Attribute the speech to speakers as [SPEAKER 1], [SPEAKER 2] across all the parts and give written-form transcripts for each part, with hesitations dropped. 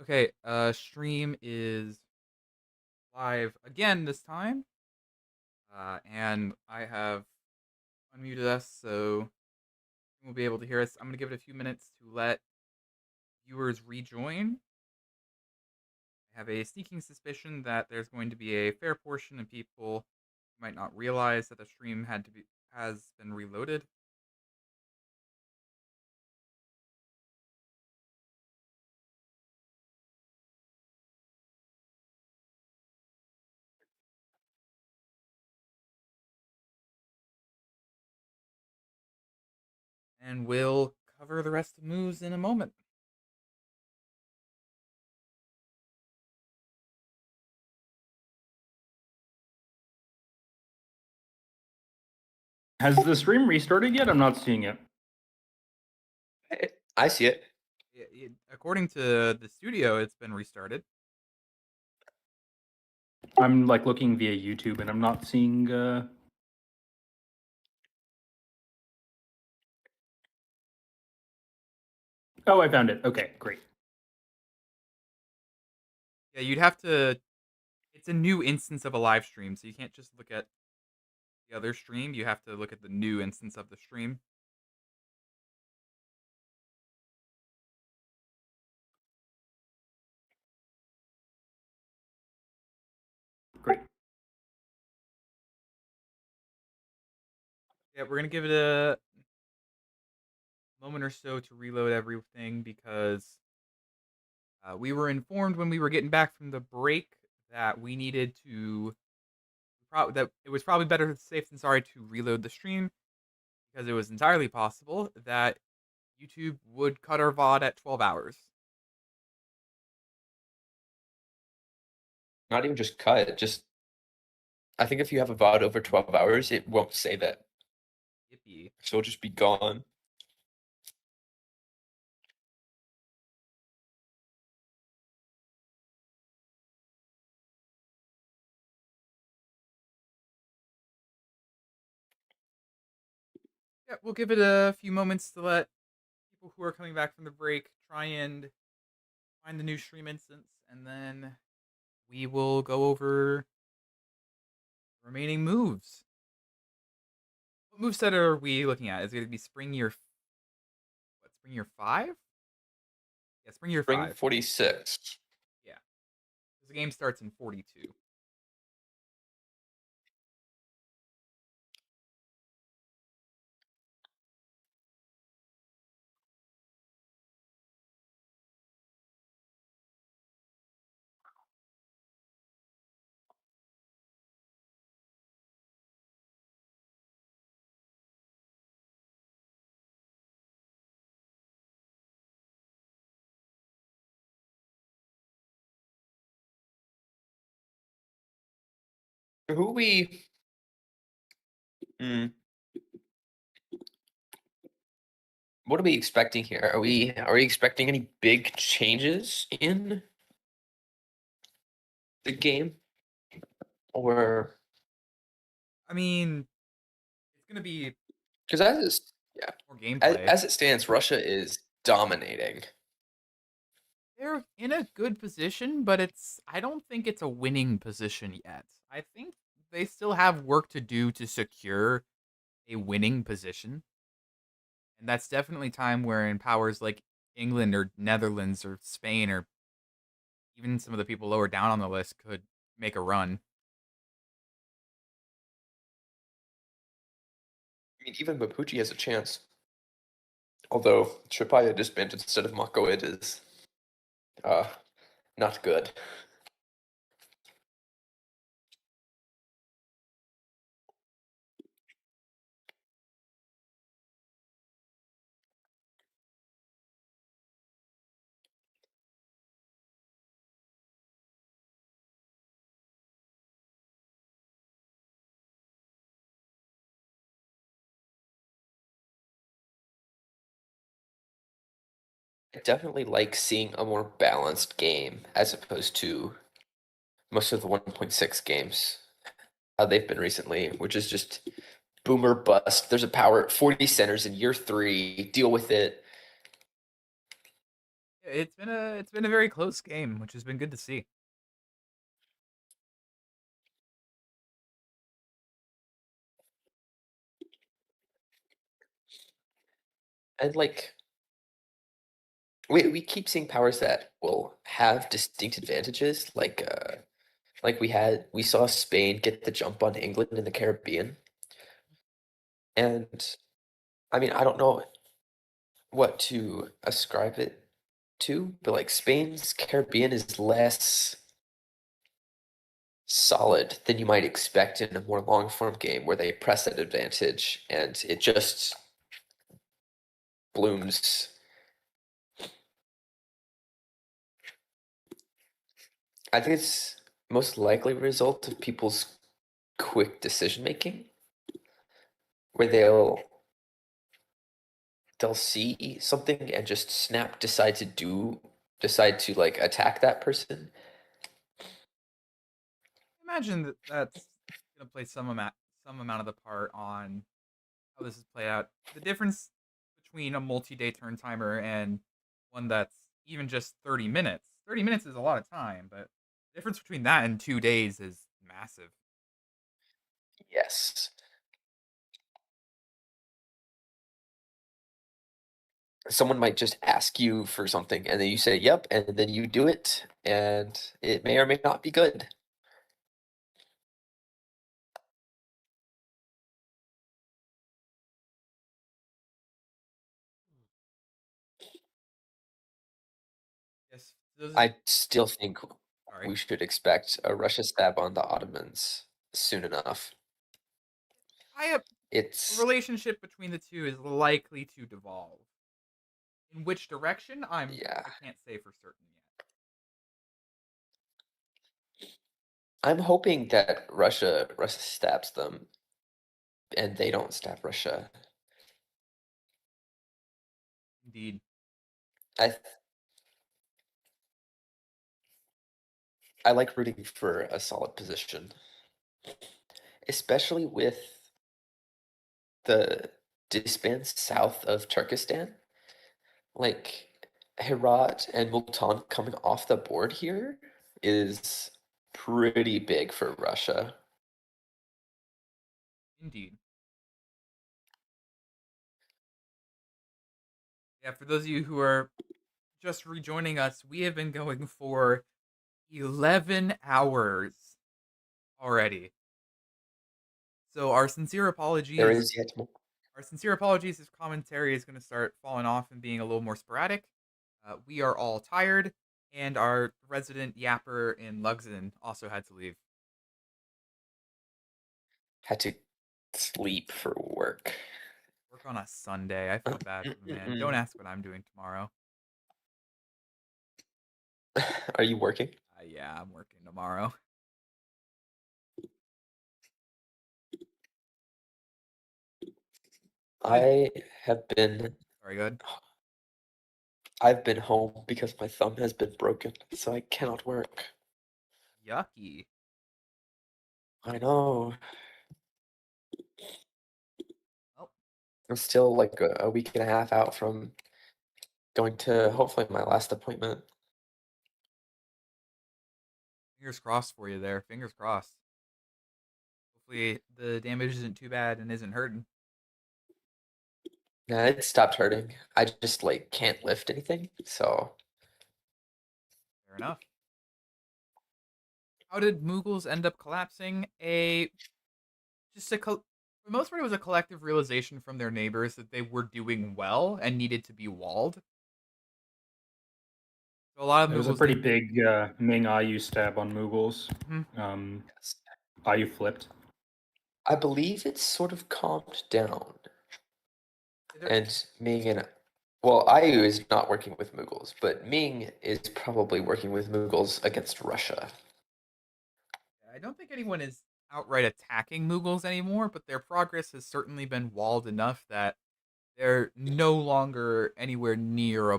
[SPEAKER 1] Okay, stream is live again this time. And I have unmuted us, so we'll be able to hear us. I'm gonna give it a few minutes to let viewers rejoin. I have a sneaking suspicion that there's going to be a fair portion of people who might not realize that the stream has been reloaded. And we'll cover the rest of moves in a moment.
[SPEAKER 2] Has the stream restarted yet? I'm not seeing it.
[SPEAKER 3] I see it.
[SPEAKER 1] According to the studio, it's been restarted.
[SPEAKER 2] I'm like looking via YouTube and I'm not seeing Oh, I found it. Okay, great.
[SPEAKER 1] Yeah, you'd have to. It's a new instance of a live stream, so you can't just look at the other stream. You have to look at the new instance of the stream.
[SPEAKER 2] Great.
[SPEAKER 1] Yeah, we're gonna give it a moment or so to reload everything because we were informed when we were getting back from the break that we needed to that it was probably better safe than sorry to reload the stream because it was entirely possible that YouTube would cut our VOD at 12 hours.
[SPEAKER 3] Not even just cut, just I think if you have a VOD over 12 hours, it won't save it.
[SPEAKER 1] Yippee.
[SPEAKER 3] So it'll just be gone.
[SPEAKER 1] Yeah, we'll give it a few moments to let people who are coming back from the break try and find the new stream instance, and then we will go over remaining moves. What moveset are we looking at? Is it going to be Spring Year? What, Spring Year 5? Yeah, Spring Year
[SPEAKER 3] Spring
[SPEAKER 1] 5.
[SPEAKER 3] 46.
[SPEAKER 1] Yeah, because the game starts in 42.
[SPEAKER 3] Who we what are we expecting here? Are we expecting any big changes in the game? Or
[SPEAKER 1] I mean, it's going to be
[SPEAKER 3] because
[SPEAKER 1] more gameplay.
[SPEAKER 3] as it stands, Russia is dominating.
[SPEAKER 1] They're in a good position, but I don't think it's a winning position yet. I think they still have work to do to secure a winning position. And that's definitely time wherein powers like England or Netherlands or Spain or even some of the people lower down on the list could make a run.
[SPEAKER 3] I mean, even Mapuche has a chance. Although Tripaya disbanded instead of Makoid is not good. I definitely like seeing a more balanced game as opposed to most of the 1.6 games how they've been recently, which is just boomer bust. There's a power at 40 centers in year 3. Deal with it.
[SPEAKER 1] It's been a very close game, which has been good to see.
[SPEAKER 3] And like we keep seeing powers that will have distinct advantages, like we saw Spain get the jump on England in the Caribbean. And I mean, I don't know what to ascribe it to, but like Spain's Caribbean is less solid than you might expect in a more long form game where they press that advantage and it just blooms. I think it's most likely a result of people's quick decision making, where they'll see something and just snap decide to like attack that person.
[SPEAKER 1] Imagine that's gonna play some amount of the part on how this is played out. The difference between a multi-day turn timer and one that's even just 30 minutes. 30 minutes is a lot of time, but the difference between that and 2 days is massive.
[SPEAKER 3] Yes. Someone might just ask you for something and then you say yep, and then you do it, and it may or may not be good.
[SPEAKER 1] Yes, those,
[SPEAKER 3] I still think
[SPEAKER 1] sorry.
[SPEAKER 3] we should expect a Russia stab on the Ottomans soon enough.
[SPEAKER 1] A
[SPEAKER 3] It's
[SPEAKER 1] relationship between the two is likely to devolve. In which direction,
[SPEAKER 3] yeah.
[SPEAKER 1] I can't say for certain yet.
[SPEAKER 3] I'm hoping that Russia stabs them and they don't stab Russia.
[SPEAKER 1] Indeed.
[SPEAKER 3] I I like rooting for a solid position, especially with the disbands south of Turkestan. Like Herat and Multan coming off the board here is pretty big for Russia.
[SPEAKER 1] Indeed. Yeah, for those of you who are just rejoining us, we have been going for 11 hours already. So our sincere
[SPEAKER 3] There
[SPEAKER 1] apologies.
[SPEAKER 3] is yet more.
[SPEAKER 1] Our sincere apologies if commentary is going to start falling off and being a little more sporadic. We are all tired, and our resident yapper in Luxon also had to leave.
[SPEAKER 3] Had to sleep for work.
[SPEAKER 1] Work on a Sunday. I feel bad for the man. Don't ask what I'm doing tomorrow.
[SPEAKER 3] Are you working?
[SPEAKER 1] Yeah, I'm working tomorrow.
[SPEAKER 3] I have been
[SPEAKER 1] Sorry, good.
[SPEAKER 3] I've been home because my thumb has been broken, so I cannot work.
[SPEAKER 1] Yucky.
[SPEAKER 3] I know.
[SPEAKER 1] Oh,
[SPEAKER 3] I'm still like a week and a half out from going to hopefully my last appointment.
[SPEAKER 1] fingers crossed for you there. Fingers crossed. Hopefully the damage isn't too bad and isn't hurting.
[SPEAKER 3] Yeah, it stopped hurting. I just like can't lift anything, so
[SPEAKER 1] Fair enough. How did Mughals end up collapsing? For the most part, it was a collective realization from their neighbors that they were doing well and needed to be walled. So a lot of
[SPEAKER 2] It was a
[SPEAKER 1] Mughals
[SPEAKER 2] pretty big Ming Ayu stab on Mughals.
[SPEAKER 1] Mhm.
[SPEAKER 3] yes.
[SPEAKER 2] Ayu flipped.
[SPEAKER 3] I believe it's sort of calmed down. And Ming and well, Ayu is not working with Mughals, but Ming is probably working with Mughals against Russia.
[SPEAKER 1] I don't think anyone is outright attacking Mughals anymore, but their progress has certainly been walled enough that they're no longer anywhere near a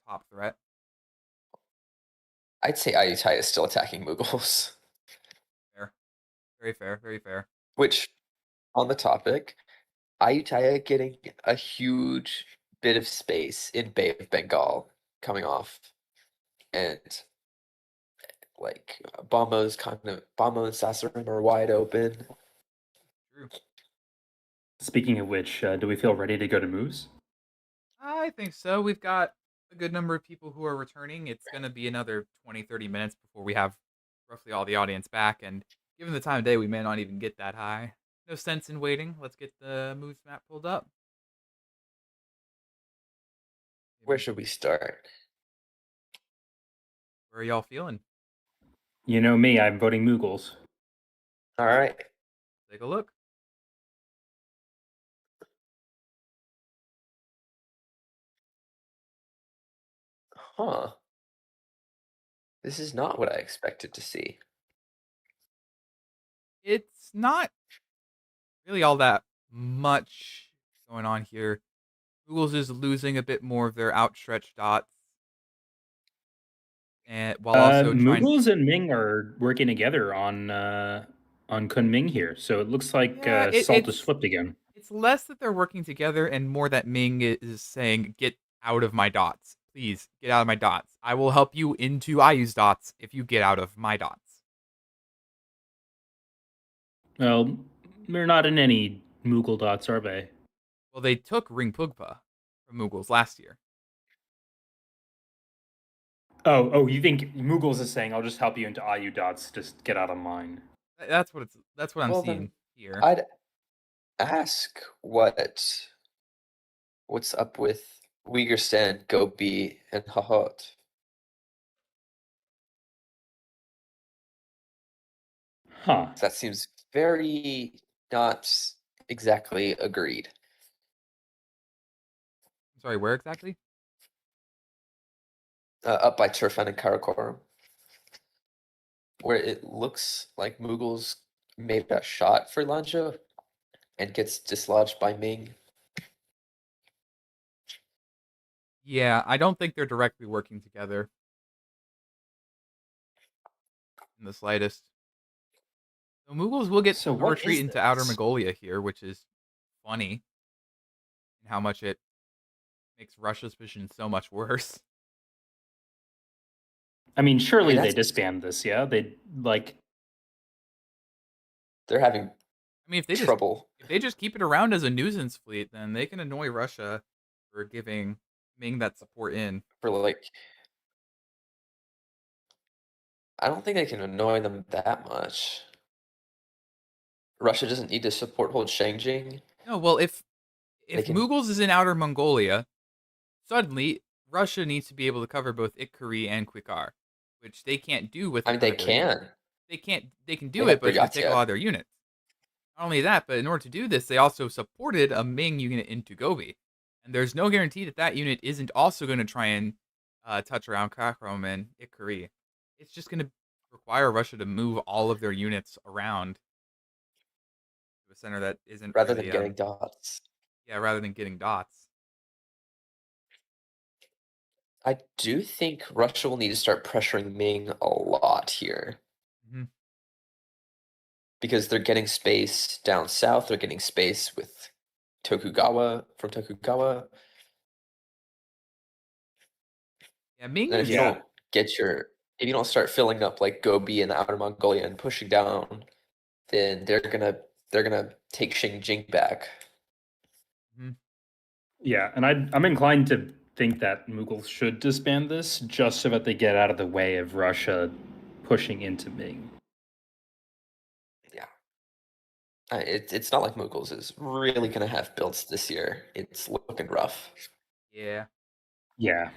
[SPEAKER 1] top threat.
[SPEAKER 3] I'd say Ayuthayya is still attacking Mughals.
[SPEAKER 1] Fair. Very fair, very fair.
[SPEAKER 3] Which, on the topic, Ayuthayya getting a huge bit of space in Bay of Bengal coming off, and like Bombo and Sassurin are wide open.
[SPEAKER 1] True.
[SPEAKER 2] Speaking of which, do we feel ready to go to moves?
[SPEAKER 1] I think so. We've got a good number of people who are returning. It's going to be another 20, 30 minutes before we have roughly all the audience back. And given the time of day, we may not even get that high. No sense in waiting. Let's get the moves map pulled up.
[SPEAKER 3] Where should we start?
[SPEAKER 1] Where are y'all feeling?
[SPEAKER 2] You know me, I'm voting Mughals.
[SPEAKER 3] All right.
[SPEAKER 1] Take a look.
[SPEAKER 3] Huh. This is not what I expected to see.
[SPEAKER 1] It's not really all that much going on here. Google's is losing a bit more of their outstretched dots. And while also trying,
[SPEAKER 2] Mughals and Ming are working together on Kunming here, so it looks like
[SPEAKER 1] yeah,
[SPEAKER 2] salt is flipped again.
[SPEAKER 1] it's less that they're working together and more that Ming is saying, "Get out of my dots, please, get out of my dots. I will help you into Ayu's dots if you get out of my dots."
[SPEAKER 2] Well, they're not in any Mughal dots, are they?
[SPEAKER 1] Well, they took Ringpugpa from Mughals last year.
[SPEAKER 2] Oh, you think Mughals is saying, "I'll just help you into Ayu dots, just get out of mine."
[SPEAKER 1] That's what I'm
[SPEAKER 3] Well,
[SPEAKER 1] seeing
[SPEAKER 3] then
[SPEAKER 1] here.
[SPEAKER 3] I'd ask what's up with Uyghur Gobi, and Hahot.
[SPEAKER 2] Huh.
[SPEAKER 3] That seems very not exactly agreed.
[SPEAKER 1] Sorry, where exactly?
[SPEAKER 3] Up by Turfan and Karakoram, where it looks like Mughals made a shot for Lanzhou and gets dislodged by Ming.
[SPEAKER 1] Yeah, I don't think they're directly working together in the slightest. So Mughals will get
[SPEAKER 2] So
[SPEAKER 1] a
[SPEAKER 2] what
[SPEAKER 1] retreat
[SPEAKER 2] is
[SPEAKER 1] into Outer
[SPEAKER 2] this?
[SPEAKER 1] Mongolia here, which is funny, and how much it makes Russia's position so much worse.
[SPEAKER 2] I mean, surely they
[SPEAKER 3] that's
[SPEAKER 2] disband this, yeah? They like
[SPEAKER 3] they're having
[SPEAKER 1] I mean,
[SPEAKER 3] trouble.
[SPEAKER 1] if they just keep it around as a nuisance fleet, then they can annoy Russia for giving Ming that support in.
[SPEAKER 3] For like, I don't think they can annoy them that much. Russia doesn't need to support hold Shangjing.
[SPEAKER 1] No, well, if
[SPEAKER 3] They can.
[SPEAKER 1] Mughals is in Outer Mongolia, suddenly Russia needs to be able to cover both Itkari and Quikar, which they can't do with
[SPEAKER 3] I
[SPEAKER 1] a
[SPEAKER 3] mean,
[SPEAKER 1] third
[SPEAKER 3] they
[SPEAKER 1] of their units.
[SPEAKER 3] can.
[SPEAKER 1] They can't. They can
[SPEAKER 3] They
[SPEAKER 1] do it,
[SPEAKER 3] have
[SPEAKER 1] but it's going to take a lot
[SPEAKER 3] Buryatia.
[SPEAKER 1] of their units. Not only that, but in order to do this, they also supported a Ming unit into Gobi, and there's no guarantee that that unit isn't also going to try and touch around Kakrom and Itkari. It's just going to require Russia to move all of their units around to a center that isn't
[SPEAKER 3] Rather than
[SPEAKER 1] really
[SPEAKER 3] getting dots.
[SPEAKER 1] yeah, rather than getting dots.
[SPEAKER 3] I do think Russia will need to start pressuring Ming a lot here.
[SPEAKER 1] Mm-hmm.
[SPEAKER 3] Because they're getting space down south. They're getting space with Tokugawa, from Tokugawa.
[SPEAKER 1] Yeah, Ming
[SPEAKER 3] And
[SPEAKER 1] is
[SPEAKER 3] if you don't start filling up like Gobi and Outer Mongolia and pushing down, then they're gonna take Xinjiang back.
[SPEAKER 1] mhm.
[SPEAKER 2] yeah, and I'm inclined to think that Mughals should disband this just so that they get out of the way of Russia pushing into Ming.
[SPEAKER 3] Yeah. It's not like Mughals is really gonna have builds this year. It's looking rough.
[SPEAKER 1] Yeah.
[SPEAKER 2] Yeah.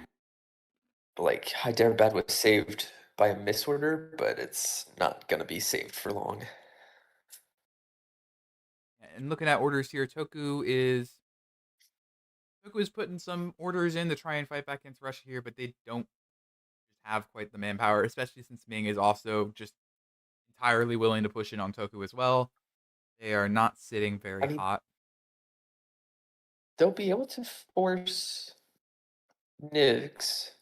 [SPEAKER 3] But like Hyderabad was saved by a misorder, but it's not gonna be saved for long.
[SPEAKER 1] And looking at orders here, Toku is putting some orders in to try and fight back against Russia here, but they don't have quite the manpower, especially since Ming is also just entirely willing to push in on Toku as well. They are not sitting very
[SPEAKER 3] I mean,
[SPEAKER 1] hot.
[SPEAKER 3] they'll be able to force Nix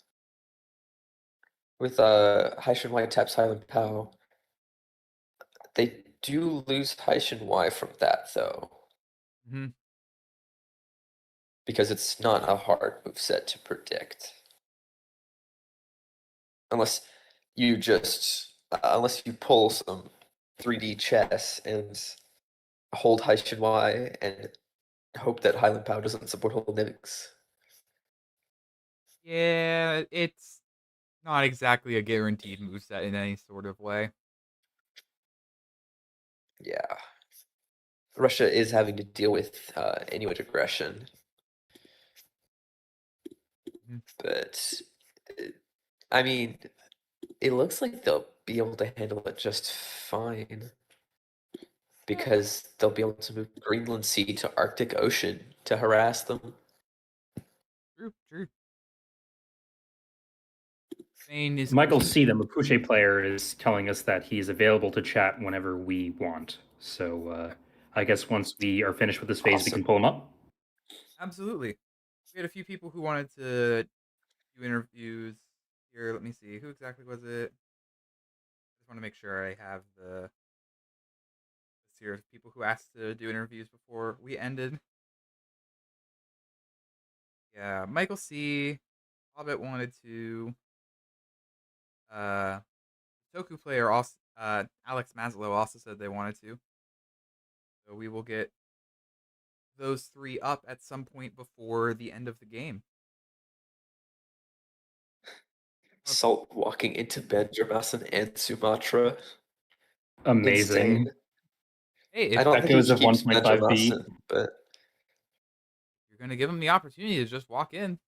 [SPEAKER 3] with Haishan Y taps Highland Pow. They do lose Haishan Y from that though,
[SPEAKER 1] Mm-hmm.
[SPEAKER 3] because it's not a hard move set to predict. unless you just unless you pull some 3D chess and hold Haishin and hope that Highland Pow doesn't support whole Nivix.
[SPEAKER 1] Yeah, it's not exactly a guaranteed moveset in any sort of way.
[SPEAKER 3] Yeah. Russia is having to deal with Inuit aggression,
[SPEAKER 1] Mhm.
[SPEAKER 3] but I mean, it looks like they'll be able to handle it just fine because they'll be able to move Greenland Sea to Arctic Ocean to harass them.
[SPEAKER 1] True. Spain is
[SPEAKER 2] Michael
[SPEAKER 1] key.
[SPEAKER 2] C., the Mapuche player, is telling us that he's available to chat whenever we want. So I guess once we are finished with this phase, we
[SPEAKER 3] Awesome.
[SPEAKER 2] can pull him up.
[SPEAKER 1] Absolutely. We had a few people who wanted to do interviews. Here, let me see. Who exactly was it? I just want to make sure I have the list here of people who asked to do interviews before we ended. Yeah, Michael C. Hobbit wanted to. Toku player also, Alex Maslow also said they wanted to. So we will get those three up at some point before the end of the game.
[SPEAKER 3] Salt walking into Banjarmasin and Sumatra.
[SPEAKER 2] Amazing.
[SPEAKER 3] Insane.
[SPEAKER 1] Hey,
[SPEAKER 3] I
[SPEAKER 1] if
[SPEAKER 3] don't think he
[SPEAKER 2] Echoes of
[SPEAKER 3] keeps
[SPEAKER 2] 1.5B.
[SPEAKER 3] Banjarmasin, but
[SPEAKER 1] you're going to give him the opportunity to just walk in.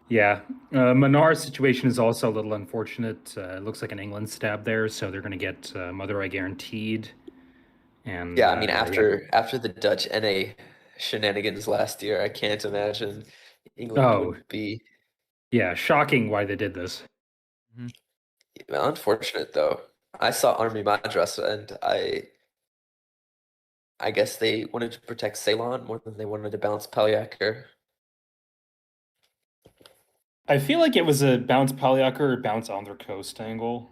[SPEAKER 2] Yeah. Menar's situation is also a little unfortunate. It looks like an England stab there, so they're going to get Mother guaranteed. And
[SPEAKER 3] yeah, I mean after the Dutch NA shenanigans last year, I can't imagine England
[SPEAKER 2] Oh.
[SPEAKER 3] would be.
[SPEAKER 2] Yeah, shocking why they did this.
[SPEAKER 1] Mm-hmm.
[SPEAKER 3] Unfortunate though. I saw Army Madras and I guess they wanted to protect Ceylon more than they wanted to balance Paliaker.
[SPEAKER 2] I feel like it was a bounce Paliaker or bounce on their coast angle.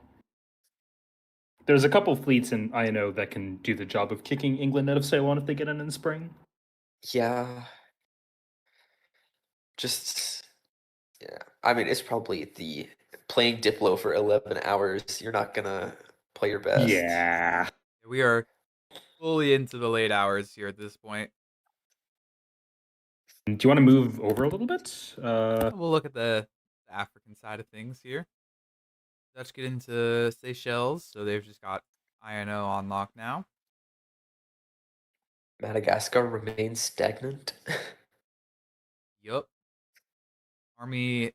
[SPEAKER 2] There's a couple fleets in INO that can do the job of kicking England out of Ceylon if they get in spring.
[SPEAKER 3] Yeah. Just yeah. I mean, it's probably the playing Diplo for 11 hours. You're not gonna play your best.
[SPEAKER 2] Yeah.
[SPEAKER 1] We are fully into the late hours here at this point.
[SPEAKER 2] Do you want to move over a little bit?
[SPEAKER 1] We'll look at the African side of things here. Dutch get into Seychelles, so they've just got INO on lock now.
[SPEAKER 3] Madagascar remains stagnant.
[SPEAKER 1] Yup. Army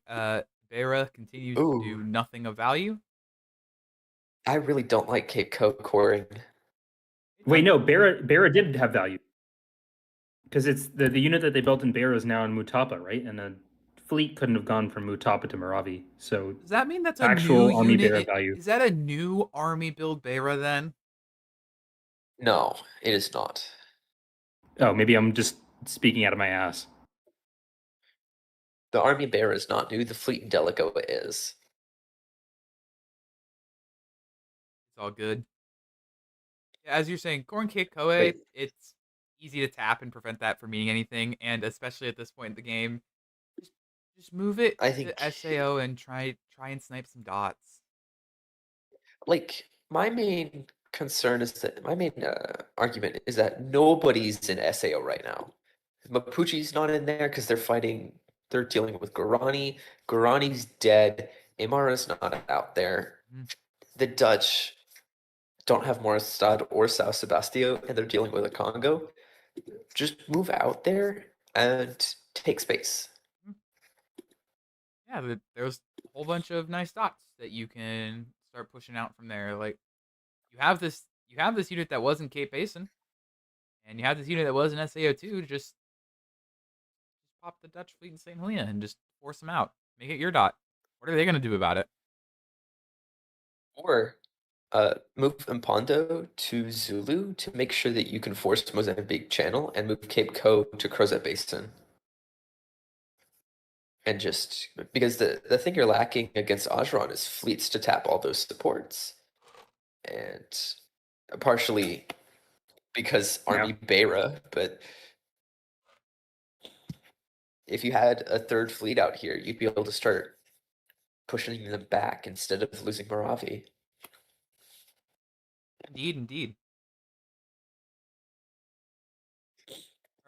[SPEAKER 1] Beira continues to do
[SPEAKER 3] Ooh.
[SPEAKER 1] nothing of value.
[SPEAKER 3] I really don't like Cape coring.
[SPEAKER 2] Wait, no, Beira did have value. Because it's the unit that they built in Beira is now in Mutapa, right? And a fleet couldn't have gone from Mutapa to Meravi. So
[SPEAKER 1] Does that mean that's a
[SPEAKER 2] actual
[SPEAKER 1] new
[SPEAKER 2] Army
[SPEAKER 1] unit?
[SPEAKER 2] Beira value.
[SPEAKER 1] Is that a new army build Beira then?
[SPEAKER 3] No, it is not.
[SPEAKER 2] Oh, maybe I'm just speaking out of my ass.
[SPEAKER 3] The Army Bear is not new. The Fleet in Delagoa is.
[SPEAKER 1] It's all good. Yeah, as you're saying, Corn Cape Koe,
[SPEAKER 3] Wait.
[SPEAKER 1] it's easy to tap and prevent that from meaning anything, and especially at this point in the game, just move it
[SPEAKER 3] I
[SPEAKER 1] to
[SPEAKER 3] think
[SPEAKER 1] SAO and try and snipe some dots.
[SPEAKER 3] like my main concern is that my main argument is that nobody's in SAO right now. Mapuche's not in there because they're fighting. They're dealing with Guarani. Guarani's dead. Aymara's not out there.
[SPEAKER 1] Mhm.
[SPEAKER 3] The Dutch don't have Moristad or Sao Sebastio, and they're dealing with a Congo. Just move out there and take space.
[SPEAKER 1] Yeah, there's a whole bunch of nice dots that you can start pushing out from there. Like you have this unit that was in Cape Basin, and you have this unit that was in SAO2. Just pop the Dutch fleet in St. Helena and just force them out. Make it your dot. What are they gonna do about it?
[SPEAKER 3] Or move Mpondo to Zulu to make sure that you can force Mozambique Channel and move Cape Co to Crozet Basin. And just because the thing you're lacking against Ajuuran is fleets to tap all those supports. And partially because Army Beira, but if you had a third fleet out here, you'd be able to start pushing them back instead of losing Moravi.
[SPEAKER 1] Indeed, indeed.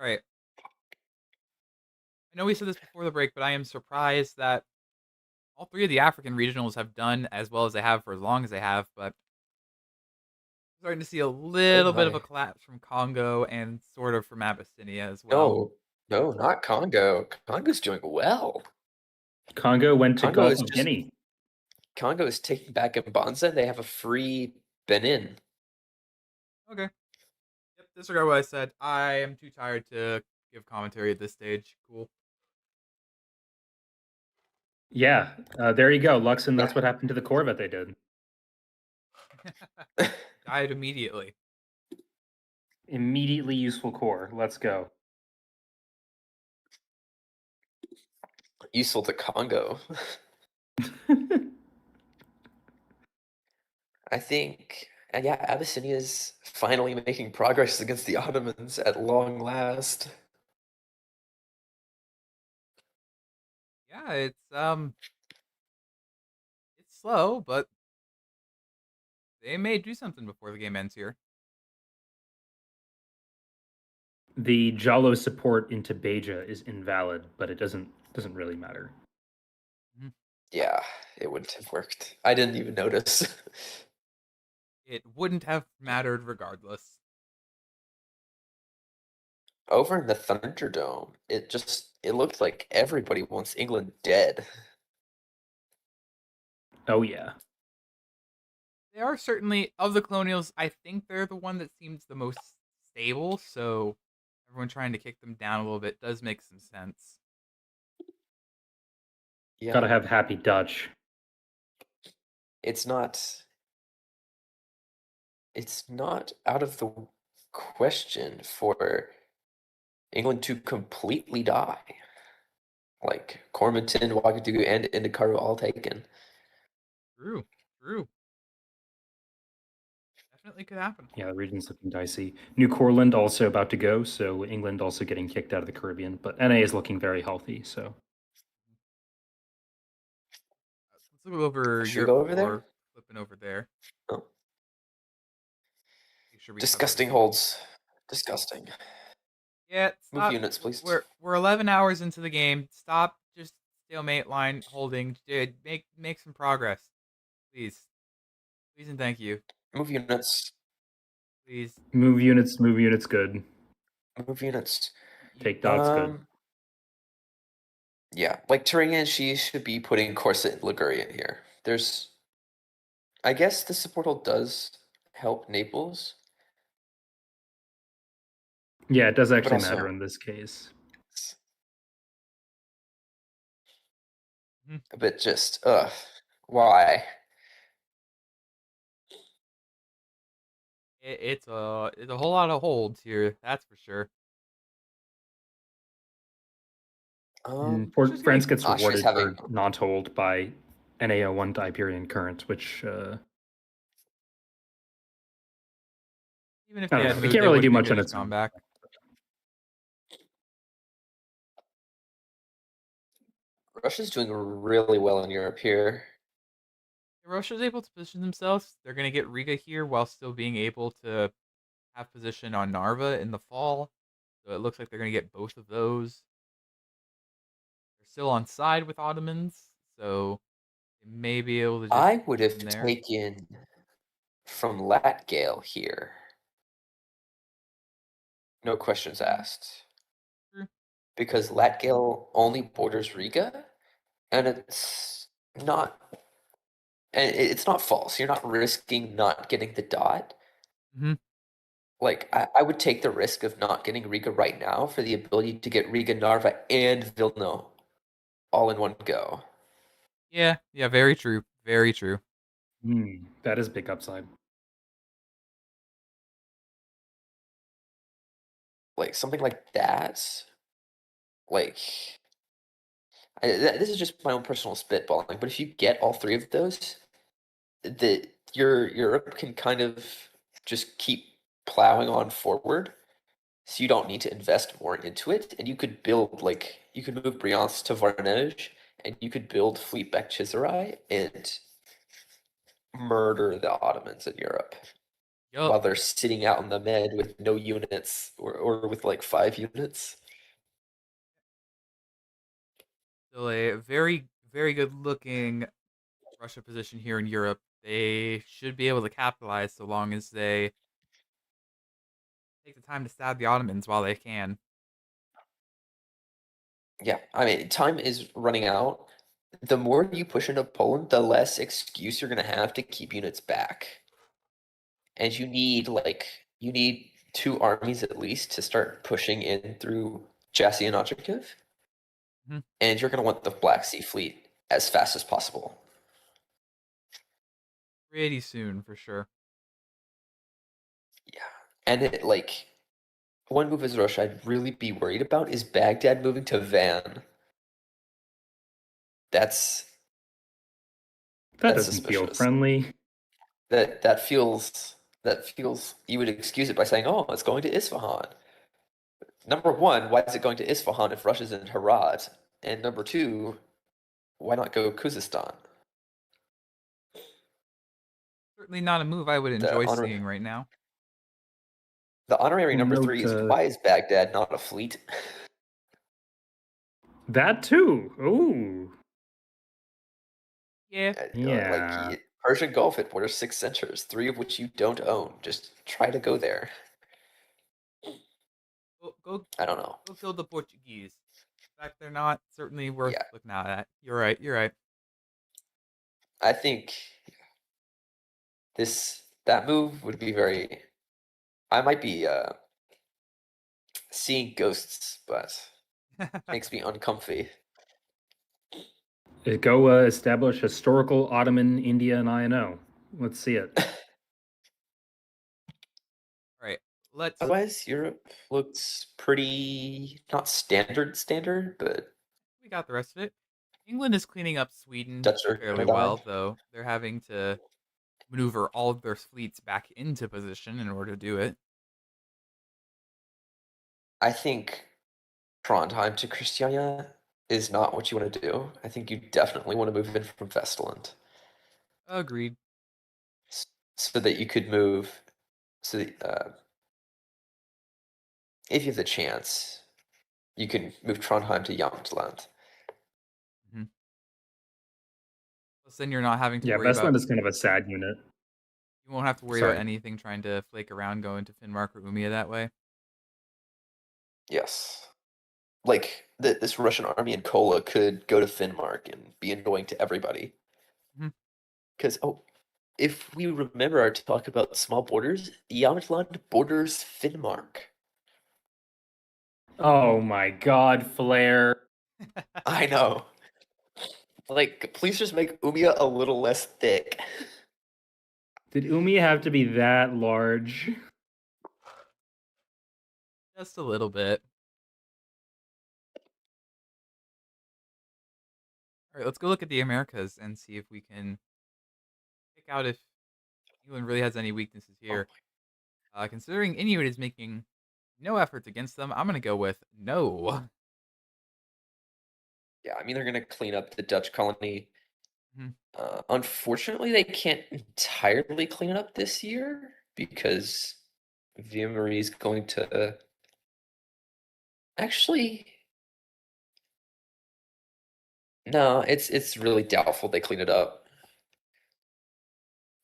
[SPEAKER 1] All right. I know we said this before the break, but I am surprised that all three of the African regionals have done as well as they have for as long as they have, but starting to see a little bit of a
[SPEAKER 3] my.
[SPEAKER 1] collapse from Congo and sort of from Abyssinia as well.
[SPEAKER 3] No, not Congo. Congo's doing well.
[SPEAKER 2] Congo went to
[SPEAKER 3] Congo
[SPEAKER 2] Gulf
[SPEAKER 3] is
[SPEAKER 2] of
[SPEAKER 3] just
[SPEAKER 2] Guinea.
[SPEAKER 3] Congo is taking back Mbanza. They have a free Benin.
[SPEAKER 1] Okay. Yep, disregard what I said. I am too tired to give commentary at this stage. Cool.
[SPEAKER 2] Yeah, there you go, Luxon. That's what happened to the Corvette they did.
[SPEAKER 1] Died immediately.
[SPEAKER 2] Immediately useful core. Let's go.
[SPEAKER 3] Useful to Congo. I think, and yeah, Abyssinia is finally making progress against the Ottomans at long last.
[SPEAKER 1] Yeah, it's slow, but they may do something before the game ends here.
[SPEAKER 2] The Jalo support into Beja is invalid, but it doesn't really matter.
[SPEAKER 3] Yeah, it wouldn't have worked. I didn't even notice.
[SPEAKER 1] It wouldn't have mattered regardless.
[SPEAKER 3] Over in the Thunderdome, it looked like everybody wants England dead.
[SPEAKER 2] Oh yeah.
[SPEAKER 1] They are certainly, of the colonials, I think they're the one that seems the most stable, so everyone trying to kick them down a little bit does make some sense.
[SPEAKER 3] Yeah,
[SPEAKER 2] Gotta have happy Dutch.
[SPEAKER 3] it's not out of the question for England to completely die. Like Cormonton, Ouagadougou, and Indikaru all taken.
[SPEAKER 1] True. Definitely could happen.
[SPEAKER 2] Yeah, the region's looking dicey. New Courland also about to go, so England also getting kicked out of the Caribbean. But NA is looking very healthy, so.
[SPEAKER 1] Let's look over
[SPEAKER 3] Should we
[SPEAKER 1] Europe
[SPEAKER 3] go over
[SPEAKER 1] before
[SPEAKER 3] there?
[SPEAKER 1] flipping over there.
[SPEAKER 3] Oh.
[SPEAKER 1] Make sure we cover
[SPEAKER 3] Disgusting
[SPEAKER 1] everything.
[SPEAKER 3] holds. Disgusting.
[SPEAKER 1] Yeah,
[SPEAKER 3] Move
[SPEAKER 1] stop.
[SPEAKER 3] units, please.
[SPEAKER 1] We're 11 hours into the game. Stop just stalemate line holding. Dude, make some progress. Please. Please and thank you.
[SPEAKER 3] Move units.
[SPEAKER 1] Please.
[SPEAKER 2] Move units good.
[SPEAKER 3] Move units.
[SPEAKER 2] Take dots good.
[SPEAKER 3] Yeah, like Turingan, she should be putting Corset and Ligurian here. I guess the support hold does help Naples.
[SPEAKER 2] Yeah, it does actually
[SPEAKER 3] also-
[SPEAKER 2] matter in this case.
[SPEAKER 3] But just, why?
[SPEAKER 1] It's a whole lot of holds here. That's for sure.
[SPEAKER 2] France gets
[SPEAKER 3] Austria's
[SPEAKER 2] rewarded for non-hold by NAO1 to Iberian Current, which
[SPEAKER 1] Even if
[SPEAKER 2] I
[SPEAKER 1] they
[SPEAKER 2] don't
[SPEAKER 1] had
[SPEAKER 2] know. They
[SPEAKER 1] moved,
[SPEAKER 2] can't
[SPEAKER 1] they
[SPEAKER 2] really do
[SPEAKER 1] wouldn't
[SPEAKER 2] much
[SPEAKER 1] have
[SPEAKER 2] on
[SPEAKER 1] just
[SPEAKER 2] its
[SPEAKER 1] gone
[SPEAKER 2] own.
[SPEAKER 1] back.
[SPEAKER 3] Russia's doing really well in Europe here.
[SPEAKER 1] Russia's able to position themselves. They're going to get Riga here while still being able to have position on Narva in the fall. So it looks like they're going to get both of those. They're still on side with Ottomans, so they may be able to just.
[SPEAKER 3] I would have
[SPEAKER 1] there.
[SPEAKER 3] taken from Latgale here. No questions asked.
[SPEAKER 1] True.
[SPEAKER 3] Because Latgale only borders Riga, and it's not false. You're not risking not getting the dot.
[SPEAKER 1] Mm-hmm.
[SPEAKER 3] Like, I would take the risk of not getting Riga right now for the ability to get Riga, Narva, and Vilno all in one go.
[SPEAKER 1] Yeah, very true. Very true.
[SPEAKER 2] That is big upside.
[SPEAKER 3] Like, something like that. Like, this is just my own personal spitballing, but if you get all three of those, your Europe can kind of just keep plowing on forward so you don't need to invest more into it, and you could build you could move Brianz to Varnage, and you could build fleet back Chisari and murder the Ottomans in Europe while
[SPEAKER 1] Yup.
[SPEAKER 3] they're sitting out in the Med with no units or with like 5 units.
[SPEAKER 1] Still a very, very good looking Russia position here in Europe. They should be able to capitalize so long as they take the time to stab the Ottomans while they can.
[SPEAKER 3] Yeah, I mean, time is running out. The more you push into Poland, the less excuse you're gonna have to keep units back. And you need 2 armies at least to start pushing in through Jassy and Otrikov.
[SPEAKER 1] Mhm.
[SPEAKER 3] And you're gonna want the Black Sea Fleet as fast as possible.
[SPEAKER 1] Pretty soon, for sure.
[SPEAKER 3] Yeah. And one move as Russia I'd really be worried about is Baghdad moving to Van.
[SPEAKER 2] That
[SPEAKER 3] That's
[SPEAKER 2] doesn't feel
[SPEAKER 3] suspicious.
[SPEAKER 2] friendly.
[SPEAKER 3] That feels you would excuse it by saying, oh, it's going to Isfahan. Number one, why is it going to Isfahan if Russia's in Herat? And number two, why not go Khuzestan?
[SPEAKER 1] Certainly not a move I would
[SPEAKER 3] The
[SPEAKER 1] enjoy
[SPEAKER 3] honor
[SPEAKER 1] seeing right now.
[SPEAKER 3] the honorary number
[SPEAKER 2] Note,
[SPEAKER 3] 3 is why is Baghdad not a fleet?
[SPEAKER 2] That too. Ooh.
[SPEAKER 1] Yeah.
[SPEAKER 2] Yeah.
[SPEAKER 3] Persian Gulf, it borders 6 centers, 3 of which you don't own. Just try to go there.
[SPEAKER 1] Go
[SPEAKER 3] I don't know.
[SPEAKER 1] go kill the Portuguese. In fact, they're not certainly worth
[SPEAKER 3] Yeah.
[SPEAKER 1] looking at. You're right. You're right.
[SPEAKER 3] I think that move would be very. I might be seeing ghosts, but makes me uncomfy.
[SPEAKER 2] Go establish historical Ottoman India and INO. Let's see it.
[SPEAKER 1] All right. Let's.
[SPEAKER 3] Otherwise, Europe looks pretty not standard, but
[SPEAKER 1] We got the rest of it. England is cleaning up Sweden
[SPEAKER 3] Dutch are
[SPEAKER 1] fairly
[SPEAKER 3] gonna
[SPEAKER 1] well,
[SPEAKER 3] die.
[SPEAKER 1] though they're having to maneuver all of their fleets back into position in order to do it.
[SPEAKER 3] I think Trondheim to Christiania is not what you want to do. I think you definitely want to move in from Vestland
[SPEAKER 1] Agreed.
[SPEAKER 3] so that you could move. So that, if you have the chance, you can move Trondheim to Jamtland.
[SPEAKER 1] Plus, then you're not having to
[SPEAKER 2] Yeah,
[SPEAKER 1] worry about.
[SPEAKER 2] Westland is kind of a sad unit.
[SPEAKER 1] You won't have to worry about
[SPEAKER 2] Sorry.
[SPEAKER 1] anything trying to flake around going to Finnmark or Umia that way.
[SPEAKER 3] Yes. This Russian army in Kola could go to Finnmark and be annoying to everybody.
[SPEAKER 1] Mhm.
[SPEAKER 3] Because, if we remember our talk about small borders, Jamtland borders Finnmark.
[SPEAKER 2] Oh my god, Flare.
[SPEAKER 3] I know. Please just make Umia a little less thick.
[SPEAKER 2] Did Umi have to be that large?
[SPEAKER 1] Just a little bit. All right, let's go look at the Americas and see if we can pick out if England really has any weaknesses here. Considering Inuit is making no efforts against them, I'm going to go with no.
[SPEAKER 3] Yeah, I mean, they're going to clean up the Dutch colony.
[SPEAKER 1] Mhm.
[SPEAKER 3] Unfortunately, they can't entirely clean it up this year because Vimy is going to. Actually, no, it's really doubtful they clean it up.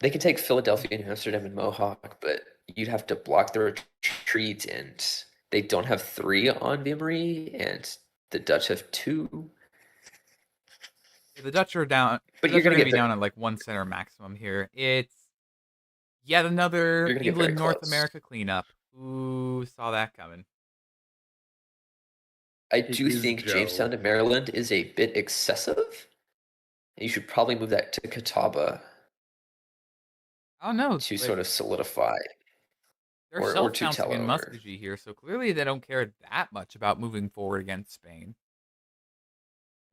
[SPEAKER 3] They can take Philadelphia and Amsterdam and Mohawk, but you'd have to block the retreat, and they don't have 3 on Vimy, and the Dutch have 2.
[SPEAKER 1] Yeah, the Dutch are down.
[SPEAKER 3] But
[SPEAKER 1] The
[SPEAKER 3] you're
[SPEAKER 1] Dutch are
[SPEAKER 3] gonna
[SPEAKER 1] going to
[SPEAKER 3] get
[SPEAKER 1] be down at like 1 center maximum here. It's yet another
[SPEAKER 3] You're gonna get very
[SPEAKER 1] England North
[SPEAKER 3] close.
[SPEAKER 1] America cleanup. Ooh, saw that coming.
[SPEAKER 3] I
[SPEAKER 2] It
[SPEAKER 3] do
[SPEAKER 2] is
[SPEAKER 3] think
[SPEAKER 2] Joe.
[SPEAKER 3] Jamestown to Maryland is a bit excessive. You should probably move that to Catawba
[SPEAKER 1] I don't know.
[SPEAKER 3] to
[SPEAKER 1] Like,
[SPEAKER 3] sort of solidify,
[SPEAKER 1] they're
[SPEAKER 3] or to
[SPEAKER 1] self-pouncing in
[SPEAKER 3] Tellover.
[SPEAKER 1] Muskogee here, so clearly they don't care that much about moving forward against Spain.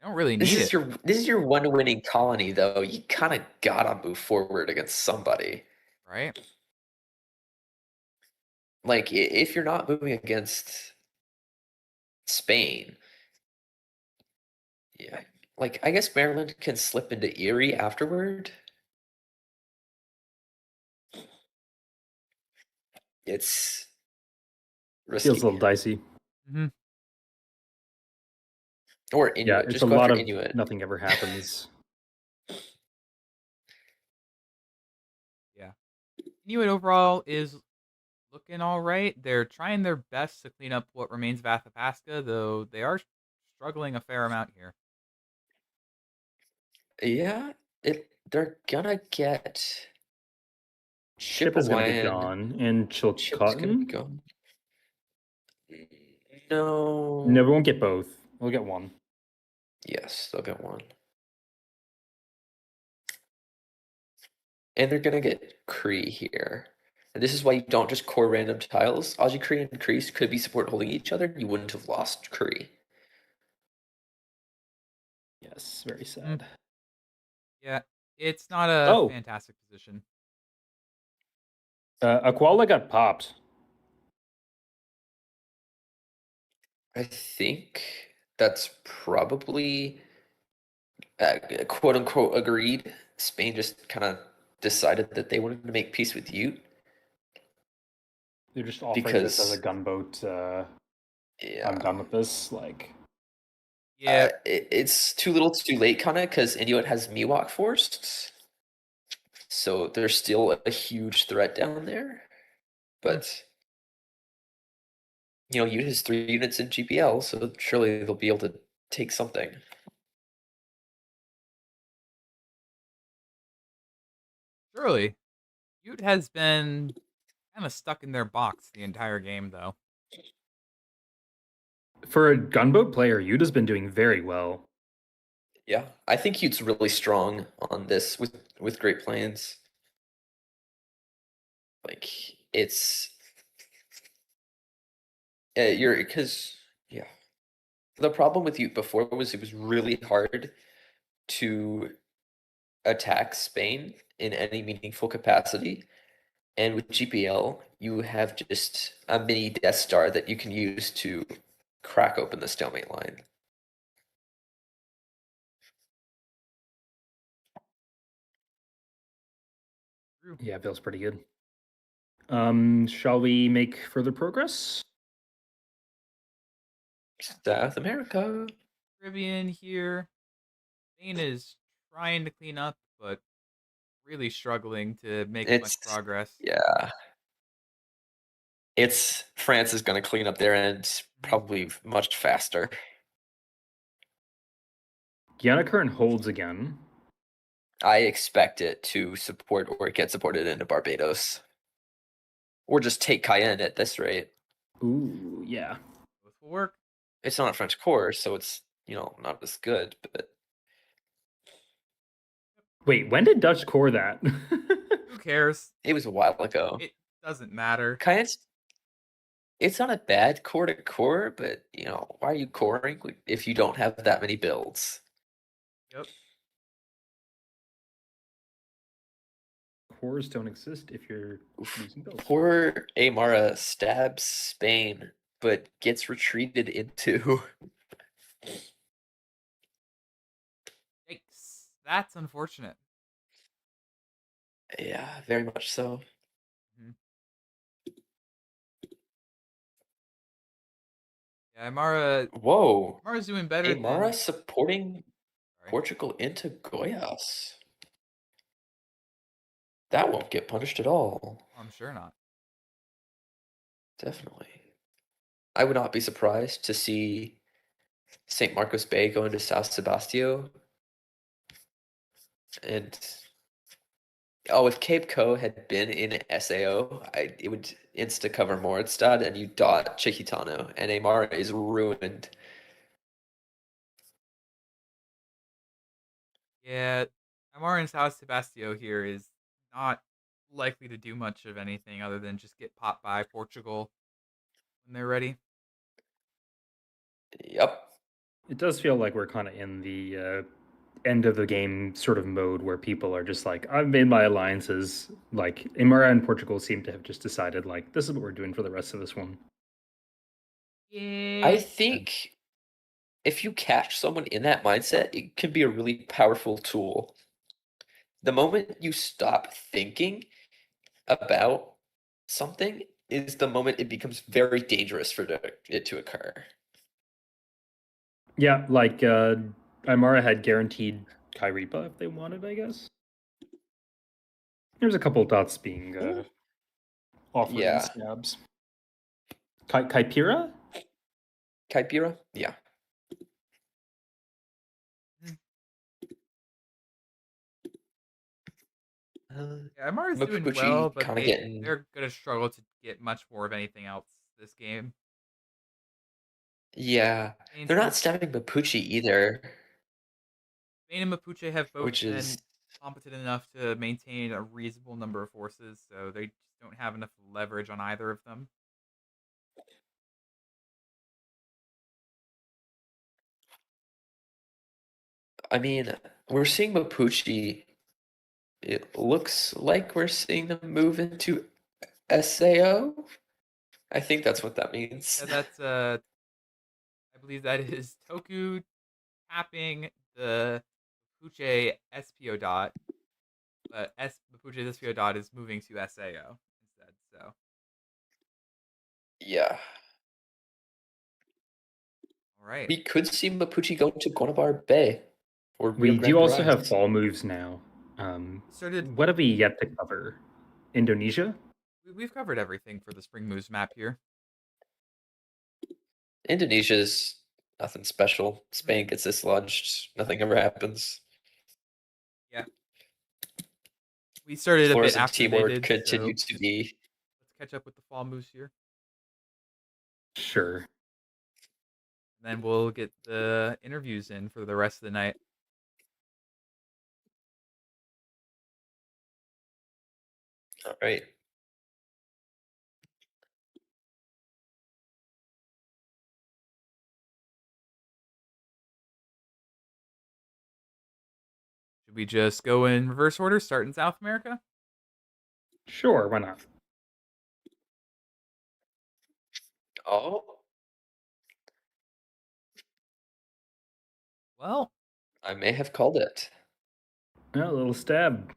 [SPEAKER 1] They don't really
[SPEAKER 3] This
[SPEAKER 1] need
[SPEAKER 3] is
[SPEAKER 1] it.
[SPEAKER 3] this is your one winning colony, though. You kind of gotta move forward against somebody.
[SPEAKER 1] Right?
[SPEAKER 3] like if you're not moving against Spain, yeah, like I guess Maryland can slip into Erie afterward. It's risky.
[SPEAKER 2] Feels a little dicey.
[SPEAKER 1] Mm-hmm.
[SPEAKER 3] Or Inuit.
[SPEAKER 2] Yeah, it's
[SPEAKER 3] just
[SPEAKER 2] a
[SPEAKER 3] go
[SPEAKER 2] lot
[SPEAKER 3] after
[SPEAKER 2] of
[SPEAKER 3] Inuit.
[SPEAKER 2] nothing ever happens.
[SPEAKER 1] Yeah. Inuit overall is looking all right. They're trying their best to clean up what remains of Athapasca, though they are struggling a fair amount here.
[SPEAKER 3] Yeah, they're gonna get
[SPEAKER 2] Ship is going to be
[SPEAKER 3] Chipewyan.
[SPEAKER 2] gone, and
[SPEAKER 3] Ship's gonna be
[SPEAKER 2] Chilcotin.
[SPEAKER 3] gone. No.
[SPEAKER 2] No, we won't get both. We'll get one.
[SPEAKER 3] Yes, they'll get one. And they're gonna get Cree here. And this is why you don't just core random tiles. Aji Cree and Cree could be support holding each other. You wouldn't have lost Cree.
[SPEAKER 2] Yes, very sad.
[SPEAKER 1] Yeah, it's not a fantastic position.
[SPEAKER 2] Aquala got popped.
[SPEAKER 3] I think that's probably quote unquote agreed. Spain just kind of decided that they wanted to make peace with Ute.
[SPEAKER 2] They're just offering this as a gunboat.
[SPEAKER 3] Yeah.
[SPEAKER 2] I'm done with this. Like,
[SPEAKER 1] yeah,
[SPEAKER 3] it's too little, too late, kind of, because Inuit has Miwok forced, so there's still a huge threat down there. But you know, Ute has 3 units in GPL, so surely they'll be able to take something.
[SPEAKER 1] Surely. Ute has been kind of stuck in their box the entire game, though.
[SPEAKER 2] for a gunboat player, Yuta's been doing very well.
[SPEAKER 3] Yeah, I think Ute's really strong on this with Great Plains. Like it's because the problem with Ute before was it was really hard to attack Spain in any meaningful capacity. And with GPL, you have just a mini Death Star that you can use to crack open the stalemate line.
[SPEAKER 2] Yeah, feels pretty good. Shall we make further progress?
[SPEAKER 3] South America.
[SPEAKER 1] Caribbean here. Spain is trying to clean up, but really struggling to make much progress.
[SPEAKER 3] Yeah. France is going to clean up their end probably much faster.
[SPEAKER 2] Giannakarn holds again.
[SPEAKER 3] I expect it to support or get supported into Barbados. Or just take Cayenne at this rate.
[SPEAKER 2] Ooh, yeah.
[SPEAKER 1] Both will work.
[SPEAKER 3] It's not a French core, so it's, not as good, but...
[SPEAKER 2] Wait, when did Dutch core that?
[SPEAKER 1] Who cares?
[SPEAKER 3] It was a while ago.
[SPEAKER 1] It doesn't matter.
[SPEAKER 3] Cayenne's... It's not a bad core to core, but, why are you coring if you don't have that many builds?
[SPEAKER 1] Yep.
[SPEAKER 2] Cores don't exist if you're using builds.
[SPEAKER 3] Poor Aymara stabs Spain, but gets retreated into.
[SPEAKER 1] Yikes. That's unfortunate.
[SPEAKER 3] Yeah, very much so.
[SPEAKER 1] Yeah, Aymara.
[SPEAKER 3] Whoa.
[SPEAKER 1] Aymara's doing better.
[SPEAKER 3] Aymara supporting Portugal into Goiás. That won't get punished at all.
[SPEAKER 1] I'm sure not.
[SPEAKER 3] Definitely. I would not be surprised to see St. Marcos Bay go into South Sebastio. And if Cape Co had been in SAO, it would insta cover Moritstad and you dot Chiquitano, and Aymara is ruined.
[SPEAKER 1] Yeah, Aymara in South Sebastio here is not likely to do much of anything other than just get popped by Portugal when they're ready.
[SPEAKER 3] Yep.
[SPEAKER 2] It does feel like we're kind of in the end of the game sort of mode where people are just like, I've made my alliances. Like Aymara and Portugal seem to have just decided like this is what we're doing for the rest of this one.
[SPEAKER 1] Yeah.
[SPEAKER 3] I think if you catch someone in that mindset, it can be a really powerful tool. The moment you stop thinking about something is the moment it becomes very dangerous for it to occur.
[SPEAKER 2] Yeah, like Aymara had guaranteed Kyripa if they wanted, I guess. There's a couple dots being offered in
[SPEAKER 3] Yeah.
[SPEAKER 2] stabs. Kaipira?
[SPEAKER 3] Kaipira? Yeah.
[SPEAKER 1] Yeah, Aymara's doing
[SPEAKER 3] Mapuche
[SPEAKER 1] well, but
[SPEAKER 3] kind of getting.
[SPEAKER 1] they're gonna struggle to get much more of anything else this game.
[SPEAKER 3] Yeah,
[SPEAKER 1] Spain's
[SPEAKER 3] they're
[SPEAKER 1] been-
[SPEAKER 3] not stabbing Mapuche either,
[SPEAKER 1] Spain and Mapuche have both
[SPEAKER 3] which
[SPEAKER 1] been
[SPEAKER 3] is
[SPEAKER 1] competent enough to maintain a reasonable number of forces, so they just don't have enough leverage on either of them.
[SPEAKER 3] I mean, we're seeing Mapuche. It looks like we're seeing them move into SAO. I think that's what that means.
[SPEAKER 1] Yeah, that's I believe that is Toku tapping the Mapuche SPO dot, but Mapuche's SPO dot is moving to SAO instead. So
[SPEAKER 3] Yeah.
[SPEAKER 1] all right,
[SPEAKER 3] We could see Mapuche go to Guanabara Bay. Or
[SPEAKER 2] We
[SPEAKER 3] Rio
[SPEAKER 2] do
[SPEAKER 3] Grande
[SPEAKER 2] also
[SPEAKER 3] Rise.
[SPEAKER 2] have fall moves now.
[SPEAKER 1] started.
[SPEAKER 2] What have we yet to cover? Indonesia?
[SPEAKER 1] We've covered everything for the Spring Moves map here.
[SPEAKER 3] Indonesia's nothing special. Spain gets dislodged. Nothing ever happens.
[SPEAKER 1] Yeah, we started a
[SPEAKER 3] Flores
[SPEAKER 1] bit
[SPEAKER 3] and
[SPEAKER 1] after they
[SPEAKER 3] Timor
[SPEAKER 1] did.
[SPEAKER 3] continue
[SPEAKER 1] So
[SPEAKER 3] to be.
[SPEAKER 1] let's catch up with the fall moves here.
[SPEAKER 2] Sure.
[SPEAKER 1] Then we'll get the interviews in for the rest of the night.
[SPEAKER 3] All right.
[SPEAKER 1] Should we just go in reverse order, start in South America?
[SPEAKER 2] Sure, why not?
[SPEAKER 3] Oh,
[SPEAKER 1] Well,
[SPEAKER 3] I may have called it.
[SPEAKER 2] A little stab.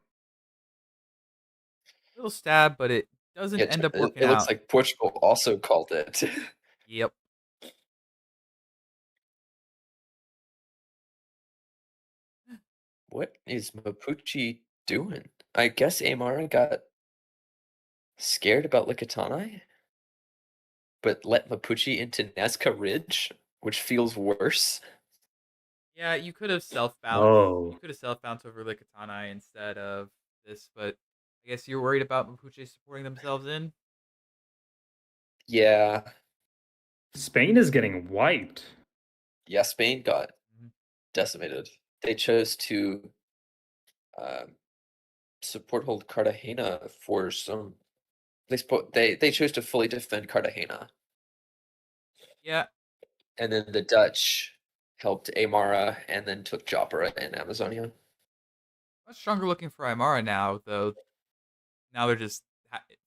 [SPEAKER 1] little stab, but it doesn't end up working
[SPEAKER 3] It looks
[SPEAKER 1] out.
[SPEAKER 3] like Portugal also called it.
[SPEAKER 1] Yep.
[SPEAKER 3] What is Mapuche doing? I guess Aymara got scared about Lickitanai, but let Mapuche into Nazca Ridge, which feels worse.
[SPEAKER 1] Yeah, you could have self-bounced.
[SPEAKER 2] Oh.
[SPEAKER 1] You could have self-bounced over Lickitanai instead of this, but I guess you're worried about Mapuche supporting themselves in?
[SPEAKER 3] Yeah.
[SPEAKER 2] Spain is getting wiped.
[SPEAKER 3] Yeah, Spain got
[SPEAKER 1] Mhm.
[SPEAKER 3] decimated. They chose to support hold Cartagena for some. They chose to fully defend Cartagena,
[SPEAKER 1] Yeah,
[SPEAKER 3] and then the Dutch helped Aymara and then took Jopara in Amazonia.
[SPEAKER 1] much stronger looking for Aymara now, though. Now they're just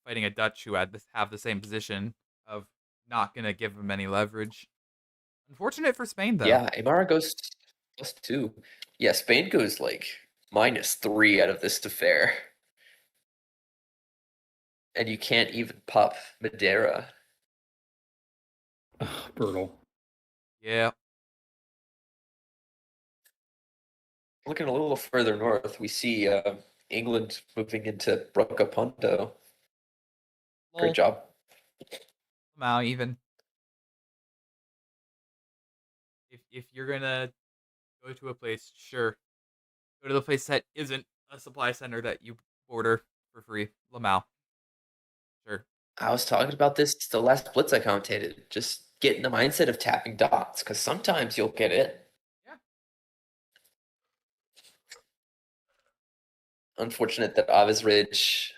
[SPEAKER 1] fighting a Dutch who have the same position of not going to give them any leverage. Unfortunate for Spain, though.
[SPEAKER 3] Yeah, Aymara goes +2. Yeah, Spain goes like -3 out of this affair. And you can't even pop Madeira.
[SPEAKER 2] Ugh, brutal.
[SPEAKER 1] Yeah.
[SPEAKER 3] Looking a little further north, we see England moving into Brocapondo. Great job.
[SPEAKER 1] Somehow, even if you're gonna go to a place, sure, go to the place that isn't a supply center that you order for free. Lamau. Sure.
[SPEAKER 3] I was talking about this the last Blitz I commentated. Just get in the mindset of tapping dots, because sometimes you'll get it.
[SPEAKER 1] Yeah.
[SPEAKER 3] Unfortunate that Aves Ridge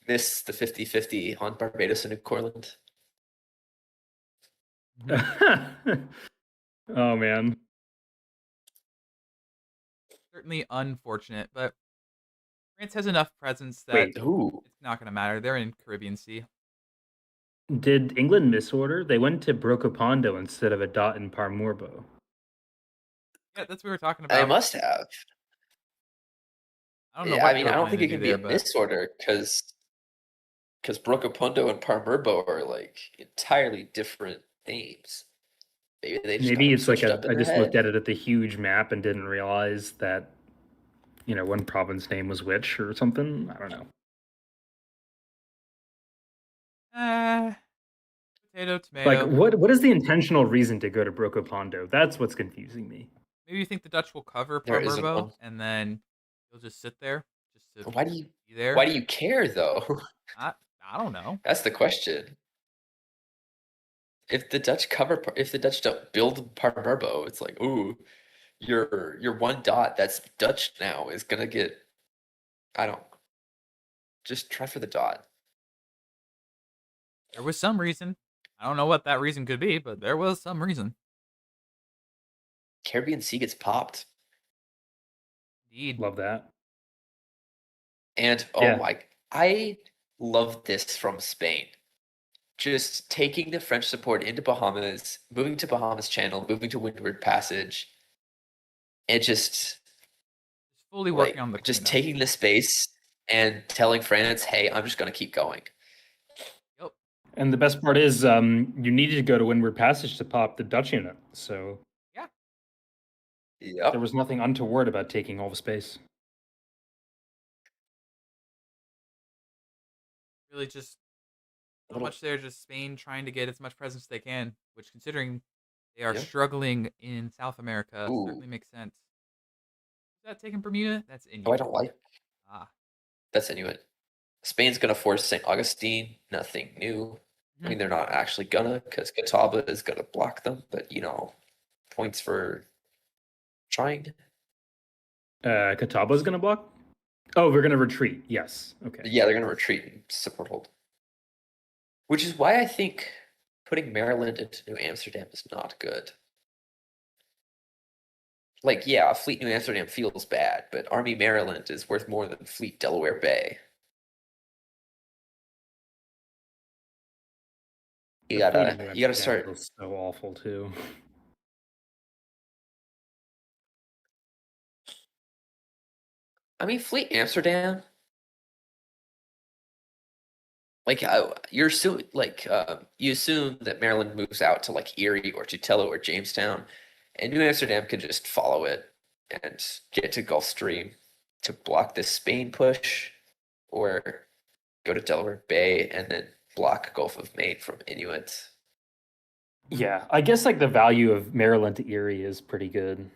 [SPEAKER 3] missed the 50-50 on Barbados and New Courland.
[SPEAKER 2] Oh man.
[SPEAKER 1] certainly unfortunate, but France has enough presence that
[SPEAKER 2] Wait,
[SPEAKER 3] Ooh.
[SPEAKER 1] it's not going to matter. They're in Caribbean Sea.
[SPEAKER 2] did England misorder? They went to Brokopondo instead of a dot in Parmorbo.
[SPEAKER 1] Yeah, that's what we were talking
[SPEAKER 3] I
[SPEAKER 1] about.
[SPEAKER 3] must have.
[SPEAKER 1] I don't know
[SPEAKER 3] Yeah, I
[SPEAKER 1] what they
[SPEAKER 3] mean,
[SPEAKER 1] were
[SPEAKER 3] I don't
[SPEAKER 1] planning
[SPEAKER 3] think
[SPEAKER 1] to
[SPEAKER 3] it
[SPEAKER 1] do
[SPEAKER 3] can be
[SPEAKER 1] there,
[SPEAKER 3] a
[SPEAKER 1] but
[SPEAKER 3] misorder because Brokopondo and Parmurbo are like entirely different names. Maybe they just got
[SPEAKER 2] Maybe
[SPEAKER 3] them
[SPEAKER 2] it's like
[SPEAKER 3] switched up in
[SPEAKER 2] I
[SPEAKER 3] their
[SPEAKER 2] just looked
[SPEAKER 3] head.
[SPEAKER 2] at it at the huge map and didn't realize that, one province name was which or something. I don't know.
[SPEAKER 1] potato,
[SPEAKER 2] Like,
[SPEAKER 1] tomato.
[SPEAKER 2] what is the intentional reason to go to Brokopondo? That's what's confusing me.
[SPEAKER 1] Maybe you think the Dutch will cover
[SPEAKER 3] There isn't
[SPEAKER 1] Parmerbo,
[SPEAKER 3] one.
[SPEAKER 1] and then you'll just sit there, just to
[SPEAKER 3] Why do you
[SPEAKER 1] be there.
[SPEAKER 3] why do you care though?
[SPEAKER 1] I, I don't know.
[SPEAKER 3] That's the question. If the Dutch don't build Parmurbo, it's like, ooh, your one dot that's Dutch now is gonna get. I don't. Just try for the dot.
[SPEAKER 1] There was some reason. I don't know what that reason could be, but there was some reason.
[SPEAKER 3] Caribbean Sea gets popped,
[SPEAKER 1] Indeed.
[SPEAKER 2] Love that.
[SPEAKER 3] and oh
[SPEAKER 2] Yeah.
[SPEAKER 3] my, I love this from Spain. Just taking the French support into Bahamas, moving to Bahamas Channel, moving to Windward Passage, and just
[SPEAKER 1] Just fully working
[SPEAKER 3] like
[SPEAKER 1] on the
[SPEAKER 3] just
[SPEAKER 1] cleanup.
[SPEAKER 3] taking the space and telling France, "Hey, I'm just gonna keep going."
[SPEAKER 1] Yep.
[SPEAKER 2] And the best part is, you needed to go to Windward Passage to pop the Dutch unit, so
[SPEAKER 1] Yeah.
[SPEAKER 3] Yep.
[SPEAKER 2] there was nothing untoward about taking all the space.
[SPEAKER 1] Really just not
[SPEAKER 3] Little,
[SPEAKER 1] much there, just Spain trying to get as much presence as they can, which considering they are
[SPEAKER 3] yeah.
[SPEAKER 1] struggling in South America,
[SPEAKER 3] Ooh,
[SPEAKER 1] certainly makes sense. Is that taken Bermuda? That's
[SPEAKER 3] I
[SPEAKER 1] Inuit.
[SPEAKER 3] don't like.
[SPEAKER 1] Ah.
[SPEAKER 3] That's Inuit. Spain's gonna force St. Augustine. Nothing new. I
[SPEAKER 1] Mhm.
[SPEAKER 3] mean, they're not actually gonna, because Catawba is gonna block them. But points for trying.
[SPEAKER 2] Catawba's gonna block? Oh, we're gonna retreat. Yes. Okay.
[SPEAKER 3] Yeah, they're gonna retreat and support hold. Which is why I think putting Maryland into New Amsterdam is not good. Like, yeah, Fleet New Amsterdam feels bad, but Army Maryland is worth more than Fleet Delaware Bay. You
[SPEAKER 2] The fleet in
[SPEAKER 3] gotta
[SPEAKER 2] New
[SPEAKER 3] you gotta
[SPEAKER 2] Amsterdam
[SPEAKER 3] start.
[SPEAKER 2] feels so awful too.
[SPEAKER 3] I mean, Fleet Amsterdam. Like you're you assume that Maryland moves out to like Erie or Tutelo or Jamestown, and New Amsterdam could just follow it and get to Gulf Stream to block this Spain push, or go to Delaware Bay and then block Gulf of Maine from Inuit.
[SPEAKER 2] Yeah, I guess like the value of Maryland to Erie is pretty good.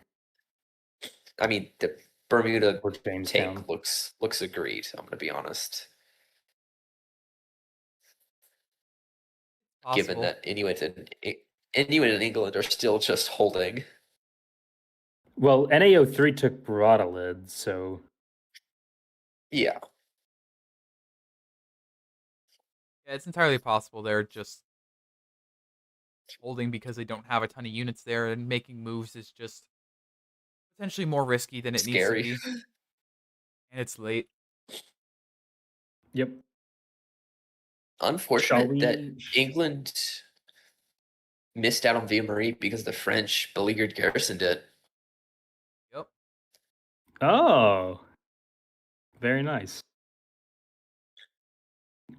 [SPEAKER 3] I mean, the Bermuda
[SPEAKER 2] Or Jamestown.
[SPEAKER 3] take looks agreed. I'm gonna be honest, given
[SPEAKER 1] Possible.
[SPEAKER 3] that Inuit and England are still just holding.
[SPEAKER 2] Well, NAO3 took Braudalid, so
[SPEAKER 3] Yeah,
[SPEAKER 1] Yeah, it's entirely possible they're just holding because they don't have a ton of units there, and making moves is just potentially more risky than it needs to
[SPEAKER 3] scary.
[SPEAKER 1] be. And it's late.
[SPEAKER 2] yep. Shall
[SPEAKER 3] Unfortunate that
[SPEAKER 2] we?
[SPEAKER 3] England missed out on Ville Marie because the French beleaguered garrisoned it.
[SPEAKER 1] Yep.
[SPEAKER 2] Oh, very nice.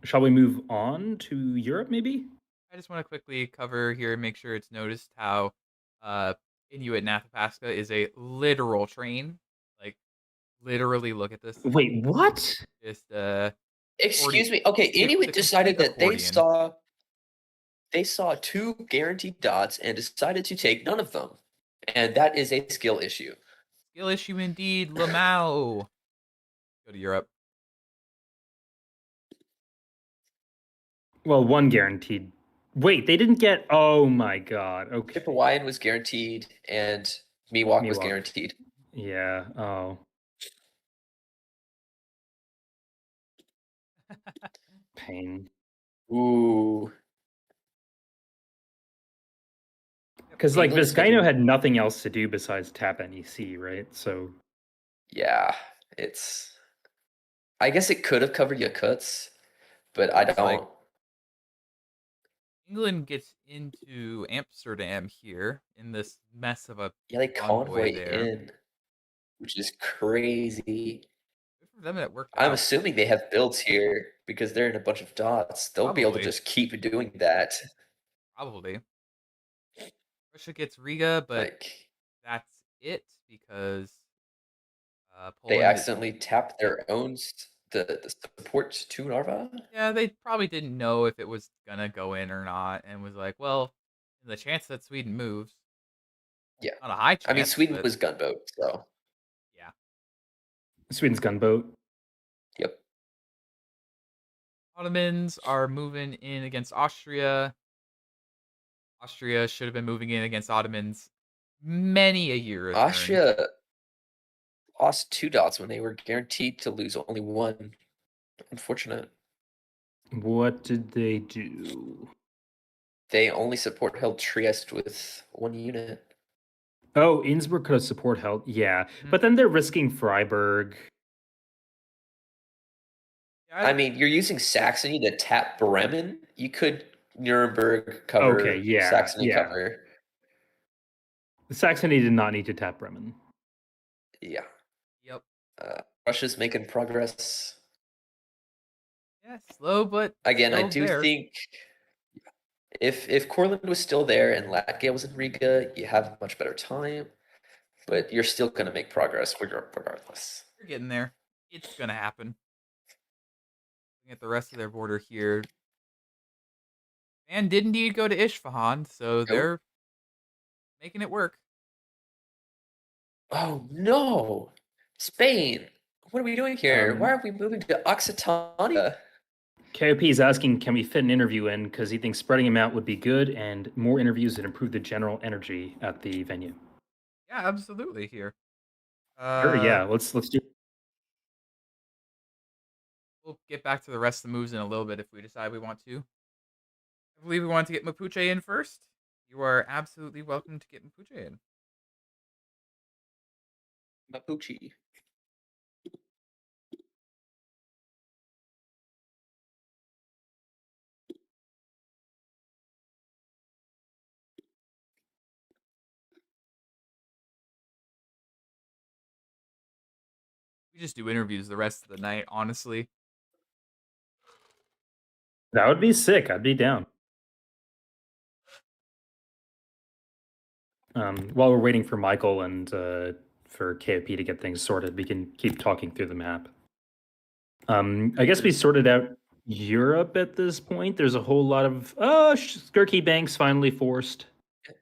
[SPEAKER 2] Shall we move on to Europe, maybe?
[SPEAKER 1] I just want to quickly cover here and make sure it's noticed how uh, Inuit and Athapasca is a literal train. Like, literally, look at this.
[SPEAKER 2] Wait, what?
[SPEAKER 1] Just
[SPEAKER 3] Excuse me. Okay,
[SPEAKER 1] the
[SPEAKER 3] Inuit decided
[SPEAKER 1] complete
[SPEAKER 3] that
[SPEAKER 1] accordion.
[SPEAKER 3] they saw two guaranteed dots and decided to take none of them. And that is a skill issue.
[SPEAKER 1] Skill issue indeed, Lamau. Go to Europe.
[SPEAKER 2] Well, one guaranteed. Wait, they didn't get. Oh my god. Okay.
[SPEAKER 3] Chippewayan was guaranteed and Miwok was
[SPEAKER 2] Miwok.
[SPEAKER 3] guaranteed.
[SPEAKER 2] Yeah. Oh. Pain.
[SPEAKER 3] Ooh.
[SPEAKER 2] Because like
[SPEAKER 3] England's
[SPEAKER 2] Vizcaino
[SPEAKER 3] taking
[SPEAKER 2] had nothing else to do besides tap NEC, right? So
[SPEAKER 3] Yeah, it's. I guess it could have covered Yakuts, but I
[SPEAKER 1] Looks like
[SPEAKER 3] don't.
[SPEAKER 1] England gets into Amsterdam here in this mess of a
[SPEAKER 3] Yeah, they
[SPEAKER 1] convoy
[SPEAKER 3] convoy
[SPEAKER 1] there.
[SPEAKER 3] in, which is crazy.
[SPEAKER 1] Good for them, it worked
[SPEAKER 3] I'm
[SPEAKER 1] out.
[SPEAKER 3] assuming they have builds here because they're in a bunch of dots. They'll be able to
[SPEAKER 1] Probably.
[SPEAKER 3] just keep doing that.
[SPEAKER 1] Probably. Russia gets Riga, but
[SPEAKER 3] Like
[SPEAKER 1] that's it because
[SPEAKER 3] they
[SPEAKER 1] Poland.
[SPEAKER 3] accidentally tapped their own the support to Narva.
[SPEAKER 1] Yeah, they probably didn't know if it was gonna go in or not, and was like, well, the chance that Sweden moves,
[SPEAKER 3] Yeah,
[SPEAKER 1] not a high
[SPEAKER 3] I mean
[SPEAKER 1] chance,
[SPEAKER 3] Sweden
[SPEAKER 1] but
[SPEAKER 3] was gunboat, so
[SPEAKER 1] yeah.
[SPEAKER 2] Sweden's gunboat.
[SPEAKER 3] yep.
[SPEAKER 1] Ottomans are moving in against Austria. Austria should have been moving in against Ottomans many a year return.
[SPEAKER 3] Austria lost 2 dots when they were guaranteed to lose only one. Unfortunate.
[SPEAKER 2] What did they do?
[SPEAKER 3] They only support held Trieste with 1 unit.
[SPEAKER 2] Oh, Innsbruck could have support held. Yeah,
[SPEAKER 1] Mhm.
[SPEAKER 2] but then they're risking Freiburg.
[SPEAKER 1] Yeah,
[SPEAKER 3] I mean, you're using Saxony to tap Bremen. You could Nuremberg cover,
[SPEAKER 2] Okay, yeah,
[SPEAKER 3] Saxony
[SPEAKER 2] yeah.
[SPEAKER 3] cover.
[SPEAKER 2] Saxony did not need to tap Bremen.
[SPEAKER 3] Yeah.
[SPEAKER 1] yep.
[SPEAKER 3] Russia's making progress.
[SPEAKER 1] Yeah, slow but
[SPEAKER 3] Again, I
[SPEAKER 1] still
[SPEAKER 3] do
[SPEAKER 1] there.
[SPEAKER 3] think if Courland was still there and Latgale was in Riga, you have a much better time. But you're still going to make progress regardless.
[SPEAKER 1] You're getting there. It's gonna happen. Looking at the rest of their border here, and did indeed go to Isfahan, so
[SPEAKER 3] Nope.
[SPEAKER 1] they're making it work.
[SPEAKER 3] Oh no, Spain! What are we doing here? Why are we moving to Occitania?
[SPEAKER 2] KOP is asking, can we fit an interview in? Because he thinks spreading them out would be good, and more interviews would improve the general energy at the venue.
[SPEAKER 1] Yeah, absolutely. Here,
[SPEAKER 2] Sure, yeah, let's do.
[SPEAKER 1] we'll get back to the rest of the moves in a little bit if we decide we want to. I believe we want to get Mapuche in first. You are absolutely welcome to get Mapuche in.
[SPEAKER 3] Mapuche.
[SPEAKER 1] We just do interviews the rest of the night, honestly.
[SPEAKER 2] That would be sick. I'd be down. While we're waiting for Michael and for KOP to get things sorted, we can keep talking through the map. I guess we sorted out Europe at this point. There's a whole lot of Skirky Banks finally forced.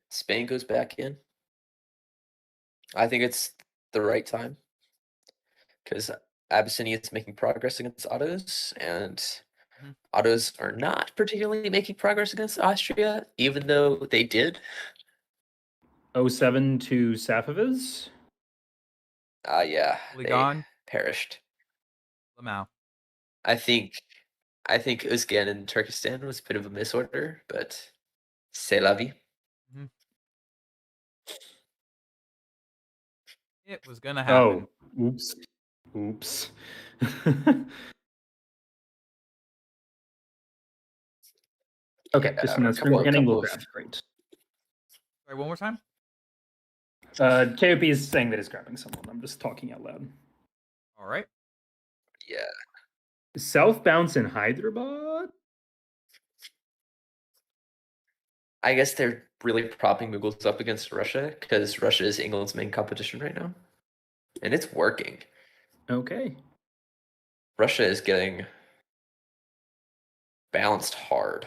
[SPEAKER 3] Spain goes back in. I think it's the right time because Abyssinia is making progress against Ottos, and Ottos are not particularly making progress against Austria, even though they did.
[SPEAKER 2] 07 to Safavids.
[SPEAKER 3] Yeah,
[SPEAKER 1] Fully
[SPEAKER 3] they
[SPEAKER 1] gone.
[SPEAKER 3] perished.
[SPEAKER 1] Lamau.
[SPEAKER 3] I think Uzgen in Turkestan was a bit of a misorder, but c'est la vie.
[SPEAKER 1] It was gonna happen.
[SPEAKER 2] Oh, oops. Okay,
[SPEAKER 3] Yeah,
[SPEAKER 2] just when the screen we're getting, we'll grab. Great.
[SPEAKER 1] Sorry, one more time.
[SPEAKER 2] KOP is saying that he's grabbing someone. I'm just talking out loud.
[SPEAKER 1] All right.
[SPEAKER 3] Yeah.
[SPEAKER 2] South bounce in Hyderabad?
[SPEAKER 3] I guess they're really propping Mughals up against Russia because Russia is England's main competition right now. And it's working.
[SPEAKER 2] Okay.
[SPEAKER 3] Russia is getting balanced hard.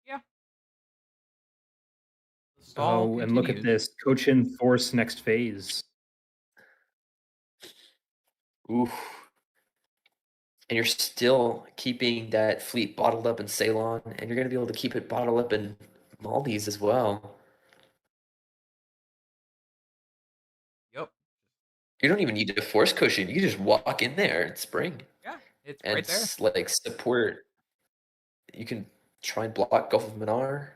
[SPEAKER 1] Yeah. The stall
[SPEAKER 2] Oh, and look at
[SPEAKER 1] continues.
[SPEAKER 2] this. Cochin force next phase.
[SPEAKER 3] Oof. And you're still keeping that fleet bottled up in Ceylon, and you're going to be able to keep it bottled up in Maldives as well.
[SPEAKER 1] Yep.
[SPEAKER 3] You don't even need to force cushion. You can just walk in there and spring.
[SPEAKER 1] Yeah, it's
[SPEAKER 3] And
[SPEAKER 1] right there.
[SPEAKER 3] like support. You can try and block Gulf of Manaar.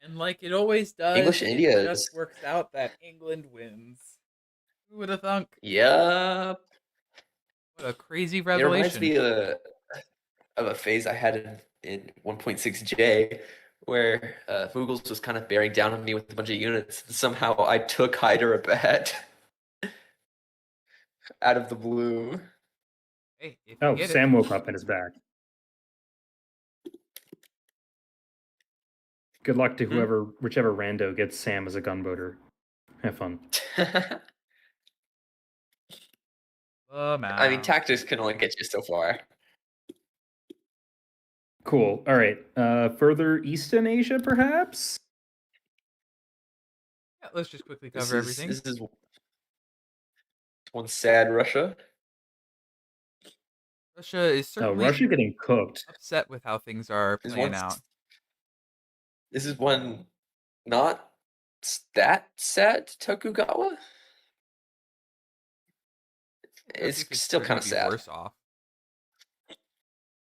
[SPEAKER 1] And like it always does,
[SPEAKER 3] English
[SPEAKER 1] it
[SPEAKER 3] India
[SPEAKER 1] just
[SPEAKER 3] is
[SPEAKER 1] works out that England wins. Who would have thunk?
[SPEAKER 3] Yep.
[SPEAKER 1] What a crazy
[SPEAKER 3] It reminds
[SPEAKER 1] revelation.
[SPEAKER 3] me of a phase I had in 1.6J where Moogles was kind of bearing down on me with a bunch of units. And somehow I took Hyderabad out of the blue.
[SPEAKER 1] Hey, if you
[SPEAKER 2] Oh,
[SPEAKER 1] get it.
[SPEAKER 2] Sam woke up and is back. Good luck to whichever rando gets Sam as a gunboater. Have fun.
[SPEAKER 3] I mean, tactics can only get you so far.
[SPEAKER 2] Cool. All right. Further east in Asia, perhaps?
[SPEAKER 1] Yeah, let's just quickly cover everything.
[SPEAKER 3] This is one sad Russia.
[SPEAKER 1] Russia is certainly
[SPEAKER 2] Russia getting cooked.
[SPEAKER 1] upset with how things are playing out.
[SPEAKER 3] This is one not that sad Tokugawa. It's still kind of sad.
[SPEAKER 1] Worse off.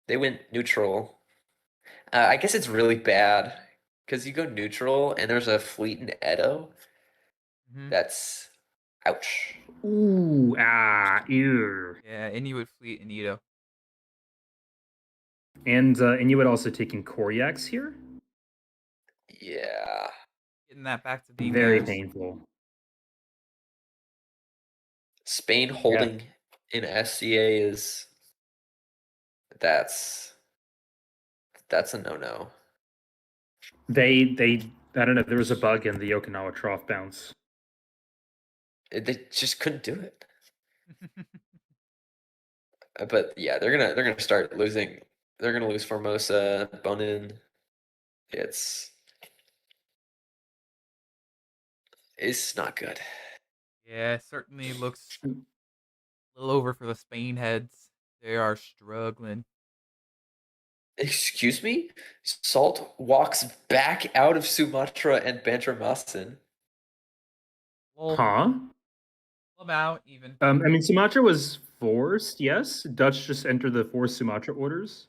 [SPEAKER 3] They went neutral. I guess it's really bad because you go neutral and there's a fleet in Edo. That's ouch.
[SPEAKER 2] Ooh, ew.
[SPEAKER 1] Yeah, Inuit fleet in Edo.
[SPEAKER 2] And Inuit also taking Koryaks here?
[SPEAKER 3] Yeah.
[SPEAKER 1] Getting that back to being
[SPEAKER 2] very
[SPEAKER 1] theirs.
[SPEAKER 2] painful.
[SPEAKER 3] Spain holding in SCA is that's a no-no.
[SPEAKER 2] They I don't know, there was a bug in the Okinawa trough bounce.
[SPEAKER 3] They just couldn't do it. But yeah, they're gonna start losing. They're gonna lose Formosa, Bonin. It's not good.
[SPEAKER 1] Yeah, it certainly looks a little over for the Spain heads. They are struggling.
[SPEAKER 3] Excuse me? Salt walks back out of Sumatra and Banjarmasin.
[SPEAKER 1] Well,
[SPEAKER 2] Huh?
[SPEAKER 1] out even.
[SPEAKER 2] I mean, Sumatra was forced, yes. Dutch just entered the forced Sumatra orders.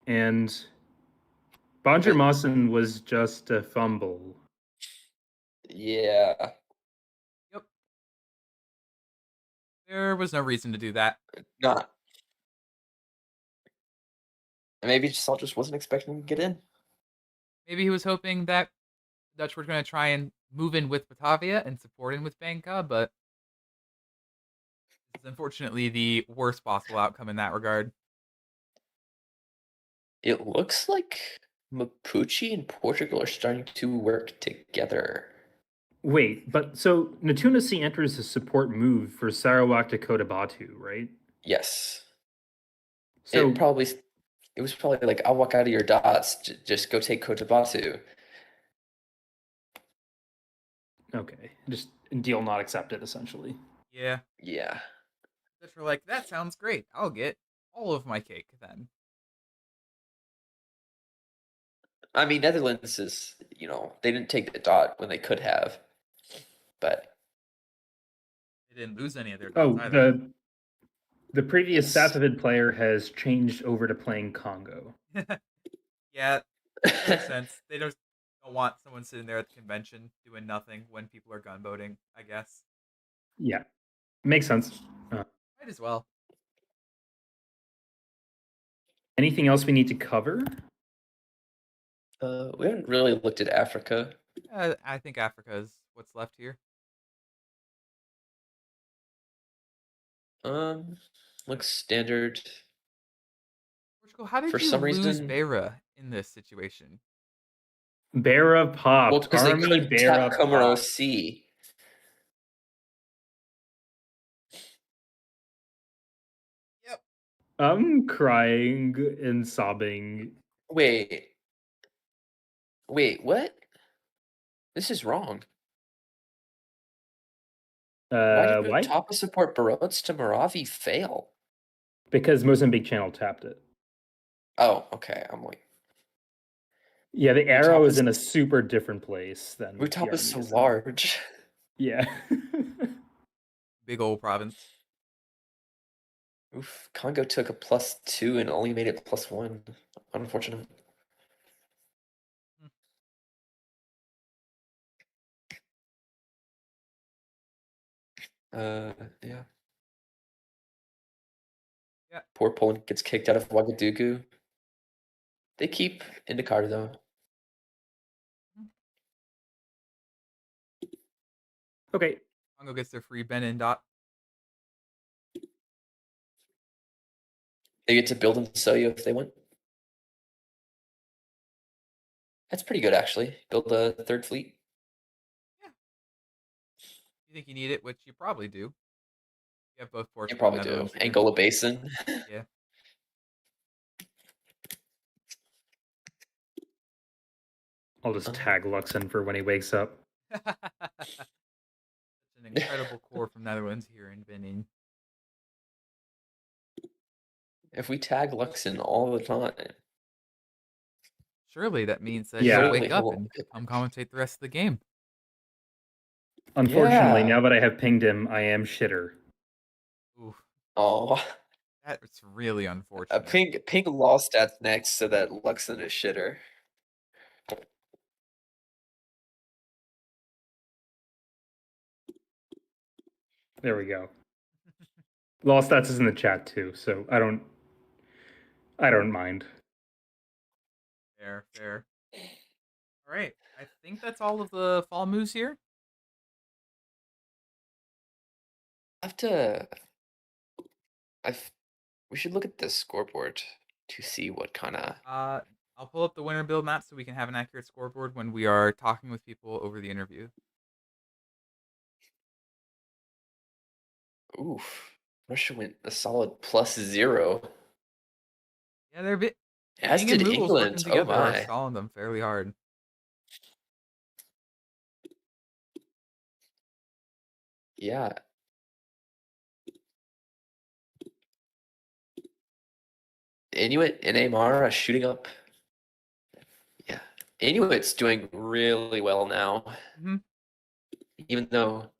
[SPEAKER 2] And Banjarmasin was just a fumble.
[SPEAKER 3] Yeah.
[SPEAKER 1] Yep. There was no reason to do that.
[SPEAKER 3] Not. Maybe Salt just wasn't expecting to get in.
[SPEAKER 1] Maybe he was hoping that the Dutch were going to try and move in with Batavia and support in with Banka, but it's unfortunately the worst possible outcome in that regard.
[SPEAKER 3] It looks like Mapuche and Portugal are starting to work together.
[SPEAKER 2] Wait, but so Natuna enters a support move for Sarawak to Cotabato, right?
[SPEAKER 3] Yes.
[SPEAKER 2] So
[SPEAKER 3] it was probably like, I'll walk out of your dots, just go take Cotabato.
[SPEAKER 2] Okay, just deal not accepted, essentially.
[SPEAKER 1] Yeah.
[SPEAKER 3] Yeah.
[SPEAKER 1] Dutch were like, that sounds great. I'll get all of my cake then.
[SPEAKER 3] I mean, Netherlands is, they didn't take the dot when they could have, but
[SPEAKER 1] they didn't lose any of their dots either.
[SPEAKER 2] The previous Safavid player has changed over to playing Kongo.
[SPEAKER 1] Yeah, that makes sense. They don't want someone sitting there at the convention doing nothing when people are gunboating, I guess.
[SPEAKER 2] Yeah, makes sense.
[SPEAKER 1] Might as well.
[SPEAKER 2] Anything else we need to cover?
[SPEAKER 3] We haven't really looked at Africa.
[SPEAKER 1] I think Africa is what's left here.
[SPEAKER 3] Looks standard.
[SPEAKER 1] Portugal, how did
[SPEAKER 3] For
[SPEAKER 1] you
[SPEAKER 3] some
[SPEAKER 1] lose
[SPEAKER 3] reason,
[SPEAKER 1] Beira in this situation?
[SPEAKER 2] Beira popped.
[SPEAKER 3] Well, because they couldn't tap Comoros Sea.
[SPEAKER 1] Yep.
[SPEAKER 2] I'm crying and sobbing.
[SPEAKER 3] Wait, what? This is wrong. Why did Tapa support Barots to Moravi fail?
[SPEAKER 2] Because Mozambique Channel tapped it.
[SPEAKER 3] Oh, okay. I'm like,
[SPEAKER 2] yeah, the arrow is in a super different place than
[SPEAKER 3] Mutapa is so large.
[SPEAKER 2] Yeah.
[SPEAKER 1] Big old province.
[SPEAKER 3] Oof, Congo took a +2 and only made it +1. Unfortunate. Yeah.
[SPEAKER 1] Yeah.
[SPEAKER 3] Poor Poland gets kicked out of Ouagadougou. They keep Indikar though.
[SPEAKER 2] Okay.
[SPEAKER 1] Kongo gets their free Benin dot.
[SPEAKER 3] They get to build and sell you if they want. That's pretty good, actually. Build a third fleet.
[SPEAKER 1] You think you need it, which you probably do. You have both
[SPEAKER 3] You
[SPEAKER 1] Portugal
[SPEAKER 3] probably
[SPEAKER 1] and
[SPEAKER 3] do.
[SPEAKER 1] Netherlands here.
[SPEAKER 3] Angola Basin.
[SPEAKER 1] Yeah.
[SPEAKER 2] I'll just tag Luxon for when he wakes up.
[SPEAKER 1] Such an incredible core from Netherlands here in Benin.
[SPEAKER 3] If we tag Luxon all the time.
[SPEAKER 1] Surely that means that
[SPEAKER 2] Yeah.
[SPEAKER 1] he'll wake up
[SPEAKER 3] Surely
[SPEAKER 1] and come commentate the rest of the game.
[SPEAKER 2] Unfortunately,
[SPEAKER 3] Yeah.
[SPEAKER 2] now that I have pinged him, I am shitter.
[SPEAKER 1] Oof,
[SPEAKER 3] Oh,
[SPEAKER 1] that's really unfortunate.
[SPEAKER 3] ping law stats next so that Luxon is shitter.
[SPEAKER 2] There we go. Law stats is in the chat too, so I don't mind.
[SPEAKER 1] Fair, fair. All right, I think that's all of the fall moves here.
[SPEAKER 3] We should look at the scoreboard to see what kind of.
[SPEAKER 1] I'll pull up the winter build map so we can have an accurate scoreboard when we are talking with people over the interview.
[SPEAKER 3] Oof. Russia went a solid +0.
[SPEAKER 1] Yeah, they're a bit.
[SPEAKER 3] As
[SPEAKER 1] Ming and
[SPEAKER 3] did
[SPEAKER 1] Mughals working
[SPEAKER 3] England. Oh
[SPEAKER 1] together are
[SPEAKER 3] my.
[SPEAKER 1] stalling them fairly hard.
[SPEAKER 3] Yeah. Inuit and Aymara shooting up. Yeah. Inuit's doing really well now.
[SPEAKER 1] Mm-hmm.
[SPEAKER 3] Even though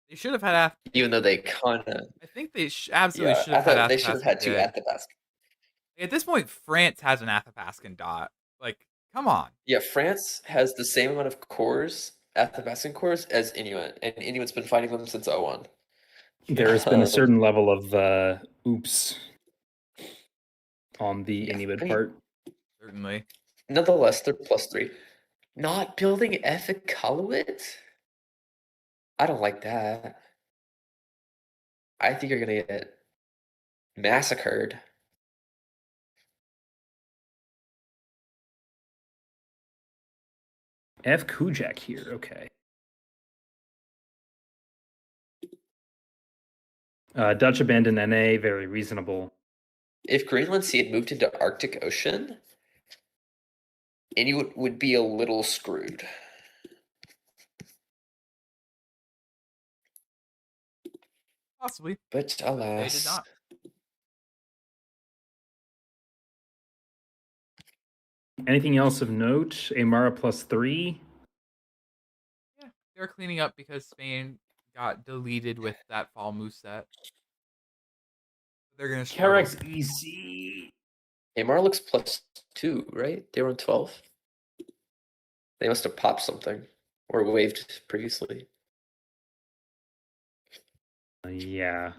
[SPEAKER 1] They should have had.
[SPEAKER 3] Even though they kind of.
[SPEAKER 1] I think they absolutely
[SPEAKER 3] Yeah,
[SPEAKER 1] should
[SPEAKER 3] I
[SPEAKER 1] have had.
[SPEAKER 3] thought they should have had two
[SPEAKER 1] dead.
[SPEAKER 3] Athapasca.
[SPEAKER 1] At this point, France has an Athapascan dot. Like, come on.
[SPEAKER 3] Yeah, France has the same amount of cores, Athapascan cores, as Inuit, and Inuit's been fighting them since 01.
[SPEAKER 2] There's been a certain level of oops on the
[SPEAKER 3] Yeah,
[SPEAKER 2] Inuit
[SPEAKER 3] I mean,
[SPEAKER 2] part.
[SPEAKER 1] Certainly.
[SPEAKER 3] Nonetheless, they're +3. Not building Ephicaluit? I don't like that. I think you're gonna get massacred.
[SPEAKER 2] F. Kujak here, okay. Dutch abandoned NA, very reasonable.
[SPEAKER 3] If Greenland Sea had moved into Arctic Ocean, Inuit would be a little screwed.
[SPEAKER 1] Possibly.
[SPEAKER 3] But
[SPEAKER 1] They did
[SPEAKER 3] alas.
[SPEAKER 1] not.
[SPEAKER 2] Anything else of note? Aymara +3.
[SPEAKER 1] Yeah, they're cleaning up because Spain got deleted with that fall moose set. They're gonna struggle.
[SPEAKER 2] Carex EC.
[SPEAKER 3] Aymara looks +2, right? They were on 12. They must have popped something or waved previously.
[SPEAKER 2] Yeah.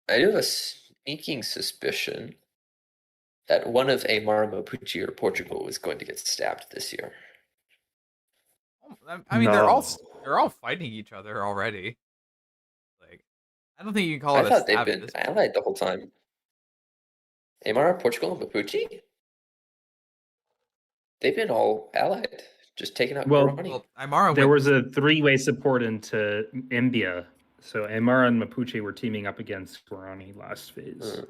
[SPEAKER 3] I do have a sneaking suspicion that one of Aymara, Mapuche, or Portugal is going to get stabbed this year.
[SPEAKER 1] I mean, they're
[SPEAKER 2] No.
[SPEAKER 1] all fighting each other already. Like, I don't think you can call
[SPEAKER 3] I
[SPEAKER 1] it a
[SPEAKER 3] thought they've
[SPEAKER 1] stab at
[SPEAKER 3] been
[SPEAKER 1] this point.
[SPEAKER 3] allied the whole time. Aymara, Portugal, and Mapuche? They've been all allied, just taking out Guarani.
[SPEAKER 1] Well, Aymara
[SPEAKER 2] There
[SPEAKER 1] went.
[SPEAKER 2] was a three-way support into Imbia. So Aymara and Mapuche were teaming up against Guarani last phase.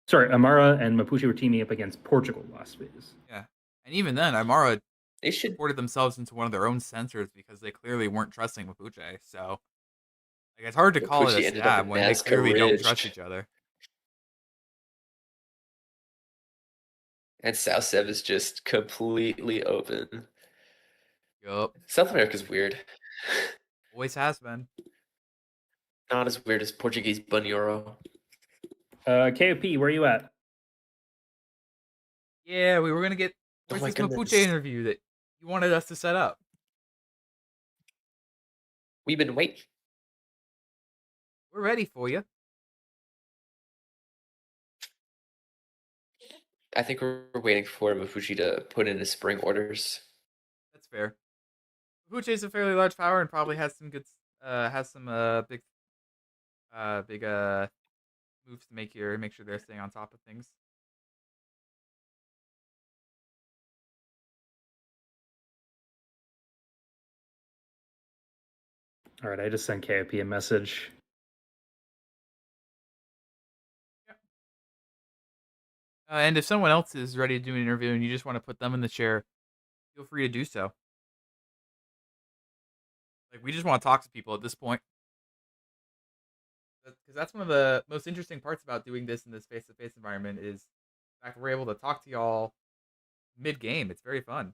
[SPEAKER 2] Sorry, Aymara and Mapuche were teaming up against Portugal last phase.
[SPEAKER 1] Yeah, and even then, Aymara
[SPEAKER 3] They should
[SPEAKER 1] supported themselves into one of their own censors because they clearly weren't trusting Mapuche. So, like, it's hard to call it
[SPEAKER 3] Mapuche
[SPEAKER 1] a
[SPEAKER 3] ended up
[SPEAKER 1] stab
[SPEAKER 3] in
[SPEAKER 1] when they
[SPEAKER 3] Nazca
[SPEAKER 1] clearly don't
[SPEAKER 3] Ridge.
[SPEAKER 1] trust each other.
[SPEAKER 3] And South Sev is just completely open.
[SPEAKER 1] Yup,
[SPEAKER 3] South America's weird.
[SPEAKER 1] always has been.
[SPEAKER 3] Not as weird as Portuguese Banheiro.
[SPEAKER 2] KOP, where are you at?
[SPEAKER 1] Yeah, we were gonna get.
[SPEAKER 3] Oh
[SPEAKER 1] Where's
[SPEAKER 3] my
[SPEAKER 1] this
[SPEAKER 3] goodness.
[SPEAKER 1] Mapuche interview that you wanted us to set up?
[SPEAKER 3] We've been waiting.
[SPEAKER 1] We're ready for you.
[SPEAKER 3] I think we're waiting for Mapuche to put in his spring orders.
[SPEAKER 1] That's fair. Mapuche is a fairly large power and probably has some good, big moves to make sure they're staying on top of things.
[SPEAKER 2] All right, I just sent KOP a message.
[SPEAKER 1] And if someone else is ready to do an interview and you just want to put them in the chair, feel free to do so. Like, we just want to talk to people at this point. Because that's one of the most interesting parts about doing this in this face-to-face environment is the fact that we're able to talk to y'all mid-game. It's very fun.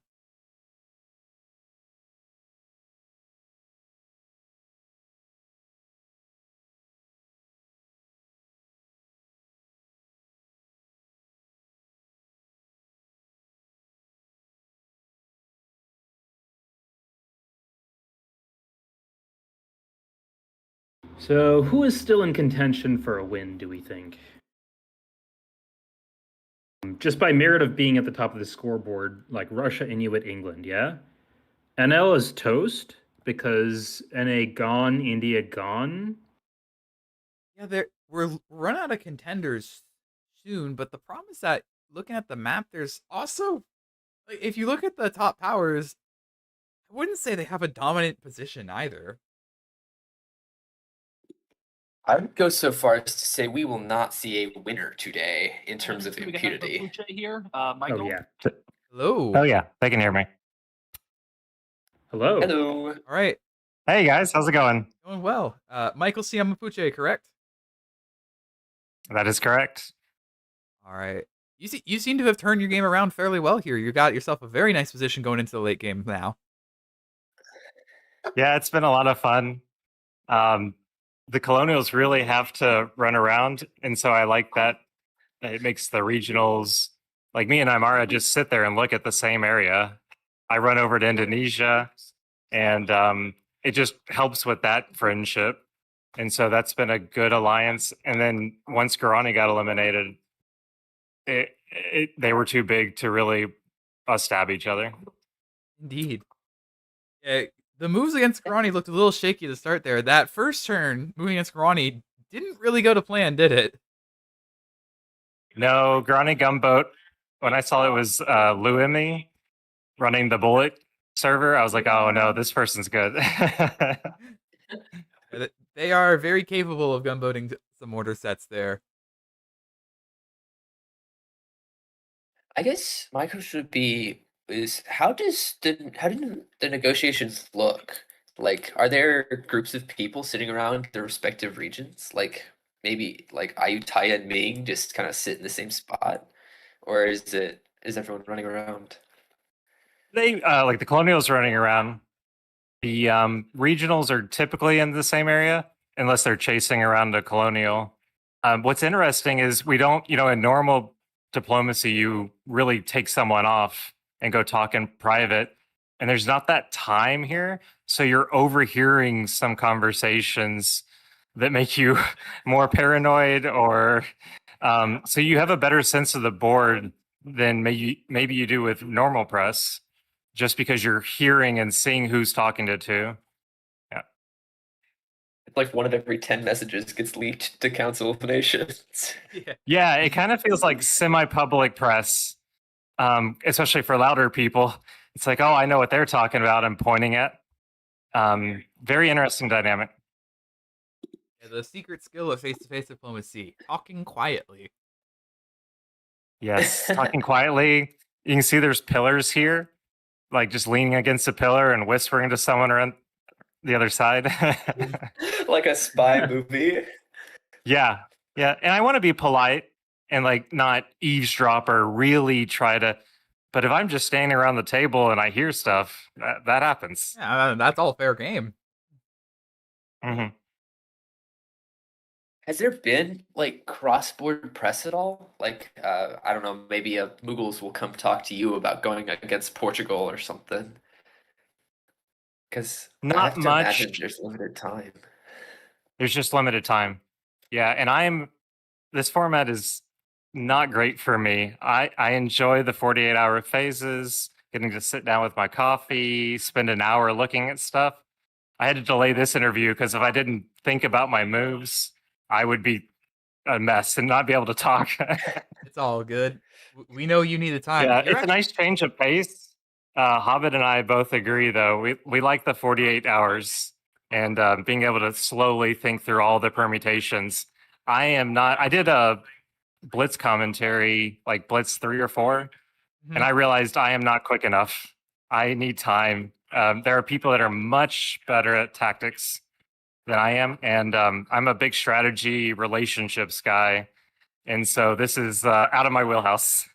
[SPEAKER 2] So, who is still in contention for a win, do we think? Just by merit of being at the top of the scoreboard, like Russia, Inuit, England, yeah? NL is toast because NA gone, India gone.
[SPEAKER 1] Yeah, we're running out of contenders soon, but the problem is that looking at the map, there's also, like, if you look at the top powers, I wouldn't say they have a dominant position either.
[SPEAKER 3] I would go so far as to say we will not see a winner today in terms of
[SPEAKER 4] Do we have
[SPEAKER 3] impunity.
[SPEAKER 4] Mapuche here, Michael?
[SPEAKER 2] Oh, yeah.
[SPEAKER 1] Hello.
[SPEAKER 5] Oh yeah, they can hear me.
[SPEAKER 2] Hello.
[SPEAKER 3] Hello.
[SPEAKER 1] All right.
[SPEAKER 5] Hey guys, how's it going?
[SPEAKER 1] Going well. Michael C. Mapuche, correct?
[SPEAKER 5] That is correct.
[SPEAKER 1] All right. You seem to have turned your game around fairly well here. You got yourself a very nice position going into the late game now.
[SPEAKER 5] Yeah, it's been a lot of fun. The colonials really have to run around, and so I like that. It makes the regionals, like me and Aymara, just sit there and look at the same area. I run over to Indonesia, and it just helps with that friendship. And so that's been a good alliance. And then once Guarani got eliminated, they were too big to really stab each other.
[SPEAKER 1] Indeed. Yeah, the moves against Guarani looked a little shaky to start there. That first turn, moving against Guarani, didn't really go to plan, did it?
[SPEAKER 5] No, Guarani Gumboat, when I saw it was Luimi running the bullet server, I was like, oh no, this person's good.
[SPEAKER 1] They are very capable of gunboating some order sets there.
[SPEAKER 3] I guess my question would be is how do the negotiations look? Like, are there groups of people sitting around their respective regions? Like maybe like Ayuthayya and Ming just kind of sit in the same spot? Or is everyone running around?
[SPEAKER 5] They like the colonials running around. The regionals are typically in the same area unless they're chasing around a colonial. What's interesting is we don't, in normal diplomacy, you really take someone off and go talk in private, and there's not that time here. So you're overhearing some conversations that make you more paranoid, or so you have a better sense of the board than maybe you do with normal press, just because you're hearing and seeing who's talking to. Yeah.
[SPEAKER 3] It's like one of every 10 messages gets leaked to Council of Nations.
[SPEAKER 5] Yeah, it kind of feels like semi-public press, especially for louder people. It's like, oh, I know what they're talking about. I'm pointing at. Very interesting dynamic.
[SPEAKER 1] Yeah, the secret skill of face-to-face diplomacy, talking quietly.
[SPEAKER 5] Yes, talking quietly. You can see there's pillars here, like just leaning against a pillar and whispering to someone around the other side.
[SPEAKER 3] Like a spy movie.
[SPEAKER 5] Yeah. And I want to be polite and like not eavesdrop or really try to. But if I'm just standing around the table and I hear stuff, that happens.
[SPEAKER 1] Yeah, that's all fair game.
[SPEAKER 5] Mm-hmm.
[SPEAKER 3] Has there been like cross-border press at all? Like, I don't know, maybe Mughals will come talk to you about going against Portugal or something. Because I
[SPEAKER 5] Not
[SPEAKER 3] have to
[SPEAKER 5] much.
[SPEAKER 3] imagine there's limited time.
[SPEAKER 5] There's just limited time. Yeah, and this format is not great for me. I enjoy the 48-hour phases, getting to sit down with my coffee, spend an hour looking at stuff. I had to delay this interview because if I didn't think about my moves, I would be a mess and not be able to talk.
[SPEAKER 1] It's all good. We know you need the time.
[SPEAKER 5] Yeah,
[SPEAKER 1] You're
[SPEAKER 5] it's a nice change of pace. Hobbit and I both agree, though. We like the 48 hours and being able to slowly think through all the permutations. I am not. I did a Blitz commentary, like Blitz 3 or 4, and I realized I am not quick enough. I need time. There are people that are much better at tactics than I am, and I'm a big strategy relationships guy, and so this is out of my wheelhouse.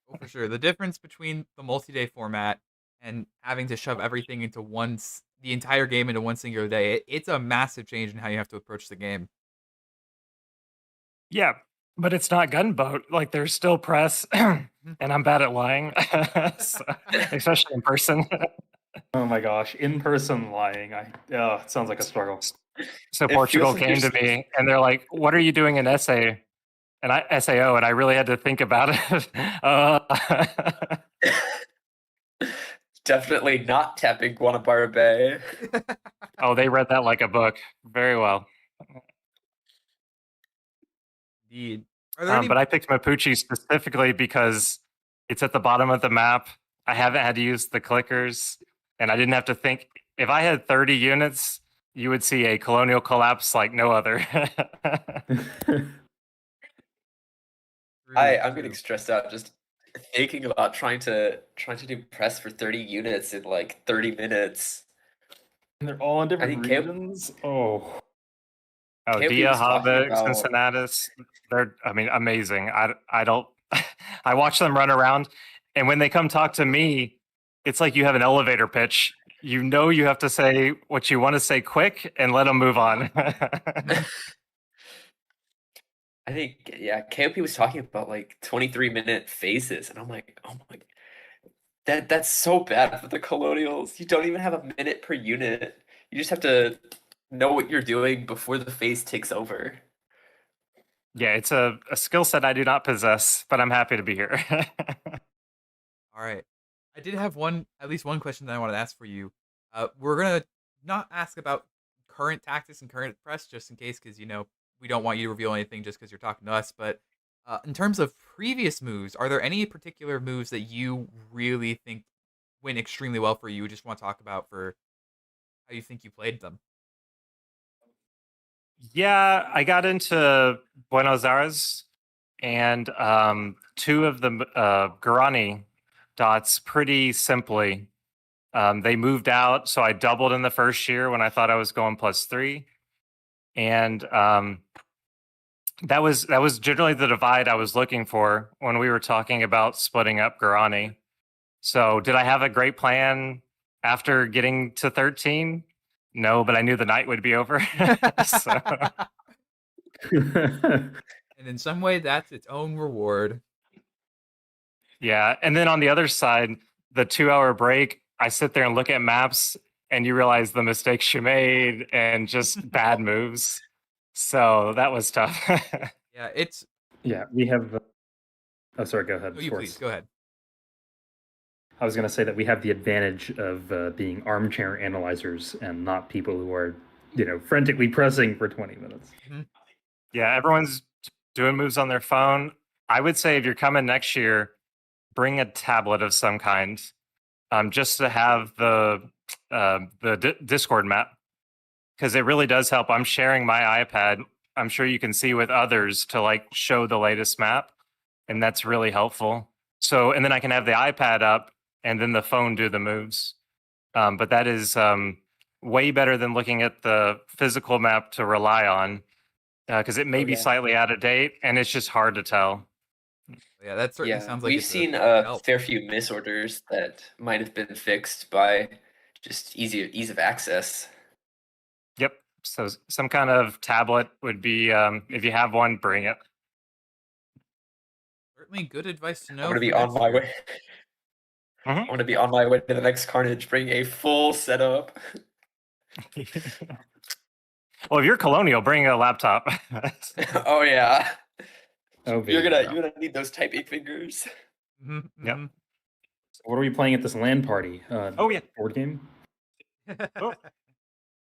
[SPEAKER 1] Oh, for sure. The difference between the multi-day format and having to shove everything into the entire game into one singular day, it's a massive change in how you have to approach the game.
[SPEAKER 5] Yeah, but it's not gunboat. Like there's still press, and I'm bad at lying, so, especially in person.
[SPEAKER 2] Oh my gosh, in-person lying. It sounds like a struggle.
[SPEAKER 5] So
[SPEAKER 3] It
[SPEAKER 5] Portugal
[SPEAKER 3] feels like
[SPEAKER 5] came
[SPEAKER 3] you're
[SPEAKER 5] to me and they're like, "What are you doing in essay?" And SAO, and I really had to think about it.
[SPEAKER 3] Definitely not tapping Guanabara Bay.
[SPEAKER 5] Oh, they read that like a book. Very well.
[SPEAKER 1] Indeed. Are there any?
[SPEAKER 5] But I picked Mapuche specifically because it's at the bottom of the map. I haven't had to use the clickers, and I didn't have to think. If I had 30 units, you would see a colonial collapse like no other.
[SPEAKER 3] I'm getting stressed out just thinking about trying to do press for 30 units in like 30 minutes.
[SPEAKER 2] And they're all in different
[SPEAKER 3] think
[SPEAKER 2] regions. Oh,
[SPEAKER 5] Oh,
[SPEAKER 3] KOP
[SPEAKER 5] Dia,
[SPEAKER 3] was talking
[SPEAKER 5] Hobbit,
[SPEAKER 3] about-
[SPEAKER 5] Cincinnatus. They're, I mean, amazing. I don't, I watch them run around, and when they come talk to me, it's like you have an elevator pitch. You know, you have to say what you want to say quick and let them move on.
[SPEAKER 3] I think, yeah, KOP was talking about like 23-minute phases, and I'm like, oh my, that's so bad for the colonials. You don't even have a minute per unit. You just have to know what you're doing before the phase takes over.
[SPEAKER 5] Yeah, it's a skill set I do not possess, but I'm happy to be here.
[SPEAKER 1] All right. I did have at least one question that I wanted to ask for you. We're gonna not ask about current tactics and current press, just in case, because we don't want you to reveal anything just because you're talking to us. But in terms of previous moves, are there any particular moves that you really think went extremely well for you? Just want to talk about for how you think you played them.
[SPEAKER 5] Yeah, I got into Buenos Aires and two of the Guarani dots pretty simply. They moved out, so I doubled in the first year when I thought I was going +3, and that was generally the divide I was looking for when we were talking about splitting up Guarani. So, did I have a great plan after getting to 13? No, but I knew the night would be over. So,
[SPEAKER 1] And in some way, that's its own reward.
[SPEAKER 5] yeah, and then on the other side, the 2-hour break, I sit there and look at maps, and you realize the mistakes you made and just bad moves. So that was tough.
[SPEAKER 1] Yeah,
[SPEAKER 2] we have. Oh, sorry. Go ahead.
[SPEAKER 1] Oh, you please go ahead.
[SPEAKER 2] I was going to say that we have the advantage of being armchair analyzers and not people who are, frantically pressing for 20 minutes.
[SPEAKER 1] Mm-hmm.
[SPEAKER 5] Yeah, everyone's doing moves on their phone. I would say if you're coming next year, bring a tablet of some kind, just to have the Discord map, because it really does help. I'm sharing my iPad. I'm sure you can see with others to like show the latest map, and that's really helpful. So, and then I can have the iPad up and then the phone do the moves. But that is way better than looking at the physical map to rely on, because it may be slightly out of date and it's just hard to tell.
[SPEAKER 1] Yeah, that certainly sounds like
[SPEAKER 3] we've seen a fair few misorders that might have been fixed by just ease of access.
[SPEAKER 5] Yep, So some kind of tablet would be, if you have one, bring it.
[SPEAKER 1] Certainly good advice to know.
[SPEAKER 3] I'm gonna
[SPEAKER 1] for
[SPEAKER 3] be on
[SPEAKER 1] next
[SPEAKER 3] my
[SPEAKER 1] year.
[SPEAKER 3] way. I'm gonna be on my way to the next Carnage. Bring a full setup.
[SPEAKER 5] Well, if you're colonial, bring a laptop.
[SPEAKER 3] Oh yeah.
[SPEAKER 2] Oh,
[SPEAKER 3] You're
[SPEAKER 2] baby.
[SPEAKER 3] gonna need those typing fingers.
[SPEAKER 1] Mhm,
[SPEAKER 5] Yep.
[SPEAKER 1] mhm.
[SPEAKER 2] What are we playing at this LAN party?
[SPEAKER 5] Oh, yeah.
[SPEAKER 2] Board game?
[SPEAKER 5] Oh.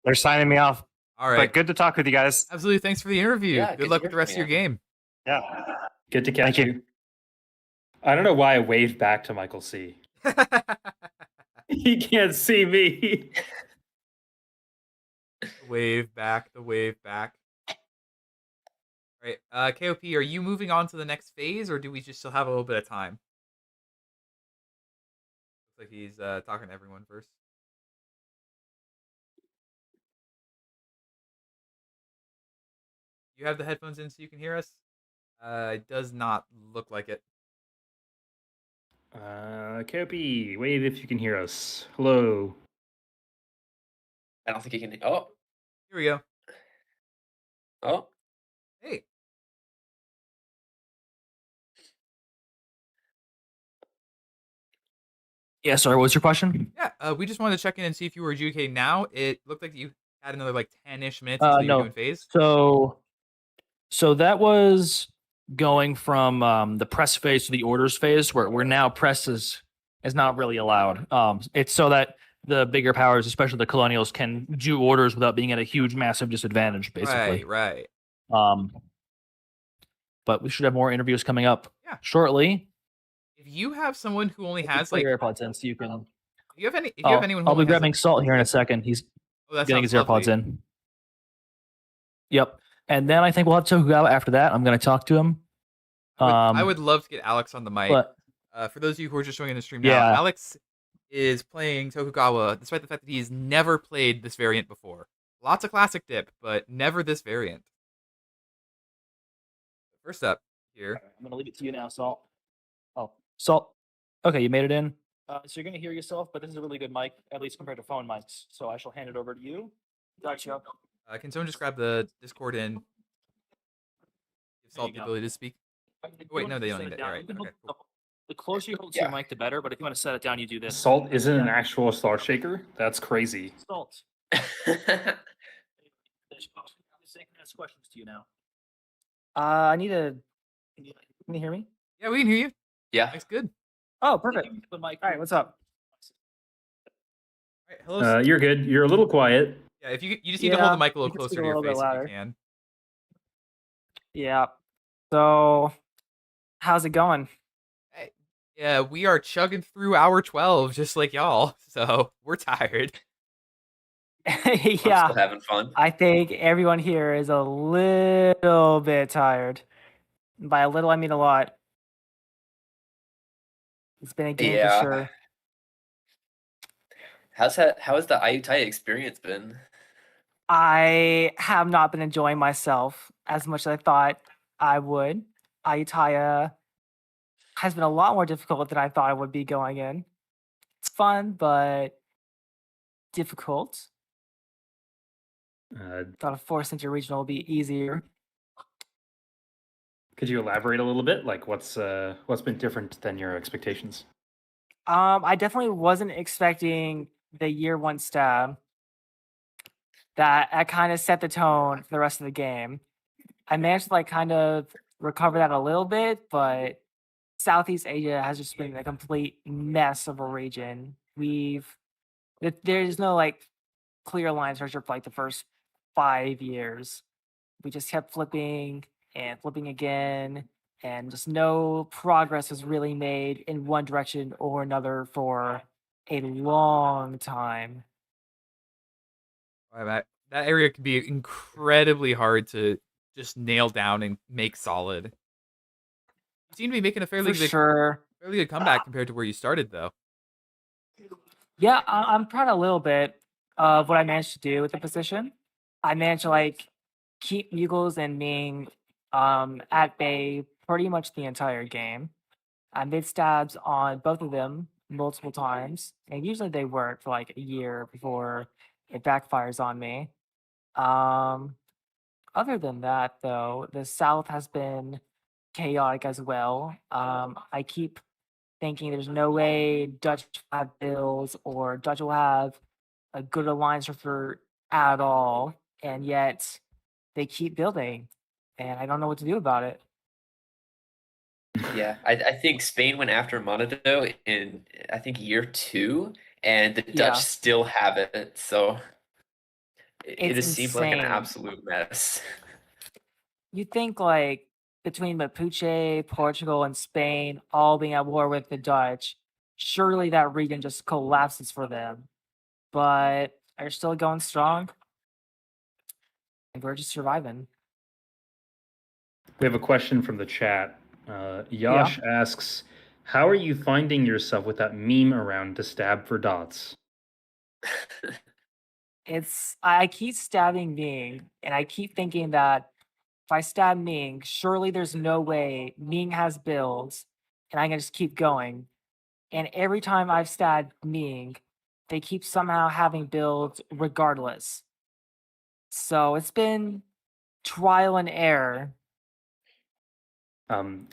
[SPEAKER 5] They're signing me off.
[SPEAKER 1] All right.
[SPEAKER 5] But good to talk with you guys.
[SPEAKER 1] Absolutely. Thanks for the interview.
[SPEAKER 3] Yeah,
[SPEAKER 1] Good
[SPEAKER 3] good to
[SPEAKER 1] luck
[SPEAKER 3] hear
[SPEAKER 1] with the rest of
[SPEAKER 3] from
[SPEAKER 1] your
[SPEAKER 3] you.
[SPEAKER 1] game.
[SPEAKER 5] Yeah.
[SPEAKER 2] Good to catch
[SPEAKER 5] Thank
[SPEAKER 2] you. I don't know why I waved back to Michael C. He can't see me.
[SPEAKER 1] Wave back, the wave back. All right, KOP, are you moving on to the next phase, or do we just still have a little bit of time? Looks like he's talking to everyone first. You have the headphones in so you can hear us? It does not look like it.
[SPEAKER 2] KOP, wave if you can hear us. Hello.
[SPEAKER 3] I don't think he can. Oh,
[SPEAKER 1] Here we go.
[SPEAKER 3] oh.
[SPEAKER 1] Hey.
[SPEAKER 4] Yeah, sorry, what was your question?
[SPEAKER 1] Yeah, we just wanted to check in and see if you were adjudicating now. It looked like you had another like 10-ish minutes until you were
[SPEAKER 4] No.
[SPEAKER 1] doing phase.
[SPEAKER 4] So that was going from the press phase to the orders phase, where now press is not really allowed. It's so that the bigger powers, especially the colonials, can do orders without being at a huge, massive disadvantage, basically.
[SPEAKER 1] Right.
[SPEAKER 4] But we should have more interviews coming up
[SPEAKER 1] Yeah.
[SPEAKER 4] shortly.
[SPEAKER 1] If you have someone who only has
[SPEAKER 4] Put
[SPEAKER 1] like,
[SPEAKER 4] your AirPods in so you can.
[SPEAKER 1] if you have anyone who
[SPEAKER 4] I'll be
[SPEAKER 1] only has,
[SPEAKER 4] grabbing
[SPEAKER 1] like,
[SPEAKER 4] Salt here in a second. He's
[SPEAKER 1] that
[SPEAKER 4] getting his
[SPEAKER 1] sounds
[SPEAKER 4] AirPods
[SPEAKER 1] lovely.
[SPEAKER 4] in. Yep. And then I think we'll have Tokugawa after that. I'm going to talk to him.
[SPEAKER 1] I would love to get Alex on the mic.
[SPEAKER 4] But
[SPEAKER 1] For those of you who are just joining the stream
[SPEAKER 4] Yeah.
[SPEAKER 1] now, Alex is playing Tokugawa despite the fact that he's never played this variant before. Lots of classic dip, but never this variant. First up here.
[SPEAKER 4] I'm going to leave it to you now, Salt. Oh, Salt. Okay, you made it in. So you're going to hear yourself, but this is a really good mic, at least compared to phone mics. So I shall hand it over to you. Gotcha.
[SPEAKER 1] Can someone just grab the Discord and give Salt
[SPEAKER 4] you
[SPEAKER 1] the
[SPEAKER 4] go.
[SPEAKER 1] ability to speak? Wait, no, they don't need it. All right, okay, cool.
[SPEAKER 4] The closer you hold to
[SPEAKER 3] Yeah.
[SPEAKER 4] your mic, the better. But if you want to set it down, you do this.
[SPEAKER 2] Salt isn't an actual star shaker? That's crazy.
[SPEAKER 4] Salt. Ask questions to you now. I need a. Can you hear me?
[SPEAKER 1] Yeah, we can hear you.
[SPEAKER 3] Yeah.
[SPEAKER 1] Thanks, good.
[SPEAKER 4] Oh, perfect. All right, what's up?
[SPEAKER 1] All right, hello.
[SPEAKER 2] You're good. You're a little quiet.
[SPEAKER 1] Yeah, if you just need to hold the
[SPEAKER 4] Yeah,
[SPEAKER 1] mic a little
[SPEAKER 4] you can
[SPEAKER 1] closer
[SPEAKER 4] speak
[SPEAKER 1] to
[SPEAKER 4] a
[SPEAKER 1] your
[SPEAKER 4] little bit
[SPEAKER 1] face if
[SPEAKER 4] louder.
[SPEAKER 1] you can.
[SPEAKER 4] Yeah. So, how's it going?
[SPEAKER 1] Yeah, we are chugging through hour 12 just like y'all, so we're tired.
[SPEAKER 3] I'm
[SPEAKER 4] Yeah.
[SPEAKER 3] still having fun.
[SPEAKER 4] I think everyone here is a little bit tired. By a little, I mean a lot. It's been a game
[SPEAKER 3] Yeah.
[SPEAKER 4] for sure.
[SPEAKER 3] How has the Ayuthayya experience been?
[SPEAKER 4] I have not been enjoying myself as much as I thought I would. Ayuthayya has been a lot more difficult than I thought it would be going in. It's fun, but difficult. Thought a 4th interregional would be easier.
[SPEAKER 2] Could you elaborate a little bit? Like, what's been different than your expectations?
[SPEAKER 4] I definitely wasn't expecting the year 1 stab. That kind of set the tone for the rest of the game. I managed to kind of recover that a little bit, but Southeast Asia has just been a complete mess of a region. There's no clear line structure for the first 5 years. We just kept flipping and flipping again, and just no progress was really made in one direction or another for a long time.
[SPEAKER 1] That area could be incredibly hard to just nail down and make solid. You seem to be making a fairly good comeback compared to where you started, though.
[SPEAKER 4] Yeah, I'm proud a little bit of what I managed to do with the position. I managed to keep Mughals and Ming at bay pretty much the entire game. I made stabs on both of them multiple times, and usually they work for a year before it backfires on me. Other than that, though, the South has been chaotic as well. I keep thinking there's no way Dutch will have bills or Dutch will have a good alliance with her at all, and yet they keep building, and I don't know what to do about it.
[SPEAKER 3] Yeah, I think Spain went after Monaco in I think year 2, and the Dutch
[SPEAKER 4] Yeah.
[SPEAKER 3] still have it. So it
[SPEAKER 4] It's
[SPEAKER 3] just seems like an
[SPEAKER 4] insane.
[SPEAKER 3] absolute mess.
[SPEAKER 4] You think like between Mapuche, Portugal, and Spain all being at war with the Dutch, surely that region just collapses for them. But they're still going strong. And we're just surviving.
[SPEAKER 2] We have a question from the chat. Yash asks, how are you finding yourself with that meme around to stab for dots?
[SPEAKER 4] I keep stabbing Ming, and I keep thinking that if I stab Ming, surely there's no way Ming has builds, and I can just keep going. And every time I've stabbed Ming, they keep somehow having builds regardless. So it's been trial and error.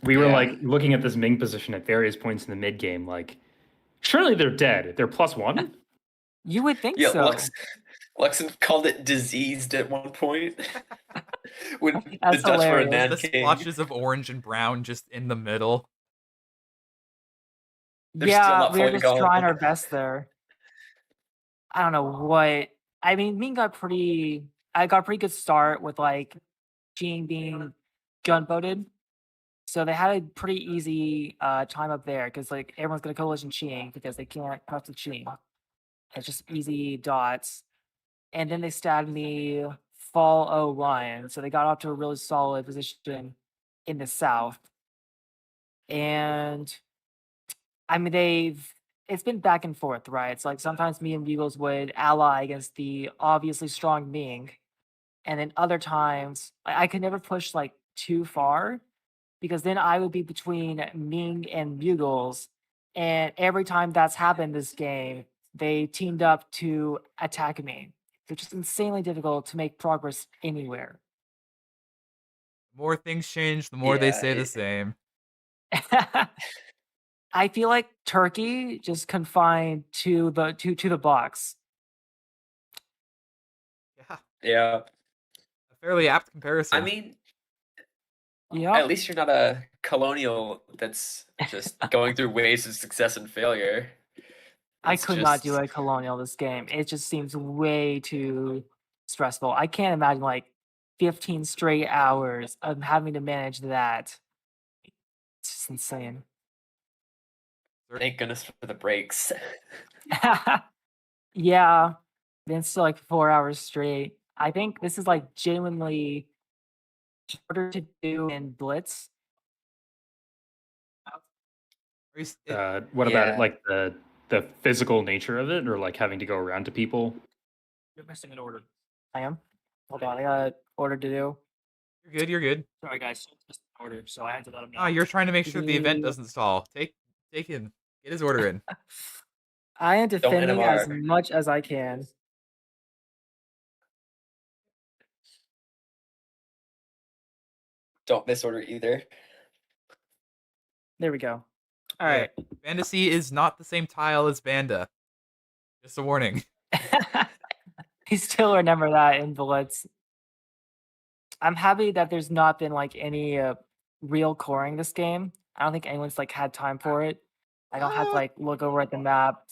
[SPEAKER 2] We were
[SPEAKER 3] Yeah.
[SPEAKER 2] like looking at this Ming position at various points in the mid game, like, surely they're dead. They're +1?
[SPEAKER 4] You would think
[SPEAKER 3] Yeah,
[SPEAKER 4] so.
[SPEAKER 3] Luxon called it diseased at one point. When the
[SPEAKER 4] That's
[SPEAKER 3] Dutch were
[SPEAKER 4] hilarious.
[SPEAKER 3] in
[SPEAKER 1] The
[SPEAKER 3] Nanking.
[SPEAKER 1] splotches of orange and brown just in the middle.
[SPEAKER 3] They're still
[SPEAKER 4] Yeah,
[SPEAKER 3] not
[SPEAKER 4] we were
[SPEAKER 3] fully
[SPEAKER 4] just trying
[SPEAKER 3] gone.
[SPEAKER 4] our best there. I don't know what. I mean, Ming got I got a pretty good start with like Qing being gunboated. So they had a pretty easy time up there because like everyone's gonna coalition Qing because they can't cross the Qing. It's just easy dots. And then they stabbed me fall 01. So they got off to a really solid position in the south. And I mean it's been back and forth, right? It's like sometimes me and Bugles would ally against the obviously strong Ming. And then other times I could never push like too far because then I would be between Ming and Bugles. And every time that's happened this game, they teamed up to attack me. It's just insanely difficult to make progress anywhere.
[SPEAKER 1] The more things change, the more they
[SPEAKER 3] Yeah,
[SPEAKER 1] stay the same.
[SPEAKER 4] I feel like Turkey just confined to the box.
[SPEAKER 1] Yeah,
[SPEAKER 3] Yeah.
[SPEAKER 1] a fairly apt comparison.
[SPEAKER 3] I mean,
[SPEAKER 4] Yeah.
[SPEAKER 3] at least you're not a colonial that's just going through waves of success and failure.
[SPEAKER 4] I
[SPEAKER 3] It's
[SPEAKER 4] could not do
[SPEAKER 3] just-
[SPEAKER 4] a colonial this game. It just seems way too stressful. I can't imagine like 15 straight hours of having to manage that. It's just insane.
[SPEAKER 3] Thank goodness for the breaks.
[SPEAKER 4] Yeah. Then still like 4 hours straight. I think this is like genuinely harder to do in Blitz.
[SPEAKER 1] Are you s-
[SPEAKER 2] What about it,
[SPEAKER 3] Yeah.
[SPEAKER 2] like the physical nature of it, or like having to go around to people?
[SPEAKER 4] You're missing an order. I am. Hold on, I got an order to do.
[SPEAKER 1] You're good. You're good.
[SPEAKER 4] Sorry guys, just an order, so I had to let him know.
[SPEAKER 1] Ah, you're trying to make sure the event
[SPEAKER 4] You-
[SPEAKER 1] doesn't stall. Take him. Get his order in.
[SPEAKER 4] I am defending as
[SPEAKER 3] NMR.
[SPEAKER 4] much as I can.
[SPEAKER 3] Don't misorder either.
[SPEAKER 4] There we go. All
[SPEAKER 1] Yeah.
[SPEAKER 4] right.
[SPEAKER 1] Fantasy is not the same tile as Vanda. Just a warning.
[SPEAKER 4] I still remember that in Blitz. I'm happy that there's not been like any real coring this game. I don't think anyone's like had time for it. I don't have to like look over at the map.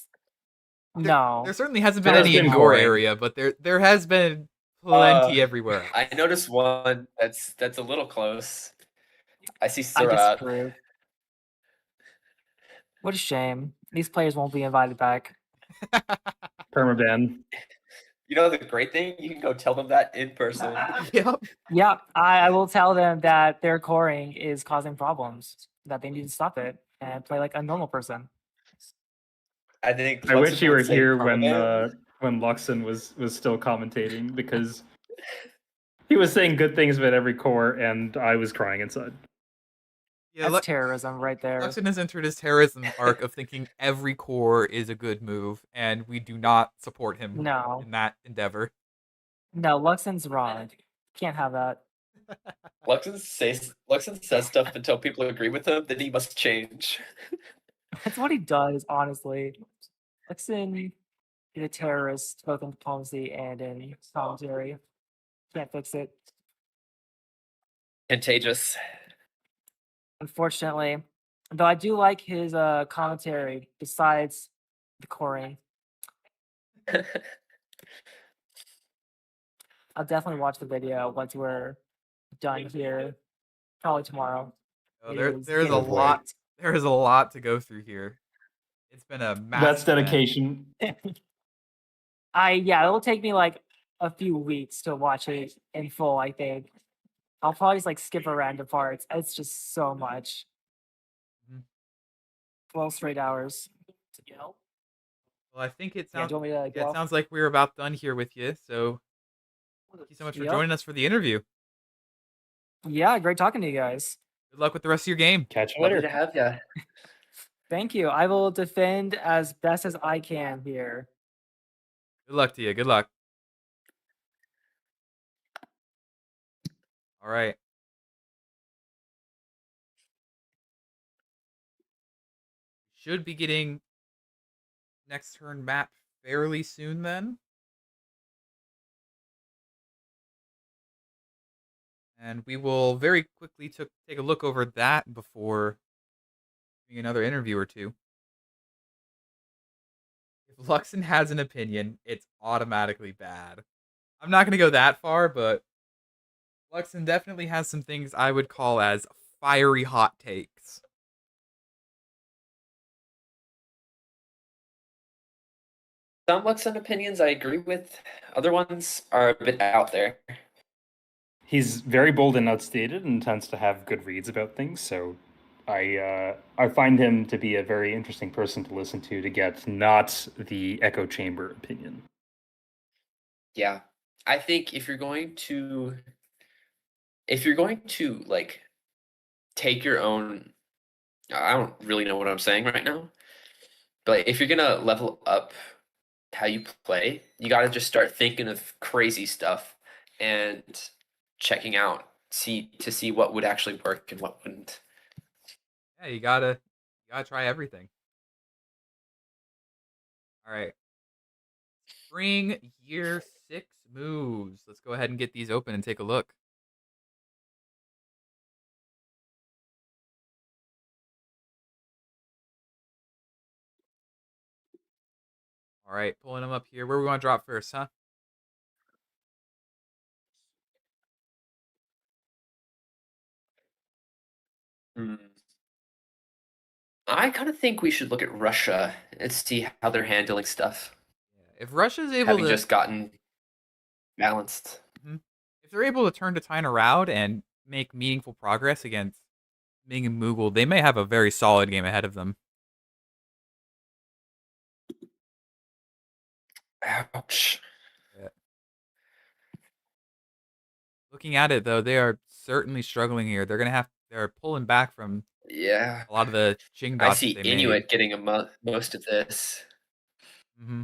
[SPEAKER 4] No.
[SPEAKER 1] There certainly hasn't been
[SPEAKER 2] There's
[SPEAKER 1] any in
[SPEAKER 2] been
[SPEAKER 1] your
[SPEAKER 2] boring.
[SPEAKER 1] area, but there has been plenty everywhere else.
[SPEAKER 3] I noticed one that's a little close. I see
[SPEAKER 4] I
[SPEAKER 3] Surat.
[SPEAKER 4] disapprove. What a shame. These players won't be invited back.
[SPEAKER 2] Permaban.
[SPEAKER 3] You know the great thing? You can go tell them that in person.
[SPEAKER 1] Yep.
[SPEAKER 4] Yep, I will tell them that their coring is causing problems, that they need to stop it and play like a normal person.
[SPEAKER 3] I think.
[SPEAKER 2] I wish you were
[SPEAKER 3] Luxon would say
[SPEAKER 2] here
[SPEAKER 3] permaban.
[SPEAKER 2] when Luxon was still commentating, because he was saying good things about every core, and I was crying inside.
[SPEAKER 1] Yeah,
[SPEAKER 4] That's terrorism right there.
[SPEAKER 1] Luxon has entered his terrorism arc of thinking every core is a good move, and we do not support him
[SPEAKER 4] No.
[SPEAKER 1] in that endeavor.
[SPEAKER 4] No, Luxon's wrong. Can't have that.
[SPEAKER 3] Luxon says stuff until people agree with him, then he must change.
[SPEAKER 4] That's what he does, honestly. Luxon is a terrorist, both in diplomacy and in commentary. Can't fix it.
[SPEAKER 3] Contagious.
[SPEAKER 4] Unfortunately. Though I do like his commentary besides the coring. I'll definitely watch the video once we're done here. Probably tomorrow.
[SPEAKER 1] Oh,
[SPEAKER 4] It is
[SPEAKER 1] there's a
[SPEAKER 4] getting
[SPEAKER 1] lot.
[SPEAKER 4] late.
[SPEAKER 1] There is a lot to go through here. It's been a massive
[SPEAKER 2] That's dedication.
[SPEAKER 4] It'll take me like a few weeks to watch it in full, I think. I'll probably just like skip around the parts. It's just so much.
[SPEAKER 1] Mhm.
[SPEAKER 4] 12 straight hours.
[SPEAKER 1] Well, I think it
[SPEAKER 4] Yeah,
[SPEAKER 1] sounds.
[SPEAKER 4] do you want me to go
[SPEAKER 1] It
[SPEAKER 4] off?
[SPEAKER 1] sounds like we're about done here with you. So thank you so much for
[SPEAKER 4] Yep.
[SPEAKER 1] joining us for the interview.
[SPEAKER 4] Yeah, great talking to you guys.
[SPEAKER 1] Good luck with the rest of your game.
[SPEAKER 2] Catch you
[SPEAKER 3] Lovely
[SPEAKER 2] later.
[SPEAKER 3] to have ya.
[SPEAKER 4] Thank you. I will defend as best as I can here.
[SPEAKER 1] Good luck to you. Good luck. All right. Should be getting next turn map fairly soon then. And we will very quickly take a look over that before doing another interview or two. If Luxon has an opinion, it's automatically bad. I'm not going to go that far, but Luxon definitely has some things I would call as fiery hot takes.
[SPEAKER 3] Some Luxon opinions I agree with. Other ones are a bit out there.
[SPEAKER 2] He's very bold and outstated and tends to have good reads about things, so I find him to be a very interesting person to listen to get not the echo chamber opinion.
[SPEAKER 3] Yeah. I think if you're going to like take your own, I don't really know what I'm saying right now, but if you're gonna level up how you play, you got to just start thinking of crazy stuff and checking out to see what would actually work and what wouldn't.
[SPEAKER 1] Yeah, you gotta try everything. All right. Spring year 6 moves. Let's go ahead and get these open and take a look. All right, pulling them up here. Where we want to drop first, huh?
[SPEAKER 3] I kind of think we should look at Russia and see how they're handling stuff.
[SPEAKER 1] Yeah. If Russia's able
[SPEAKER 3] Having
[SPEAKER 1] to
[SPEAKER 3] just gotten balanced.
[SPEAKER 1] if they're able to turn to China around and make meaningful progress against Ming and Mughal, they may have a very solid game ahead of them.
[SPEAKER 3] Ouch.
[SPEAKER 1] Yeah. Looking at it though, they are certainly struggling here. They're pulling back from
[SPEAKER 3] Yeah.
[SPEAKER 1] a lot of the Qing
[SPEAKER 3] I
[SPEAKER 1] dots
[SPEAKER 3] see
[SPEAKER 1] that they
[SPEAKER 3] Inuit
[SPEAKER 1] made.
[SPEAKER 3] getting most of this.
[SPEAKER 1] Mm-hmm.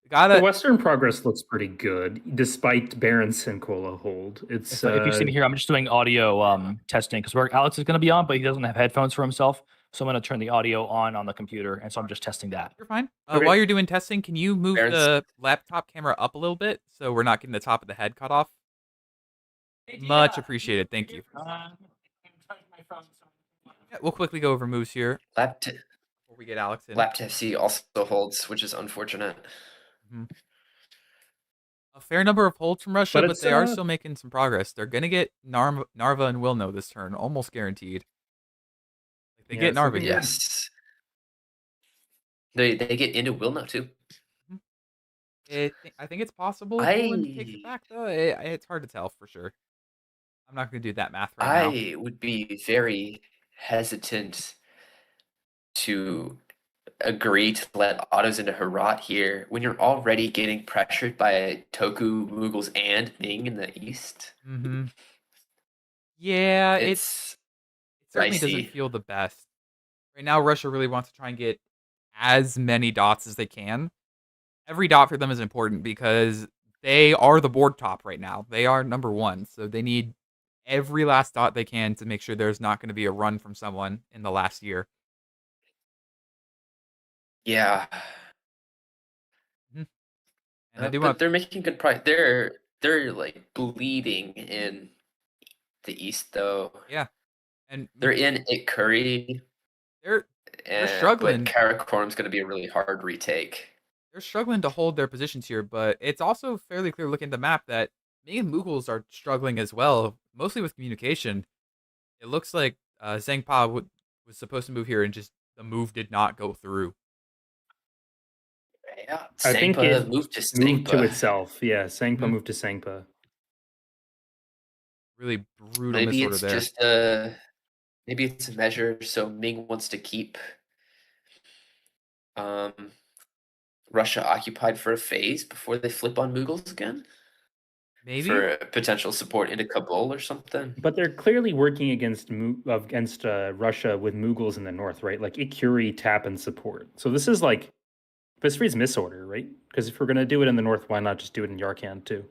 [SPEAKER 2] The Western progress looks pretty good, despite Baron Sincola hold. It's
[SPEAKER 6] If you see me here, I'm just doing audio testing because where Alex is going to be on, but he doesn't have headphones for himself. So I'm going to turn the audio on the computer, and so I'm just testing that.
[SPEAKER 1] You're fine.
[SPEAKER 2] Okay.
[SPEAKER 1] While you're doing testing, can you move
[SPEAKER 3] Baron's-
[SPEAKER 1] the laptop camera up a little bit so we're not getting the top of the head cut off? Much appreciated. Thank you. Yeah, we'll quickly go over moves here
[SPEAKER 3] Lap
[SPEAKER 1] before we get Alex in.
[SPEAKER 3] FC also holds, which is unfortunate.
[SPEAKER 1] A fair number of holds from Russia,
[SPEAKER 2] But
[SPEAKER 1] but
[SPEAKER 2] it's,
[SPEAKER 1] they are still making some progress. They're going to get Narva and Wilno this turn, almost guaranteed. They
[SPEAKER 2] Yeah,
[SPEAKER 1] get
[SPEAKER 2] it's
[SPEAKER 1] Narva
[SPEAKER 2] looking
[SPEAKER 1] here.
[SPEAKER 3] Yes. They get into Wilno too.
[SPEAKER 1] I think it's possible Poland takes it back, though. It's hard to tell for sure. I'm not going to do that math right now.
[SPEAKER 3] I would be very hesitant to agree to let autos into Herat here when you're already getting pressured by Toku, Mughals, and Ming in the east.
[SPEAKER 1] Mm-hmm. Yeah, it
[SPEAKER 3] It's
[SPEAKER 1] certainly
[SPEAKER 3] dicey.
[SPEAKER 1] doesn't feel the best. Right now, Russia really wants to try and get as many dots as they can. every dot for them is important because they are the board top right now. They are number 1, so they need every last dot they can to make sure there's not going to be a run from someone in the last year.
[SPEAKER 3] Yeah.
[SPEAKER 1] Mhm. And I do
[SPEAKER 3] But
[SPEAKER 1] want
[SPEAKER 3] they're making good progress. They're like bleeding in the east though.
[SPEAKER 1] yeah, and
[SPEAKER 3] They're in Ikuri,
[SPEAKER 1] they're
[SPEAKER 3] but
[SPEAKER 1] struggling.
[SPEAKER 3] Karakoram's going to be a really hard retake.
[SPEAKER 1] They're struggling to hold their positions here, but it's also fairly clear looking at the map that Ming and Mughals are struggling as well, mostly with communication. It looks like Zhengpa was supposed to move here and just the move did not go through.
[SPEAKER 3] Yeah,
[SPEAKER 2] I think
[SPEAKER 3] Sangpa
[SPEAKER 2] it
[SPEAKER 3] moved to
[SPEAKER 2] moved to
[SPEAKER 3] Sangpa.
[SPEAKER 2] itself. Yeah, Sangpa
[SPEAKER 1] Mhm.
[SPEAKER 2] moved to Sangpa.
[SPEAKER 1] Really brutal
[SPEAKER 3] Maybe
[SPEAKER 1] misorder
[SPEAKER 3] it's
[SPEAKER 1] there.
[SPEAKER 3] just maybe it's a measure so Ming wants to keep Russia occupied for a phase before they flip on Mughals again
[SPEAKER 1] Maybe.
[SPEAKER 3] for potential support into Kabul or something.
[SPEAKER 2] But they're clearly working against Russia with Mughals in the north, right? Like Ikuri, tap, and support. So this is like this reads misorder, right? Because if we're gonna do it in the north, why not just do it in Yarkand too?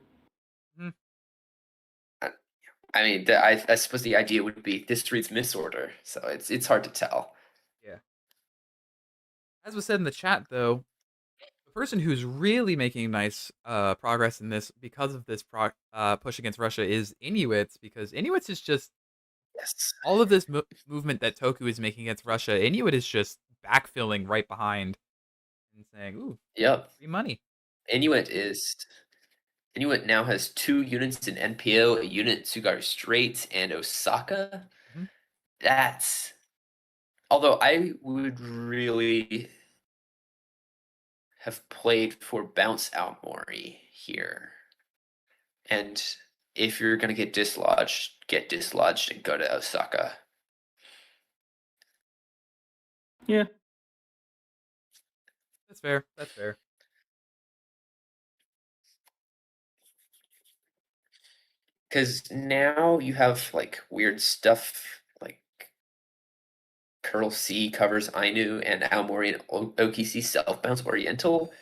[SPEAKER 3] I mean, I suppose the idea would be this reads misorder, so it's hard to tell.
[SPEAKER 1] Yeah. As was said in the chat, though, the person who's really making nice progress in this because of this push against Russia is Inuits, because Inuits is just
[SPEAKER 3] Yes.
[SPEAKER 1] all of this movement that Toku is making against Russia. Inuit is just backfilling right behind and saying, "Ooh,
[SPEAKER 3] Yep.
[SPEAKER 1] free money."
[SPEAKER 3] Inuit now has 2 units in NPO, a unit in Tsugaru Straits, and Osaka.
[SPEAKER 1] Mhm.
[SPEAKER 3] That's although I would really have played for Bounce Aomori here. And if you're gonna get dislodged and go to Osaka.
[SPEAKER 2] Yeah.
[SPEAKER 1] That's fair. That's fair.
[SPEAKER 3] Because now you have like weird stuff like Curl C covers Ainu and Aomori and OKC self bounce Oriental,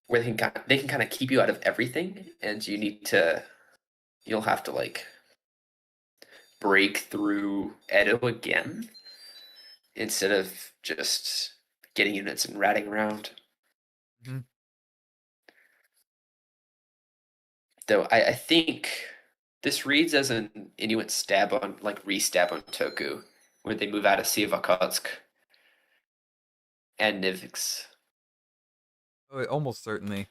[SPEAKER 3] where they can kind of keep you out of everything, and you'll have to like break through Edo again instead of just getting units and ratting around.
[SPEAKER 1] Mhm.
[SPEAKER 3] Though I think this reads as an Inuit stab on re-stab on Toku, where they move out of Sivakotsk and Nivix.
[SPEAKER 1] Oh, almost certainly.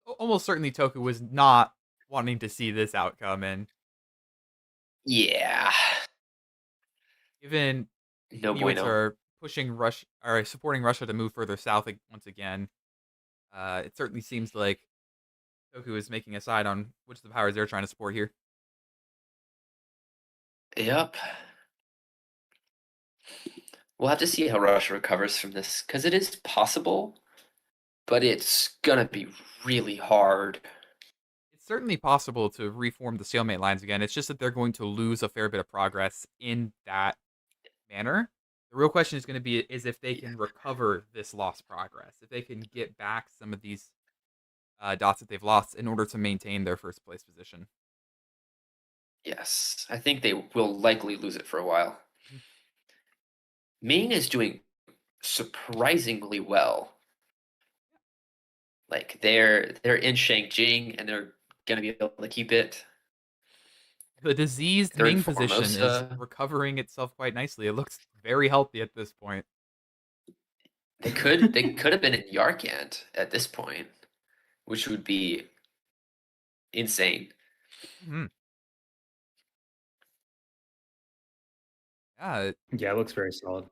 [SPEAKER 1] Almost certainly Toku was not wanting to see this outcome, and
[SPEAKER 3] Yeah.
[SPEAKER 1] given
[SPEAKER 3] No
[SPEAKER 1] Inuits
[SPEAKER 3] bueno.
[SPEAKER 1] are supporting Russia to move further south once again, it certainly seems like Toku is making a side on which of the powers they're trying to support here.
[SPEAKER 3] Yep. We'll have to see how Russia recovers from this, because it is possible, but it's gonna be really hard.
[SPEAKER 1] It's certainly possible to reform the stalemate lines again. It's just that they're going to lose a fair bit of progress in that manner. The real question is going to be is if they can recover this lost progress, if they can get back some of these dots that they've lost in order to maintain their first place position.
[SPEAKER 3] Yes, I think they will likely lose it for a while.
[SPEAKER 1] Mhm.
[SPEAKER 3] Ming is doing surprisingly well. Like they're in Shangjing and they're gonna be able to keep it.
[SPEAKER 1] The diseased
[SPEAKER 3] They're in
[SPEAKER 1] Ming position is
[SPEAKER 3] Formosa.
[SPEAKER 1] recovering itself quite nicely. It looks very healthy at this point.
[SPEAKER 3] They could have been in Yarkand at this point, which would be insane.
[SPEAKER 1] Mhm. Yeah,
[SPEAKER 2] Yeah, it looks very solid.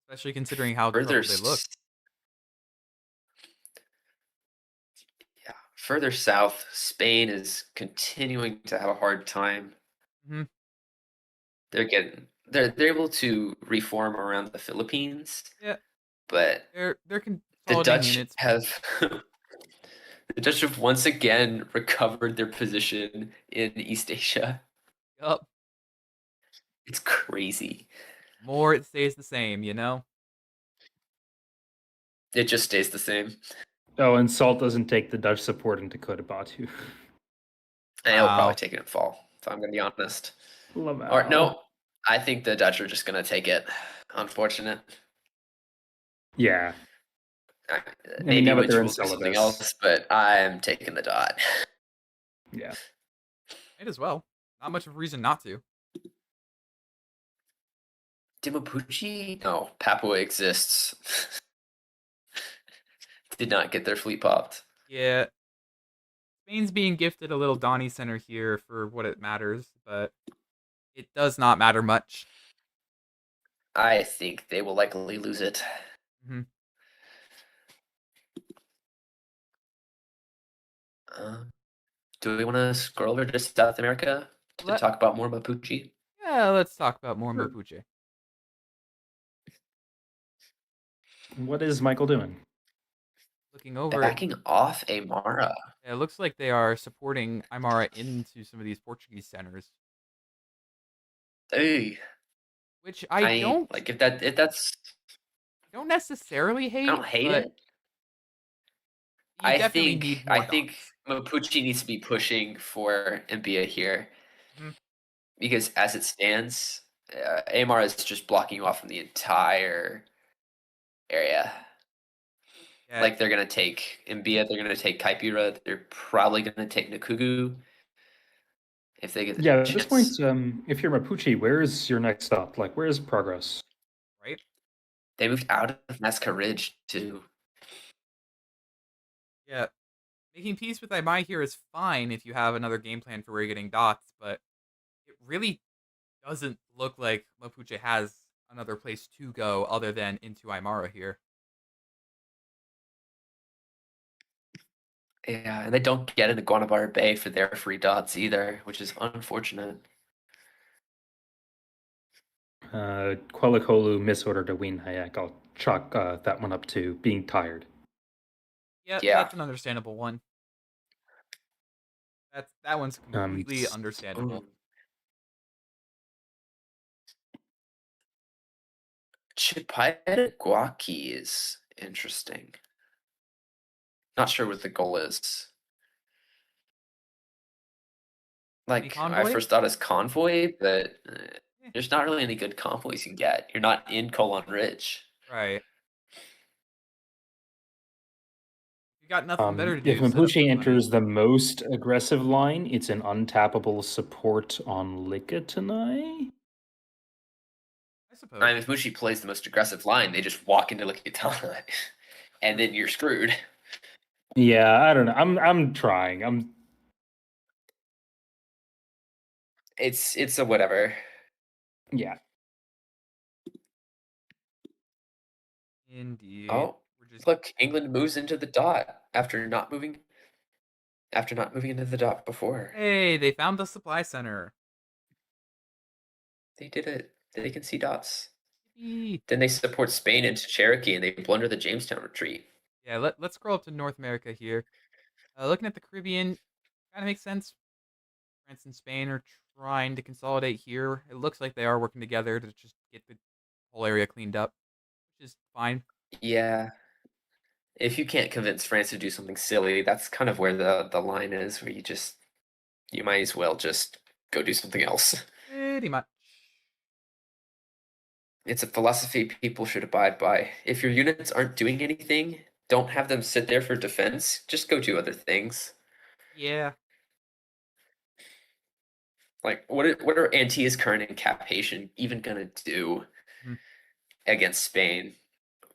[SPEAKER 1] especially considering how
[SPEAKER 3] Further
[SPEAKER 1] troubled they look.
[SPEAKER 3] Further south, Spain is continuing to have a hard time.
[SPEAKER 1] Mhm.
[SPEAKER 3] They're able to reform around the Philippines,
[SPEAKER 1] Yeah,
[SPEAKER 3] but
[SPEAKER 1] they're
[SPEAKER 3] the
[SPEAKER 1] consolidating
[SPEAKER 3] Dutch
[SPEAKER 1] units.
[SPEAKER 3] have the Dutch have once again recovered their position in East Asia.
[SPEAKER 1] Yup.
[SPEAKER 3] It's crazy.
[SPEAKER 1] More it stays the same, you know?
[SPEAKER 3] It just stays the same.
[SPEAKER 2] Oh, and Salt doesn't take the Dutch support into Cotabato.
[SPEAKER 3] And he'll
[SPEAKER 1] Wow.
[SPEAKER 3] probably take it in fall, if I'm going to be honest.
[SPEAKER 2] Laval.
[SPEAKER 3] Or no, I think the Dutch are just going to take it. Unfortunate.
[SPEAKER 2] Yeah.
[SPEAKER 3] Maybe
[SPEAKER 2] now that
[SPEAKER 3] Witch
[SPEAKER 2] they're in
[SPEAKER 3] will do something
[SPEAKER 2] Celebes.
[SPEAKER 3] else, but I'm taking the dot.
[SPEAKER 2] Yeah.
[SPEAKER 1] Might as well. Not much of a reason not to.
[SPEAKER 3] Did Mapuche? No, Papua exists. Did not get their fleet popped.
[SPEAKER 1] Yeah. Spain's being gifted a little Donny Center here for what it matters, but it does not matter much.
[SPEAKER 3] I think they will likely lose it.
[SPEAKER 1] Mhm.
[SPEAKER 3] Do we want to scroll over to South America to talk about more Mapuche?
[SPEAKER 1] Yeah, let's talk about more
[SPEAKER 2] Sure.
[SPEAKER 1] Mapuche.
[SPEAKER 2] What is Michael doing?
[SPEAKER 1] Looking over,
[SPEAKER 3] Backing off Aymara.
[SPEAKER 1] it looks like they are supporting Aymara into some of these Portuguese centers,
[SPEAKER 3] Hey,
[SPEAKER 1] which I don't
[SPEAKER 3] like. If that's,
[SPEAKER 1] don't necessarily hate.
[SPEAKER 3] I don't hate
[SPEAKER 1] but
[SPEAKER 3] it.
[SPEAKER 1] You definitely need more
[SPEAKER 3] I think
[SPEAKER 1] dots.
[SPEAKER 3] Mapuche needs to be pushing for Mbia here,
[SPEAKER 1] Mhm.
[SPEAKER 3] because as it stands, Aymara is just blocking you off from the entire area.
[SPEAKER 1] Yeah,
[SPEAKER 3] Like they're gonna take Mbia, they're gonna take Kaipira, they're probably gonna take Nakugu if they get the
[SPEAKER 2] Yeah, at
[SPEAKER 3] chance.
[SPEAKER 2] this point, if you're Mapuche, where is your next stop? Like, where is progress?
[SPEAKER 1] right.
[SPEAKER 3] They moved out of Nazca Ridge to
[SPEAKER 1] Yeah, making peace with Aymara here is fine if you have another game plan for where you're getting dots, but it really doesn't look like Mapuche has another place to go other than into Aymara here.
[SPEAKER 3] yeah, and they don't get into Guanabara Bay for their free dots either, which is unfortunate.
[SPEAKER 2] Quelicolu misordered a win Hayek. I'll chalk that one up to being tired.
[SPEAKER 1] Yeah,
[SPEAKER 3] Yeah.
[SPEAKER 1] that's an understandable one. That one's completely understandable.
[SPEAKER 3] Chipayataguaki is interesting. Not sure what the goal is. Like, I
[SPEAKER 1] convoy?
[SPEAKER 3] first thought as convoy, but there's not really any good convoys you can get. You're not in Colon Ridge.
[SPEAKER 1] Right. You got nothing better to do.
[SPEAKER 2] If
[SPEAKER 1] set up
[SPEAKER 2] Mapuche
[SPEAKER 1] some money.
[SPEAKER 2] enters the most aggressive line, it's an untappable support on Lickitunai.
[SPEAKER 1] I suppose.
[SPEAKER 3] I mean, if Mushi plays the most aggressive line, they just walk into Lickitunai, and then you're screwed.
[SPEAKER 2] Yeah, I don't know. I'm trying.
[SPEAKER 3] It's a whatever.
[SPEAKER 2] Yeah.
[SPEAKER 1] Indeed.
[SPEAKER 3] Oh, look, England moves into the dot after not moving into the dot before.
[SPEAKER 1] Hey, they found the supply center.
[SPEAKER 3] They did it. They can see dots.
[SPEAKER 1] Yippee.
[SPEAKER 3] Then they support Spain into Cherokee, and they blunder the Jamestown retreat.
[SPEAKER 1] Yeah, let's scroll up to North America here. Looking at the Caribbean, kind of makes sense. France and Spain are trying to consolidate here. It looks like they are working together to just get the whole area cleaned up, which is fine.
[SPEAKER 3] Yeah. If you can't convince France to do something silly, that's kind of where the line is, where you might as well just go do something else.
[SPEAKER 1] Pretty much.
[SPEAKER 3] It's a philosophy people should abide by. If your units aren't doing anything, don't have them sit there for defense. Just go do other things.
[SPEAKER 1] Yeah.
[SPEAKER 3] Like, what are Antia's current incapation even gonna do against Spain?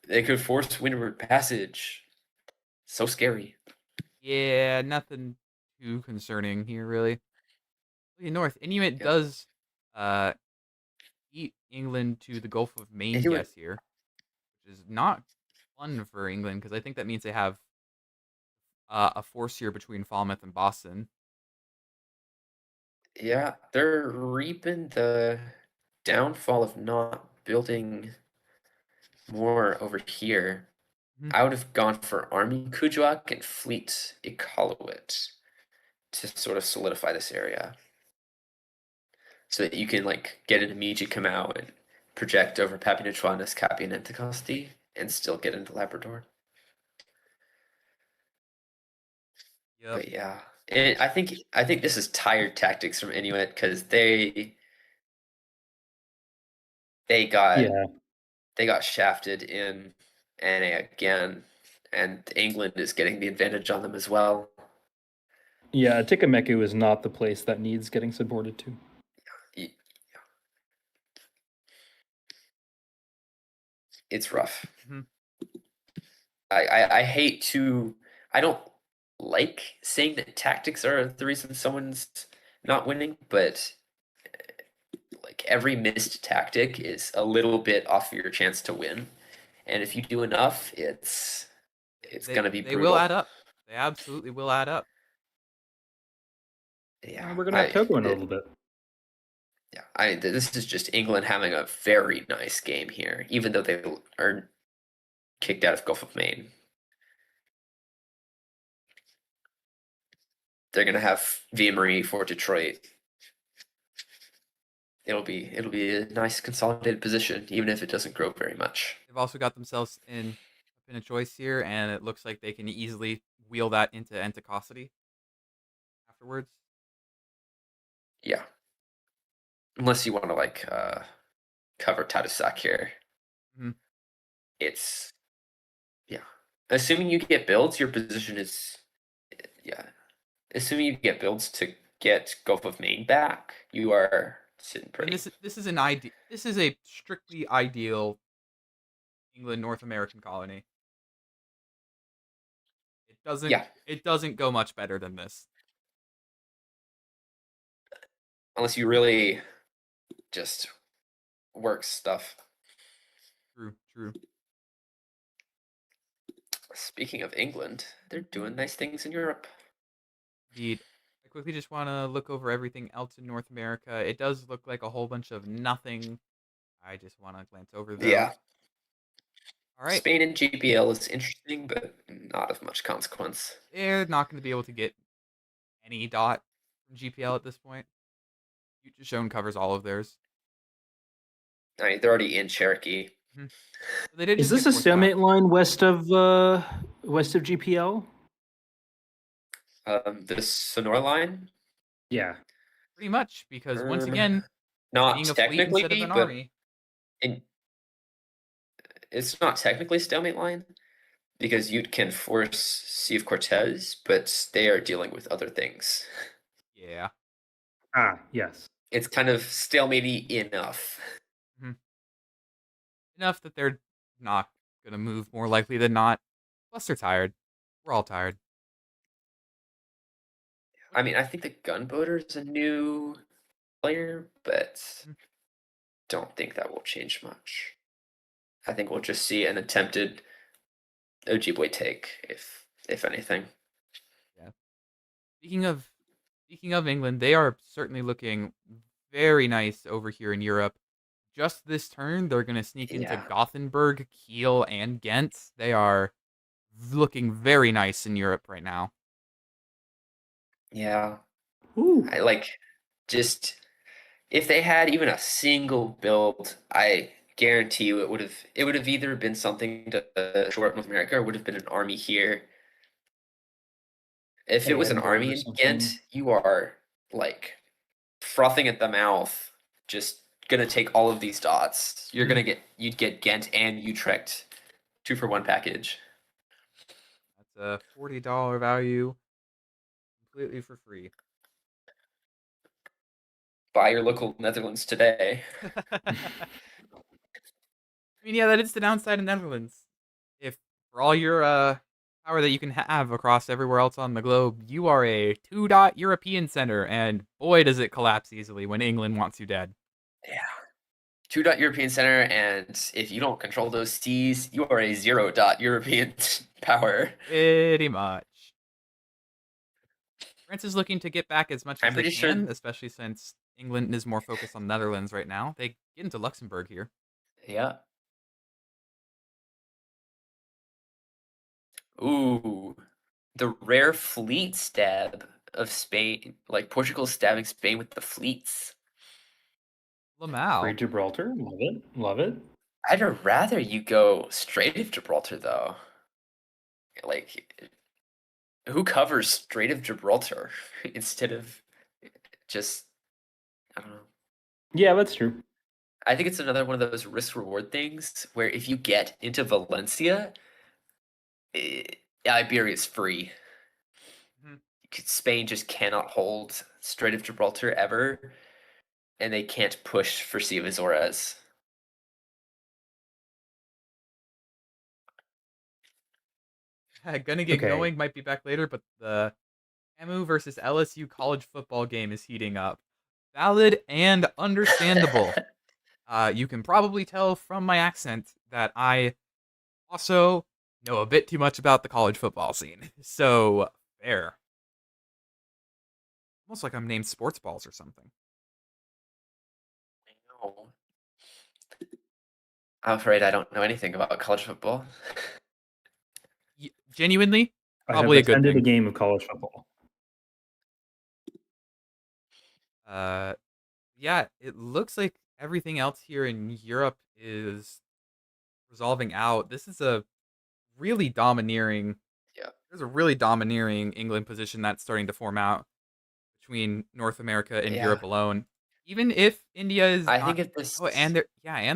[SPEAKER 3] They could force windward passage. So scary.
[SPEAKER 1] Yeah, nothing too concerning here, really. Looking north, Inuit does eat England to the Gulf of Maine guess here, which is not fun for England because I think that means they have a force here between Falmouth and Boston.
[SPEAKER 3] Yeah, they're reaping the downfall of not building more over here. I would have gone for Army Kuujjuaq and Fleet Iqaluit to sort of solidify this area, so that you can like get into Miji Kamau and project over Papua New Guinea's Capi and Anticosti and still get into Labrador.
[SPEAKER 1] Yep.
[SPEAKER 3] But yeah, and I think this is tired tactics from Inuit because they got
[SPEAKER 2] Yeah.
[SPEAKER 3] they got shafted in NA again, and England is getting the advantage on them as well.
[SPEAKER 2] Yeah, Tikameku is not the place that needs getting supported to.
[SPEAKER 3] Y- It's rough.
[SPEAKER 1] Mhm.
[SPEAKER 3] I hate to. I don't like saying that tactics are the reason someone's not winning, but like every missed tactic is a little bit off your chance to win, and if you do enough, it's gonna be
[SPEAKER 1] They
[SPEAKER 3] brutal.
[SPEAKER 1] will add up. They absolutely will add up.
[SPEAKER 3] Yeah,
[SPEAKER 2] We're gonna have Togo in a little bit.
[SPEAKER 3] Yeah, this is just England having a very nice game here, even though they are kicked out of Gulf of Maine. They're gonna have Via-Marie for Detroit. It'll be a nice consolidated position, even if it doesn't grow very much.
[SPEAKER 1] They've also got themselves in a choice here, and it looks like they can easily wheel that into Antiquosity afterwards.
[SPEAKER 3] Yeah, unless you want to like cover Tadoussac here.
[SPEAKER 1] Mhm.
[SPEAKER 3] It's assuming you get builds, your position is assuming you get builds to get Gulf of Maine back, you are sitting
[SPEAKER 1] And
[SPEAKER 3] pretty.
[SPEAKER 1] this is an idea. This is a strictly ideal England North American colony. It doesn't go much better than this.
[SPEAKER 3] Unless you really just work stuff.
[SPEAKER 1] True.
[SPEAKER 3] Speaking of England, they're doing nice things in Europe.
[SPEAKER 1] Indeed. I quickly just want to look over everything else in North America. It does look like a whole bunch of nothing. I just want to glance over those.
[SPEAKER 3] Yeah.
[SPEAKER 1] All right.
[SPEAKER 3] Spain and GPL is interesting, but not of much consequence.
[SPEAKER 1] They're not going to be able to get any dot from GPL at this point. Future Shown covers all of theirs.
[SPEAKER 3] I mean, they're already in Cherokee.
[SPEAKER 1] So they did
[SPEAKER 2] Is
[SPEAKER 1] just
[SPEAKER 2] this a
[SPEAKER 1] get forced out.
[SPEAKER 2] stalemate line west of GPL?
[SPEAKER 3] The Sonora line?
[SPEAKER 2] Yeah.
[SPEAKER 1] Pretty much, because once again,
[SPEAKER 3] not
[SPEAKER 1] being a fleet
[SPEAKER 3] technically,
[SPEAKER 1] instead of an
[SPEAKER 3] but
[SPEAKER 1] army.
[SPEAKER 3] It's not technically stalemate line because you can force Sea of Cortez, but they are dealing with other things.
[SPEAKER 1] Yeah.
[SPEAKER 2] Ah, yes.
[SPEAKER 3] It's kind of stalemate-y enough.
[SPEAKER 1] Enough that they're not going to move more likely than not. Plus, they're tired. We're all tired.
[SPEAKER 3] I mean, I think the Gunboater's a new player, but don't think that will change much. I think we'll just see an attempted Ojibwe take, if anything.
[SPEAKER 1] Yeah. Speaking of England, they are certainly looking very nice over here in Europe. Just this turn, they're going to sneak into Gothenburg, Kiel, and Ghent. They are looking very nice in Europe right now.
[SPEAKER 3] Yeah.
[SPEAKER 2] Ooh.
[SPEAKER 3] I like just if they had even a single build, I guarantee you it would have either been something to short North America or would have been an army here. If it was an
[SPEAKER 2] Edinburgh or
[SPEAKER 3] army in
[SPEAKER 2] something.
[SPEAKER 3] Ghent, you are like frothing at the mouth, just gonna take all of these dots. You'd get Ghent and Utrecht 2-for-1 package.
[SPEAKER 1] That's a $40 value, completely for free.
[SPEAKER 3] Buy your local Netherlands today.
[SPEAKER 1] I mean, yeah, that is the downside of Netherlands. If for all your power that you can have across everywhere else on the globe, you are a 2-dot European center, and boy, does it collapse easily when England wants you dead.
[SPEAKER 3] Yeah. 2-dot European center, and if you don't control those seas, you are a 0-dot European power.
[SPEAKER 1] Pretty much. France is looking to get back as much as they can, especially since England is more focused on Netherlands right now. They get into Luxembourg here.
[SPEAKER 3] Yeah. Ooh, the rare fleet stab of Spain, like Portugal stabbing Spain with the fleets.
[SPEAKER 1] Lamal.
[SPEAKER 2] Free Gibraltar, love it.
[SPEAKER 3] I'd rather you go straight to Gibraltar though. Like, Who covers Strait of Gibraltar instead of just, I don't know.
[SPEAKER 2] Yeah, that's true.
[SPEAKER 3] I think it's another one of those risk reward things where if you get into Valencia, Iberia's free.
[SPEAKER 1] Mhm.
[SPEAKER 3] Spain just cannot hold Strait of Gibraltar ever, and they can't push for Sea of Azores.
[SPEAKER 1] Gonna get
[SPEAKER 2] Okay.
[SPEAKER 1] going might be back later, but the Emu versus LSU college football game is heating up. Valid and understandable. You can probably tell from my accent that I also know a bit too much about the college football scene. So, fair. Almost like I'm named Sports Balls or something.
[SPEAKER 3] No. I'm afraid I don't know anything about college football.
[SPEAKER 1] Genuinely,
[SPEAKER 2] I have
[SPEAKER 1] probably a good
[SPEAKER 2] attended a
[SPEAKER 1] thing.
[SPEAKER 2] game of college football.
[SPEAKER 1] Yeah, it looks like everything else here in Europe is resolving out. This is a really domineering.
[SPEAKER 3] Yeah.
[SPEAKER 1] There's a really domineering England position that's starting to form out between North America and
[SPEAKER 3] Yeah.
[SPEAKER 1] Europe alone. Even if India is
[SPEAKER 3] I
[SPEAKER 1] not,
[SPEAKER 3] think if this
[SPEAKER 1] and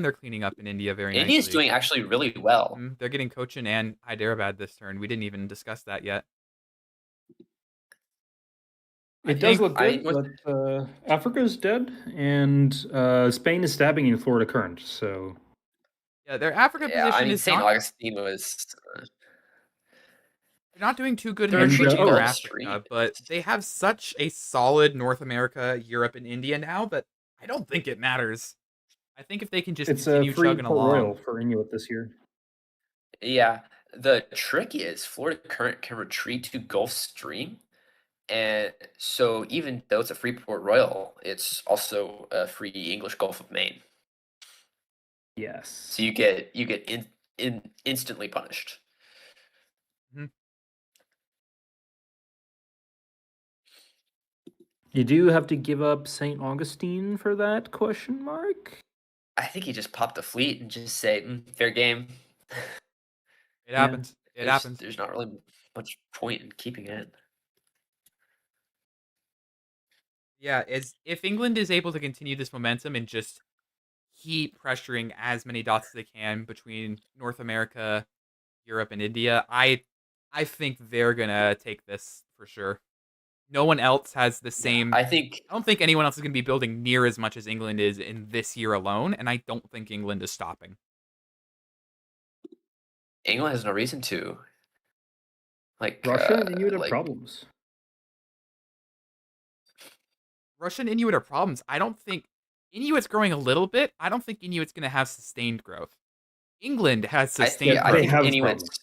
[SPEAKER 1] they're cleaning up in India very
[SPEAKER 3] India's
[SPEAKER 1] nicely.
[SPEAKER 3] doing actually really well.
[SPEAKER 1] They're getting Cochin and Hyderabad this turn. We didn't even discuss that yet.
[SPEAKER 2] It does look good, but Africa's dead, and Spain is stabbing in Florida Current. So
[SPEAKER 1] Yeah, their Africa
[SPEAKER 3] Yeah, I
[SPEAKER 1] position
[SPEAKER 3] mean
[SPEAKER 1] is
[SPEAKER 3] St.
[SPEAKER 1] not.
[SPEAKER 3] Augustine was
[SPEAKER 1] They're not doing too good in
[SPEAKER 3] their
[SPEAKER 1] their
[SPEAKER 3] retreat to
[SPEAKER 1] inner
[SPEAKER 3] Gulf
[SPEAKER 1] Africa,
[SPEAKER 3] Stream.
[SPEAKER 1] but they have such a solid North America, Europe, and India now that I don't think it matters. I think if they can just
[SPEAKER 2] it's a
[SPEAKER 1] continue
[SPEAKER 2] free
[SPEAKER 1] chugging
[SPEAKER 2] Port
[SPEAKER 1] along.
[SPEAKER 2] Royal for Inuit this year.
[SPEAKER 3] Yeah, the trick is Florida Current can retreat to Gulf Stream, and so even though it's a free Port Royal, it's also a free English Gulf of Maine.
[SPEAKER 2] Yes.
[SPEAKER 3] So you get instantly punished.
[SPEAKER 2] You do have to give up St. Augustine for that question mark?
[SPEAKER 3] I think you just pop the fleet and just say fair game.
[SPEAKER 1] It happens. It happens.
[SPEAKER 3] There's not really much point in keeping it.
[SPEAKER 1] Yeah, if England is able to continue this momentum and just keep pressuring as many dots as they can between North America, Europe, and India, I think they're gonna take this for sure. No one else has the same.
[SPEAKER 3] I
[SPEAKER 1] don't think anyone else is going to be building near as much as England is in this year alone, and I don't think England is stopping.
[SPEAKER 3] England has no reason to. Like
[SPEAKER 2] Russia and Inuit have problems.
[SPEAKER 1] Russia and Inuit are problems. I don't think Inuit's growing a little bit. I don't think Inuit's going to have sustained growth. England has sustained growth.
[SPEAKER 3] I think Inuits.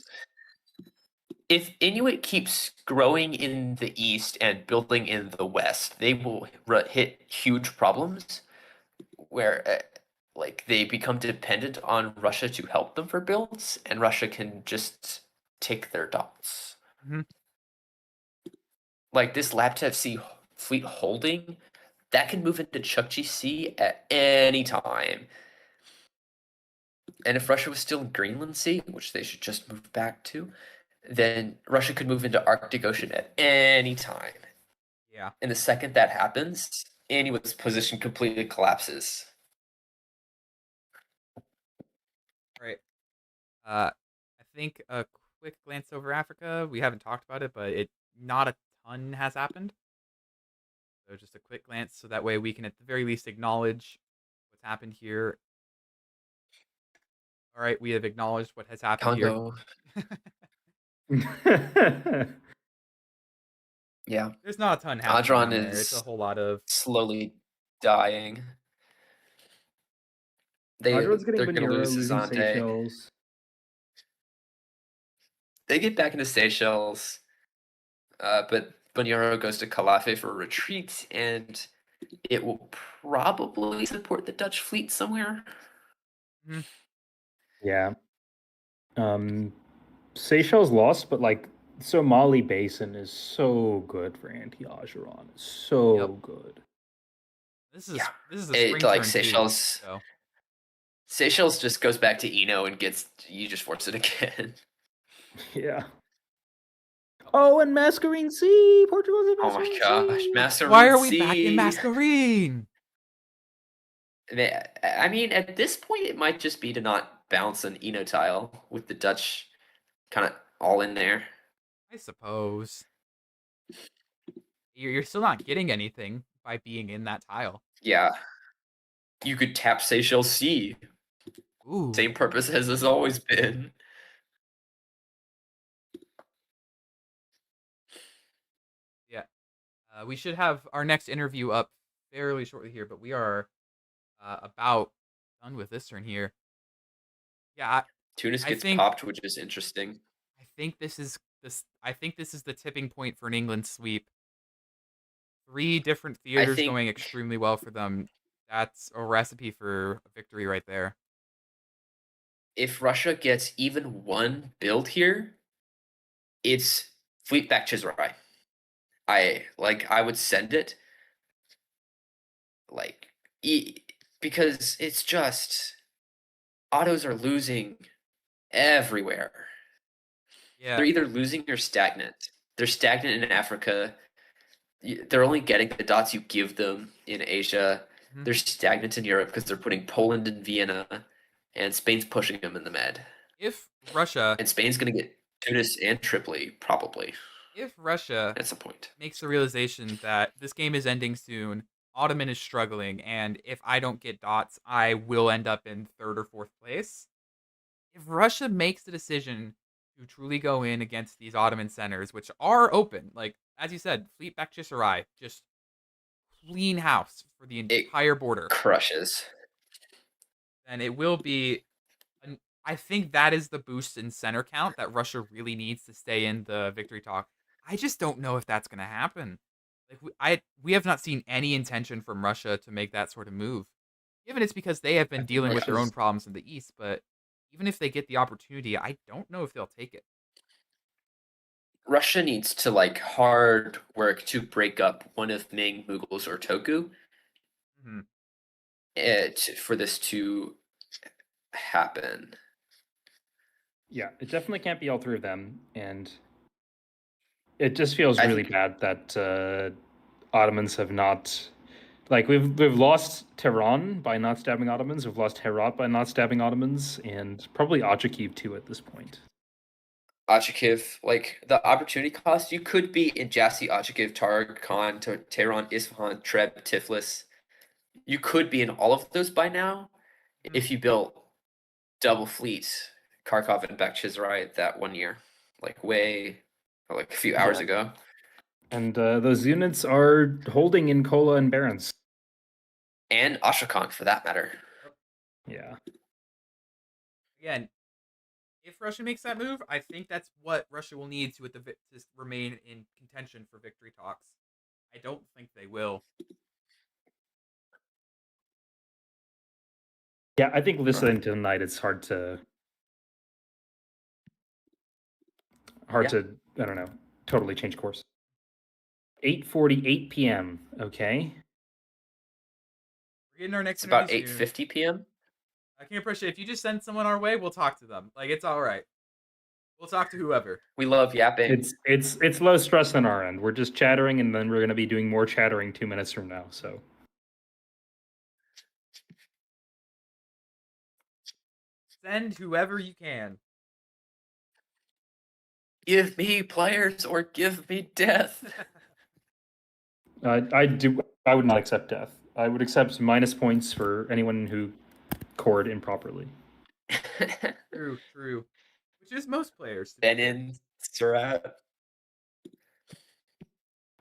[SPEAKER 3] If Inuit keeps growing in the east and building in the west, they will hit huge problems where like they become dependent on Russia to help them for builds, and Russia can just take their dots.
[SPEAKER 1] Mm-hmm.
[SPEAKER 3] Like this Laptev Sea fleet holding, that can move into Chukchi Sea at any time. And if Russia was still in Greenland Sea, which they should just move back to, then Russia could move into Arctic Ocean at any time.
[SPEAKER 1] Yeah.
[SPEAKER 3] And the second that happens, Inuit's position completely collapses.
[SPEAKER 1] Right. I think a quick glance over Africa. We haven't talked about it, but not a ton has happened. So just a quick glance, so that way we can at the very least acknowledge what's happened here. All right, we have acknowledged what has happened
[SPEAKER 3] Kongo.
[SPEAKER 1] here.
[SPEAKER 3] Yeah.
[SPEAKER 1] There's not a ton happening
[SPEAKER 3] Ajuuran
[SPEAKER 1] down there.
[SPEAKER 3] is
[SPEAKER 1] It's a whole lot of
[SPEAKER 3] slowly dying.
[SPEAKER 2] Ajuuran's getting
[SPEAKER 3] They're going to
[SPEAKER 2] Banera,
[SPEAKER 3] lose
[SPEAKER 2] losing
[SPEAKER 3] Zante.
[SPEAKER 2] Seychelles.
[SPEAKER 3] They get back into Seychelles, but Bunyoro goes to Calafe for a retreat, and it will probably support the Dutch fleet somewhere.
[SPEAKER 1] Mm-hmm.
[SPEAKER 2] Yeah. Seychelles lost, but like Somali Basin is so good for anti-Ajuuran. It's so good.
[SPEAKER 1] This is a spring
[SPEAKER 3] like
[SPEAKER 1] turn
[SPEAKER 3] Seychelles.
[SPEAKER 1] too, so.
[SPEAKER 3] Seychelles just goes back to Eno and you just force it again.
[SPEAKER 2] Yeah. Oh, and Masquerade Sea! Portugal's in
[SPEAKER 3] Oh my
[SPEAKER 2] Masquerade
[SPEAKER 3] gosh,
[SPEAKER 2] Sea!
[SPEAKER 3] Masquerade
[SPEAKER 1] Why are we back in
[SPEAKER 3] Sea.
[SPEAKER 1] Masquerade?
[SPEAKER 3] I mean, at this point, it might just be to not bounce an Eno tile with the Dutch kind of all in there.
[SPEAKER 1] I suppose. You're still not getting anything by being in that tile.
[SPEAKER 3] Yeah. You could tap Seychelles Sea.
[SPEAKER 1] Ooh.
[SPEAKER 3] Same purpose as has always been.
[SPEAKER 1] Yeah. We should have our next interview up fairly shortly here, but we are about done with this turn here. Yeah,
[SPEAKER 3] Tunis
[SPEAKER 1] I
[SPEAKER 3] gets
[SPEAKER 1] think-
[SPEAKER 3] popped, which is interesting.
[SPEAKER 1] I think this is the tipping point for an England sweep. 3 different theaters
[SPEAKER 3] think-
[SPEAKER 1] going extremely well for them. That's a recipe for a victory right there.
[SPEAKER 3] If Russia gets even one build here, it's fleet back Chiserai. I would send it. Because it's just autos are losing everywhere.
[SPEAKER 1] Yeah.
[SPEAKER 3] They're either losing or stagnant. They're stagnant in Africa. They're only getting the dots you give them in Asia.
[SPEAKER 1] Mhm.
[SPEAKER 3] They're stagnant in Europe because they're putting Poland in Vienna, and Spain's pushing them in the med.
[SPEAKER 1] If Russia
[SPEAKER 3] And Spain's going to get Tunis and Tripoli, probably, at some point.
[SPEAKER 1] makes the realization that this game is ending soon, Ottoman is struggling, and if I don't get dots, I will end up in 3rd or 4th place. If Russia makes the decision to truly go in against these Ottoman centers, which are open, like, as you said, Fleet back Chiserai, just clean house for the entire border,
[SPEAKER 3] Crushes.
[SPEAKER 1] then it will be... I think that is the boost in center count that Russia really needs to stay in the victory talk. I just don't know if that's going to happen. Like we have not seen any intention from Russia to make that sort of move. Given it's because they have been dealing with their own problems in the East, but even if they get the opportunity, I don't know if they'll take it.
[SPEAKER 3] Russia needs to hard work to break up one of Ming, Mughals, or Toku. For this to happen.
[SPEAKER 2] Yeah, it definitely can't be all 3 of them, and it just feels really bad that Ottomans have not... we've lost Tehran by not stabbing Ottomans, we've lost Herat by not stabbing Ottomans, and probably Achakiv too at this point.
[SPEAKER 3] Achakiv, the opportunity cost, you could be in Jassy, Achakiv, Targ, Khan, Tehran, Isfahan, Treb, Tiflis. You could be in all of those by now if you built double fleet Kharkov and Bakhchisarai that one year, a few hours ago.
[SPEAKER 2] And those units are holding in Kola and Barents.
[SPEAKER 3] And Astrakhan, for that matter.
[SPEAKER 2] Yeah.
[SPEAKER 1] Again, if Russia makes that move, I think that's what Russia will need to remain in contention for victory talks. I don't think they will.
[SPEAKER 2] Yeah, I think listening to tonight, it's hard to, I don't know, totally change course. 8:48 p.m. Okay.
[SPEAKER 1] We're getting our next
[SPEAKER 3] It's about
[SPEAKER 1] interview soon.
[SPEAKER 3] 8:50 p.m.
[SPEAKER 1] I can appreciate if you just send someone our way, we'll talk to them. It's all right. We'll talk to whoever.
[SPEAKER 3] We love yapping.
[SPEAKER 2] It's low stress on our end. We're just chattering, and then we're going to be doing more chattering 2 minutes from now. So.
[SPEAKER 1] Send whoever you can.
[SPEAKER 3] Give me players or give me death.
[SPEAKER 2] I would not accept death. I would accept minus points for anyone who cored improperly.
[SPEAKER 1] True. Which is most players.
[SPEAKER 3] Benin, Surat.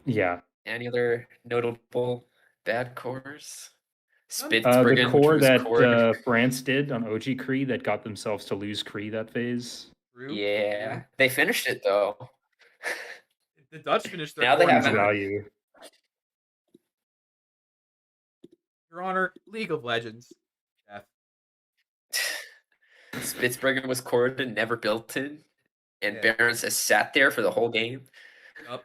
[SPEAKER 2] Yeah.
[SPEAKER 3] Any other notable bad cores?
[SPEAKER 2] The
[SPEAKER 3] Spitsbergen,
[SPEAKER 2] core
[SPEAKER 3] which was
[SPEAKER 2] that
[SPEAKER 3] cored.
[SPEAKER 2] France did on OG Cree that got themselves to lose Cree that phase.
[SPEAKER 1] True.
[SPEAKER 3] Yeah, they finished it though.
[SPEAKER 1] The Dutch finished their
[SPEAKER 3] Now they
[SPEAKER 1] core
[SPEAKER 3] have
[SPEAKER 1] in order.
[SPEAKER 2] value.
[SPEAKER 1] Your Honor, League of Legends. Death.
[SPEAKER 3] Spitsbergen was cored and never built in, and
[SPEAKER 1] Yeah.
[SPEAKER 3] Barons has sat there for the whole game.
[SPEAKER 1] Yup.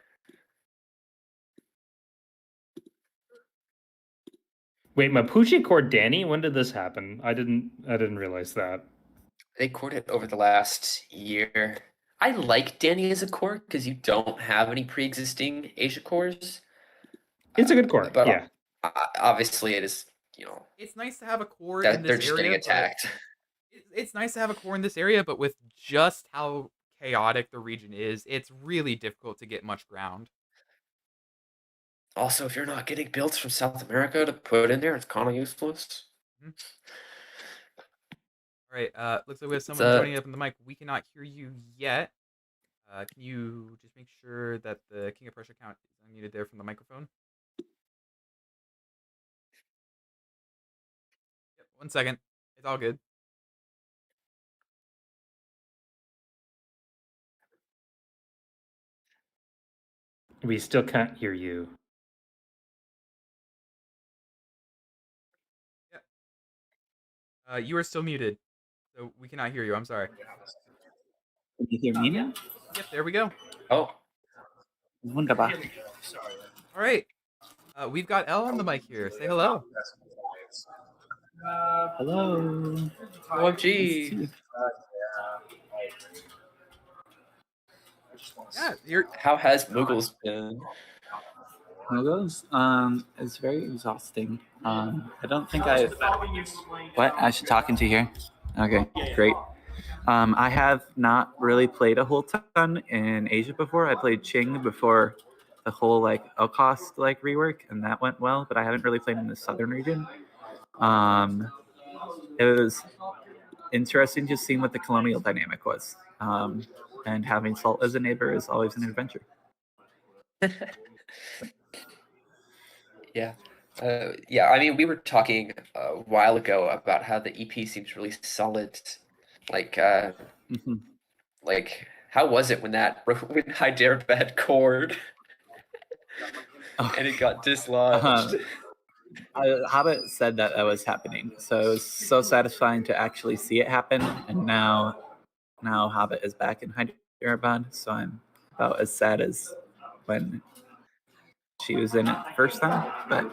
[SPEAKER 2] Wait, Mapuche cored Danny? When did this happen? I didn't realize that.
[SPEAKER 3] They cored it over the last year. I like Danny as a core because you don't have any pre-existing Asia cores.
[SPEAKER 2] It's a good core.
[SPEAKER 3] But
[SPEAKER 2] Yeah.
[SPEAKER 3] obviously, it is.
[SPEAKER 1] It's nice to have a core in
[SPEAKER 3] That they're
[SPEAKER 1] this
[SPEAKER 3] just getting
[SPEAKER 1] area, but
[SPEAKER 3] attacked.
[SPEAKER 1] it's nice to have a core in this area, but with just how chaotic the region is, it's really difficult to get much ground.
[SPEAKER 3] Also, if you're not getting builds from South America to put in there, it's kind of useless.
[SPEAKER 1] All right, looks like we have someone
[SPEAKER 3] So-
[SPEAKER 1] joining up on the mic. We cannot hear you yet. Can you just make sure that the King of Prussia account is unmuted there from the microphone? Yep, 1 second. It's all good.
[SPEAKER 2] We still can't hear you.
[SPEAKER 1] You are still muted, so we cannot hear you. I'm sorry.
[SPEAKER 7] Can you hear me now?
[SPEAKER 1] Yep, there we go.
[SPEAKER 3] Oh,
[SPEAKER 7] Wunderbar.
[SPEAKER 1] All right. We've got Elle on the mic here. Say hello.
[SPEAKER 7] Hello.
[SPEAKER 3] OMG.
[SPEAKER 1] Yeah, you're.
[SPEAKER 3] How has Mughals been?
[SPEAKER 7] Mughals? It's very exhausting. I don't think I. What? I should talk into here. Okay, great. I have not really played a whole ton in Asia before. I played Qing before the whole Ocost rework, and that went well. But I haven't really played in the southern region. It was interesting just seeing what the colonial dynamic was. And having Salt as a neighbor is always an adventure.
[SPEAKER 3] Yeah. Yeah, I mean, we were talking a while ago about how the EP seems really solid.
[SPEAKER 7] Mhm.
[SPEAKER 3] How was it when Hyderabad cored and it got dislodged?
[SPEAKER 7] Hobbit said that was happening, so it was so satisfying to actually see it happen. And now Hobbit is back in Hyderabad, so I'm about as sad as when she was in it the first time. But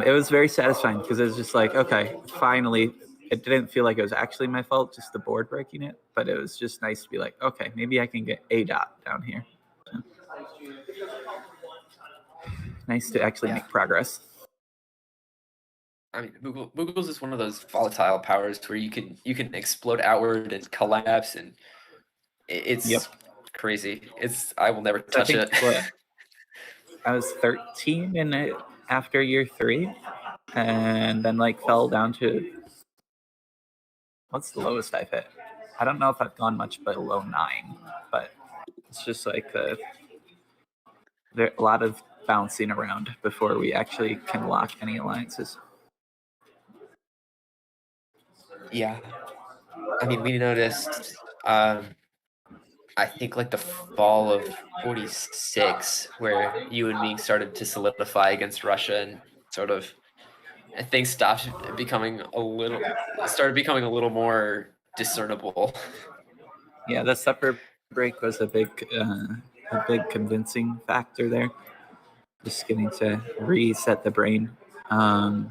[SPEAKER 7] it was very satisfying because it was just like, okay, finally. It didn't feel like it was actually my fault, just the board breaking it. But it was just nice to be like, okay, maybe I can get a dot down here. So, nice to actually make progress.
[SPEAKER 3] I mean, Mughals is one of those volatile powers where you can explode outward and collapse, and it's crazy. I will never touch it.
[SPEAKER 7] I was 13 in it after year 3, and then fell down to what's the lowest I've hit? I don't know if I've gone much below 9, but it's just there a lot of bouncing around before we actually can lock any alliances.
[SPEAKER 3] Yeah. I mean, we noticed, I think the fall of 46, where you and Ming started to solidify against Russia and things started becoming a little more discernible.
[SPEAKER 7] Yeah, the supper break was a big convincing factor there. Just getting to reset the brain. But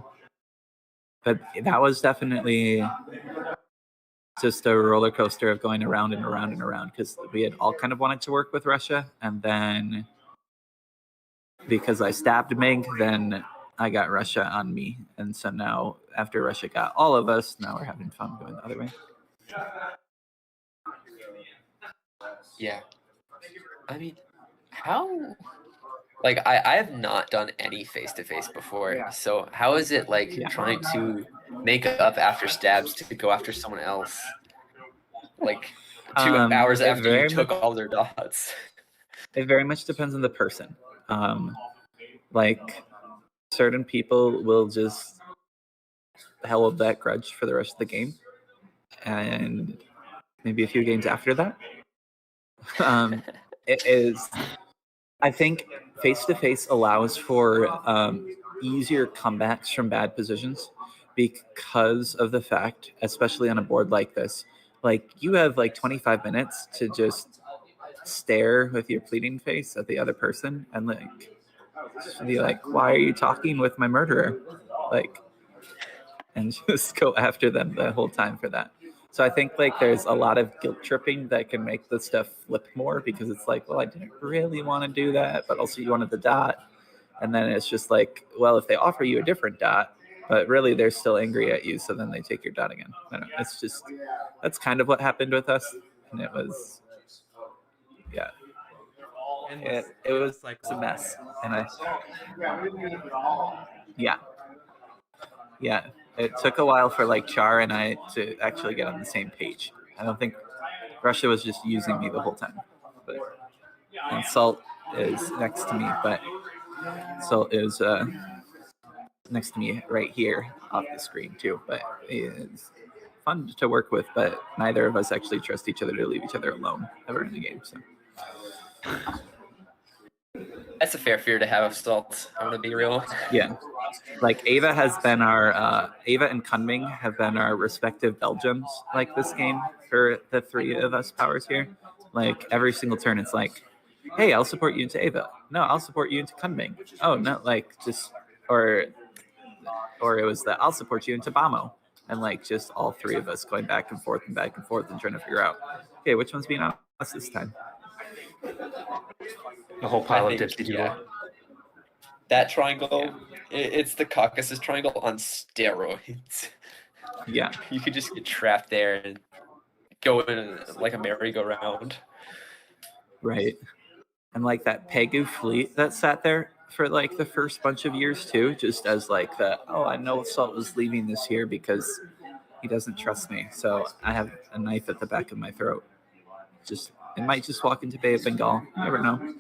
[SPEAKER 7] that was definitely just a roller coaster of going around and around and around, because we had all kind of wanted to work with Russia, and then because I stabbed Ming, then I got Russia on me, and so now after Russia got all of us, now we're having fun going the other way.
[SPEAKER 3] Yeah. I mean, how... I have not done any face-to-face before, so how is it trying to make up after stabs to go after someone else? 2 hours after you took all their dots.
[SPEAKER 7] It very much depends on the person. Certain people will just hold that grudge for the rest of the game, and maybe a few games after that. It is, I think, face-to-face allows for easier comebacks from bad positions because of the fact, especially on a board like this, you have 25 minutes to just stare with your pleading face at the other person and be like, why are you talking with my murderer? And just go after them the whole time for that. So I think like there's a lot of guilt tripping that can make the stuff flip more, because it's like, well, I didn't really want to do that, but also you wanted the dot. And then it's just like, well, if they offer you a different dot, but really they're still angry at you, so then they take your dot again. I don't know. It's just, that's kind of what happened with us. And it was, yeah, it was
[SPEAKER 1] like
[SPEAKER 7] a mess. And yeah, it took a while for like Char and I to actually get on the same page. I don't think Russia was just using me the whole time. But, and Salt is next to me, but Salt is next to me right here off the screen too. But it's fun to work with, but neither of us actually trust each other to leave each other alone ever in the game. So
[SPEAKER 3] That's a fair fear to have of Salt. I'm gonna be real.
[SPEAKER 7] yeah, like Ava has been our Ava and Kunming have been our respective Belgiums like this game for the three of us powers here. Like every single turn, it's like, hey, I'll support you into Ava. No, I'll support you into Kunming. Oh no, like just or it was that I'll support you into Bamo. And like just all three of us going back and forth and trying to figure out, okay, which one's being on us this time?
[SPEAKER 2] The whole pile
[SPEAKER 3] I
[SPEAKER 2] of
[SPEAKER 3] think,
[SPEAKER 2] dipsy doodle.
[SPEAKER 3] yeah. That triangle, it's the Caucasus Triangle on steroids.
[SPEAKER 7] Yeah.
[SPEAKER 3] You could just get trapped there and go in like a merry-go-round.
[SPEAKER 7] Right. And like that Pegu fleet that sat there for like the first bunch of years too, just as like the, oh, I know Salt was leaving this year because he doesn't trust me. So I have a knife at the back of my throat. Just, it might just walk into Bay of Bengal. You never know.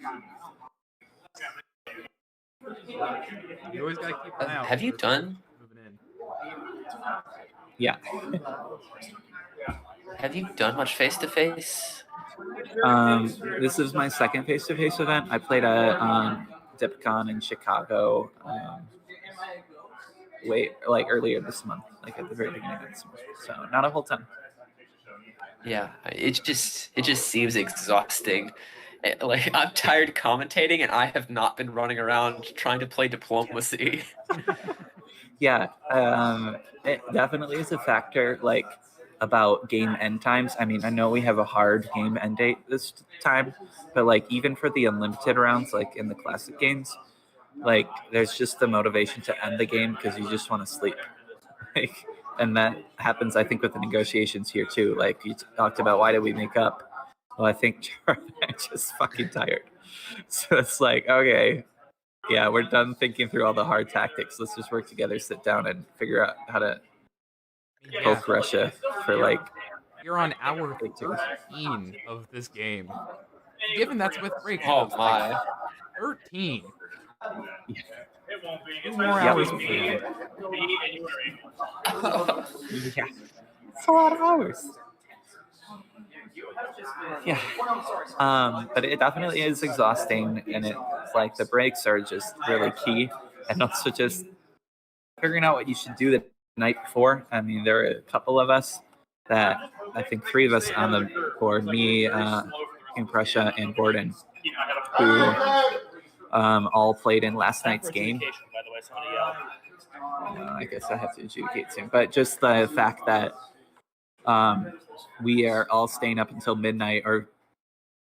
[SPEAKER 1] You always gotta keep an eye out.
[SPEAKER 3] Have you
[SPEAKER 1] for
[SPEAKER 3] done?
[SPEAKER 1] moving in.
[SPEAKER 7] Yeah.
[SPEAKER 3] Have you done much face-to-face?
[SPEAKER 7] This is my second face-to-face event. I played a DipCon in Chicago earlier this month, like at the very beginning of this month. So not a whole ton.
[SPEAKER 3] Yeah, it just seems exhausting. Like I'm tired commentating, and I have not been running around trying to play diplomacy.
[SPEAKER 7] Yeah, it definitely is a factor. Like about game end times. I mean, I know we have a hard game end date this time, but like even for the unlimited rounds, like in the classic games, like there's just the motivation to end the game because you just want to sleep. Like, and that happens, I think, with the negotiations here too. Like you talked about, why did we make up? Well, I think Charlie and I just fucking tired. So it's like, okay, yeah, we're done thinking through all the hard tactics. Let's just work together, sit down, and figure out how to poke Russia for like.
[SPEAKER 1] You're on hour 13 of this game. Given that's with breaks,
[SPEAKER 3] Oh
[SPEAKER 1] it's like
[SPEAKER 3] my!
[SPEAKER 1] 13.
[SPEAKER 7] Yeah.
[SPEAKER 1] 2 more
[SPEAKER 7] Yeah.
[SPEAKER 1] hours before you.
[SPEAKER 7] Yeah, it's a lot of hours. Yeah, but it definitely is exhausting, and it's like the breaks are just really key, and also just figuring out what you should do the night before. I mean, there are a couple of us that I think 3 of us on the board, me, in Prussia, and Gordon, who all played in last night's game. I guess I have to adjudicate soon, but just the fact that we are all staying up until midnight or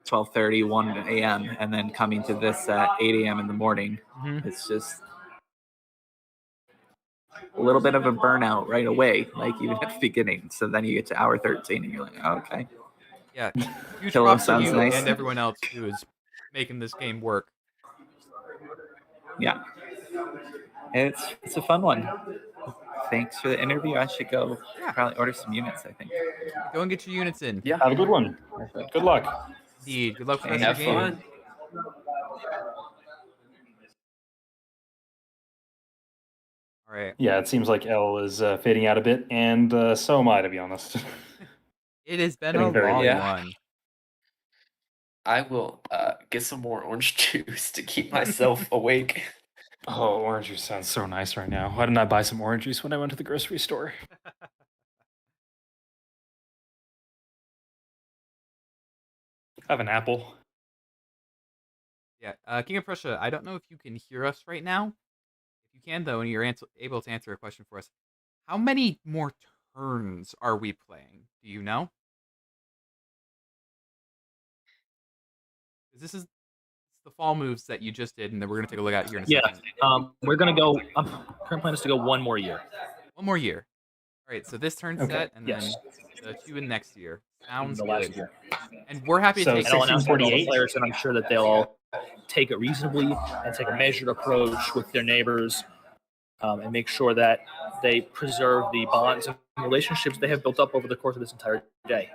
[SPEAKER 7] 12:30, 1 a.m., and then coming to this at 8 a.m. in the morning.
[SPEAKER 1] Mhm.
[SPEAKER 7] It's just a little bit of a burnout right away, like even at the beginning. So then you get to hour 13 and you're like, oh, okay.
[SPEAKER 1] Yeah. Huge
[SPEAKER 7] Pillow
[SPEAKER 1] props to
[SPEAKER 7] sounds
[SPEAKER 1] you
[SPEAKER 7] nice.
[SPEAKER 1] and everyone else who is making this game work.
[SPEAKER 7] Yeah. It's a fun one. Thanks for the interview. I should go probably order some units, I think.
[SPEAKER 1] Go and get your units in.
[SPEAKER 3] Yeah,
[SPEAKER 2] Have a good one. Good luck.
[SPEAKER 1] Indeed. Good luck with the
[SPEAKER 7] Have
[SPEAKER 1] rest of the game.
[SPEAKER 3] fun.
[SPEAKER 1] All right.
[SPEAKER 2] Yeah, it seems like Elle is fading out a bit, and so am I, to be honest.
[SPEAKER 1] It has been
[SPEAKER 2] Getting
[SPEAKER 1] a
[SPEAKER 2] very
[SPEAKER 1] long
[SPEAKER 3] good.
[SPEAKER 1] one.
[SPEAKER 3] I will get some more orange juice to keep myself awake.
[SPEAKER 2] Oh, orange juice sounds so nice right now. Why didn't I buy some orange juice when I went to the grocery store? I have an apple.
[SPEAKER 1] Yeah. King of Prussia, I don't know if you can hear us right now. If you can, though, and you're able to answer a question for us, how many more turns are we playing? Do you know? 'Cause this is the fall moves that you just did, and then we're gonna take a look at here in a
[SPEAKER 6] Yeah.
[SPEAKER 1] second.
[SPEAKER 6] We're gonna go. Current plan is to go one more year.
[SPEAKER 1] One more year. All right, so this turn
[SPEAKER 2] Okay,
[SPEAKER 1] set, and then
[SPEAKER 6] yes.
[SPEAKER 1] the 2 in next year. Sounds
[SPEAKER 6] The last
[SPEAKER 1] good.
[SPEAKER 6] year.
[SPEAKER 1] And we're happy to
[SPEAKER 2] So
[SPEAKER 1] take.
[SPEAKER 6] And I'll announce that to all the
[SPEAKER 2] 1648?
[SPEAKER 6] players, and I'm sure that they'll all take it reasonably and take a measured approach with their neighbors, and make sure that they preserve the bonds and relationships they have built up over the course of this entire day.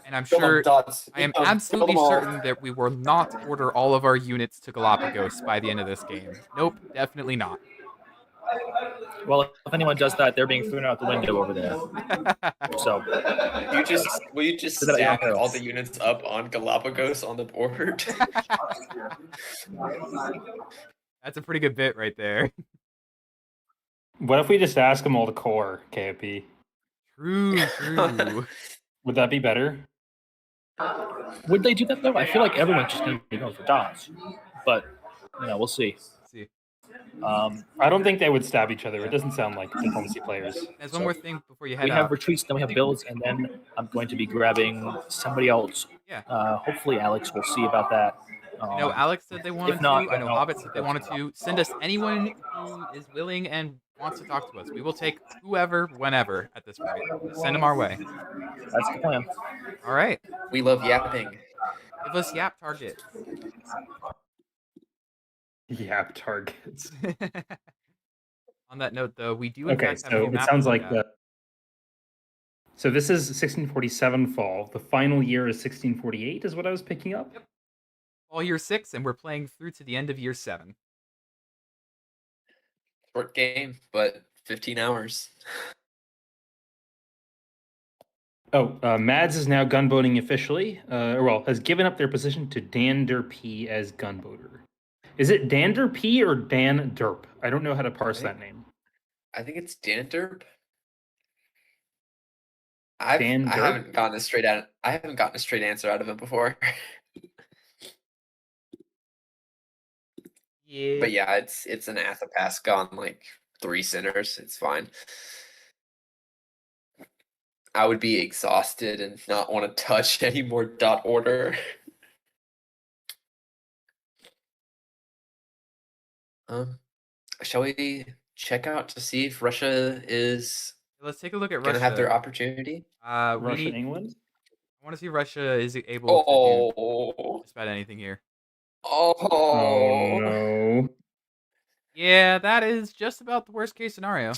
[SPEAKER 1] And I'm
[SPEAKER 3] Kill them,
[SPEAKER 1] sure,
[SPEAKER 3] dots.
[SPEAKER 1] I am
[SPEAKER 3] Kill them
[SPEAKER 1] absolutely
[SPEAKER 3] all.
[SPEAKER 1] certain that we will not order all of our units to Galapagos by the end of this game. Nope, definitely not.
[SPEAKER 6] Well, if anyone does that, they're being thrown out the window over there. So
[SPEAKER 3] Will you just
[SPEAKER 6] Is that
[SPEAKER 3] stack
[SPEAKER 6] Ayrton?
[SPEAKER 3] all the units up on Galapagos on the board?
[SPEAKER 1] That's a pretty good bit right there.
[SPEAKER 2] What if we just ask them all to core, KOP?
[SPEAKER 1] True.
[SPEAKER 2] Would that be better?
[SPEAKER 6] would they do that though? I feel like everyone's just going to be going for dots, but we'll see.
[SPEAKER 1] See,
[SPEAKER 2] I don't think they would stab each other. It doesn't sound like diplomacy players.
[SPEAKER 1] there's one more thing before you head
[SPEAKER 6] We have
[SPEAKER 1] out.
[SPEAKER 6] retreats, then we have builds, and then I'm going to be grabbing somebody else.
[SPEAKER 1] Yeah.
[SPEAKER 6] Hopefully, Alex will see about that.
[SPEAKER 1] I know Alex said they wanted
[SPEAKER 6] not,
[SPEAKER 1] to. I know
[SPEAKER 6] then
[SPEAKER 1] Hobbit said they wanted to. Send us anyone who is willing and wants to talk to us. We will take whoever, whenever at this point. Just send them our way.
[SPEAKER 6] That's the plan.
[SPEAKER 1] All right.
[SPEAKER 3] We love yapping.
[SPEAKER 1] Give us yap targets.
[SPEAKER 2] Yap targets.
[SPEAKER 1] On that note, though, we do in
[SPEAKER 2] Okay,
[SPEAKER 1] fact have a
[SPEAKER 2] so
[SPEAKER 1] new
[SPEAKER 2] it
[SPEAKER 1] map
[SPEAKER 2] sounds
[SPEAKER 1] to look
[SPEAKER 2] like
[SPEAKER 1] at.
[SPEAKER 2] the. So this is 1647 fall. The final year is 1648, is what I was picking up.
[SPEAKER 1] Yep. All year 6, and we're playing through to the end of year 7.
[SPEAKER 3] Short game, but 15 hours.
[SPEAKER 2] Oh, Mads is now gunboating officially, has given up their position to Dan Derp as gunboater. Is it Dan Derp or Dan Derp? I don't know how to parse that name.
[SPEAKER 3] I think it's Danderp.
[SPEAKER 2] Dan
[SPEAKER 3] I
[SPEAKER 2] Derp?
[SPEAKER 3] haven't gotten a straight answer out of him before.
[SPEAKER 1] Yeah.
[SPEAKER 3] But yeah, it's an Athapasca on like 3 centers. It's fine. I would be exhausted and not want to touch any more dot order. Shall we check out to see if Russia is
[SPEAKER 1] Let's take a look at
[SPEAKER 3] gonna
[SPEAKER 1] Russia.
[SPEAKER 3] have their opportunity?
[SPEAKER 2] Russia, England?
[SPEAKER 1] I want to see if Russia is able to do
[SPEAKER 3] Oh,
[SPEAKER 1] just about anything here.
[SPEAKER 2] Oh no.
[SPEAKER 1] Yeah, that is just about the worst case scenario.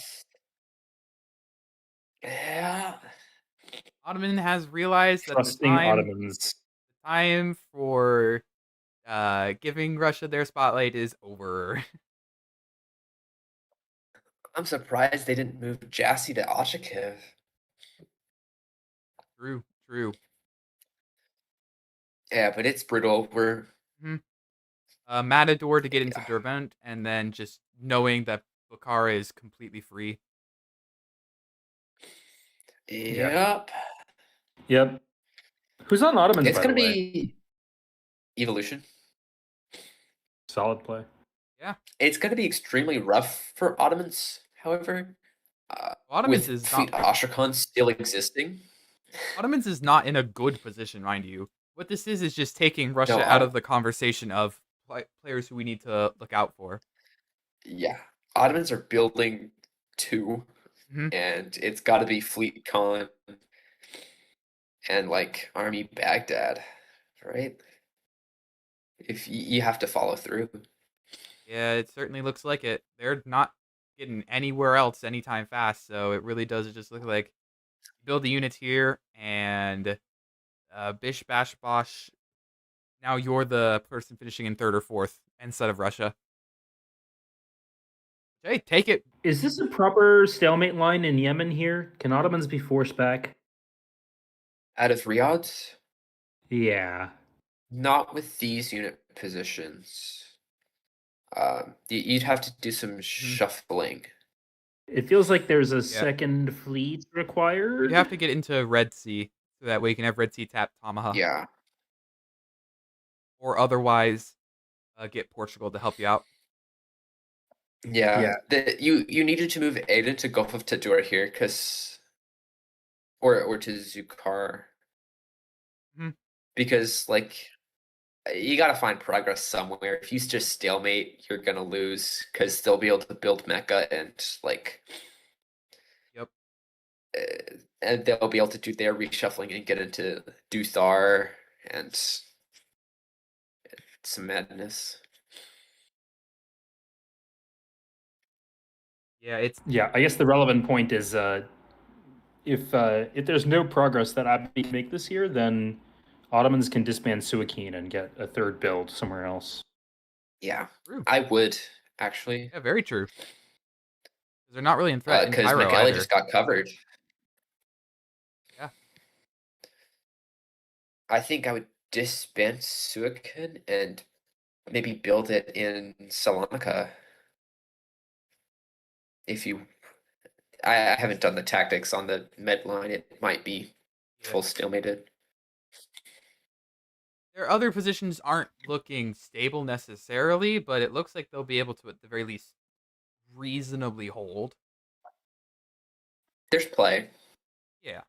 [SPEAKER 3] Yeah.
[SPEAKER 1] Ottoman has realized that
[SPEAKER 2] Trusting Ottomans.
[SPEAKER 1] the time for giving Russia their spotlight is over.
[SPEAKER 3] I'm surprised they didn't move Jassy to Ochakiv.
[SPEAKER 1] True.
[SPEAKER 3] Yeah, but it's brutal. We're
[SPEAKER 1] Matador to get into Derbent, and then just knowing that Bukhara is completely free.
[SPEAKER 3] Yep.
[SPEAKER 2] Who's on Ottomans?
[SPEAKER 3] It's
[SPEAKER 2] by
[SPEAKER 3] gonna
[SPEAKER 2] the way?
[SPEAKER 3] be Evolution.
[SPEAKER 2] Solid play.
[SPEAKER 1] Yeah.
[SPEAKER 3] It's gonna be extremely rough for Ottomans, however.
[SPEAKER 1] Ottomans
[SPEAKER 3] with
[SPEAKER 1] is
[SPEAKER 3] Fleet
[SPEAKER 1] not
[SPEAKER 3] Ostracon still existing.
[SPEAKER 1] Ottomans is not in a good position, mind you. What this is just taking Russia
[SPEAKER 3] No,
[SPEAKER 1] out of the conversation of players who we need to look out for.
[SPEAKER 3] Yeah. Ottomans are building 2, and it's got to be Fleet Con and like Army Baghdad, right? If you have to follow through.
[SPEAKER 1] Yeah, it certainly looks like it. They're not getting anywhere else anytime fast, so it really does just look like build the units here, and bish bash bosh. Now you're the person finishing in 3rd or 4th instead of Russia. Hey, take it.
[SPEAKER 2] Is this a proper stalemate line in Yemen here? Can Ottomans be forced back?
[SPEAKER 3] Out of Riyadh?
[SPEAKER 2] Yeah.
[SPEAKER 3] Not with these unit positions. You'd have to do some shuffling.
[SPEAKER 2] It feels like there's a second fleet required.
[SPEAKER 1] You'd have to get into Red Sea, so that way you can have Red Sea tap Tomahawk.
[SPEAKER 3] Yeah.
[SPEAKER 1] Or otherwise, get Portugal to help you out.
[SPEAKER 3] Yeah. You needed to move Aden to Gulf of Tadjour here, because or to Zukar.
[SPEAKER 1] Mhm.
[SPEAKER 3] Because like you got to find progress somewhere. If you just stalemate, you're gonna lose because they'll be able to build mecha and like,
[SPEAKER 1] Yep.
[SPEAKER 3] and they'll be able to do their reshuffling and get into Duthar and some madness.
[SPEAKER 1] Yeah, it's
[SPEAKER 2] Yeah, I guess the relevant point is if there's no progress that Abbey can make this year, then Ottomans can disband Suakin and get a third build somewhere else.
[SPEAKER 3] Yeah,
[SPEAKER 1] true.
[SPEAKER 3] I would actually.
[SPEAKER 1] Yeah, very true. 'Cause they're not really in threat in
[SPEAKER 3] Because
[SPEAKER 1] Cairo
[SPEAKER 3] McElly
[SPEAKER 1] either.
[SPEAKER 3] just got covered.
[SPEAKER 1] Yeah.
[SPEAKER 3] I think I would disband Suakin and maybe build it in Salonika. If you, I haven't done the tactics on the med line. It might be
[SPEAKER 1] Yeah.
[SPEAKER 3] full stalemated.
[SPEAKER 1] Their other positions aren't looking stable necessarily, but it looks like they'll be able to, at the very least, reasonably hold.
[SPEAKER 3] There's play,
[SPEAKER 1] Yeah.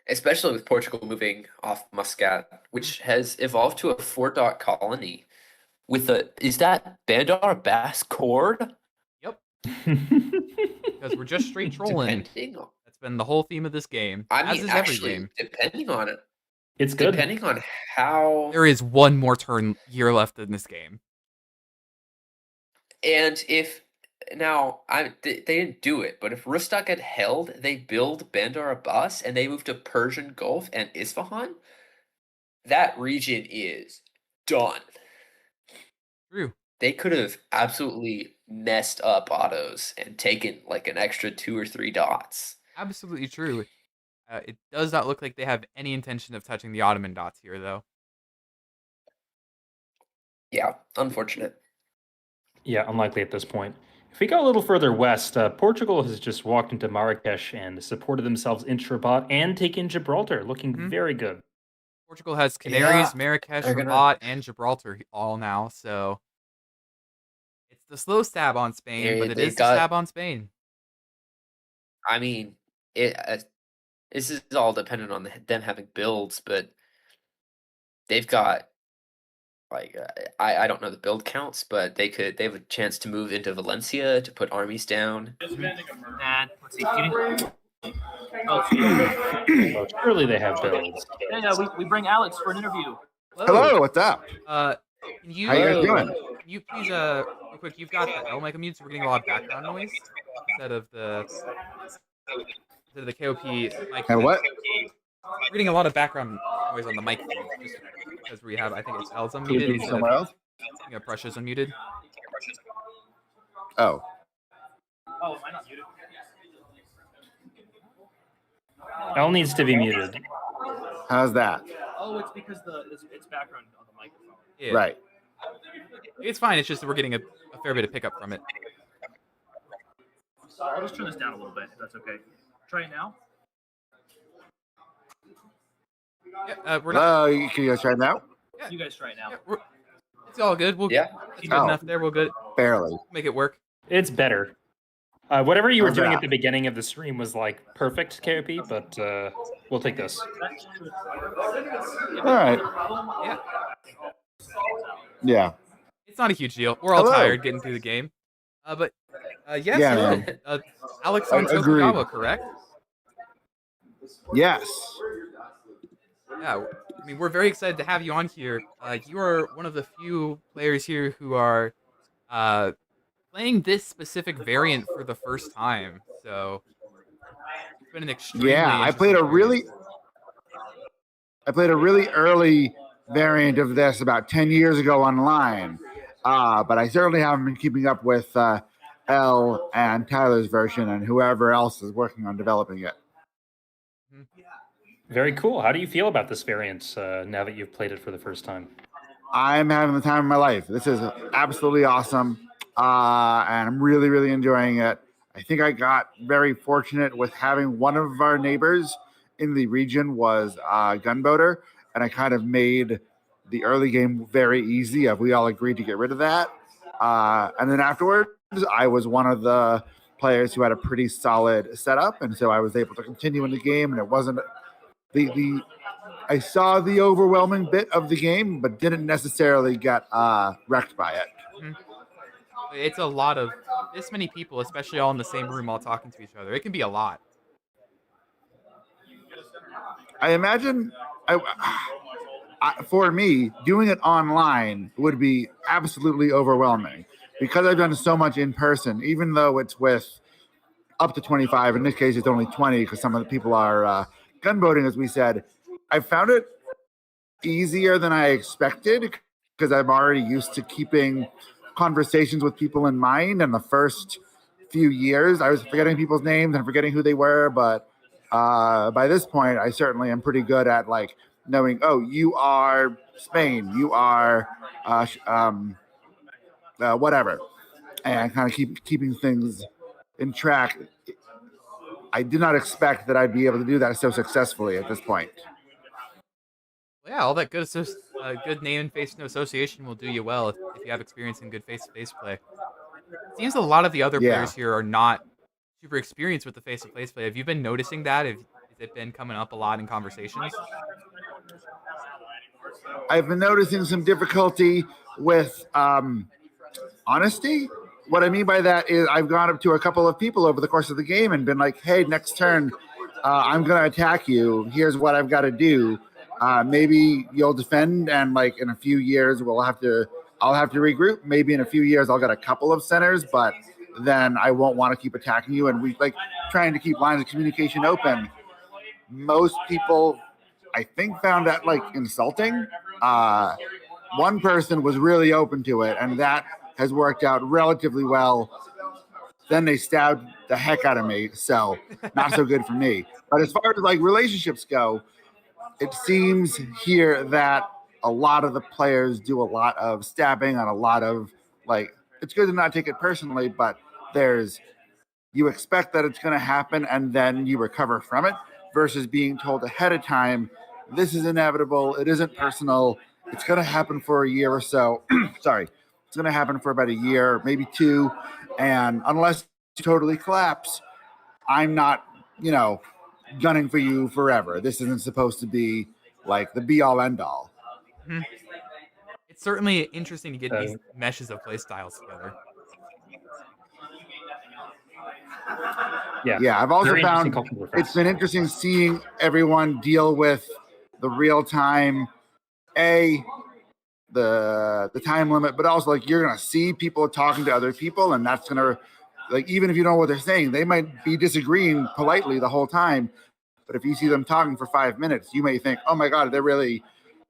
[SPEAKER 3] especially with Portugal moving off Muscat, which has evolved to a 4-dot colony. With a, is that Bandar Bass Cord?
[SPEAKER 1] Yep. Because we're just straight trolling.
[SPEAKER 3] Depending on,
[SPEAKER 1] That's been the whole theme of this game.
[SPEAKER 3] I
[SPEAKER 1] as
[SPEAKER 3] mean,
[SPEAKER 1] is every
[SPEAKER 3] actually,
[SPEAKER 1] game.
[SPEAKER 3] depending on it,
[SPEAKER 2] It's good.
[SPEAKER 3] depending on how.
[SPEAKER 1] There is one more turn year left in this game.
[SPEAKER 3] And if now they didn't do it, but if Rustak had held, they build Bandar Abbas and they move to Persian Gulf and Isfahan, that region is done.
[SPEAKER 1] True.
[SPEAKER 3] They could have absolutely messed up autos and taken like an extra 2 or 3 dots.
[SPEAKER 1] Absolutely true. It does not look like they have any intention of touching the Ottoman dots here, though.
[SPEAKER 3] Yeah, unfortunate.
[SPEAKER 2] Yeah, unlikely at this point. If we go a little further west, Portugal has just walked into Marrakesh and supported themselves in Rabat and taken Gibraltar, looking very good.
[SPEAKER 1] Portugal has Canaries,
[SPEAKER 3] Yeah,
[SPEAKER 1] Marrakesh,
[SPEAKER 3] they're gonna-
[SPEAKER 1] Rabat, and Gibraltar all now, so it's the slow stab on Spain, but it
[SPEAKER 3] they
[SPEAKER 1] is the stab on Spain.
[SPEAKER 3] I mean, this is all dependent on them having builds, but they've got like I don't know the build counts, but they have a chance to move into Valencia to put armies down.
[SPEAKER 6] And let's see. Oh,
[SPEAKER 2] Well, surely they have builds.
[SPEAKER 6] yeah, we bring Alex for an interview.
[SPEAKER 8] Hello, what's up?
[SPEAKER 1] Can you
[SPEAKER 8] How you guys doing?
[SPEAKER 1] Can you please real quick? You've got the Elle Mughal mute, so we're getting a lot of background noise instead of the KOP mic.
[SPEAKER 8] And what?
[SPEAKER 1] We're getting a lot of background noise on the mic feed, just because we have, I think it's Elle's
[SPEAKER 8] Can you
[SPEAKER 1] unmuted.
[SPEAKER 8] do
[SPEAKER 1] instead
[SPEAKER 8] somewhere
[SPEAKER 1] of,
[SPEAKER 8] else?
[SPEAKER 1] you know, Prussia's unmuted.
[SPEAKER 8] Oh,
[SPEAKER 6] Oh, am I not muted?
[SPEAKER 2] Elle needs to be muted.
[SPEAKER 8] how's that?
[SPEAKER 6] Oh, it's because it's background on the microphone.
[SPEAKER 1] Yeah.
[SPEAKER 8] Right.
[SPEAKER 1] It's fine. It's just that we're getting a fair bit of pickup from it.
[SPEAKER 6] So I'll just turn this down a little bit, if that's okay. Try it now.
[SPEAKER 1] Yeah, we're not.
[SPEAKER 8] Hello, can you guys try it now?
[SPEAKER 6] You guys try it now.
[SPEAKER 1] Yeah, it's all good. We'll,
[SPEAKER 3] Yeah.
[SPEAKER 1] It's good enough there. We'll good.
[SPEAKER 8] Barely.
[SPEAKER 1] Make it work.
[SPEAKER 2] It's better. Whatever you were
[SPEAKER 8] How's
[SPEAKER 2] doing
[SPEAKER 8] that?
[SPEAKER 2] at the beginning of the stream was like perfect KOP, but we'll take this.
[SPEAKER 8] All right.
[SPEAKER 1] Yeah.
[SPEAKER 8] Yeah.
[SPEAKER 1] It's not a huge deal. We're all
[SPEAKER 8] Hello.
[SPEAKER 1] tired getting through the game. But yes,
[SPEAKER 8] Yeah,
[SPEAKER 1] hello.
[SPEAKER 8] man.
[SPEAKER 1] Alex on
[SPEAKER 8] Agreed.
[SPEAKER 1] Tokugawa, correct?
[SPEAKER 8] Yes.
[SPEAKER 1] Yeah. I mean, we're very excited to have you on here. You are one of the few players here who are playing this specific variant for the first time. So it's been an extremely
[SPEAKER 8] Yeah, I played
[SPEAKER 1] interesting
[SPEAKER 8] a really early variant of this about 10 years ago online. But I certainly haven't been keeping up with Elle and Tyler's version and whoever else is working on developing it.
[SPEAKER 2] Very cool. How do you feel about this variant now that you've played it for the first time?
[SPEAKER 8] I'm having the time of my life. This is absolutely awesome. And I'm really, really enjoying it. I think I got very fortunate with having one of our neighbors in the region was a gunboater, and I kind of made the early game very easy. We all agreed to get rid of that. And then afterwards, I was one of the players who had a pretty solid setup, and so I was able to continue in the game. And it wasn't I saw the overwhelming bit of the game, but didn't necessarily get wrecked by it.
[SPEAKER 1] Mhm. It's a lot of this many people, especially all in the same room, all talking to each other. It can be a lot.
[SPEAKER 8] I imagine for me, doing it online would be absolutely overwhelming because I've done so much in person, even though it's with up to 25. In this case, it's only 20 because some of the people are gunboating, as we said. I found it easier than I expected because I'm already used to keeping conversations with people in mind. And the first few years, I was forgetting people's names and forgetting who they were. But by this point, I certainly am pretty good at like knowing, oh, you are Spain, you are whatever, and kind of keeping things in track. I did not expect that I'd be able to do that so successfully at this point.
[SPEAKER 1] Yeah, all that good good name and face association will do you well if you have experience in good face-to-face play. It seems a lot of the other players here are not super experienced with the face-to-face play. Have you been noticing that? Has it been coming up a lot in conversations?
[SPEAKER 8] I've been noticing some difficulty with honesty. What I mean by that is I've gone up to a couple of people over the course of the game and been like, hey, next turn, I'm going to attack you. Here's what I've got to do. Maybe you'll defend, and like in a few years, I'll have to regroup. Maybe in a few years, I'll get a couple of centers, but then I won't want to keep attacking you. And we like trying to keep lines of communication open. Most people, I think, found that like insulting. One person was really open to it, and that has worked out relatively well. Then they stabbed the heck out of me, so not so good for me. But as far as like relationships go, it seems here that a lot of the players do a lot of stabbing and a lot of like, it's good to not take it personally, but you expect that it's going to happen and then you recover from it versus being told ahead of time, this is inevitable. It isn't personal. It's going to happen for a year or so. Sorry. It's going to happen for about a year, maybe two. And unless you totally collapse, I'm not, gunning for you forever. This isn't supposed to be like the be all end all.
[SPEAKER 1] Mm-hmm. It's certainly interesting to get these meshes of play styles together.
[SPEAKER 8] Yeah. I've also found it's been interesting seeing everyone deal with the real time, the time limit, but also like you're gonna see people talking to other people, and that's gonna like even if you don't know what they're saying, they might be disagreeing politely the whole time. But if you see them talking for 5 minutes, you may think, oh my God, they're really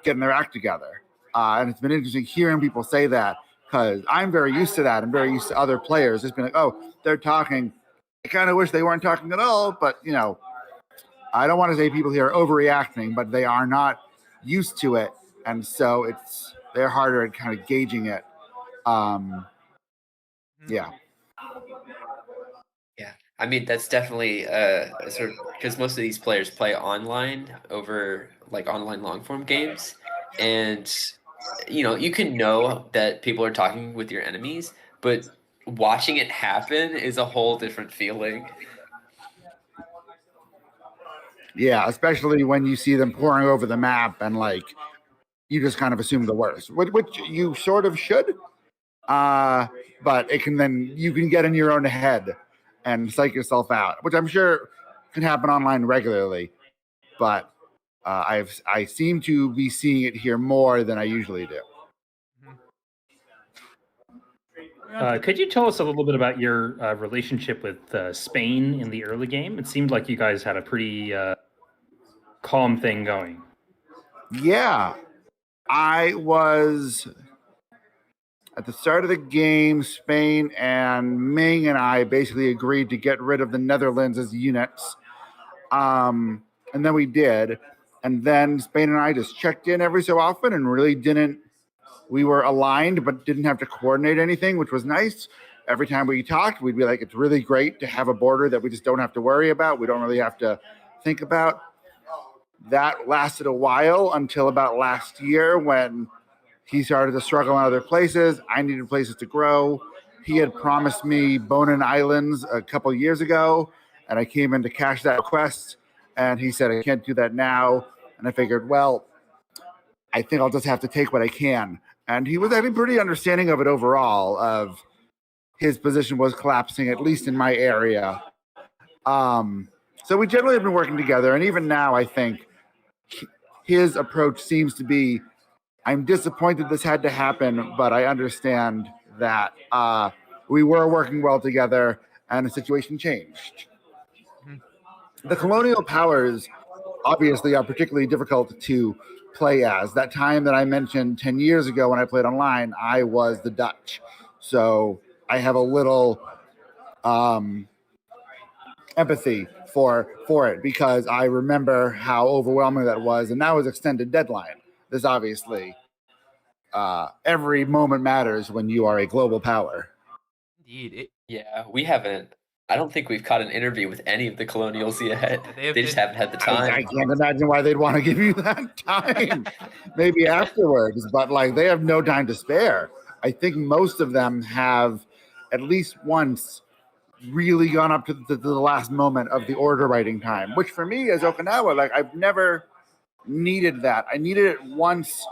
[SPEAKER 8] getting their act together. And it's been interesting hearing people say that because I'm very used to that. I'm very used to other players just being like, oh, they're talking. I kind of wish they weren't talking at all, but I don't want to say people here are overreacting, but they are not used to it. And so they're harder at kind of gauging it. Yeah.
[SPEAKER 3] Yeah, I mean that's definitely sort of because most of these players play online over like online long form games, and you can know that people are talking with your enemies, but watching it happen is a whole different feeling.
[SPEAKER 8] Yeah, especially when you see them pouring over the map and like you just kind of assume the worst, which you sort of should. But you can get in your own head and psych yourself out, which I'm sure can happen online regularly. But I seem to be seeing it here more than I usually do.
[SPEAKER 2] Could you tell us a little bit about your relationship with Spain in the early game? It seemed like you guys had a pretty calm thing going.
[SPEAKER 8] Yeah, I was at the start of the game. Spain and Ming and I basically agreed to get rid of the Netherlands as units, and then we did. And then Spain and I just checked in every so often and really didn't. We were aligned, but didn't have to coordinate anything, which was nice. Every time we talked, we'd be like, it's really great to have a border that we just don't have to worry about. We don't really have to think about. That lasted a while until about last year when he started to struggle in other places. I needed places to grow. he had promised me Bonin Islands a couple years ago, and I came in to cash that request, and he said I can't do that now. And I figured, well, I think I'll just have to take what I can. And he was actually pretty understanding of it overall, of his position was collapsing, at least in my area. So we generally have been working together, and even now I think his approach seems to be, I'm disappointed this had to happen, but I understand that we were working well together and the situation changed. The colonial powers obviously are particularly difficult to play as. That time that I mentioned 10 years ago when I played online, I was the Dutch. So I have a little empathy for it, because I remember how overwhelming that was, and that was extended deadline. This obviously, every moment matters when you are a global power.
[SPEAKER 1] Indeed.
[SPEAKER 3] Yeah, we haven't. I don't think we've caught an interview with any of the colonials yet.
[SPEAKER 1] They
[SPEAKER 3] They just haven't had the
[SPEAKER 8] I
[SPEAKER 3] time.
[SPEAKER 8] can't imagine why they'd want to give you that time. Maybe afterwards, but like they have no time to spare. I think most of them have at least once really gone up to the last moment of the order writing time, which for me as Okinawa, like I've never needed that. I needed it once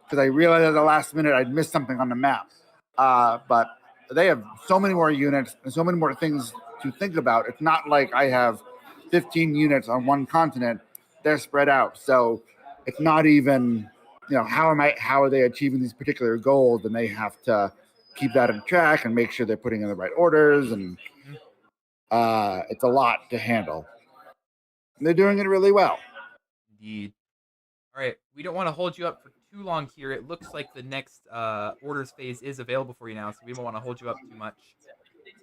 [SPEAKER 8] because I realized at the last minute I'd missed something on the map. But they have so many more units and so many more things to think about. It's not like I have 15 units on one continent. They're spread out. So it's not even, how are they achieving these particular goals? And they have to keep that in track and make sure they're putting in the right orders. And it's a lot to handle. And they're doing it really well.
[SPEAKER 1] Indeed. All right, we don't want to hold you up for too long here. It looks like the next orders phase is available for you now, so we don't want to hold you up too much. So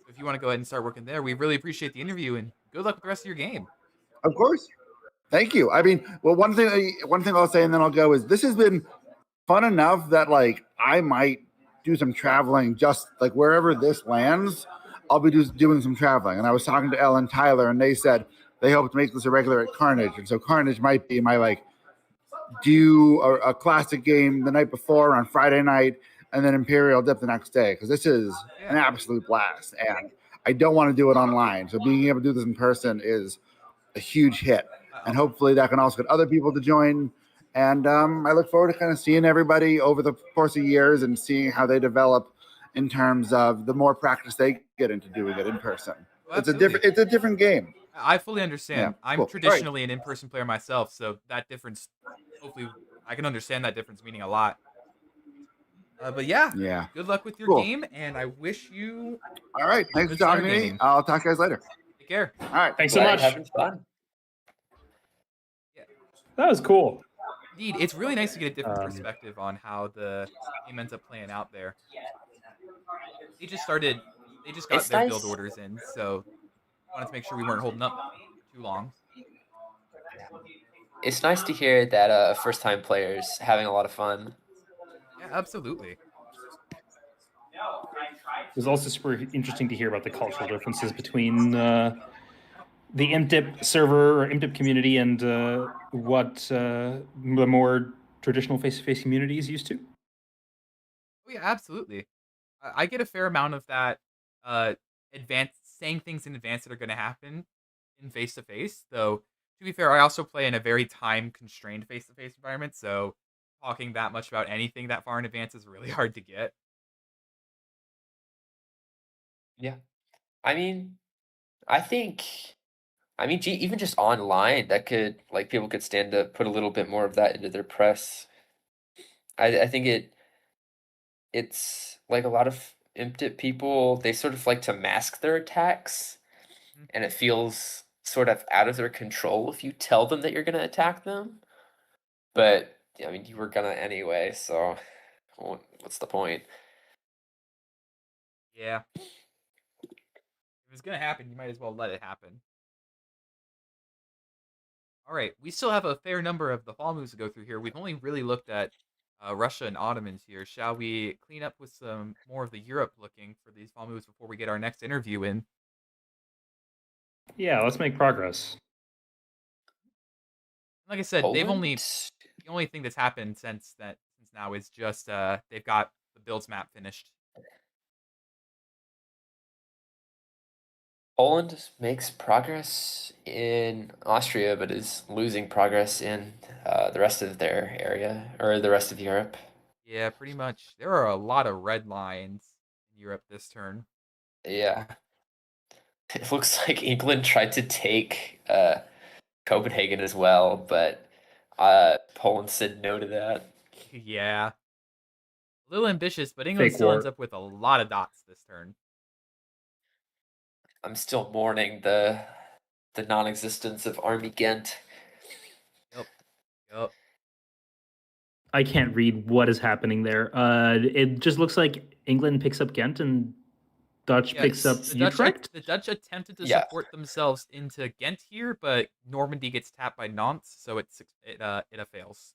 [SPEAKER 1] if you want to go ahead and start working there, we really appreciate the interview, and good luck with the rest of your game.
[SPEAKER 8] Of course. Thank you. I mean, well, one thing I'll say, and then I'll go, is this has been fun enough that like I might do some traveling, just like wherever this lands, I'll be doing some traveling. And I was talking to Elle and Tyler, and they said they hope to make this a regular at Carnage. And so Carnage might be my do a classic game the night before on Friday night, and then Imperial dip the next day, because this is an absolute blast. And I don't want to do it online. So being able to do this in person is a huge hit. And hopefully that can also get other people to join. And I look forward to kind of seeing everybody over the course of years and seeing how they develop in terms of the more practice they get into doing it in person.
[SPEAKER 1] Well,
[SPEAKER 8] it's a different game.
[SPEAKER 1] I fully understand.
[SPEAKER 8] Yeah,
[SPEAKER 1] I'm
[SPEAKER 8] cool.
[SPEAKER 1] traditionally an in-person player myself, so that difference, hopefully, I can understand that difference meaning a lot. But yeah. Good luck with your game, and I wish you.
[SPEAKER 8] All right, thanks for talking to me. I'll talk to you guys later.
[SPEAKER 1] Take care.
[SPEAKER 8] All right,
[SPEAKER 2] thanks so much.
[SPEAKER 3] Having fun.
[SPEAKER 1] Yeah.
[SPEAKER 2] That was cool.
[SPEAKER 1] Indeed, it's really nice to get a different perspective on how the game ends up playing out there. They just got their build orders in, so wanted to make sure we weren't holding up too long.
[SPEAKER 3] It's nice to hear that first-time players having a lot of fun.
[SPEAKER 1] Yeah, absolutely.
[SPEAKER 2] It was also super interesting to hear about the cultural differences between the ImpDip server or ImpDip community and what the more traditional face-to-face community is used to.
[SPEAKER 1] Oh yeah, absolutely. I get a fair amount of that saying things in advance that are going to happen in face-to-face. Though, to be fair, I also play in a very time-constrained face-to-face environment, so talking that much about anything that far in advance is really hard to get.
[SPEAKER 3] Yeah. Gee, even just online, that could, people could stand to put a little bit more of that into their press. I think it's like a lot of ImpDip people, they sort of like to mask their attacks, and it feels sort of out of their control if you tell them that you're going to attack them. But, you were going to anyway, so what's the point?
[SPEAKER 1] Yeah. If it's going to happen, you might as well let it happen. All right, we still have a fair number of the fall moves to go through here. We've only really looked at Russia and Ottomans here. Shall we clean up with some more of the Europe looking for these fall moves before we get our next interview in?
[SPEAKER 2] Yeah, let's make progress.
[SPEAKER 1] Like I said, the only thing that's happened since now is just they've got the builds map finished.
[SPEAKER 3] Poland makes progress in Austria, but is losing progress in the rest of their area or the rest of Europe.
[SPEAKER 1] Yeah, pretty much. There are a lot of red lines in Europe this turn.
[SPEAKER 3] Yeah. It looks like England tried to take Copenhagen as well, but Poland said no to that.
[SPEAKER 1] Yeah. A little ambitious, but England
[SPEAKER 2] Fake
[SPEAKER 1] still
[SPEAKER 2] war.
[SPEAKER 1] ends up with a lot of dots this turn.
[SPEAKER 3] I'm still mourning the non-existence of Army Ghent.
[SPEAKER 1] Yup.
[SPEAKER 2] I can't read what is happening there. It just looks like England picks up Ghent and Dutch picks up Utrecht.
[SPEAKER 1] The Dutch attempted to
[SPEAKER 3] Yeah.
[SPEAKER 1] support themselves into Ghent here, but Normandy gets tapped by Nantes, so it fails.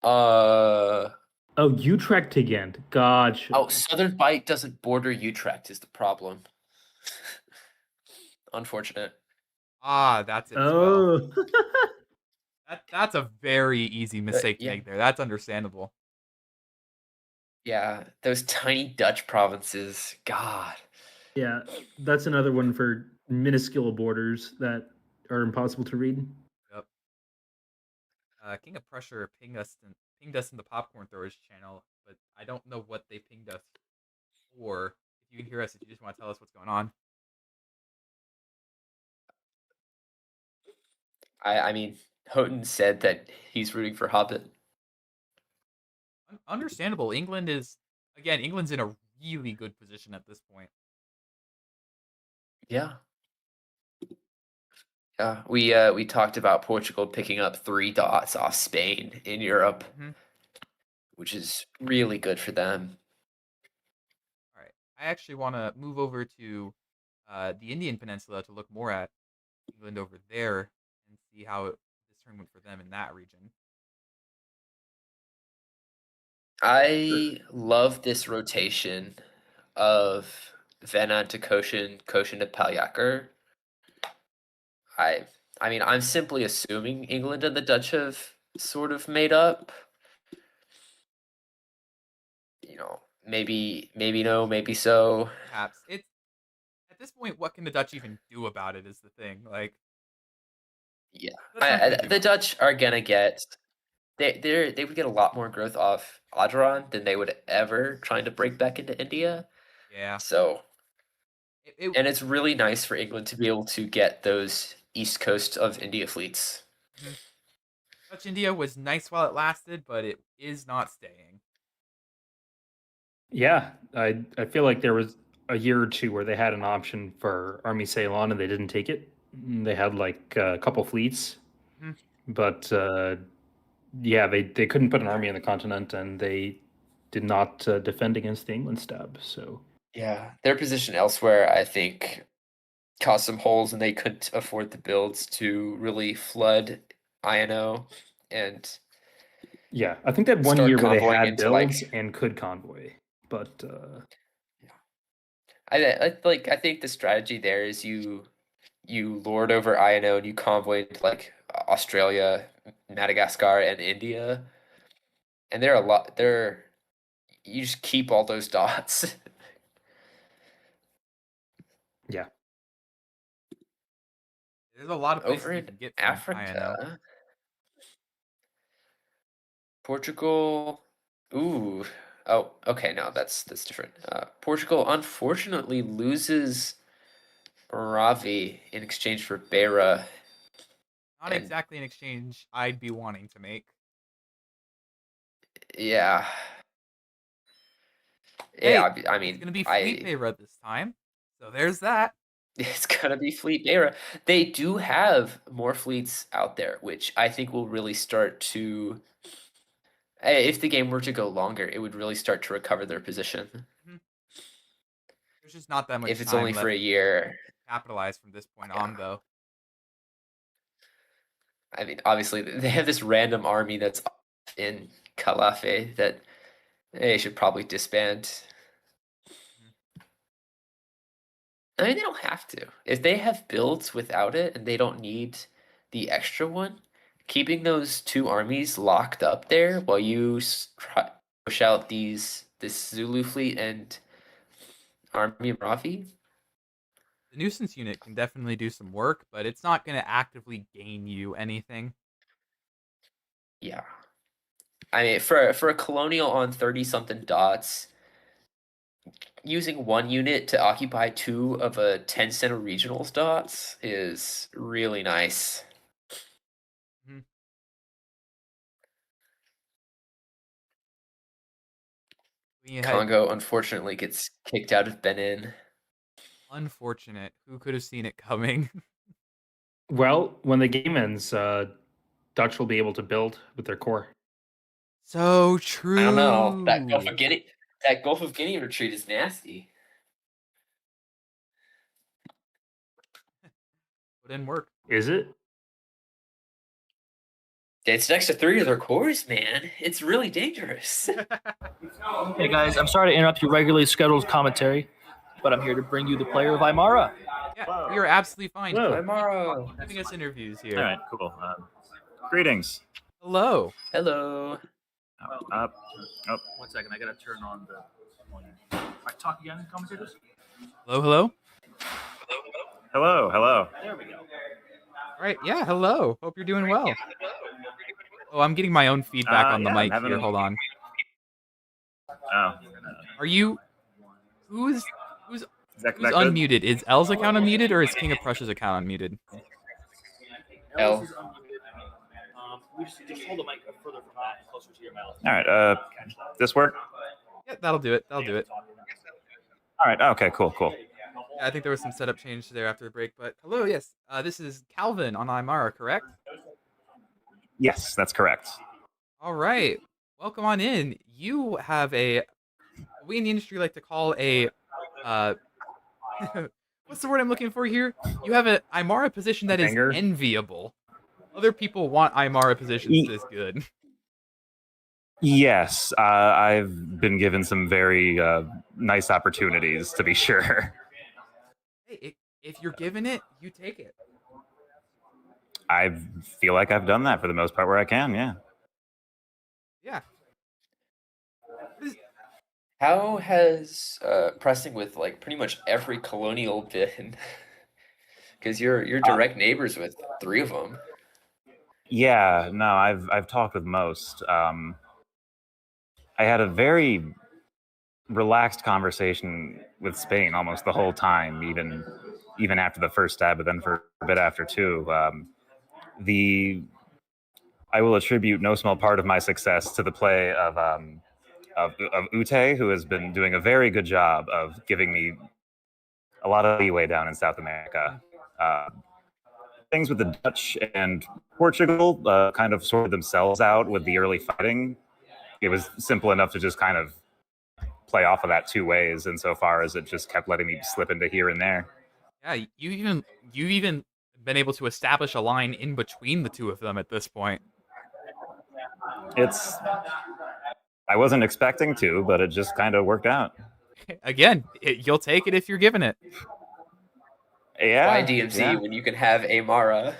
[SPEAKER 2] Oh, Utrecht to Ghent. Gotcha.
[SPEAKER 3] Oh, Southern Bight doesn't border Utrecht is the problem. Unfortunate.
[SPEAKER 1] Ah, that's it as well.
[SPEAKER 2] Oh.
[SPEAKER 1] That's a very easy mistake to
[SPEAKER 3] yeah.
[SPEAKER 1] make there. That's understandable.
[SPEAKER 3] Yeah, those tiny Dutch provinces. God.
[SPEAKER 2] Yeah, that's another one for minuscule borders that are impossible to read.
[SPEAKER 1] Yep. King of Prussia pinged us in the Popcorn Throwers channel, but I don't know what they pinged us for. If you can hear us, if you just want to tell us what's going on.
[SPEAKER 3] I mean, Houghton said that he's rooting for Hobbit.
[SPEAKER 1] Understandable. England's in a really good position at this point.
[SPEAKER 3] Yeah. Yeah, we talked about Portugal picking up 3 dots off Spain in Europe, which is really good for them.
[SPEAKER 1] All right. I actually want to move over to the Indian Peninsula to look more at England over there and see how this turn went for them in that region.
[SPEAKER 3] I love this rotation of Venan to Koshin, Koshin to Palyakar. I mean, I'm simply assuming England and the Dutch have sort of made up. You know, maybe no, maybe so.
[SPEAKER 1] Perhaps it's at this point, what can the Dutch even do about it? Is the thing. Like,
[SPEAKER 3] Yeah, the Dutch are gonna get. They would get a lot more growth off Ajuuran than they would ever trying to break back into India.
[SPEAKER 1] Yeah.
[SPEAKER 3] So, and it's really nice for England to be able to get those east coast of India fleets.
[SPEAKER 1] Dutch India was nice while it lasted, but it is not staying.
[SPEAKER 2] Yeah, I feel like there was a year or two where they had an option for Army Ceylon and they didn't take it. They had like a couple fleets, but yeah, they couldn't put an army in the continent, and they did not defend against the England stab. So
[SPEAKER 3] yeah, their position elsewhere, I think, caused some holes, and they couldn't afford the builds to really flood INO and.
[SPEAKER 2] Yeah, I think they had one year where they had builds and could convoy, but
[SPEAKER 3] I think the strategy there is you lord over INO and you convoy to like Australia, Madagascar, and India, and you just keep all those dots.
[SPEAKER 2] Yeah,
[SPEAKER 1] there's a lot of places
[SPEAKER 3] over
[SPEAKER 1] you
[SPEAKER 3] in
[SPEAKER 1] can get from
[SPEAKER 3] Africa.
[SPEAKER 1] INO.
[SPEAKER 3] Portugal. Ooh. Oh, okay. No, that's different. Portugal unfortunately loses Ravi in exchange for Beira.
[SPEAKER 1] Not exactly an exchange I'd be wanting to make.
[SPEAKER 3] Yeah.
[SPEAKER 1] Hey,
[SPEAKER 3] yeah, I mean,
[SPEAKER 1] it's gonna be Fleet Beira this time, so there's that.
[SPEAKER 3] It's gonna be Fleet Beira. They do have more fleets out there, which I think will really start to. If the game were to go longer, it would really start to recover their position.
[SPEAKER 1] There's just not that much.
[SPEAKER 3] If it's only for a year,
[SPEAKER 1] capitalize from this point on, though.
[SPEAKER 3] I mean, obviously, they have this random army that's in Calafe that they should probably disband. I mean, they don't have to. If they have builds without it and they don't need the extra one, keeping those 2 armies locked up there while you push out this Zulu fleet and army of Rafi.
[SPEAKER 1] The nuisance unit can definitely do some work, but it's not going to actively gain you anything.
[SPEAKER 3] Yeah. I mean, for a colonial on 30-something dots, using one unit to occupy 2 of a 10 center regionals dots is really nice. Congo unfortunately gets kicked out of Benin.
[SPEAKER 1] Unfortunate. Who could have seen it coming?
[SPEAKER 2] Well, when the game ends, Dutch will be able to build with their core.
[SPEAKER 1] So true.
[SPEAKER 3] I don't know. That Gulf of Guinea retreat is nasty.
[SPEAKER 1] Put in work.
[SPEAKER 2] Is it?
[SPEAKER 3] It's next to 3 of their cores, man. It's really dangerous.
[SPEAKER 6] Hey guys, I'm sorry to interrupt your regularly scheduled commentary, but I'm here to bring you the player of Aymara.
[SPEAKER 1] Yeah, you're absolutely fine.
[SPEAKER 2] Whoa.
[SPEAKER 3] Aymara.
[SPEAKER 1] Giving us interviews here.
[SPEAKER 9] All right, cool. Greetings.
[SPEAKER 1] Hello.
[SPEAKER 3] Hello.
[SPEAKER 9] Oh.
[SPEAKER 6] 1 second, I gotta turn on the. All right, talk again, commentators.
[SPEAKER 1] Hello.
[SPEAKER 9] Hello.
[SPEAKER 6] There we go.
[SPEAKER 1] All right. Yeah. Hello. Hope you're doing well. Oh, I'm getting my own feedback on the mic here. Hold on.
[SPEAKER 9] Oh.
[SPEAKER 1] Are you? Who's
[SPEAKER 9] That good?
[SPEAKER 1] unmuted? Is Elle's account unmuted or is King of Prussia's account unmuted?
[SPEAKER 3] Elle.
[SPEAKER 6] We just hold the mic further from that, closer to your mouth.
[SPEAKER 9] All right. This work?
[SPEAKER 1] Yeah, that'll do it.
[SPEAKER 9] All right. Okay. Cool.
[SPEAKER 1] Yeah, I think there was some setup change there after the break, but hello. Yes, this is Calvin on Aymara, correct?
[SPEAKER 9] Yes, that's correct.
[SPEAKER 1] All right. Welcome on in. You have what we in the industry like to call a what's the word I'm looking for here? You have an Aymara position that is
[SPEAKER 2] Banger.
[SPEAKER 1] enviable. Other people want Aymara positions this good.
[SPEAKER 9] Yes, I've been given some very nice opportunities, to be sure.
[SPEAKER 1] Hey, if you're given it, you take it.
[SPEAKER 9] I feel like I've done that for the most part where I can, yeah.
[SPEAKER 1] Yeah.
[SPEAKER 3] How has pressing with like pretty much every colonial been? Because you're direct neighbors with 3 of them.
[SPEAKER 9] Yeah, no, I've talked with most. I had a very relaxed conversation with Spain almost the whole time, even after the first stab, but then for a bit after too. I will attribute no small part of my success to the play of Ute, who has been doing a very good job of giving me a lot of leeway down in South America. Things with the Dutch and Portugal kind of sorted themselves out with the early fighting. It was simple enough to just kind of play off of that 2 ways, insofar as it just kept letting me slip into here and there.
[SPEAKER 1] Yeah, you even been able to establish a line in between the 2 of them at this point.
[SPEAKER 9] I wasn't expecting to, but it just kind of worked out.
[SPEAKER 1] Again, you'll take it if you're given it.
[SPEAKER 9] Yeah.
[SPEAKER 3] Why DMZ when you can have Aymara?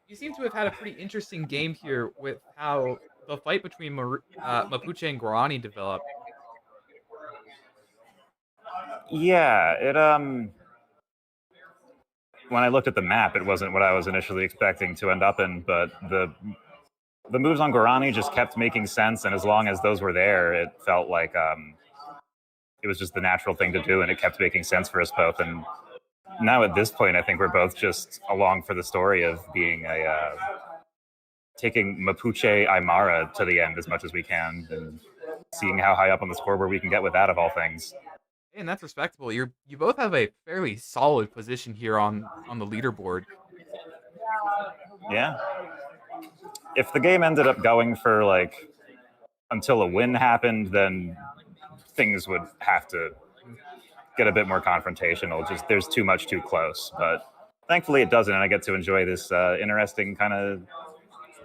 [SPEAKER 1] You seem to have had a pretty interesting game here with how the fight between Mapuche and Guarani developed.
[SPEAKER 9] Yeah, when I looked at the map, it wasn't what I was initially expecting to end up in, but the moves on Guarani just kept making sense, and as long as those were there, it felt like it was just the natural thing to do, and it kept making sense for us both. And now at this point, I think we're both just along for the story of being taking Mapuche Aymara to the end as much as we can, and seeing how high up on the scoreboard we can get with that, of all things.
[SPEAKER 1] And that's respectable. You both have a fairly solid position here on the leaderboard.
[SPEAKER 9] Yeah. If the game ended up going for like until a win happened, then things would have to get a bit more confrontational. Just there's too much too close. But thankfully it doesn't, and I get to enjoy this interesting kind of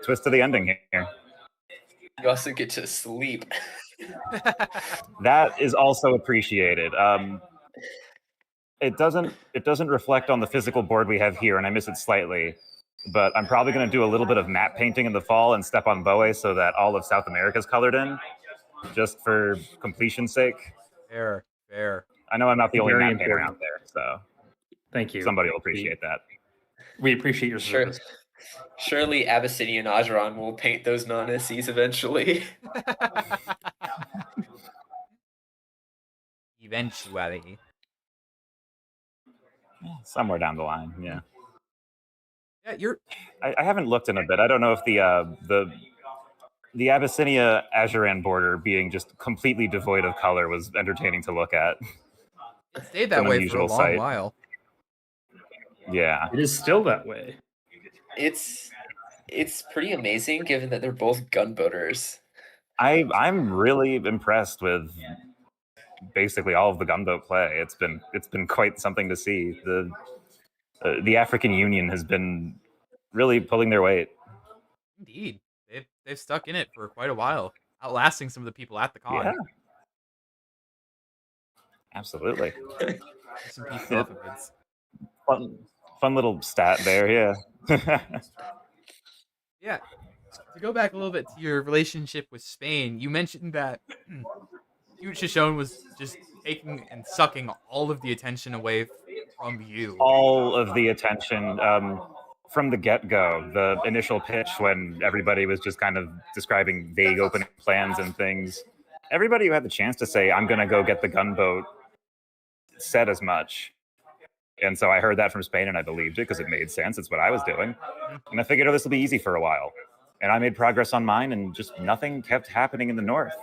[SPEAKER 9] twist to the ending here.
[SPEAKER 3] You also get to sleep.
[SPEAKER 9] That is also appreciated. It doesn't reflect on the physical board we have here, and I miss it slightly. But I'm probably going to do a little bit of map painting in the fall and step on Boe so that all of South America is colored in. just for completion's sake.
[SPEAKER 1] Fair.
[SPEAKER 9] I know I'm not the only
[SPEAKER 2] Very
[SPEAKER 9] map painter
[SPEAKER 2] important.
[SPEAKER 9] out there, so
[SPEAKER 2] Thank you.
[SPEAKER 9] somebody will appreciate that.
[SPEAKER 2] We appreciate your
[SPEAKER 3] Sure.
[SPEAKER 2] service.
[SPEAKER 3] Surely Abyssinia and Ajuuran will paint those non-SCs eventually.
[SPEAKER 1] Eventually.
[SPEAKER 9] Somewhere down the line, yeah.
[SPEAKER 1] Yeah,
[SPEAKER 9] I haven't looked in a bit. I don't know if the Abyssinia Ajuuran border being just completely devoid of color was entertaining to look at.
[SPEAKER 1] it stayed that
[SPEAKER 9] an
[SPEAKER 1] way for a
[SPEAKER 9] unusual
[SPEAKER 1] long
[SPEAKER 9] sight.
[SPEAKER 1] while.
[SPEAKER 9] Yeah.
[SPEAKER 2] It is still that way.
[SPEAKER 3] It's pretty amazing given that they're both gunboaters.
[SPEAKER 9] I'm really impressed with basically all of the gunboat play. It's been quite something to see. The African Union has been really pulling their weight.
[SPEAKER 1] Indeed. They've stuck in it for quite a while, outlasting some of the people at the con.
[SPEAKER 9] Yeah. Absolutely.
[SPEAKER 1] Some peace Safavids.
[SPEAKER 9] Fun little stat there, yeah.
[SPEAKER 1] Yeah. To go back a little bit to your relationship with Spain, you mentioned that Shoshone was just taking and sucking all of the attention away from you.
[SPEAKER 9] All of the attention from the get-go, the initial pitch when everybody was just kind of describing vague opening plans and things. Everybody who had the chance to say, I'm going to go get the gunboat, said as much. And so I heard that from Spain and I believed it because it made sense. It's what I was doing. And I figured, oh, this will be easy for a while. And I made progress on mine and just nothing kept happening in the north.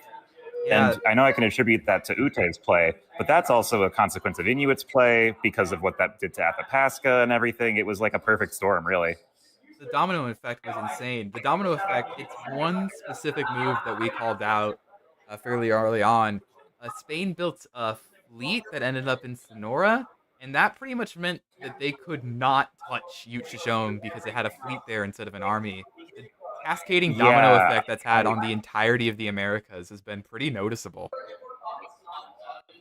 [SPEAKER 1] Yeah.
[SPEAKER 9] And I know I can attribute that to Ute's play, but that's also a consequence of Inuit's play because of what that did to Athapasca and everything. It was like a perfect storm, really.
[SPEAKER 1] The domino effect was insane. The domino effect, it's one specific move that we called out fairly early on. Spain built a fleet that ended up in Sonora, and that pretty much meant that they could not touch Shoshone because they had a fleet there instead of an army. The cascading domino effect that's had on the entirety of the Americas has been pretty noticeable.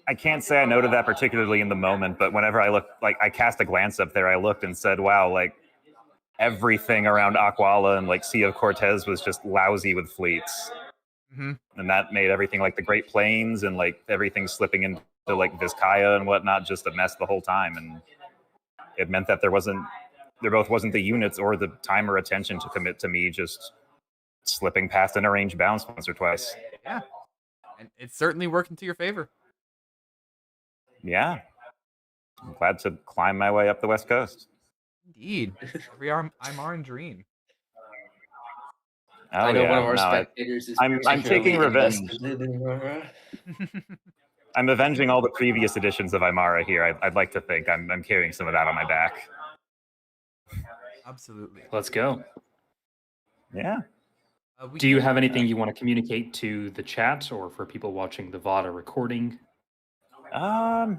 [SPEAKER 9] I can't say I noted that particularly in the moment, but whenever I looked, like I cast a glance up there, I looked and said, wow, like everything around Aquala and like Sea of Cortez was just lousy with fleets.
[SPEAKER 1] Mm-hmm.
[SPEAKER 9] And that made everything like the Great Plains and like everything slipping into like Vizcaya and whatnot just a mess the whole time. And it meant that there both wasn't the units or the time or attention to commit to me just slipping past an arranged bounce once or twice.
[SPEAKER 1] Yeah. And it's certainly working to your favor.
[SPEAKER 9] Yeah. I'm glad to climb my way up the West Coast.
[SPEAKER 1] Indeed. Every Aymaran dream.
[SPEAKER 9] Oh,
[SPEAKER 3] I know
[SPEAKER 9] yeah,
[SPEAKER 3] one of our
[SPEAKER 9] no,
[SPEAKER 3] spectators is
[SPEAKER 9] I'm taking
[SPEAKER 3] particularly
[SPEAKER 9] revenge.
[SPEAKER 3] invested in Aurora.
[SPEAKER 9] I'm avenging all the previous editions of Aymara here. I'd like to think I'm carrying some of that on my back.
[SPEAKER 1] Absolutely.
[SPEAKER 2] Let's go.
[SPEAKER 9] Yeah.
[SPEAKER 2] Do you have anything you want to communicate to the chat or for people watching the VOD recording?
[SPEAKER 9] Yeah,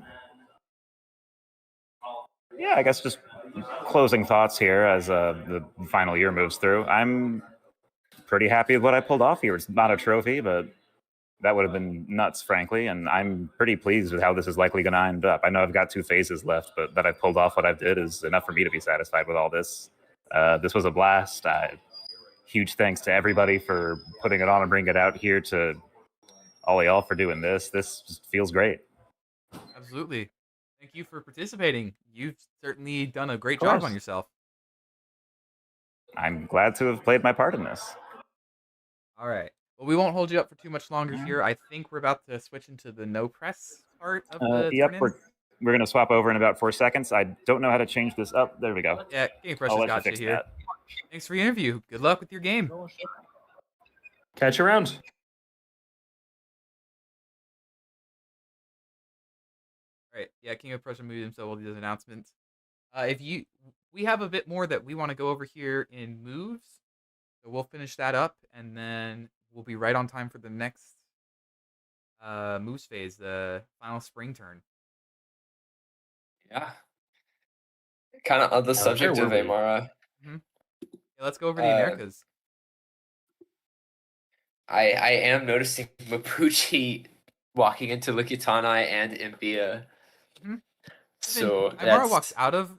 [SPEAKER 9] I guess just closing thoughts here as the final year moves through. I'm pretty happy with what I pulled off here. It's not a trophy, but that would have been nuts, frankly. And I'm pretty pleased with how this is likely going to end up. I know I've got 2 phases left, but that I pulled off what I did is enough for me to be satisfied with all this. This was a blast. Huge thanks to everybody for putting it on and bringing it out here, to all of y'all for doing this. This just feels great.
[SPEAKER 1] Absolutely. Thank you for participating. You've certainly done a great job on yourself.
[SPEAKER 9] I'm glad to have played my part in this.
[SPEAKER 1] All right. Well, we won't hold you up for too much longer here. I think we're about to switch into the no press part of the
[SPEAKER 9] Yep,
[SPEAKER 1] turn-in.
[SPEAKER 9] we're going to swap over in about 4 seconds. I don't know how to change this up. There we go.
[SPEAKER 1] Yeah, Game Press
[SPEAKER 9] I'll
[SPEAKER 1] has
[SPEAKER 9] let you
[SPEAKER 1] got you
[SPEAKER 9] fix
[SPEAKER 1] here.
[SPEAKER 9] that.
[SPEAKER 1] Thanks for your interview. Good luck with your game.
[SPEAKER 2] Catch you around.
[SPEAKER 1] All right. Yeah, King of Prussia moved himself while he does announcements. We have a bit more that we want to go over here in moves, so we'll finish that up, and then we'll be right on time for the next moves phase, the final spring turn.
[SPEAKER 3] Yeah. Kind of on the subject
[SPEAKER 2] where
[SPEAKER 3] of
[SPEAKER 2] were we?
[SPEAKER 3] Aymara.
[SPEAKER 1] Yeah, let's go over the Americas.
[SPEAKER 3] I am noticing Mapuche walking into Lickitanai and Impia.
[SPEAKER 1] Mm-hmm.
[SPEAKER 3] So
[SPEAKER 1] Aymara walks out of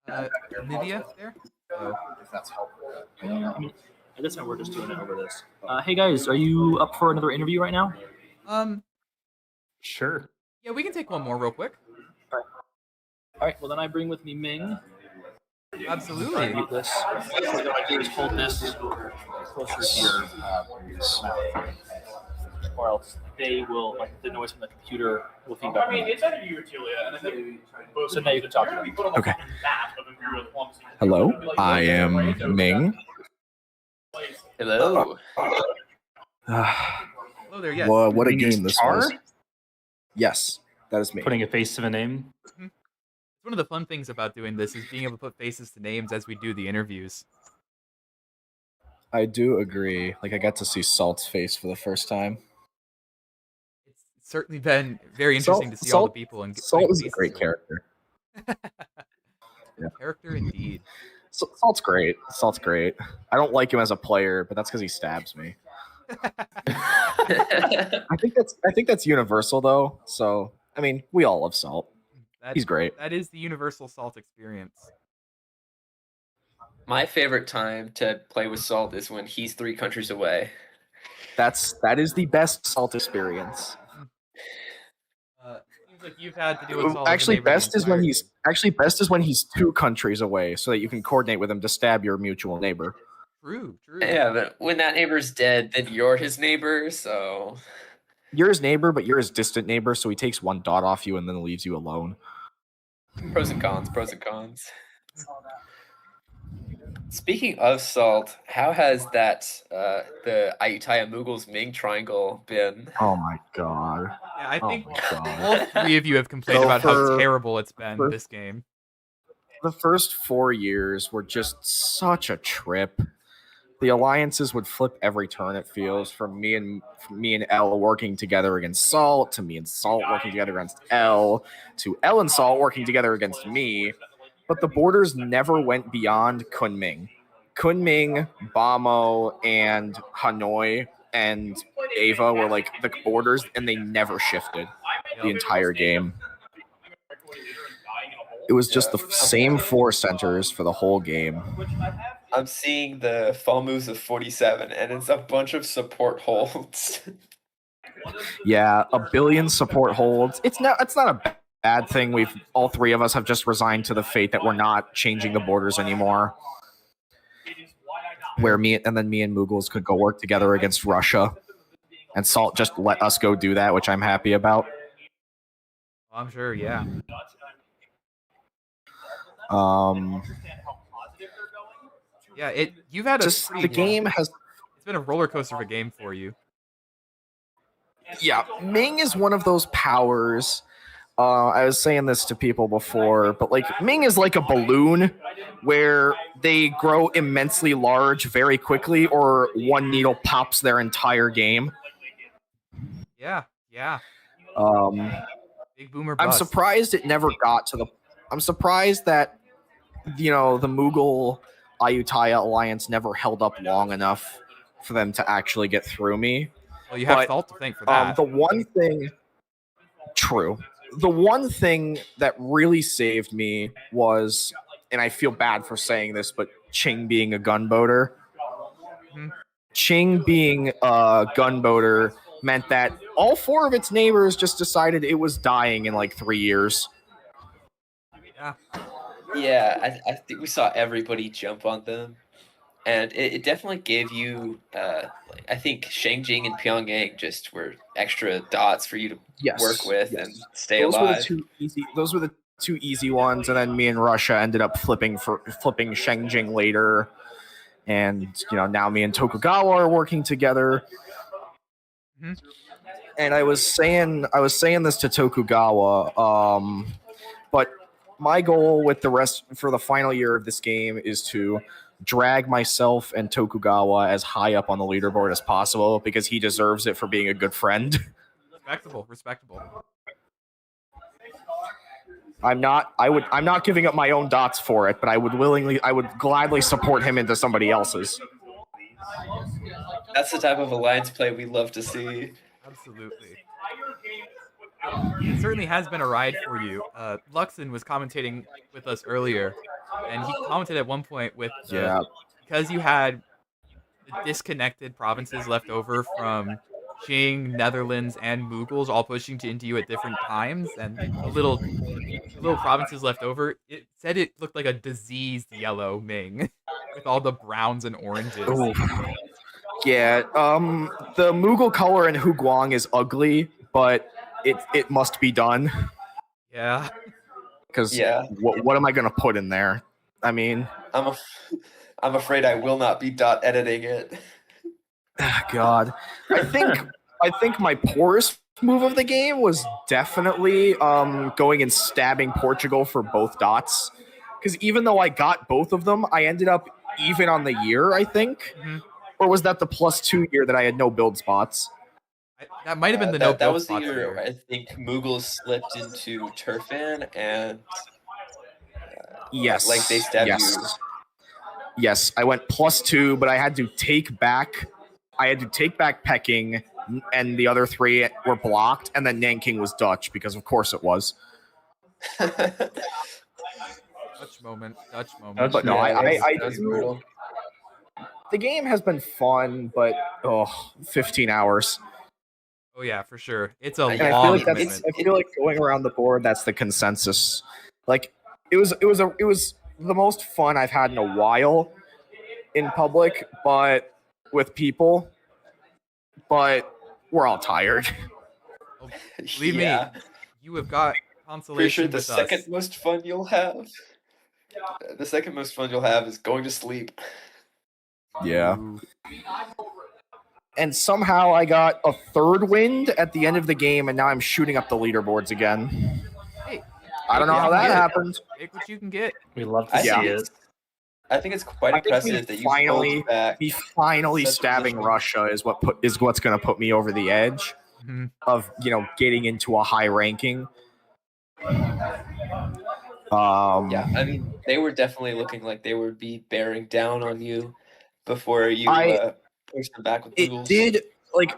[SPEAKER 1] Namibia there. So
[SPEAKER 6] At this time, we're just doing it over this. Hey guys, are you up for another interview right now?
[SPEAKER 2] Sure.
[SPEAKER 1] Yeah, we can take one more real quick.
[SPEAKER 6] All right. Well, then I bring with me Ming.
[SPEAKER 1] Absolutely.
[SPEAKER 6] Mute this. What I do is hold this closer to your mouth, or else they will, like, the noise from the computer will feedback. It's either you or Tealia, and I think so. Now you can talk to me.
[SPEAKER 10] Okay. Hello, I am Ming.
[SPEAKER 3] Hello.
[SPEAKER 1] Hello there, yes.
[SPEAKER 10] Well, what a
[SPEAKER 2] Ming is
[SPEAKER 10] game this
[SPEAKER 2] Char?
[SPEAKER 10] was. Yes, that is me.
[SPEAKER 2] Putting a face to a name.
[SPEAKER 1] It's one of the fun things about doing this is being able to put faces to names as we do the interviews.
[SPEAKER 10] I do agree. Like, I got to see Salt's face for the first time.
[SPEAKER 1] It's certainly been very interesting to see all the people and
[SPEAKER 10] Salt is a great character. Yeah.
[SPEAKER 1] Character indeed.
[SPEAKER 10] Salt's great. Salt's great. I don't like him as a player, but that's because he stabs me. I think that's universal though. So I mean, we all love Salt. He's great.
[SPEAKER 1] That is the universal Salt experience.
[SPEAKER 3] My favorite time to play with Salt is when he's 3 countries away.
[SPEAKER 10] That is the best Salt experience.
[SPEAKER 1] Seems like you've had to do with Salt.
[SPEAKER 10] Actually, best is when he's 2 countries away, so that you can coordinate with him to stab your mutual neighbor.
[SPEAKER 1] True.
[SPEAKER 3] Yeah, but when that neighbor's dead, then you're his neighbor, so...
[SPEAKER 10] You're his neighbor, but you're his distant neighbor, so he takes 1 dot off you and then leaves you alone.
[SPEAKER 3] Pros and cons. Speaking of Salt, how has that the Ayuthayya Mughals Ming triangle been?
[SPEAKER 10] Oh my god.
[SPEAKER 1] Yeah, I think
[SPEAKER 10] God.
[SPEAKER 1] all 3 of you have complained about how terrible it's been this game.
[SPEAKER 10] The first 4 years were just such a trip. The alliances would flip every turn, it feels, from me and Elle working together against Salt, to me and Salt working together against Elle, to Elle and Salt working together against me. But the borders never went beyond Kunming. Kunming, Bamo, and Hanoi and Ava were like the borders, and they never shifted the entire game. It was just the same 4 centers for the whole game.
[SPEAKER 3] I'm seeing the fall moves of 47, and it's a bunch of support holds.
[SPEAKER 10] Yeah, 1 billion support holds. It's not a bad thing. All 3 of us have just resigned to the fate that we're not changing the borders anymore. Where me and Mughals could go work together against Russia, and Salt just let us go do that, which I'm happy about.
[SPEAKER 1] I'm sure, yeah. Yeah, you've had
[SPEAKER 10] just the game has.
[SPEAKER 1] It's been a roller coaster of a game for you.
[SPEAKER 10] Yeah, Ming is one of those powers. I was saying this to people before, but like Ming is like a balloon where they grow immensely large very quickly, or one needle pops their entire game.
[SPEAKER 1] Yeah. Big boomer bust.
[SPEAKER 10] I'm surprised it never got to the. I'm surprised that the Mughal Ayuthayya alliance never held up long enough for them to actually get through me.
[SPEAKER 1] Well, you have Salt to thank for that.
[SPEAKER 10] The one thing that really saved me was, and I feel bad for saying this, but Qing being a gunboater.
[SPEAKER 1] Mm-hmm.
[SPEAKER 10] Qing being a gunboater meant that all 4 of its neighbors just decided it was dying in like 3 years.
[SPEAKER 3] Yeah, I think we saw everybody jump on them, and it definitely gave you, I think Shangjing and Pyongyang just were extra dots for you to work with and stay alive.
[SPEAKER 10] Those were the 2 easy ones, and then me and Russia ended up flipping Shangjing later, and now me and Tokugawa are working together.
[SPEAKER 1] Mm-hmm.
[SPEAKER 10] And I was saying this to Tokugawa, but my goal with for the final year of this game is to drag myself and Tokugawa as high up on the leaderboard as possible, because he deserves it for being a good friend.
[SPEAKER 1] Respectable.
[SPEAKER 10] I'm not giving up my own dots for it, but I would gladly support him into somebody else's.
[SPEAKER 3] That's the type of alliance play we love to see.
[SPEAKER 1] Absolutely. It certainly has been a ride for you. Luxon was commentating with us earlier, and he commented at one point with because you had the disconnected provinces left over from Qing, Netherlands, and Mughals all pushing into you at different times, and the little provinces left over, it said it looked like a diseased yellow Ming with all the browns and oranges.
[SPEAKER 10] Ooh. Yeah, the Mughal color in Huguang is ugly, but it must be done.
[SPEAKER 1] Yeah.
[SPEAKER 10] Because
[SPEAKER 3] Yeah.
[SPEAKER 10] what am I gonna put in there? I mean,
[SPEAKER 3] I'm afraid I will not be dot editing it.
[SPEAKER 10] God, I think my poorest move of the game was definitely going and stabbing Portugal for both dots. Because even though I got both of them, I ended up even on the year, I think.
[SPEAKER 1] Mhm.
[SPEAKER 10] Or was that the +2 year that I had no build spots?
[SPEAKER 1] That might have been the
[SPEAKER 3] that
[SPEAKER 1] no
[SPEAKER 3] was the
[SPEAKER 1] spots
[SPEAKER 3] year I think Mughals slipped into Turfan and
[SPEAKER 10] Yes.
[SPEAKER 3] like they stabbed you.
[SPEAKER 10] Yes, I went +2, but I had to take back Peking, and the other 3 were blocked, and then Nanking was Dutch, because of course it was.
[SPEAKER 1] Dutch moment.
[SPEAKER 10] But no, I
[SPEAKER 3] that's
[SPEAKER 10] do.
[SPEAKER 3] brutal.
[SPEAKER 10] The game has been fun, but 15 hours.
[SPEAKER 1] Oh yeah, for sure. It's a
[SPEAKER 10] And I feel
[SPEAKER 1] long
[SPEAKER 10] like
[SPEAKER 1] commitment.
[SPEAKER 10] I feel like going around the board, that's the consensus. Like it was the most fun I've had in a while in public, but with people. But we're all tired.
[SPEAKER 1] Believe me, you have got
[SPEAKER 3] Pretty
[SPEAKER 1] consolation
[SPEAKER 3] sure the
[SPEAKER 1] with
[SPEAKER 3] second
[SPEAKER 1] us.
[SPEAKER 3] most fun you'll have. The second most fun you'll have is going to sleep.
[SPEAKER 10] Yeah. And somehow I got a third wind at the end of the game, and now I'm shooting up the leaderboards again.
[SPEAKER 1] Hey,
[SPEAKER 10] I don't know how that happened.
[SPEAKER 1] Take what you can get.
[SPEAKER 2] We love to see it.
[SPEAKER 3] I think it's quite impressive that you pulled back.
[SPEAKER 10] Finally stabbing Russia is what's going to put me over the edge of getting into a high ranking.
[SPEAKER 3] Yeah, I mean they were definitely looking like they would be bearing down on you before you pushed them back with Mughals.
[SPEAKER 10] It did.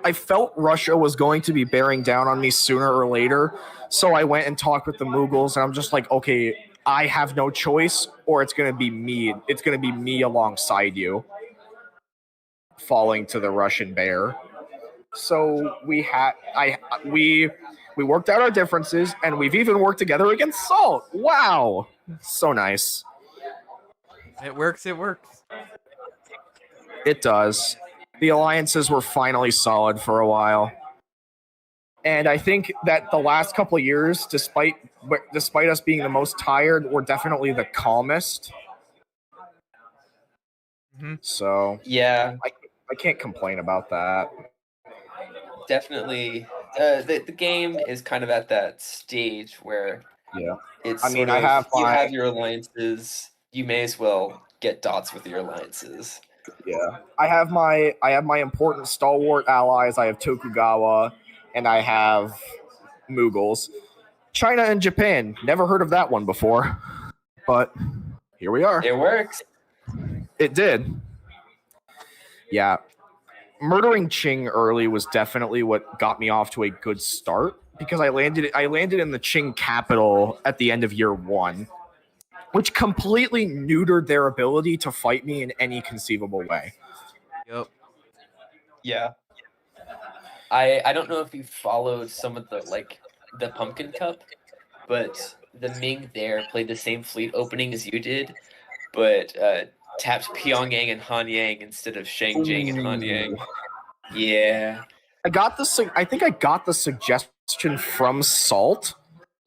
[SPEAKER 10] I felt Russia was going to be bearing down on me sooner or later, so I went and talked with the Mughals, and I'm just like, okay, I have no choice, or it's going to be me. It's going to be me alongside you, falling to the Russian bear. So we worked out our differences, and we've even worked together against Salt. Wow, so nice.
[SPEAKER 1] It works.
[SPEAKER 10] It does. The alliances were finally solid for a while. And I think that the last couple of years, despite us being the most tired, were definitely the calmest. So
[SPEAKER 3] yeah,
[SPEAKER 10] I can't complain about that.
[SPEAKER 3] Definitely, the game is kind of at that stage where it's
[SPEAKER 10] I mean,
[SPEAKER 3] sort of,
[SPEAKER 10] I have
[SPEAKER 3] you have your alliances. You may as well get dots with your alliances.
[SPEAKER 10] Yeah, I have my important stalwart allies. I have Tokugawa, and I have Mughals. China and Japan. Never heard of that one before, but here we are.
[SPEAKER 3] It works.
[SPEAKER 10] It did. Yeah. Murdering Qing early was definitely what got me off to a good start, because I landed in the Qing capital at the end of year 1, which completely neutered their ability to fight me in any conceivable way.
[SPEAKER 1] Yep.
[SPEAKER 3] Yeah. I don't know if you followed some of the Pumpkin Cup, but the Ming there played the same fleet opening as you did, but tapped Pyongyang and Hanyang instead of Shengjing and Hanyang. Yeah.
[SPEAKER 10] I think I got the suggestion from Salt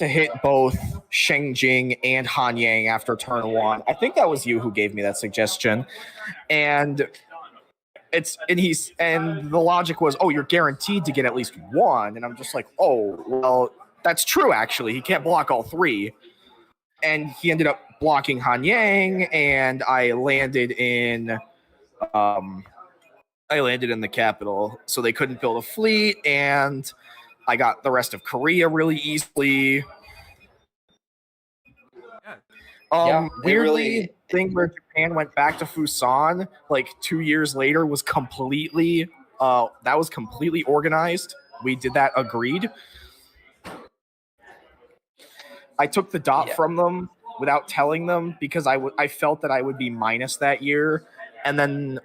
[SPEAKER 10] to hit both Shengjing and Hanyang after turn 1. I think that was you who gave me that suggestion. And the logic was, oh, you're guaranteed to get at least 1. And I'm just like, oh, well, that's true, actually. He can't block all 3. And he ended up blocking Hanyang, and I landed in the capital, so they couldn't build a fleet, and I got the rest of Korea really easily. Weirdly, thing where Japan went back to Fusan 2 years later was completely organized. We did that, agreed. I took the dot from them without telling them, because I felt that I would be minus that year, And then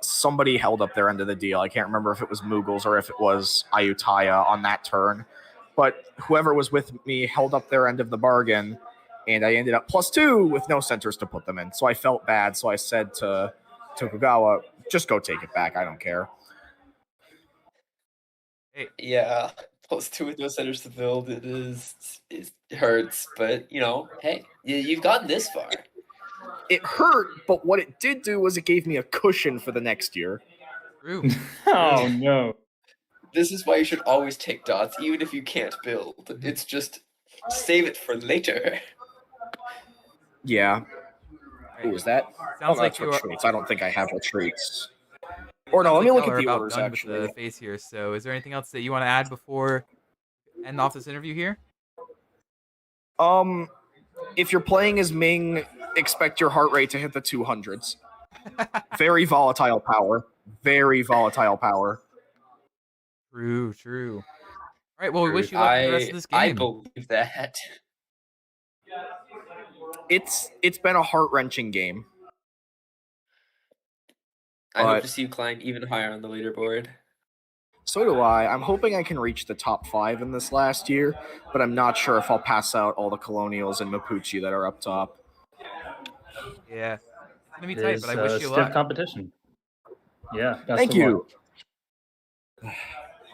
[SPEAKER 10] somebody held up their end of the deal. I can't remember if it was Mughals or if it was Ayuthayya on that turn. But whoever was with me held up their end of the bargain, and I ended up +2 with no centers to put them in. So I felt bad. So I said to Tokugawa, just go take it back. I don't care.
[SPEAKER 1] Hey,
[SPEAKER 3] Yeah, +2 with no centers to build. It hurts, but hey, you've gotten this far.
[SPEAKER 10] It hurt, but what it did do was it gave me a cushion for the next year.
[SPEAKER 1] true.
[SPEAKER 2] Oh no.
[SPEAKER 3] This is why you should always take dots, even if you can't build. It's just save it for later.
[SPEAKER 10] Yeah.
[SPEAKER 1] Right.
[SPEAKER 10] Who was that?
[SPEAKER 1] Sounds like
[SPEAKER 10] that's
[SPEAKER 1] you are.
[SPEAKER 10] retreats. I don't think I have retreats.
[SPEAKER 1] It
[SPEAKER 10] Or no,
[SPEAKER 1] sounds
[SPEAKER 10] let me
[SPEAKER 1] like
[SPEAKER 10] look
[SPEAKER 1] y'all
[SPEAKER 10] at
[SPEAKER 1] are
[SPEAKER 10] the
[SPEAKER 1] about
[SPEAKER 10] orders
[SPEAKER 1] done
[SPEAKER 10] actually.
[SPEAKER 1] with the phase here. So, is there anything else that you want to add before end off this interview here?
[SPEAKER 10] If you're playing as Ming, expect your heart rate to hit the 200s. Very volatile power. Very volatile power.
[SPEAKER 1] True, true. All right, well, we wish you luck for the rest of this game.
[SPEAKER 3] I believe that.
[SPEAKER 10] It's been a heart-wrenching game.
[SPEAKER 3] I hope
[SPEAKER 10] But-
[SPEAKER 3] to see you climb even higher on the leaderboard.
[SPEAKER 10] So do I. I'm hoping I can reach the top 5 in this last year, but I'm not sure if I'll pass out all the colonials and Mapuche that are up top.
[SPEAKER 1] Yeah, it's gonna be
[SPEAKER 2] It
[SPEAKER 1] tight,
[SPEAKER 2] is
[SPEAKER 1] but I wish you
[SPEAKER 2] stiff
[SPEAKER 1] luck.
[SPEAKER 2] competition. Yeah. best
[SPEAKER 10] Thank
[SPEAKER 2] of
[SPEAKER 10] you.
[SPEAKER 2] luck.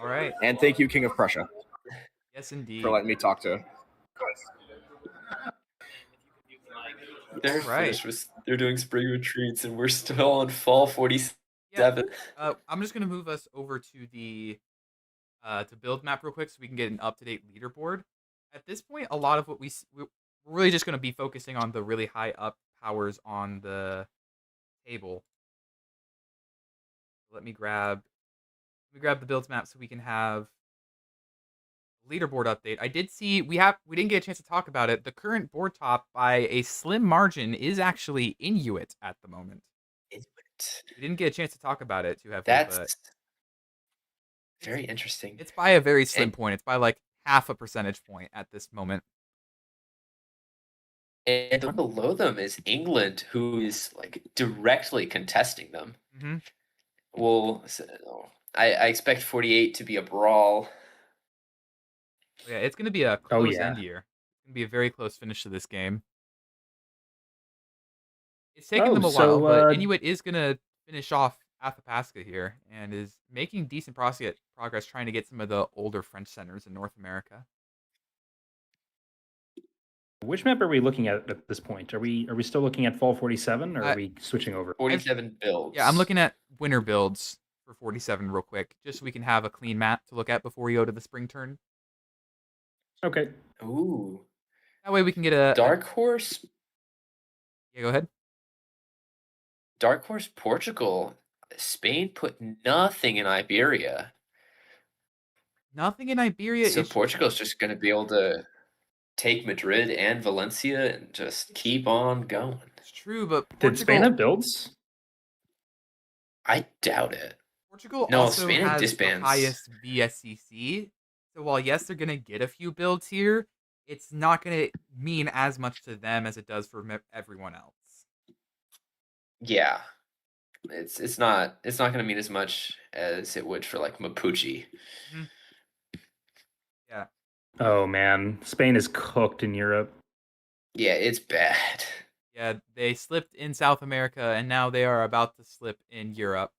[SPEAKER 1] All right.
[SPEAKER 10] And thank you, King of Prussia,
[SPEAKER 1] Yes, indeed.
[SPEAKER 10] for letting me talk to.
[SPEAKER 3] They're
[SPEAKER 1] Right.
[SPEAKER 3] finished with. They're doing spring retreats, and we're still on fall 47.
[SPEAKER 1] I'm just gonna move us over to the to build map real quick so we can get an up-to-date leaderboard. At this point, a lot of what we're really just gonna be focusing on the really high up powers on the table. Let me grab the builds map so we can have a leaderboard update. I did see we didn't get a chance to talk about it. The current board top by a slim margin is actually Inuit at the moment. We didn't get a chance to talk about it too heavily, but
[SPEAKER 3] That's very interesting.
[SPEAKER 1] it's by a very slim
[SPEAKER 3] And-
[SPEAKER 1] point. It's by like half a percentage point at this moment.
[SPEAKER 3] And the one below them is England, who is like directly contesting them.
[SPEAKER 1] Mm-hmm.
[SPEAKER 3] Well, I expect 48 to be a brawl.
[SPEAKER 1] Yeah, it's going to be a close
[SPEAKER 2] yeah.
[SPEAKER 1] end year. It's going to be a very close finish to this game. It's taken them a while, but Inuit is going to finish off Athapasca here and is making decent progress trying to get some of the older French centers in North America.
[SPEAKER 2] Which map are we looking at this point? Are we still looking at fall 47 or are we switching over?
[SPEAKER 3] 47 builds.
[SPEAKER 1] Yeah, I'm looking at winter builds for 47 real quick, just so we can have a clean map to look at before we go to the spring turn.
[SPEAKER 2] Okay.
[SPEAKER 3] Ooh.
[SPEAKER 1] That way we can get a
[SPEAKER 3] Dark Horse.
[SPEAKER 1] Yeah, go ahead.
[SPEAKER 3] Dark Horse Portugal. Spain put nothing in Iberia.
[SPEAKER 1] Nothing in Iberia.
[SPEAKER 3] So Portugal's just going to be able to take Madrid and Valencia and just keep on going.
[SPEAKER 1] It's true, but
[SPEAKER 2] Did Spain have builds?
[SPEAKER 3] I doubt it.
[SPEAKER 1] Portugal
[SPEAKER 3] No,
[SPEAKER 1] also
[SPEAKER 3] Spain had
[SPEAKER 1] has the
[SPEAKER 3] disbands.
[SPEAKER 1] highest VSCC. So while yes, they're gonna get a few builds here, it's not gonna mean as much to them as it does for everyone else.
[SPEAKER 3] Yeah. It's not going to mean as much as it would for like Mapuche.
[SPEAKER 1] Mm-hmm. Yeah.
[SPEAKER 2] Oh man, Spain is cooked in Europe.
[SPEAKER 3] Yeah, it's bad.
[SPEAKER 1] Yeah, they slipped in South America, and now they are about to slip in Europe.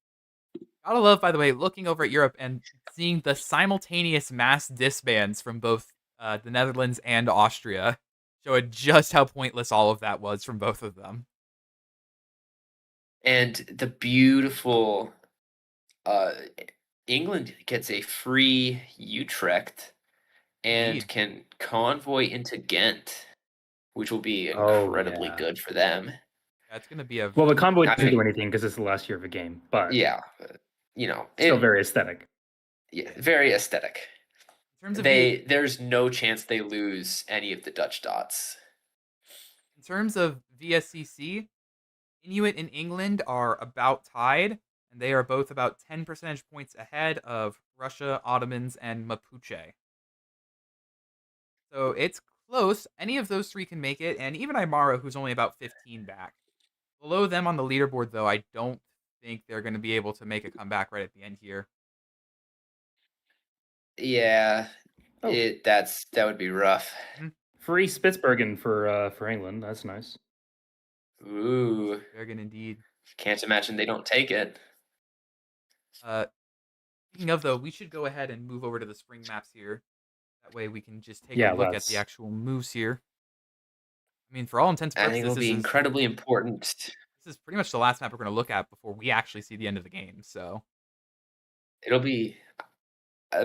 [SPEAKER 1] Gotta love, by the way, looking over at Europe and seeing the simultaneous mass disbands from both the Netherlands and Austria, showing just how pointless all of that was from both of them.
[SPEAKER 3] And the beautiful England gets a free Utrecht and
[SPEAKER 1] Indeed.
[SPEAKER 3] can convoy into Ghent, which will be incredibly
[SPEAKER 2] yeah.
[SPEAKER 3] good for them.
[SPEAKER 1] That's gonna be a
[SPEAKER 2] Well, the convoy doesn't do anything because it's the last year of a game, but
[SPEAKER 3] yeah,
[SPEAKER 2] still very aesthetic.
[SPEAKER 3] Yeah, very aesthetic.
[SPEAKER 1] in terms of
[SPEAKER 3] There's no chance they lose any of the Dutch dots.
[SPEAKER 1] In terms of VSCC, Inuit in England are about tied, and they are both about 10 percentage points ahead of Russia, Ottomans, and Mapuche. So it's close. Any of those three can make it, and even Aymara, who's only about 15 back. Below them on the leaderboard, though, I don't think they're going to be able to make a comeback right at the end here.
[SPEAKER 3] Yeah,
[SPEAKER 2] Oh.
[SPEAKER 3] that would be rough.
[SPEAKER 2] Free Spitsbergen for England. That's nice.
[SPEAKER 3] Ooh,
[SPEAKER 1] Bergen indeed.
[SPEAKER 3] can't imagine they don't take it.
[SPEAKER 1] Speaking of, though, we should go ahead and move over to the spring maps here. That way we can just take
[SPEAKER 2] Yeah,
[SPEAKER 1] a look at
[SPEAKER 2] let's.
[SPEAKER 1] the actual moves here. I mean, for all intents and
[SPEAKER 3] I think
[SPEAKER 1] purposes,
[SPEAKER 3] it'll be incredibly important.
[SPEAKER 1] this is pretty much the last map we're going to look at before we actually see the end of the game. So
[SPEAKER 3] It'll be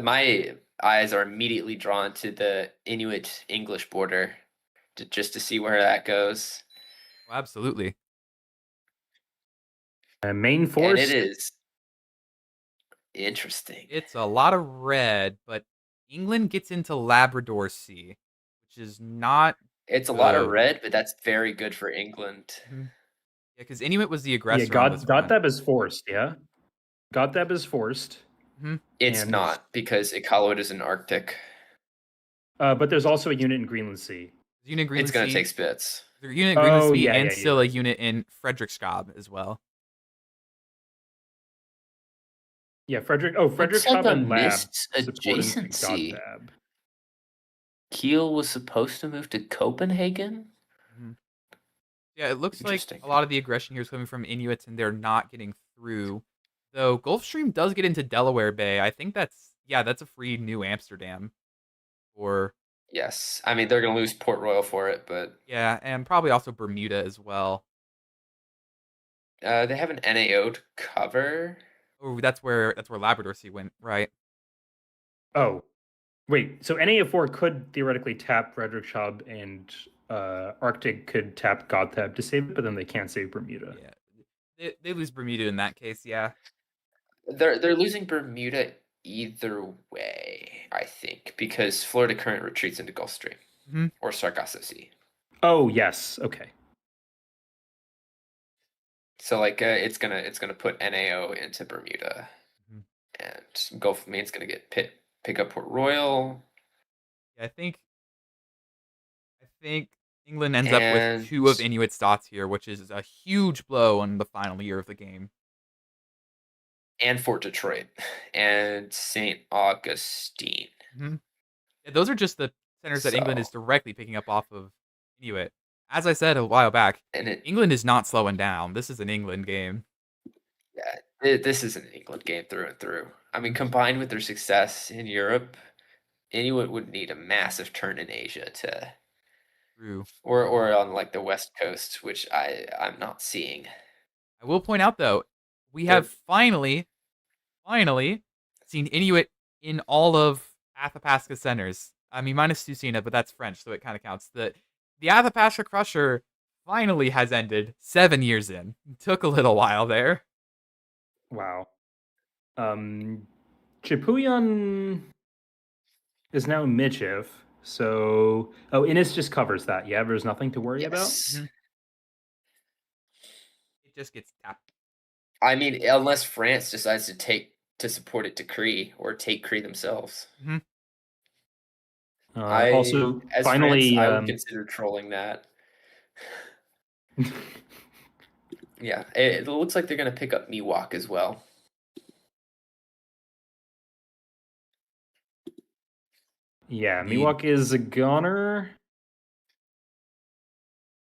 [SPEAKER 3] my eyes are immediately drawn to the Inuit English border, just to see where that goes.
[SPEAKER 1] well, absolutely.
[SPEAKER 2] Main
[SPEAKER 3] And
[SPEAKER 2] force.
[SPEAKER 3] it is interesting.
[SPEAKER 1] It's a lot of red, but England gets into Labrador Sea, which is not.
[SPEAKER 3] It's a lot of
[SPEAKER 1] good.
[SPEAKER 3] red, but that's very good for England.
[SPEAKER 1] Yeah, because Inuit was the aggressor.
[SPEAKER 2] Yeah,
[SPEAKER 1] on this front.
[SPEAKER 2] Gothab is forced. Yeah, Gothab is forced.
[SPEAKER 3] It's
[SPEAKER 2] And-
[SPEAKER 3] not, because Iqaluit is in Arctic.
[SPEAKER 2] But there's also a unit in Greenland Sea.
[SPEAKER 1] Unit in Greenland
[SPEAKER 3] It's going
[SPEAKER 1] Sea.
[SPEAKER 3] to take spits.
[SPEAKER 1] There's a unit in Greenland
[SPEAKER 2] Oh,
[SPEAKER 1] Sea
[SPEAKER 2] yeah,
[SPEAKER 1] and
[SPEAKER 2] yeah,
[SPEAKER 1] still a unit in Frederiksskab as well.
[SPEAKER 2] Yeah, Frederiksskab
[SPEAKER 3] like a
[SPEAKER 2] and Lab
[SPEAKER 3] missed
[SPEAKER 2] supporting
[SPEAKER 3] adjacency.
[SPEAKER 2] Gothab.
[SPEAKER 3] Kiel was supposed to move to Copenhagen?
[SPEAKER 1] Yeah, it looks like
[SPEAKER 3] Interesting.
[SPEAKER 1] a lot of the aggression here is coming from Inuits, and they're not getting through. Though Gulfstream does get into Delaware Bay. I think that's a free New Amsterdam. Or
[SPEAKER 3] Yes. I mean, they're going to lose Port Royal for it, but
[SPEAKER 1] yeah, and probably also Bermuda as well.
[SPEAKER 3] they have an NAO'd cover.
[SPEAKER 1] Oh, that's where Labrador Sea went, right?
[SPEAKER 2] Oh, wait. So NAF4 could theoretically tap Frederiksskab, and Arctic could tap Gothab to save it, but then they can't save Bermuda.
[SPEAKER 1] Yeah, they lose Bermuda in that case. Yeah.
[SPEAKER 3] They're losing Bermuda either way, I think, because Florida Current retreats into Gulfstream or Sargasso Sea.
[SPEAKER 2] Oh yes, okay.
[SPEAKER 3] So like it's gonna put NAO into Bermuda, and Gulf Main's gonna get pick up Port Royal.
[SPEAKER 1] Yeah, I think England ends up with 2 of Inuit's dots here, which is a huge blow on the final year of the game.
[SPEAKER 3] And Fort Detroit and St. Augustine.
[SPEAKER 1] Yeah, those are just the centers that England is directly picking up off of Inuit. As I said a while back, England is not slowing down. This is an England game.
[SPEAKER 3] Yeah, this is an England game through and through. I mean, combined with their success in Europe, Inuit would need a massive turn in Asia to, or on like the West Coast, which I'm not seeing.
[SPEAKER 1] I will point out though, we have finally seen Inuit in all of Athapasca centers. I mean, minus Susina, but that's French, so it kind of counts. The Athapasca Crusher finally has ended 7 years in. It took a little while there.
[SPEAKER 2] Wow. Chipuyan is now Michiv, so Innis just covers that. Yeah, there's nothing to worry about.
[SPEAKER 1] It just gets tapped.
[SPEAKER 3] I mean, unless France decides to support it to Cree or take Cree themselves.
[SPEAKER 2] Also,
[SPEAKER 3] as
[SPEAKER 2] finally,
[SPEAKER 3] France, I would consider trolling that. Yeah, it looks like they're going to pick up Miwok as well.
[SPEAKER 2] Yeah, Miwok is a goner.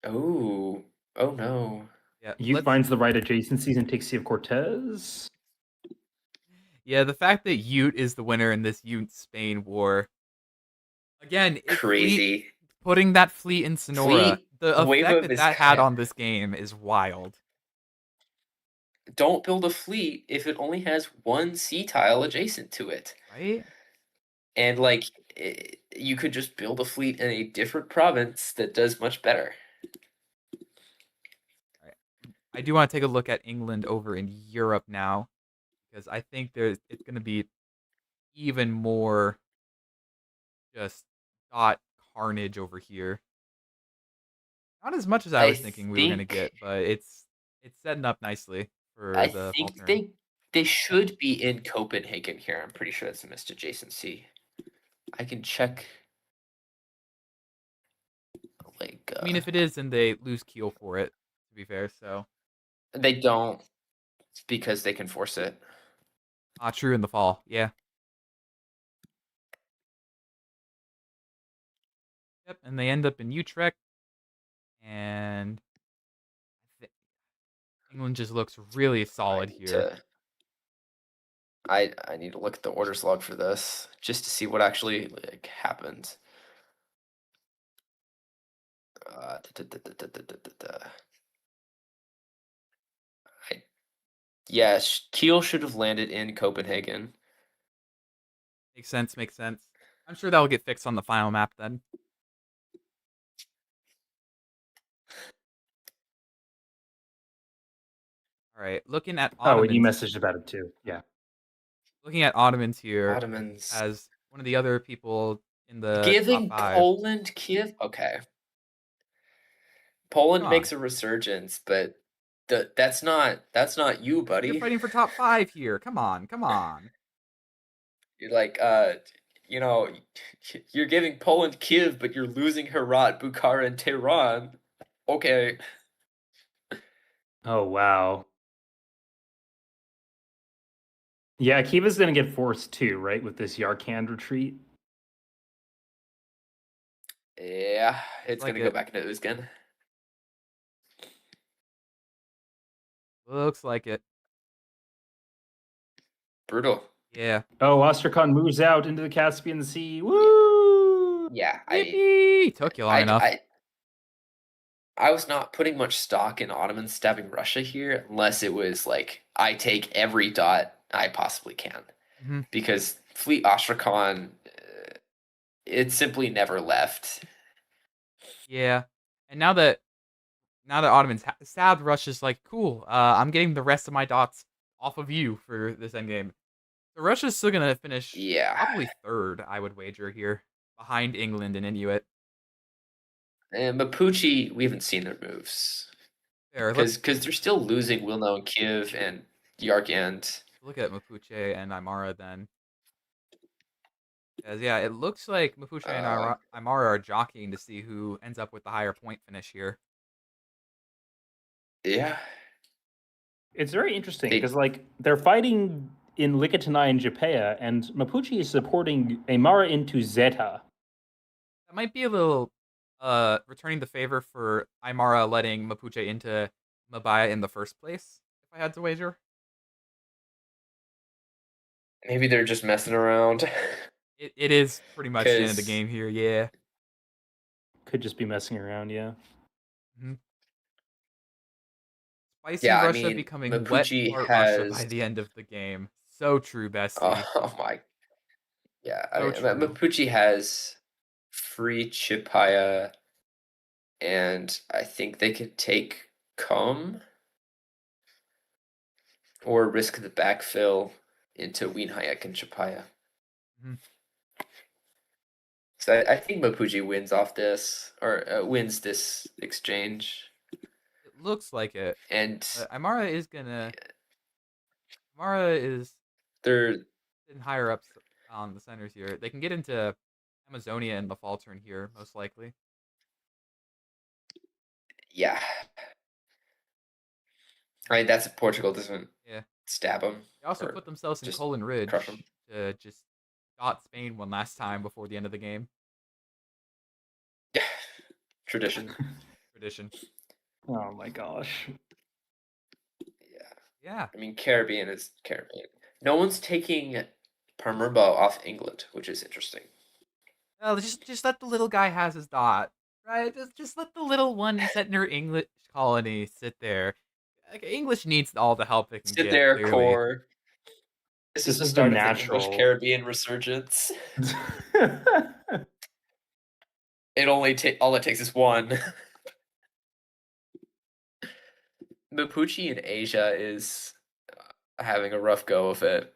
[SPEAKER 3] Oh no.
[SPEAKER 1] Yeah,
[SPEAKER 2] Ute finds the right adjacencies and takes Sea of Cortez.
[SPEAKER 1] Yeah, the fact that Ute is the winner in this Ute-Spain war. Again,
[SPEAKER 3] crazy.
[SPEAKER 1] Putting that fleet in Sonora, the effect that had on this game is wild.
[SPEAKER 3] Don't build a fleet if it only has one sea tile adjacent to it.
[SPEAKER 1] Right?
[SPEAKER 3] And like, you could just build a fleet in a different province that does much better.
[SPEAKER 1] I do want to take a look at England over in Europe now, because I think it's going to be even more just dot carnage over here. Not as much as I was thinking we were going to get, but it's setting up nicely for the fall turn.
[SPEAKER 3] They should be in Copenhagen here. I'm pretty sure that's a missed adjacency. I can check. Like,
[SPEAKER 1] I mean, if it is, then they lose Kiel for it, to be fair. So
[SPEAKER 3] They don't because they can force it.
[SPEAKER 1] true in the fall. Yeah. Yep, and they end up in Utrecht, and England just looks really solid here.
[SPEAKER 3] I need to look at the orders log for this just to see what actually happened. Yes, Kiel should have landed in Copenhagen.
[SPEAKER 1] Makes sense. Makes sense. I'm sure that will get fixed on the final map then. All right, looking at Ottomans.
[SPEAKER 2] Oh, and you messaged about it too. Yeah.
[SPEAKER 1] Looking at Ottomans here
[SPEAKER 3] Ottomans
[SPEAKER 1] as one of the other people in the
[SPEAKER 3] giving
[SPEAKER 1] top 5.
[SPEAKER 3] Poland Kiev. Okay, Poland
[SPEAKER 1] Come
[SPEAKER 3] makes a resurgence, but that's not you, buddy.
[SPEAKER 1] You're fighting for top 5 here. Come on, come on.
[SPEAKER 3] You're like, you're giving Poland Kiev, but you're losing Herat, Bukhara, and Tehran. Okay.
[SPEAKER 2] Oh wow. Yeah, Kiva's gonna get forced too, right? With this Yarkand retreat.
[SPEAKER 3] Yeah, it's
[SPEAKER 1] Like
[SPEAKER 3] gonna go back into Uzgen.
[SPEAKER 1] Looks like it.
[SPEAKER 3] Brutal.
[SPEAKER 1] Yeah.
[SPEAKER 2] Oh, Astrakhan moves out into the Caspian Sea. Woo!
[SPEAKER 3] Yeah,
[SPEAKER 1] Yippee! Took you long enough.
[SPEAKER 3] I was not putting much stock in Ottomans stabbing Russia here, unless it was like I take every dot I possibly can, because Fleet Astrakhan, it simply never left.
[SPEAKER 1] Yeah, and now that Ottomans stabbed Russia's like, cool. I'm getting the rest of my dots off of you for this endgame. So Russia's still gonna finish probably 3rd, I would wager here, behind England and Inuit.
[SPEAKER 3] And Mapuche, we haven't seen their moves. Because they're still losing Wilno and Kiev and Yarkand.
[SPEAKER 1] Look at Mapuche and Aymara then. Because, yeah, it looks like Mapuche and Aymara are jockeying to see who ends up with the higher point finish here.
[SPEAKER 3] Yeah.
[SPEAKER 2] It's very interesting because, like, they're fighting in Likitanai and Japea, and Mapuche is supporting Aymara into Zeta.
[SPEAKER 1] That might be a little returning the favor for Aymara letting Mapuche into Mabaya in the first place, if I had to wager.
[SPEAKER 3] Maybe they're just messing around.
[SPEAKER 1] It is pretty much the end of the game here, yeah.
[SPEAKER 2] Could just be messing around, yeah.
[SPEAKER 1] Spicy Russia becoming
[SPEAKER 3] Mapuche
[SPEAKER 1] wet Russia by the end of the game. So true, bestie.
[SPEAKER 3] Oh my. Yeah, Mapuche has free Chipaya, and I think they could take Com or risk the backfill into Wienhayek and Chipaya. So I think Mapuche wins off this, or wins this exchange.
[SPEAKER 1] It looks like it.
[SPEAKER 3] And
[SPEAKER 1] Aymara is gonna. Aymara is.
[SPEAKER 3] They're
[SPEAKER 1] in higher ups on the centers here. They can get into Amazonia in the fall turn here, most likely.
[SPEAKER 3] Yeah. I mean, that's if Portugal doesn't stab them.
[SPEAKER 1] They also put themselves in Colin Ridge to just dot Spain one last time before the end of the game.
[SPEAKER 3] Yeah. Tradition.
[SPEAKER 1] Tradition.
[SPEAKER 2] Oh my gosh.
[SPEAKER 1] Yeah.
[SPEAKER 3] I mean, Caribbean is Caribbean. No one's taking Parmerbo off England, which is interesting.
[SPEAKER 1] Well, just let the little guy has his dot, right? Just let the little one set in her English colony sit there. Like, English needs all the help they can get.
[SPEAKER 3] Sit there,
[SPEAKER 1] clearly.
[SPEAKER 3] core. This is the start of the English Caribbean resurgence. All it takes is one. Mapuche in Asia is having a rough go of it.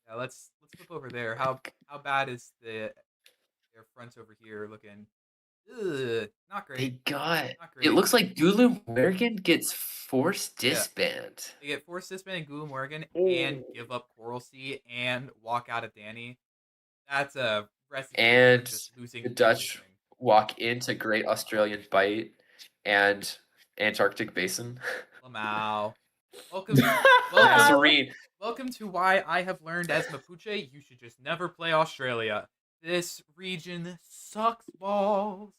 [SPEAKER 1] Yeah, let's flip over there. How bad is their fronts over here looking? Ugh, not great.
[SPEAKER 3] They got.
[SPEAKER 1] Not great.
[SPEAKER 3] It looks like Gulu Morgan gets forced disband.
[SPEAKER 1] They get forced disband in Gulu Morgan and give up Coral Sea and walk out of Danny. That's a recipe
[SPEAKER 3] and
[SPEAKER 1] for just losing
[SPEAKER 3] the Dutch
[SPEAKER 1] everything.
[SPEAKER 3] Walk into Great Australian Bight, and Antarctic Basin.
[SPEAKER 1] Lamau. Welcome,
[SPEAKER 3] Serene.
[SPEAKER 1] welcome to why I have learned as Mapuche, you should just never play Australia. This region sucks balls.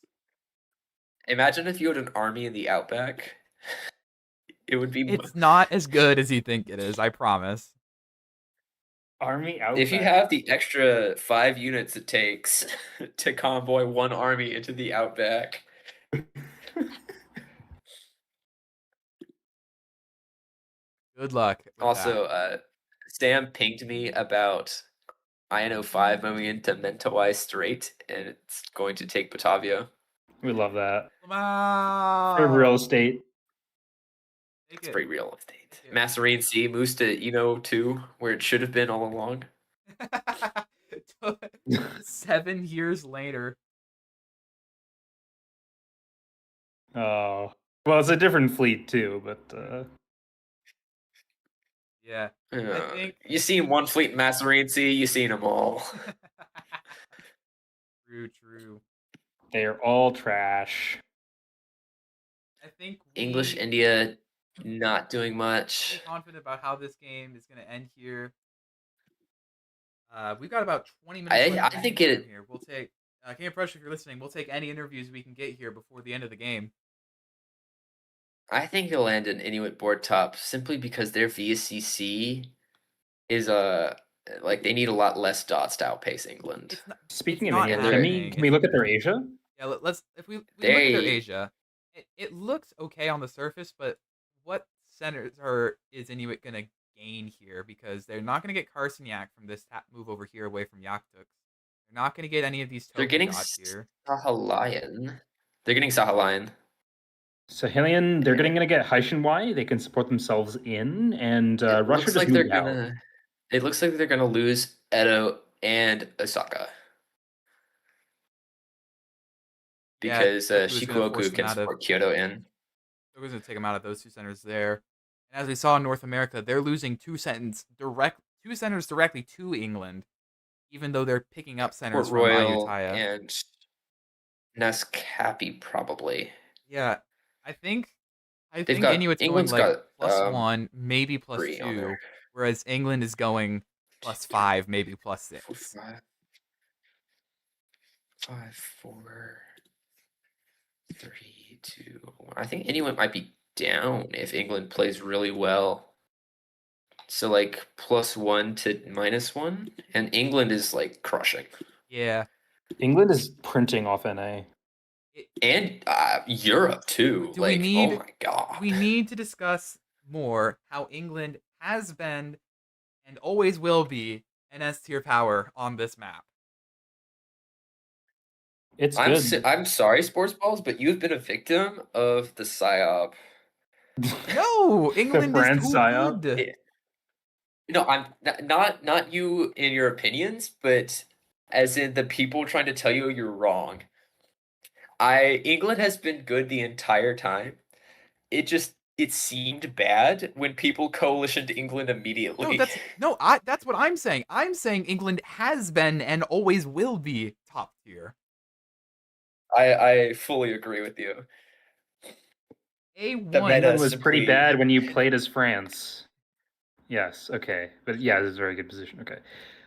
[SPEAKER 3] Imagine if you had an army in the outback. It would be.
[SPEAKER 1] It's not as good as you think it is, I promise.
[SPEAKER 2] Army outback.
[SPEAKER 3] If you have the extra 5 units it takes to convoy one army into the outback.
[SPEAKER 1] Good luck. with
[SPEAKER 3] Also,
[SPEAKER 1] that.
[SPEAKER 3] Sam pinged me about INO5 moving into Mentawai Strait, and it's going to take Batavia.
[SPEAKER 2] We love that.
[SPEAKER 1] Lamau.
[SPEAKER 2] For real estate.
[SPEAKER 1] Take
[SPEAKER 3] It's
[SPEAKER 1] it.
[SPEAKER 3] pretty real estate.
[SPEAKER 1] Yeah.
[SPEAKER 3] Masserine Sea moves to Eno2, where it should have been all along.
[SPEAKER 1] 7 years later.
[SPEAKER 2] Oh. Well, it's a different fleet too, but
[SPEAKER 1] Yeah. I think
[SPEAKER 3] You seen one fleet in Masserine Sea, you seen them all.
[SPEAKER 1] true.
[SPEAKER 2] they're all trash.
[SPEAKER 1] I think
[SPEAKER 3] English
[SPEAKER 1] we-
[SPEAKER 3] India not doing much.
[SPEAKER 1] Pretty confident about how this game is going to end here. We've got about 20 minutes left.
[SPEAKER 3] I think it.
[SPEAKER 1] Here. We'll take. Can't pressure if you're listening. We'll take any interviews we can get here before the end of the game.
[SPEAKER 3] I think he'll land an Inuit board top simply because their VSCC is like they need a lot less dots to outpace England.
[SPEAKER 1] It's not,
[SPEAKER 2] Speaking
[SPEAKER 1] it's
[SPEAKER 2] of
[SPEAKER 1] not
[SPEAKER 2] India,
[SPEAKER 1] happening.
[SPEAKER 2] can we look at their Asia?
[SPEAKER 1] Yeah, let's. If we look at their
[SPEAKER 3] They-
[SPEAKER 1] Asia, it looks okay on the surface, but what centers is Inuit going to gain here? Because they're not going to get Carsignac from this move over here away from Yaktuk. They're not going to get any of these
[SPEAKER 3] They're getting
[SPEAKER 1] dots here.
[SPEAKER 3] Sahalayan. They're getting Sahalayan.
[SPEAKER 2] Sahelian, they're going to get Haishanwai. They can support themselves in, and
[SPEAKER 3] It
[SPEAKER 2] Russia
[SPEAKER 3] looks
[SPEAKER 2] just
[SPEAKER 3] like they're
[SPEAKER 2] moved out.
[SPEAKER 3] gonna. It looks like they're gonna lose Edo and Osaka
[SPEAKER 1] Yeah,
[SPEAKER 3] because
[SPEAKER 1] Tokugawa's gonna force
[SPEAKER 3] Shikoku
[SPEAKER 1] them
[SPEAKER 3] can
[SPEAKER 1] out of-
[SPEAKER 3] support Kyoto in.
[SPEAKER 1] We're going to take them out of those two centers there. And as we saw in North America, they're losing two centers directly to England, even though they're picking up centers
[SPEAKER 3] Port
[SPEAKER 1] from
[SPEAKER 3] Royal
[SPEAKER 1] Ayuthayya.
[SPEAKER 3] and Nescapi probably.
[SPEAKER 1] Yeah, I think
[SPEAKER 3] They've got
[SPEAKER 1] Inuit's
[SPEAKER 3] England's
[SPEAKER 1] going like
[SPEAKER 3] got
[SPEAKER 1] +1, maybe
[SPEAKER 3] 3 on
[SPEAKER 1] +2,
[SPEAKER 3] there.
[SPEAKER 1] whereas England is going +5, maybe +6.
[SPEAKER 3] 5, 5, 4, 3, 2, 1. I think Inuit might be down if England plays really well. So like +1 to -1, and England is like crushing.
[SPEAKER 1] Yeah,
[SPEAKER 2] England is printing off NA.
[SPEAKER 3] And Europe too.
[SPEAKER 1] Do we
[SPEAKER 3] like,
[SPEAKER 1] need-
[SPEAKER 3] oh my god.
[SPEAKER 1] we need to discuss more how England has been and always will be an S tier power on this map.
[SPEAKER 2] It's good.
[SPEAKER 3] I'm sorry, sports balls, but you've been a victim of the psyop.
[SPEAKER 1] No, England is
[SPEAKER 2] France
[SPEAKER 1] too
[SPEAKER 2] psyop?
[SPEAKER 1] good.
[SPEAKER 3] No, I'm not you in your opinions, but as in the people trying to tell you you're wrong. England has been good the entire time. It seemed bad when people coalitioned England immediately.
[SPEAKER 1] That's what I'm saying. I'm saying England has been and always will be top tier.
[SPEAKER 3] I fully agree with you.
[SPEAKER 1] A1
[SPEAKER 3] The meta
[SPEAKER 2] England was pretty
[SPEAKER 3] simply-
[SPEAKER 2] bad when you played as France. Yes, okay. But yeah, this is a very good position. Okay.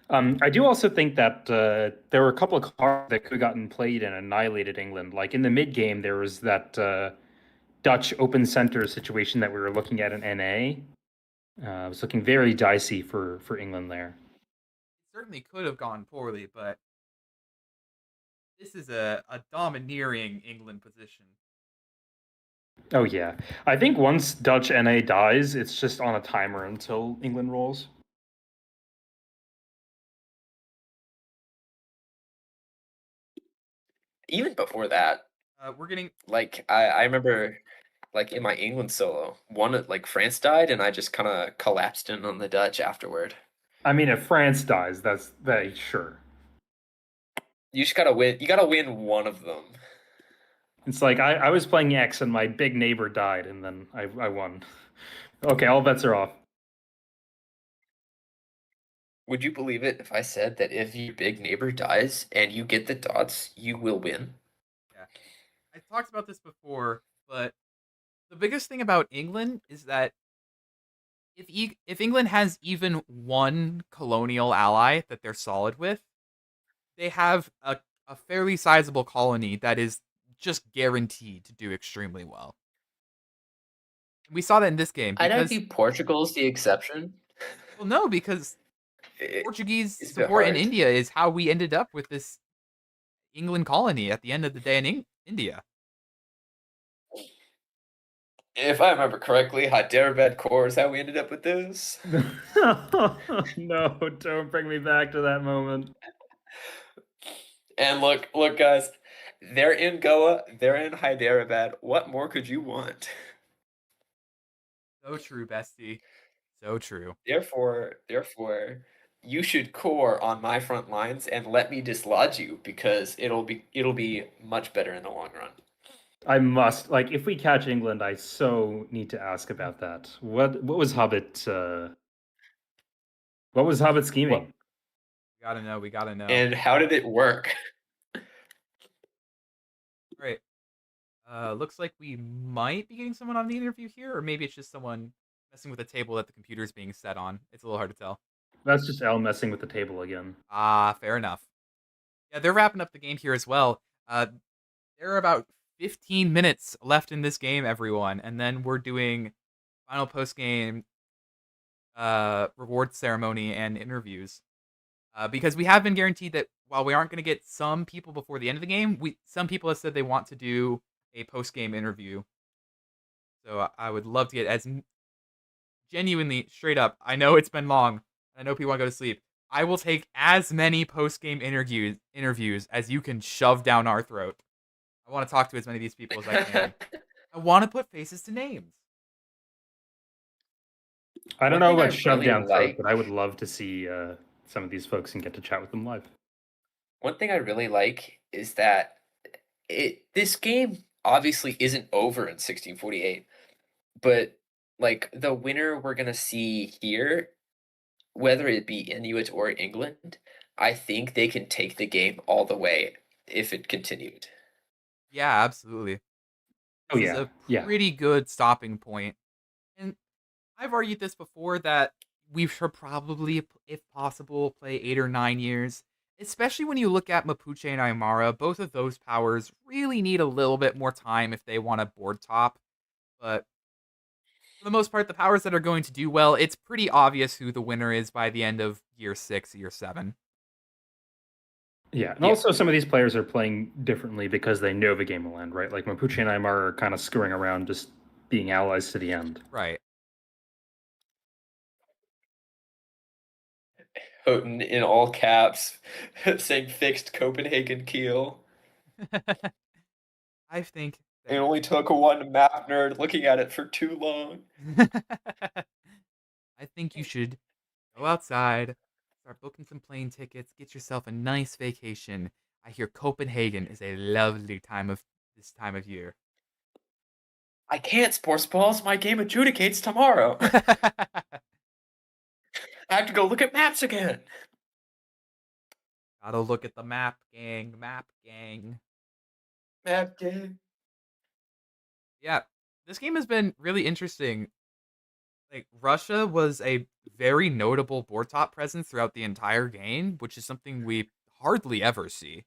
[SPEAKER 2] I do also think that there were a couple of cards that could have gotten played and annihilated England. Like in the mid game, there was that Dutch open center situation that we were looking at in NA. It was looking very dicey for England there.
[SPEAKER 1] certainly could have gone poorly, but this is a domineering England position.
[SPEAKER 2] Oh yeah, I think once Dutch NA dies, it's just on a timer until England rolls.
[SPEAKER 3] Even before that,
[SPEAKER 1] We're getting
[SPEAKER 3] like I remember, like in my England solo, like France died, and I just kind of collapsed in on the Dutch afterward.
[SPEAKER 2] I mean, if France dies, that's very sure.
[SPEAKER 3] You just gotta win. You gotta win one of them.
[SPEAKER 2] It's like I was playing X and my big neighbor died, and then I won. Okay, all bets are off.
[SPEAKER 3] Would you believe it if I said that if your big neighbor dies and you get the dots, you will win?
[SPEAKER 1] I talked about this before, but The biggest thing about England is that if England has even one colonial ally that they're solid with, they have a fairly sizable colony that is just guaranteed to do extremely well. We saw that in this game
[SPEAKER 3] I'd
[SPEAKER 1] because
[SPEAKER 3] argue Portugal's the exception.
[SPEAKER 1] well, no, because
[SPEAKER 3] It-
[SPEAKER 1] Portuguese
[SPEAKER 3] it's a bit
[SPEAKER 1] support in
[SPEAKER 3] hard.
[SPEAKER 1] India is how we ended up with this England colony at the end of the day in India.
[SPEAKER 3] If I remember correctly, Hyderabad core is how we ended up with this.
[SPEAKER 2] No, don't bring me back to that moment.
[SPEAKER 3] And look, guys, they're in Goa, they're in Hyderabad. What more could you want?
[SPEAKER 1] So true, bestie. So true.
[SPEAKER 3] Therefore, you should core on my front lines and let me dislodge you because it'll be much better in the long run.
[SPEAKER 2] I must, like, if we catch England, I so need to ask about that. What was Hobbit? What was Hobbit scheming?
[SPEAKER 1] We gotta know.
[SPEAKER 3] And how did it work?
[SPEAKER 1] Right. Looks like we might be getting someone on the interview here, or maybe it's just someone messing with the table that the computer's being set on. It's a little hard to tell.
[SPEAKER 2] That's just Elle messing with the table again.
[SPEAKER 1] Ah, fair enough. Yeah, they're wrapping up the game here as well. There are about 15 minutes left in this game, everyone, and then we're doing final post-game reward ceremony and interviews. Because we have been guaranteed that while we aren't going to get some people before the end of the game, some people have said they want to do a post-game interview. So I would love to get as genuinely straight up. I know it's been long. I know people want to go to sleep. I will take as many post-game interviews as you can shove down our throat. I want to talk to as many of these people as I can. I want to put faces to names.
[SPEAKER 2] I don't
[SPEAKER 3] One
[SPEAKER 2] know
[SPEAKER 3] thing I
[SPEAKER 2] about shove
[SPEAKER 3] really
[SPEAKER 2] down throat,
[SPEAKER 3] like-
[SPEAKER 2] but I would love to see some of these folks and get to chat with them live.
[SPEAKER 3] One thing I really like is that this game obviously isn't over in 1648, but like the winner we're gonna see here, whether it be Inuit or England, I think they can take the game all the way if it continued.
[SPEAKER 1] Yeah, absolutely.
[SPEAKER 2] Oh,
[SPEAKER 1] This is
[SPEAKER 2] yeah.
[SPEAKER 1] a
[SPEAKER 2] Yeah.
[SPEAKER 1] pretty good stopping point. And I've argued this before that we should probably, if possible, play 8 or 9 years. Especially when you look at Mapuche and Aymara, both of those powers really need a little bit more time if they want to board top. But for the most part, the powers that are going to do well, it's pretty obvious who the winner is by the end of year 6, year 7.
[SPEAKER 2] Yeah, and
[SPEAKER 3] Yeah.
[SPEAKER 2] also some of these players are playing differently because they know the game will end, right? Like Mapuche and Aymara are kind of screwing around, just being allies to the end.
[SPEAKER 1] Right.
[SPEAKER 3] Houghton in all caps saying fixed Copenhagen keel.
[SPEAKER 1] I think
[SPEAKER 3] It only took one map nerd looking at it for too long.
[SPEAKER 1] I think you should go outside, start booking some plane tickets, get yourself a nice vacation. I hear Copenhagen is a lovely this time of year.
[SPEAKER 3] I can't, sports balls. My game adjudicates tomorrow. I have to go look at maps again.
[SPEAKER 1] Gotta look at the map, gang. Map gang.
[SPEAKER 3] Map game.
[SPEAKER 1] Yeah, this game has been really interesting. Like, Russia was a very notable board top presence throughout the entire game, which is something we hardly ever see.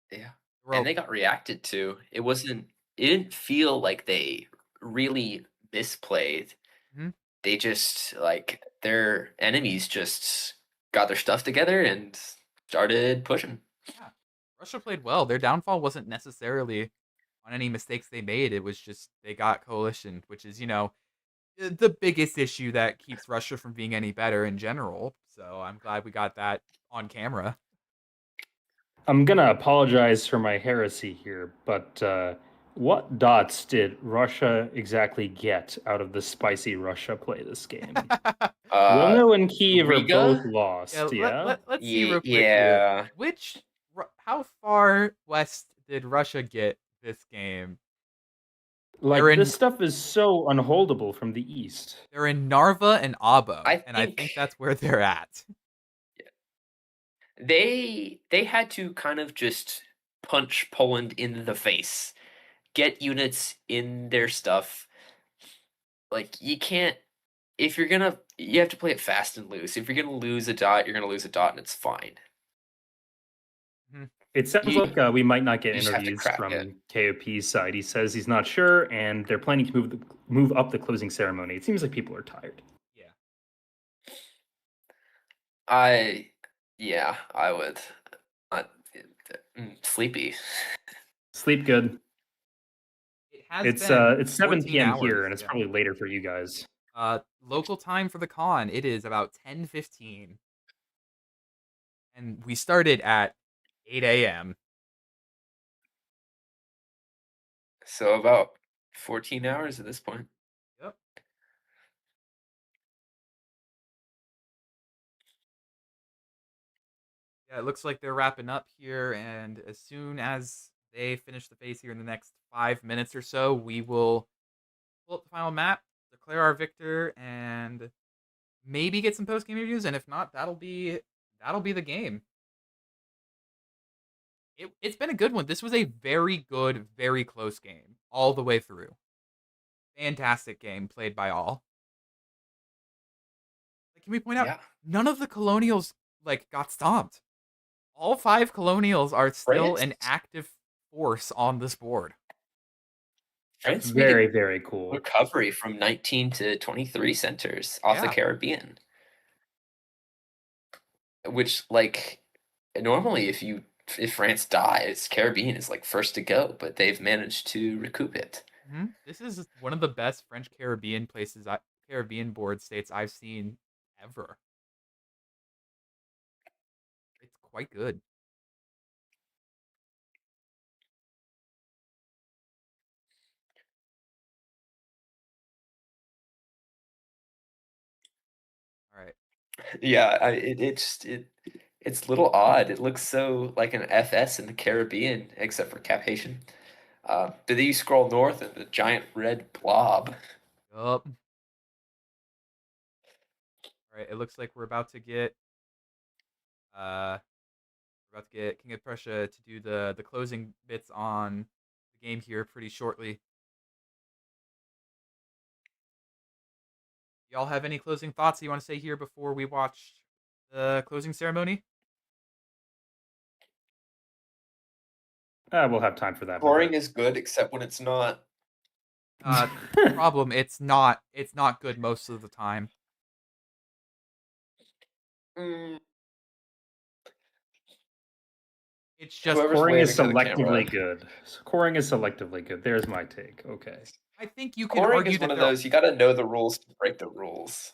[SPEAKER 3] Yeah.
[SPEAKER 1] Well,
[SPEAKER 3] And they got reacted to. It didn't feel like they really misplayed.
[SPEAKER 1] Mhm.
[SPEAKER 3] They just, like, their enemies just got their stuff together and started pushing.
[SPEAKER 1] Russia played well. Their downfall wasn't necessarily on any mistakes they made. It was just they got coalition, which is, the biggest issue that keeps Russia from being any better in general. So I'm glad we got that on camera.
[SPEAKER 2] I'm gonna apologize for my heresy here, but what dots did Russia exactly get out of the spicy Russia play this game? Wilno and Kiev are
[SPEAKER 3] Riga?
[SPEAKER 2] both lost, yeah?
[SPEAKER 1] Let's see real quick here.
[SPEAKER 3] Yeah.
[SPEAKER 1] How far west did Russia get this game?
[SPEAKER 2] Like,
[SPEAKER 1] They're in-
[SPEAKER 2] this stuff is so unholdable from the east.
[SPEAKER 1] They're in Narva and Abo,
[SPEAKER 3] I
[SPEAKER 1] and I
[SPEAKER 3] think-
[SPEAKER 1] think that's where they're at.
[SPEAKER 3] They had to kind of just punch Poland in the face get units in their stuff. Like, you can't, if you're gonna, you have to play it fast and loose. If you're gonna lose a dot, you're gonna lose a dot, and it's fine.
[SPEAKER 2] It sounds
[SPEAKER 3] You-
[SPEAKER 2] like we might not get
[SPEAKER 3] you just have to
[SPEAKER 2] interviews
[SPEAKER 3] crack
[SPEAKER 2] from
[SPEAKER 3] it.
[SPEAKER 2] KOP's side. He says he's not sure, and they're planning to move up the closing ceremony. It seems like people are tired.
[SPEAKER 3] Yeah, I would. Sleepy.
[SPEAKER 2] Sleep good.
[SPEAKER 1] It has
[SPEAKER 2] It's
[SPEAKER 1] been
[SPEAKER 2] 7
[SPEAKER 1] 14
[SPEAKER 2] p.m.
[SPEAKER 1] hours,
[SPEAKER 2] here, and it's
[SPEAKER 1] yeah.
[SPEAKER 2] probably later for you guys.
[SPEAKER 1] Local time for the con, it is about 10:15. And we started at 8 a.m.
[SPEAKER 3] So about 14 hours at this point.
[SPEAKER 1] Yep. Yeah, it looks like they're wrapping up here, and as soon as they finish the phase here in the next 5 minutes or so, we will pull up the final map, declare our victor, and maybe get some post-game reviews, and if not, that'll be the game. It's been a good one. This was a very good, very close game all the way through. Fantastic game played by all. Can we point out, none of the colonials got stomped. All 5 colonials are still an active force on this board.
[SPEAKER 3] France
[SPEAKER 2] Very, very cool.
[SPEAKER 3] recovery from 19 to 23 centers off the
[SPEAKER 1] Yeah.
[SPEAKER 3] Caribbean. Which, normally if France dies, Caribbean is first to go, but they've managed to recoup it.
[SPEAKER 1] This is one of the best French Caribbean Caribbean board states I've seen ever. It's quite good. All right.
[SPEAKER 3] Yeah, it's a little odd. It looks so like an FS in the Caribbean, except for Cap Haitian. But then you scroll north and the giant red blob.
[SPEAKER 1] Yup. All right, it looks like we're about to get King of Prussia to do the closing bits on the game here pretty shortly. Y'all have any closing thoughts you want to say here before we watch the closing ceremony?
[SPEAKER 2] We'll have time for that.
[SPEAKER 3] Scoring is good, except when it's not.
[SPEAKER 1] Problem, it's not good most of the time. It's just
[SPEAKER 2] Scoring is selectively good. Scoring is selectively good. There's my take. Okay.
[SPEAKER 1] I think you can
[SPEAKER 3] Scoring
[SPEAKER 1] argue
[SPEAKER 3] is one
[SPEAKER 1] that
[SPEAKER 3] of those, you got to know the rules to break the rules.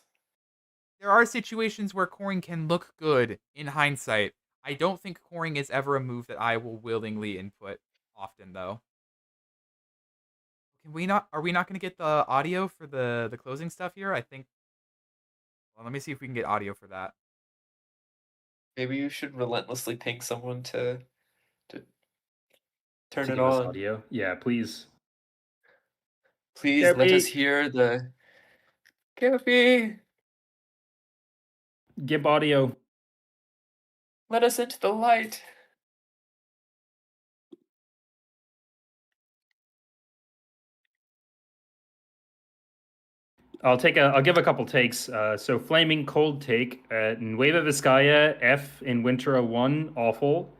[SPEAKER 1] there are situations where coring can look good in hindsight. I don't think coring is ever a move that I will willingly input often, though. Are we not going to get the audio for the closing stuff here? I think. Well, let me see if we can get audio for that.
[SPEAKER 3] Maybe you should relentlessly ping someone to turn
[SPEAKER 2] To
[SPEAKER 3] it
[SPEAKER 2] give us
[SPEAKER 3] on.
[SPEAKER 2] audio. Yeah, please.
[SPEAKER 3] Please
[SPEAKER 2] Gabby.
[SPEAKER 3] let us hear the Gabby.
[SPEAKER 2] Give audio.
[SPEAKER 3] Let us into the light.
[SPEAKER 2] I'll give a couple takes. So flaming cold take. Nueva Vizcaya F in Winter 1 awful.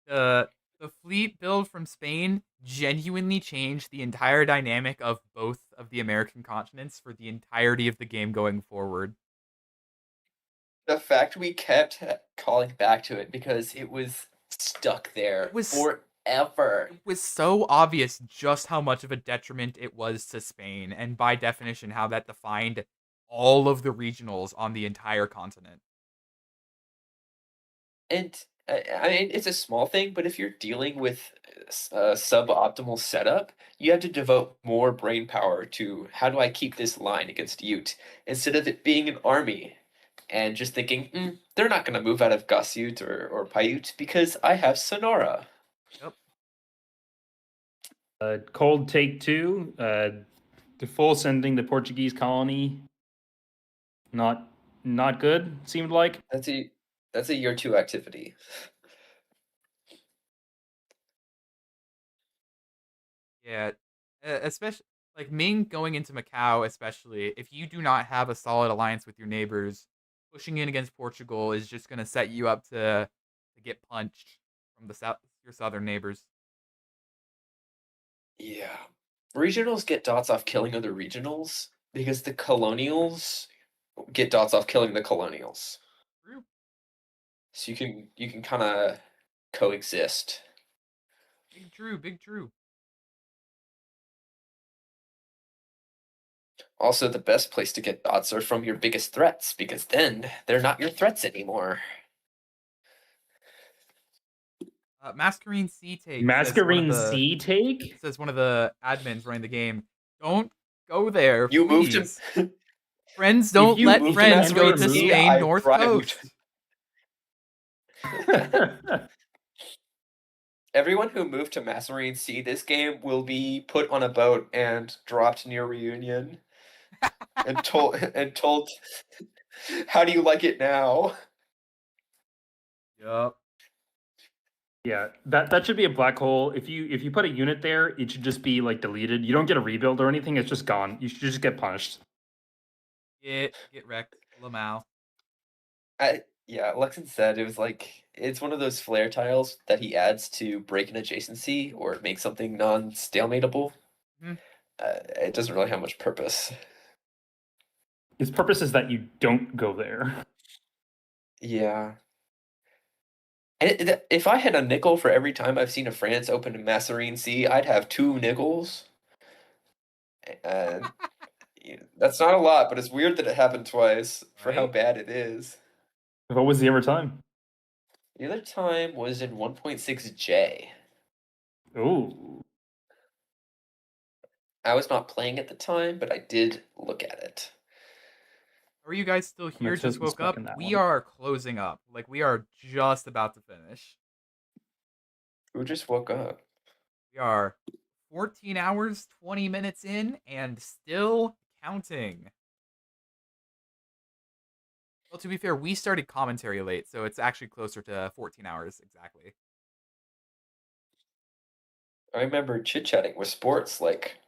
[SPEAKER 1] The fleet build from Spain genuinely changed the entire dynamic of both of the American continents for the entirety of the game going forward.
[SPEAKER 3] The fact we kept calling back to it because it was stuck there forever.
[SPEAKER 1] It was so obvious just how much of a detriment it was to Spain, and by definition, how that defined all of the regionals on the entire continent.
[SPEAKER 3] And I mean, it's a small thing, but if you're dealing with a suboptimal setup, you have to devote more brain power to how do I keep this line against Ute instead of it being an army and just thinking they're not going to move out of Gosute or Paiute because I have Sonora.
[SPEAKER 2] Yep. Cold take 2. Default sending the Portuguese colony. Not good. Seemed like
[SPEAKER 3] That's a year 2 activity.
[SPEAKER 1] Yeah, especially like Ming going into Macau, especially if you do not have a solid alliance with your neighbors, pushing in against Portugal is just going to set you up to get punched from your southern neighbors.
[SPEAKER 3] Yeah. Regionals get dots off killing other regionals because the colonials get dots off killing the colonials.
[SPEAKER 1] True.
[SPEAKER 3] So you can kind of coexist.
[SPEAKER 1] Big true, big true.
[SPEAKER 3] Also, the best place to get dots are from your biggest threats because then they're not your threats anymore.
[SPEAKER 1] Mascarene Sea Take.
[SPEAKER 2] Mascarene Sea Take?
[SPEAKER 1] Says one of the admins running the game. Don't go there.
[SPEAKER 3] You moved
[SPEAKER 1] please.
[SPEAKER 3] to
[SPEAKER 1] Friends don't let
[SPEAKER 3] moved to
[SPEAKER 1] friends go to
[SPEAKER 3] Mascarene Sea,
[SPEAKER 1] Spain
[SPEAKER 3] I
[SPEAKER 1] North
[SPEAKER 3] bribed.
[SPEAKER 1] Coast.
[SPEAKER 3] Everyone who moved to Mascarene Sea this game will be put on a boat and dropped near Reunion and told how do you like it now?
[SPEAKER 1] Yup.
[SPEAKER 2] Yeah, that should be a black hole. If you put a unit there, it should just be like deleted. You don't get a rebuild or anything. It's just gone. You should just get punished.
[SPEAKER 1] Get wrecked, Lamau.
[SPEAKER 3] Yeah, Lexan said it was like it's one of those flare tiles that he adds to break an adjacency or make something non-stalemateable.
[SPEAKER 1] Mhm.
[SPEAKER 3] It doesn't really have much purpose.
[SPEAKER 2] Its purpose is that you don't go there.
[SPEAKER 3] Yeah. And if I had a nickel for every time I've seen a France open a Mascarene Sea, I'd have 2 nickels. And that's not a lot, but it's weird that it happened twice for how
[SPEAKER 1] Right?
[SPEAKER 3] bad it is.
[SPEAKER 2] What was the other time?
[SPEAKER 3] The other time was in 1.6J.
[SPEAKER 2] Oh.
[SPEAKER 3] I was not playing at the time, but I did look at it.
[SPEAKER 1] Are you guys still here?
[SPEAKER 2] Let's
[SPEAKER 1] Just
[SPEAKER 2] hope
[SPEAKER 1] woke
[SPEAKER 2] it's back
[SPEAKER 1] up.
[SPEAKER 2] in that
[SPEAKER 1] We
[SPEAKER 2] one.
[SPEAKER 1] are closing up. Like we are just about to finish.
[SPEAKER 3] Who just woke up?
[SPEAKER 1] We are 14 hours, 20 minutes in, and still counting. Well, to be fair, we started commentary late, so it's actually closer to 14 hours exactly.
[SPEAKER 3] I remember chit-chatting with sports like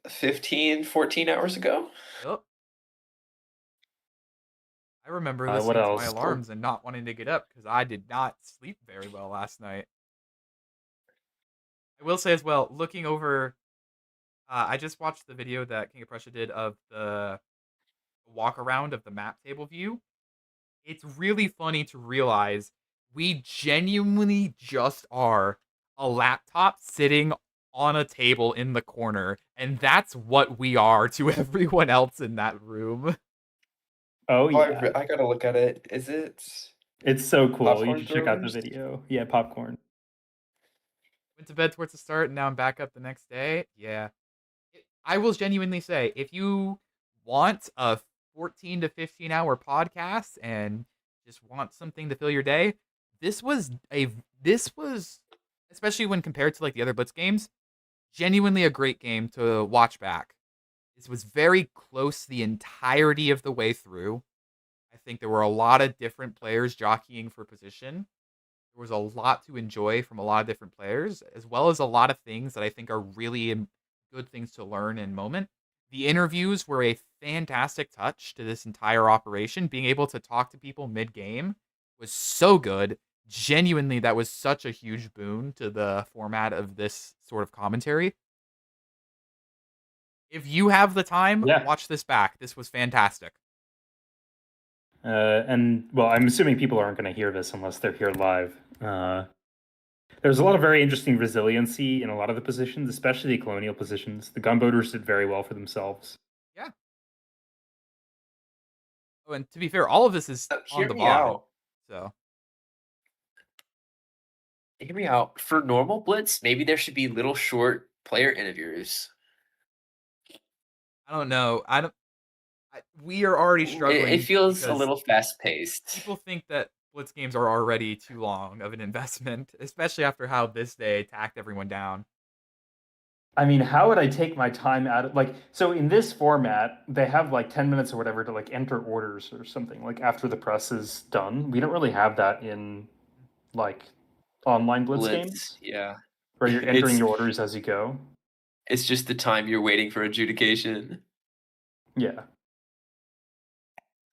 [SPEAKER 3] 15, 14 hours ago.
[SPEAKER 1] Yup. I remember
[SPEAKER 2] What
[SPEAKER 1] listening to my
[SPEAKER 2] else?
[SPEAKER 1] alarms and not wanting to get up because I did not sleep very well last night. I will say as well, looking over, I just watched the video that King of Prussia did of the walk around of the map table view. It's really funny to realize we genuinely just are a laptop sitting on a table in the corner, and that's what we are to everyone else in that room.
[SPEAKER 2] Oh yeah,
[SPEAKER 3] I gotta look at it. Is it?
[SPEAKER 2] it's so cool. You
[SPEAKER 3] Popcorn
[SPEAKER 2] should check out the
[SPEAKER 3] throwers?
[SPEAKER 2] video. Yeah, popcorn.
[SPEAKER 1] Went to bed towards the start, and now I'm back up the next day. Yeah. I will genuinely say, if you want a 14 to 15 hour podcast and just want something to fill your day, this was especially when compared to like the other Blitz games, genuinely a great game to watch back. This was very close the entirety of the way through. I think there were a lot of different players jockeying for position. There was a lot to enjoy from a lot of different players, as well as a lot of things that I think are really good things to learn in moment. The interviews were a fantastic touch to this entire operation. Being able to talk to people mid-game was so good. Genuinely, that was such a huge boon to the format of this sort of commentary. If you have the time, watch this back. This was fantastic.
[SPEAKER 2] And well, I'm assuming people aren't going to hear this unless they're here live. There's a lot of very interesting resiliency in a lot of the positions, especially the colonial positions. The gunboaters did very well for themselves.
[SPEAKER 1] Yeah. Oh, and to be fair, all of this is on the VOD. So
[SPEAKER 3] hear me out. For normal Blitz, maybe there should be little short player interviews.
[SPEAKER 1] I don't know. We are already struggling.
[SPEAKER 3] It feels a little fast-paced.
[SPEAKER 1] People think that Blitz games are already too long of an investment, especially after how this day tacked everyone down.
[SPEAKER 2] I mean, how would I take my time out of so in this format, they have like 10 minutes or whatever to like enter orders or something like after the press is done. We don't really have that in like online Blitz games.
[SPEAKER 3] Yeah.
[SPEAKER 2] Where you're entering
[SPEAKER 3] It's-
[SPEAKER 2] your orders as you go.
[SPEAKER 3] It's just the time you're waiting for adjudication.
[SPEAKER 2] Yeah.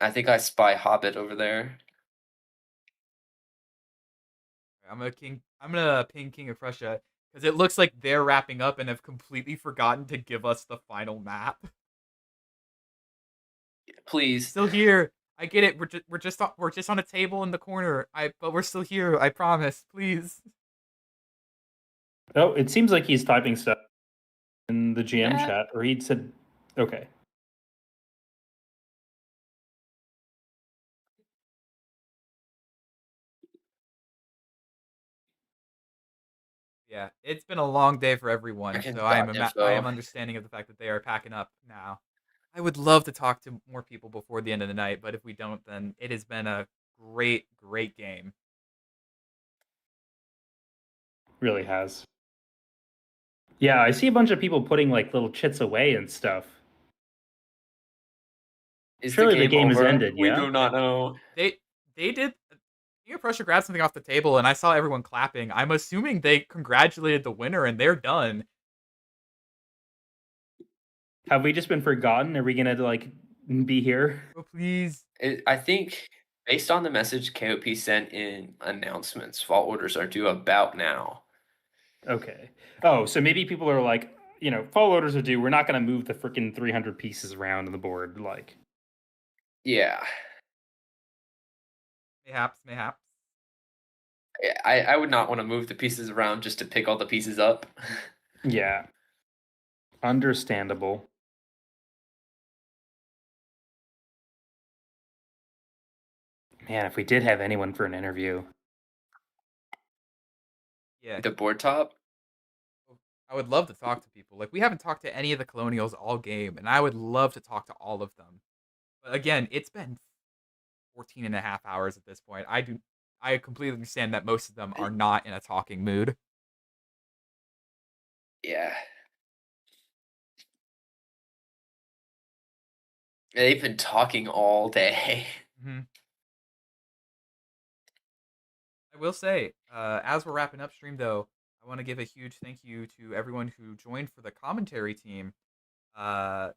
[SPEAKER 3] I think I spy Hobbit over there.
[SPEAKER 1] I'm gonna ping King of Prussia because it looks like they're wrapping up and have completely forgotten to give us the final map.
[SPEAKER 3] Please.
[SPEAKER 1] Still here. I get it. We're just on a table in the corner. But we're still here. I promise. Please.
[SPEAKER 2] Oh, it seems like he's typing stuff in the GM
[SPEAKER 3] Yeah.
[SPEAKER 2] chat, or he said, okay.
[SPEAKER 1] Yeah, it's been a long day for everyone,
[SPEAKER 3] Freaking
[SPEAKER 1] so I am
[SPEAKER 3] info.
[SPEAKER 1] understanding of the fact that they are packing up now. I would love to talk to more people before the end of the night, but if we don't, then it has been a great, great game.
[SPEAKER 2] Really has. Yeah, I see a bunch of people putting like little chits away and stuff.
[SPEAKER 3] Is
[SPEAKER 2] Surely the game has
[SPEAKER 3] over?
[SPEAKER 2] ended,
[SPEAKER 3] We
[SPEAKER 2] yeah?
[SPEAKER 3] do not know.
[SPEAKER 1] They did. King of Prussia grabbed something off the table, and I saw everyone clapping. I'm assuming they congratulated the winner, and they're done.
[SPEAKER 2] Have we just been forgotten? Are we gonna like be here?
[SPEAKER 1] Oh, please.
[SPEAKER 3] I think based on the message KOP sent in announcements, vault orders are due about now.
[SPEAKER 2] Okay. Oh, so maybe people are like, fall orders are due. We're not gonna move the freaking 300 pieces around on the board. Like,
[SPEAKER 3] Yeah.
[SPEAKER 1] Mayhaps.
[SPEAKER 3] I would not want to move the pieces around just to pick all the pieces up.
[SPEAKER 2] yeah. Understandable. Man, if we did have anyone for an interview.
[SPEAKER 1] Yeah.
[SPEAKER 3] The board top?
[SPEAKER 1] I would love to talk to people. Like, we haven't talked to any of the colonials all game, and I would love to talk to all of them. But again, it's been 14 and a half hours at this point. I completely understand that most of them are not in a talking mood.
[SPEAKER 3] Yeah. They've been talking all day.
[SPEAKER 1] Mm-hmm. I will say, as we're wrapping up stream, though, I want to give a huge thank you to everyone who joined for the commentary team. Luxin,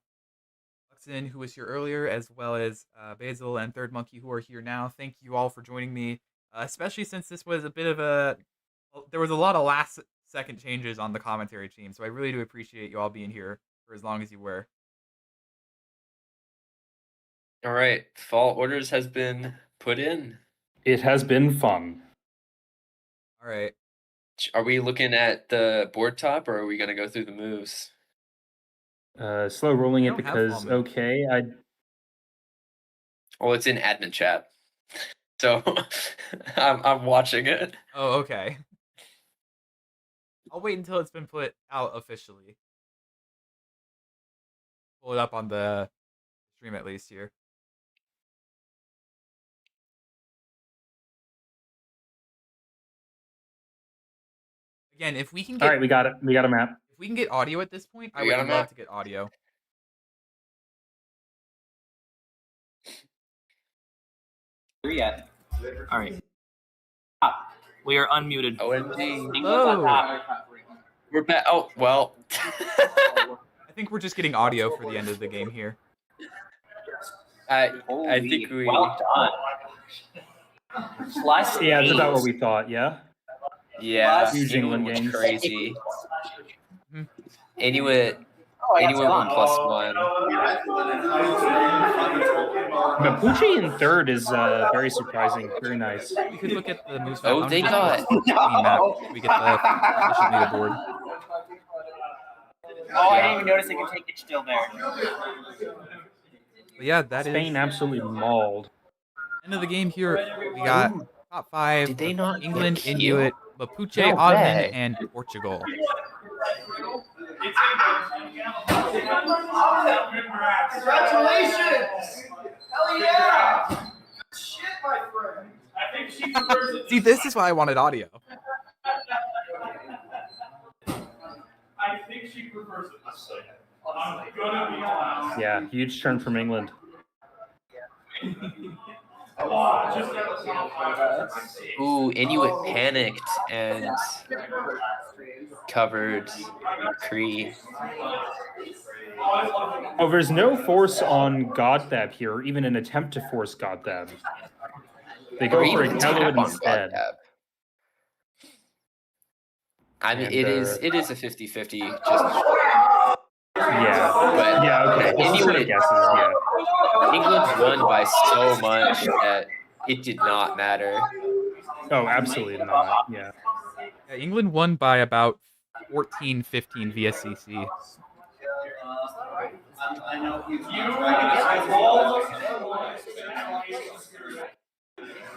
[SPEAKER 1] who was here earlier, as well as Basil and Third Monkey, who are here now. Thank you all for joining me, especially since this was a bit of there was a lot of last-second changes on the commentary team, so I really do appreciate you all being here for as long as you were.
[SPEAKER 3] All right. Fall orders has been put in.
[SPEAKER 2] It has been fun.
[SPEAKER 1] All right.
[SPEAKER 3] Are we looking at the board top, or are we going to go through the moves?
[SPEAKER 2] Slow rolling
[SPEAKER 1] I
[SPEAKER 2] it
[SPEAKER 1] don't have
[SPEAKER 2] because,
[SPEAKER 1] fall move.
[SPEAKER 2] okay,
[SPEAKER 3] Well, it's in admin chat, so I'm watching it.
[SPEAKER 1] Oh, okay. I'll wait until it's been put out officially. Pull it up on the stream at least here. Again, if we can get
[SPEAKER 2] all right, we got it. We got a map.
[SPEAKER 1] if we can get audio at this point, I
[SPEAKER 3] We
[SPEAKER 1] would
[SPEAKER 3] got a
[SPEAKER 1] love
[SPEAKER 3] map?
[SPEAKER 1] to get audio.
[SPEAKER 6] Yet. All right. We are unmuted.
[SPEAKER 3] OMG.
[SPEAKER 1] Oh.
[SPEAKER 3] We're back. Oh, well.
[SPEAKER 1] I think we're just getting audio for the end of the game here.
[SPEAKER 3] I think we.
[SPEAKER 6] Well done. Plus
[SPEAKER 2] Yeah, that's about
[SPEAKER 6] 8.
[SPEAKER 2] what we thought, yeah?
[SPEAKER 3] Yeah,
[SPEAKER 2] Huge
[SPEAKER 3] Inuit
[SPEAKER 2] England
[SPEAKER 3] was
[SPEAKER 2] games.
[SPEAKER 3] crazy.
[SPEAKER 1] Mhm.
[SPEAKER 3] Inuit
[SPEAKER 6] Oh, yeah,
[SPEAKER 3] Inuit won +1.
[SPEAKER 2] Mapuche in third is very surprising. Very nice.
[SPEAKER 1] We could look at the moves.
[SPEAKER 3] Oh,
[SPEAKER 1] map.
[SPEAKER 3] they
[SPEAKER 1] I'm
[SPEAKER 3] got-
[SPEAKER 1] just clean map. We get the official leaderboard.
[SPEAKER 6] Oh, I didn't even notice they could take it still there.
[SPEAKER 1] But yeah, that is
[SPEAKER 2] Spain absolutely mauled.
[SPEAKER 1] end of the game here. We got top 5
[SPEAKER 3] Did they not
[SPEAKER 1] England,
[SPEAKER 3] get killed?
[SPEAKER 1] Inuit, Mapuche,
[SPEAKER 3] No
[SPEAKER 1] Ottoman,
[SPEAKER 3] way.
[SPEAKER 1] and Portugal.
[SPEAKER 11] Congratulations! Hell yeah! Shit, my friend. I think she prefers it.
[SPEAKER 1] See, this is why I wanted audio.
[SPEAKER 11] I think she prefers it this way. I'm gonna be honest.
[SPEAKER 2] Yeah, huge turn from England.
[SPEAKER 11] Oh, just at the top 5.
[SPEAKER 3] Ooh, Inuit panicked and covered Cree.
[SPEAKER 2] Oh, there's no force on Godthab here, or even an attempt to force Godthab. They
[SPEAKER 3] Or
[SPEAKER 2] go for a
[SPEAKER 3] even
[SPEAKER 2] Caleb
[SPEAKER 3] tap on
[SPEAKER 2] instead.
[SPEAKER 3] Godtab. I mean,
[SPEAKER 2] And,
[SPEAKER 3] it is a 50-50. Just
[SPEAKER 2] Yeah.
[SPEAKER 3] But
[SPEAKER 2] Yeah, okay. This is
[SPEAKER 3] anyway,
[SPEAKER 2] sort of guesses, yeah.
[SPEAKER 3] England won by so much that it did not matter.
[SPEAKER 2] Oh, absolutely not. Yeah.
[SPEAKER 1] Yeah, England won by about 14-15 via CC.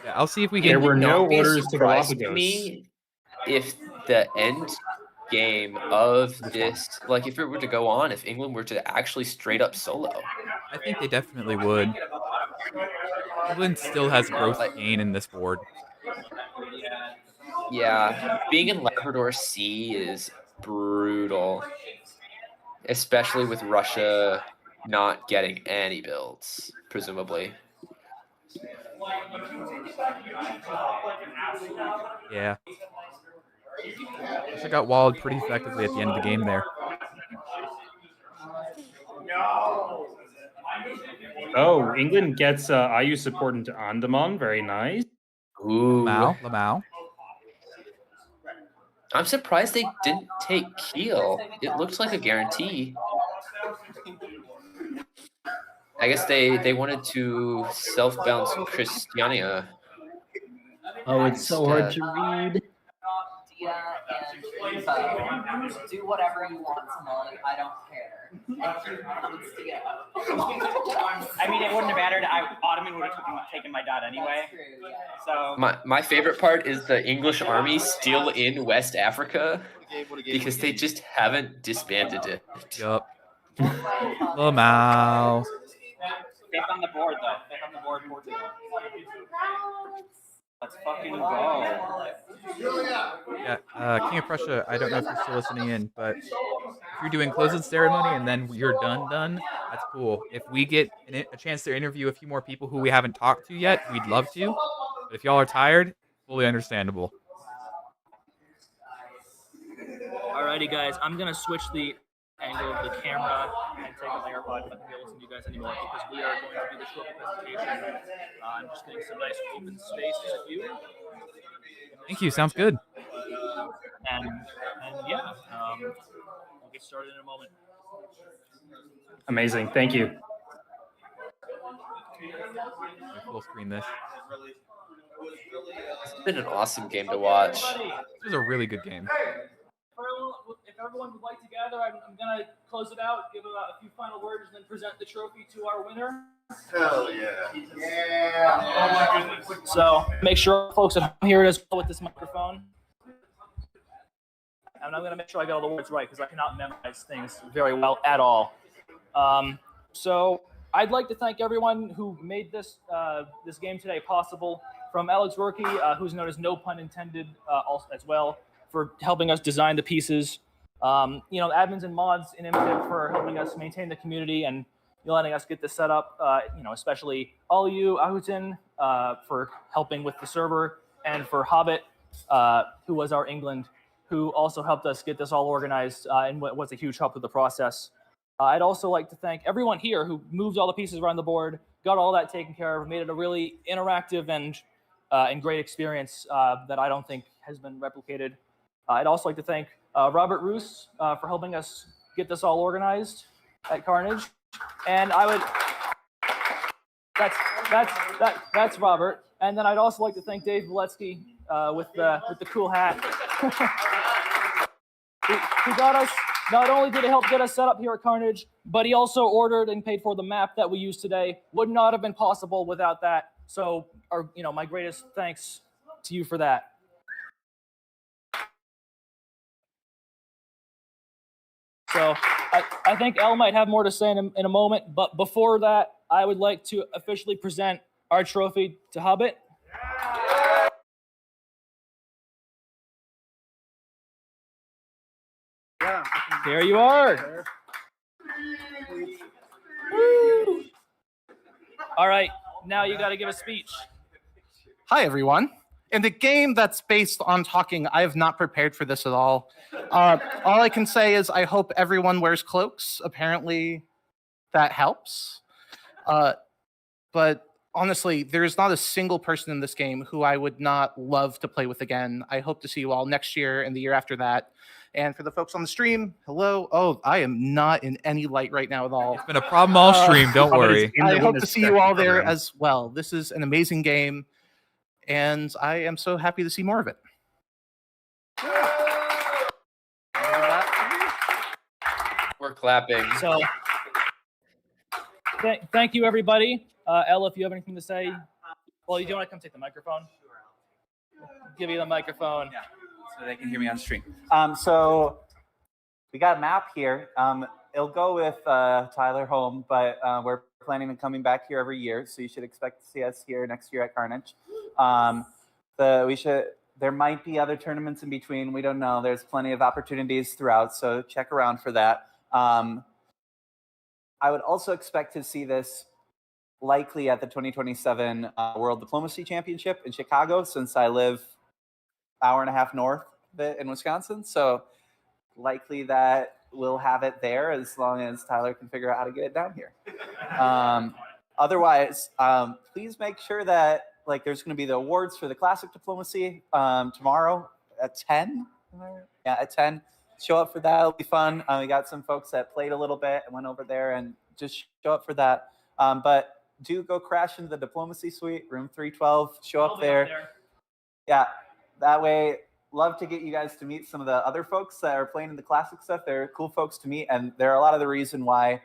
[SPEAKER 1] Yeah, I'll see if we
[SPEAKER 2] There
[SPEAKER 1] can.
[SPEAKER 2] were no
[SPEAKER 3] Not be
[SPEAKER 2] orders to
[SPEAKER 3] surprised to
[SPEAKER 2] Galapagos.
[SPEAKER 3] me if the end game of this, like if it were to go on, if England were to actually straight up solo.
[SPEAKER 1] I think they definitely would. England still has growth to gain in this board.
[SPEAKER 3] Yeah, being in Labrador Sea is brutal, especially with Russia not getting any builds, presumably.
[SPEAKER 1] Yeah. Russia got walled pretty effectively at the end of the game there.
[SPEAKER 2] Oh, England gets IU support into Andaman. Very nice.
[SPEAKER 3] Ooh.
[SPEAKER 1] Lamau.
[SPEAKER 3] I'm surprised they didn't take Kiel. It looked like a guarantee. I guess they wanted to self-bounce Christiania.
[SPEAKER 6] Oh, it's so hard
[SPEAKER 3] instead.
[SPEAKER 6] to read.
[SPEAKER 12] Do whatever you want, Simone. I don't care.
[SPEAKER 13] I mean, it wouldn't have mattered. Ottoman would have taken my dad anyway.
[SPEAKER 12] True, yeah.
[SPEAKER 13] So
[SPEAKER 3] My favorite part is the English army still in West Africa because they just haven't disbanded it.
[SPEAKER 1] Yup. Lamau.
[SPEAKER 13] fifth on the board, though. Fifth on the board, Portugal. Let's fucking go.
[SPEAKER 1] Yeah, King of Prussia, I don't know if you're still listening in, but if you're doing closing ceremony and then you're done, that's cool. If we get a chance to interview a few more people who we haven't talked to yet, we'd love to. But if y'all are tired, fully understandable.
[SPEAKER 6] Alrighty, guys, I'm gonna switch the angle of the camera and take a layer pod. I'm not gonna be able to listen to you guys anymore because we are going to do the trophy presentation. I'm just getting some nice open space to view.
[SPEAKER 1] Thank you. Sounds good.
[SPEAKER 6] And yeah, we'll get started in a moment.
[SPEAKER 2] Amazing. Thank you.
[SPEAKER 1] Full screen this.
[SPEAKER 3] It's been an awesome game to watch.
[SPEAKER 1] This was a really good game.
[SPEAKER 6] If everyone would like to gather, I'm going to close it out, give a few final words, and then present the trophy to our winner.
[SPEAKER 8] Hell yeah.
[SPEAKER 6] Yeah. Oh my goodness. So make sure folks at home hear it as well with this microphone. And I'm going to make sure I get all the words right because I cannot memorize things very well at all. So I'd like to thank everyone who made this this game today possible. From Alex Rourke, who's known as No Pun Intended also as well, for helping us design the pieces. Admins and mods in Imperial for helping us maintain the community and letting us get this set up. Especially all of you, Ayuthayya, for helping with the server, and for Hobbit, who was our England, who also helped us get this all organized and was a huge help with the process. I'd also like to thank everyone here who moved all the pieces around the board, got all that taken care of, made it a really interactive and great experience that I don't think has been replicated. I'd also like to thank Robert Roos for helping us get this all organized at Carnage, and I would. That's Robert, and then I'd also like to thank Dave Valetsky with the cool hat. He got us. Not only did he help get us set up here at Carnage, but he also ordered and paid for the map that we use today. Would not have been possible without that. So, my greatest thanks to you for that. So, I think Elle might have more to say in a moment, but before that, I would like to officially present our trophy to Hobbit. There you are. Woo. All right, now you got to give a speech.
[SPEAKER 10] Hi, everyone.
[SPEAKER 14] in the game that's based on talking, I have not prepared for this at all. All I can say is I hope everyone wears cloaks. Apparently, that helps. But honestly, there's not a single person in this game who I would not love to play with again. I hope to see you all next year and the year after that. And for the folks on the stream, hello. Oh, I am not in any light right now at all.
[SPEAKER 1] It's been a problem all stream. Don't worry.
[SPEAKER 14] I hope to see you all there as well. This is an amazing game, and I am so happy to see more of it.
[SPEAKER 3] We're clapping.
[SPEAKER 6] So, thank you, everybody. Elle, if you have anything to say, well, you do want to come take the microphone? Give you the microphone.
[SPEAKER 15] Yeah, so they can hear me on stream. So we got a map here. It'll go with Tyler home, but we're planning on coming back here every year, so you should expect to see us here next year at Carnage. There might be other tournaments in between. We don't know. There's plenty of opportunities throughout, so check around for that. I would also expect to see this likely at the 2027 World Diplomacy Championship in Chicago, since I live an hour and a half north of it in Wisconsin. So likely that we'll have it there as long as Tyler can figure out how to get it down here. Otherwise, please make sure that there's going to be the awards for the Classic Diplomacy tomorrow at 10. Yeah, at 10. Show up for that. It'll be fun. We got some folks that played a little bit and went over there, and just show up for that. But do go crash into the Diplomacy Suite, room 312. Show up there. Yeah, that way. Love to get you guys to meet some of the other folks that are playing in the Classic stuff. They're cool folks to meet, and they're a lot of the reason why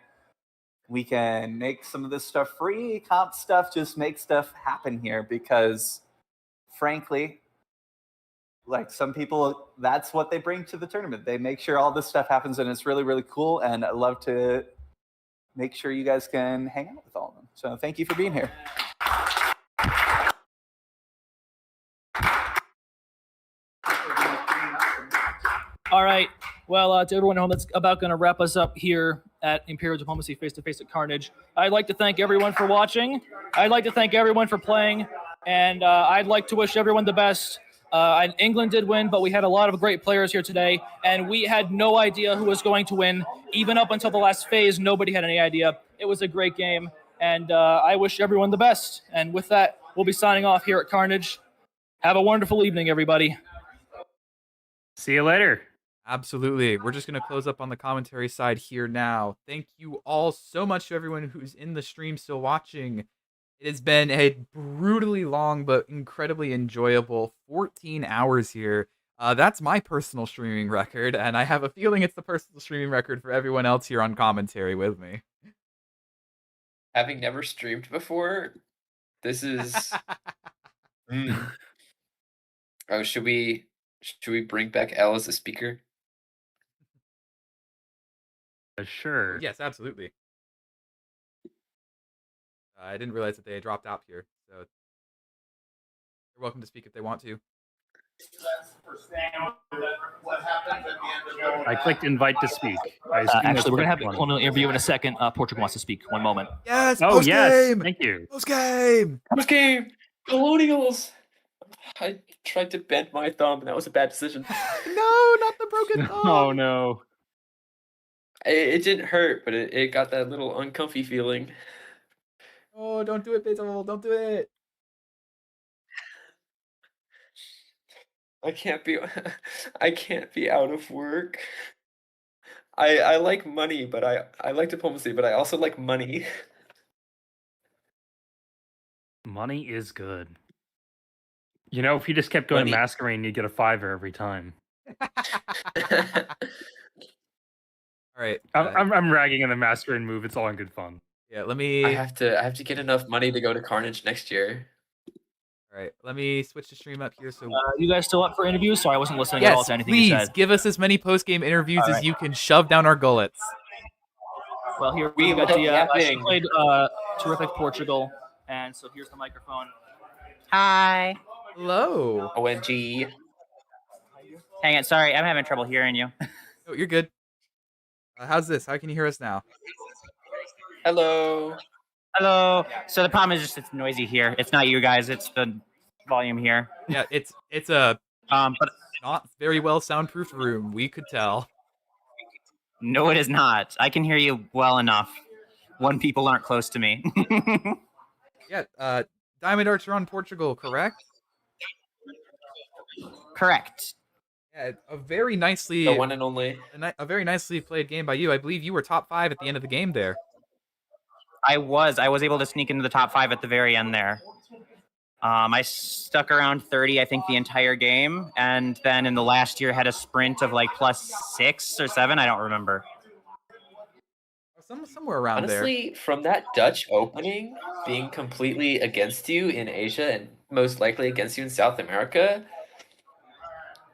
[SPEAKER 15] we can make some of this stuff free. Comp stuff, just make stuff happen here, because frankly, some people, that's what they bring to the tournament. They make sure all this stuff happens, and it's really, really cool, and I'd love to make sure you guys can hang out with all of them. So thank you for being here.
[SPEAKER 6] All right. Well, to everyone at home, that's about going to wrap us up here at Imperial Diplomacy face-to-face at Carnage. I'd like to thank everyone for watching. I'd like to thank everyone for playing. And I'd like to wish everyone the best. England did win, but we had a lot of great players here today. And we had no idea who was going to win. Even up until the last phase, nobody had any idea. It was a great game. And I wish everyone the best. And with that, we'll be signing off here at Carnage. Have a wonderful evening, everybody.
[SPEAKER 2] See you later.
[SPEAKER 1] Absolutely. We're just going to close up on the commentary side here now. Thank you all so much to everyone who's in the stream still watching. It has been a brutally long but incredibly enjoyable 14 hours here. That's my personal streaming record, and I have a feeling it's the personal streaming record for everyone else here on commentary with me.
[SPEAKER 3] Having never streamed before, this is... Oh, should we bring back Elle as a speaker?
[SPEAKER 2] Sure.
[SPEAKER 1] Yes, absolutely. I didn't realize that they had dropped out here, so they're welcome to speak if they want to.
[SPEAKER 2] I clicked invite to speak.
[SPEAKER 6] Actually, we're going to have a colonial interview in a second. Portugal wants to speak. One moment.
[SPEAKER 1] Yes.
[SPEAKER 2] Oh, yes. Thank you.
[SPEAKER 1] Post game.
[SPEAKER 3] Colonials. I tried to bend my thumb, and that was a bad decision.
[SPEAKER 1] No, not the broken thumb.
[SPEAKER 2] Oh, no.
[SPEAKER 3] It didn't hurt, but it got that little uncomfy feeling.
[SPEAKER 1] Oh, don't do it, Basil. Don't do it.
[SPEAKER 3] I can't be out of work. I like money, but I like diplomacy, but I also like money.
[SPEAKER 2] Money is good. You know, if you just kept going masquerade, you'd get a $5 every time.
[SPEAKER 1] All right.
[SPEAKER 2] I'm ragging on the masquerade move. It's all in good fun.
[SPEAKER 1] Yeah, let me.
[SPEAKER 3] I have to get enough money to go to Carnage next year.
[SPEAKER 1] All right, let me switch the stream up here. So,
[SPEAKER 6] you guys still up for interviews? Sorry, I wasn't listening
[SPEAKER 1] yes,
[SPEAKER 6] at all to anything
[SPEAKER 1] please
[SPEAKER 6] you said.
[SPEAKER 1] give us as many post-game interviews
[SPEAKER 6] All
[SPEAKER 1] as
[SPEAKER 6] right.
[SPEAKER 1] you can shove down our gullets.
[SPEAKER 6] Well, here we got the she played terrific Portugal, and so here's the microphone.
[SPEAKER 16] Hi.
[SPEAKER 1] Hello.
[SPEAKER 3] OMG.
[SPEAKER 16] Hang it. Sorry, I'm having trouble hearing you.
[SPEAKER 1] Oh, you're good. How's this? How can you hear us now?
[SPEAKER 3] Hello.
[SPEAKER 16] Hello. So the problem is just it's noisy here. It's not you guys. It's the volume here.
[SPEAKER 1] Yeah, it's a
[SPEAKER 16] but
[SPEAKER 1] not very well soundproofed room. We could tell.
[SPEAKER 16] no, it is not. I can hear you well enough when people aren't close to me.
[SPEAKER 1] Yeah, Diamond Archer on Portugal, correct?
[SPEAKER 16] Correct.
[SPEAKER 1] Yeah, a very nicely
[SPEAKER 3] The one and only.
[SPEAKER 1] a very nicely played game by you. I believe you were top 5 at the end of the game there.
[SPEAKER 16] I was able to sneak into the top 5 at the very end there. I stuck around 30, I think, the entire game, and then in the last year had a sprint of like +6 or 7. I don't remember.
[SPEAKER 1] Somewhere around
[SPEAKER 3] Honestly, from that Dutch opening being completely against you in Asia and most likely against you in South America,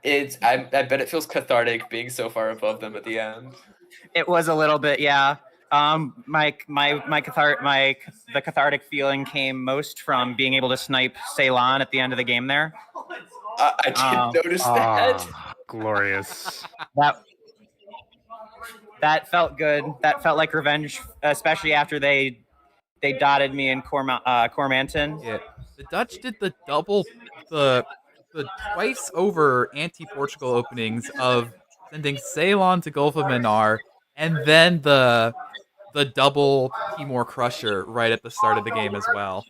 [SPEAKER 3] I bet it feels cathartic being so far above them at the end.
[SPEAKER 16] It was a little bit, yeah. The cathartic feeling came most from being able to snipe Ceylon at the end of the game there.
[SPEAKER 3] I didn't notice that.
[SPEAKER 2] Glorious.
[SPEAKER 16] That felt good. That felt like revenge, especially after they dotted me in Cormanton.
[SPEAKER 1] Yeah, the Dutch did the twice over anti-Portugal openings of sending Ceylon to Gulf of Manaar, and then the double Timor Crusher right at the start of the game as well.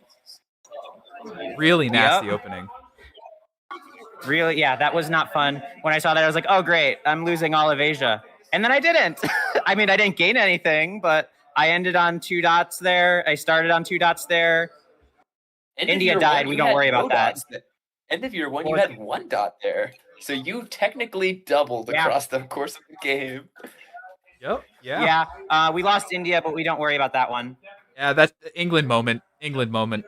[SPEAKER 1] Really nasty opening.
[SPEAKER 16] Really, yeah, that was not fun. When I saw that, I was like, oh, great, I'm losing all of Asia. And then I didn't. I mean, I didn't gain anything, but I ended on 2 dots there. I started on 2 dots there. India died. We don't worry about that.
[SPEAKER 3] End of year 1, you had 1 dot there. So you technically doubled across the course of the game.
[SPEAKER 1] Yep. Yeah.
[SPEAKER 16] Yeah. We lost India, but we don't worry about that one.
[SPEAKER 1] Yeah, that's England moment. England moment.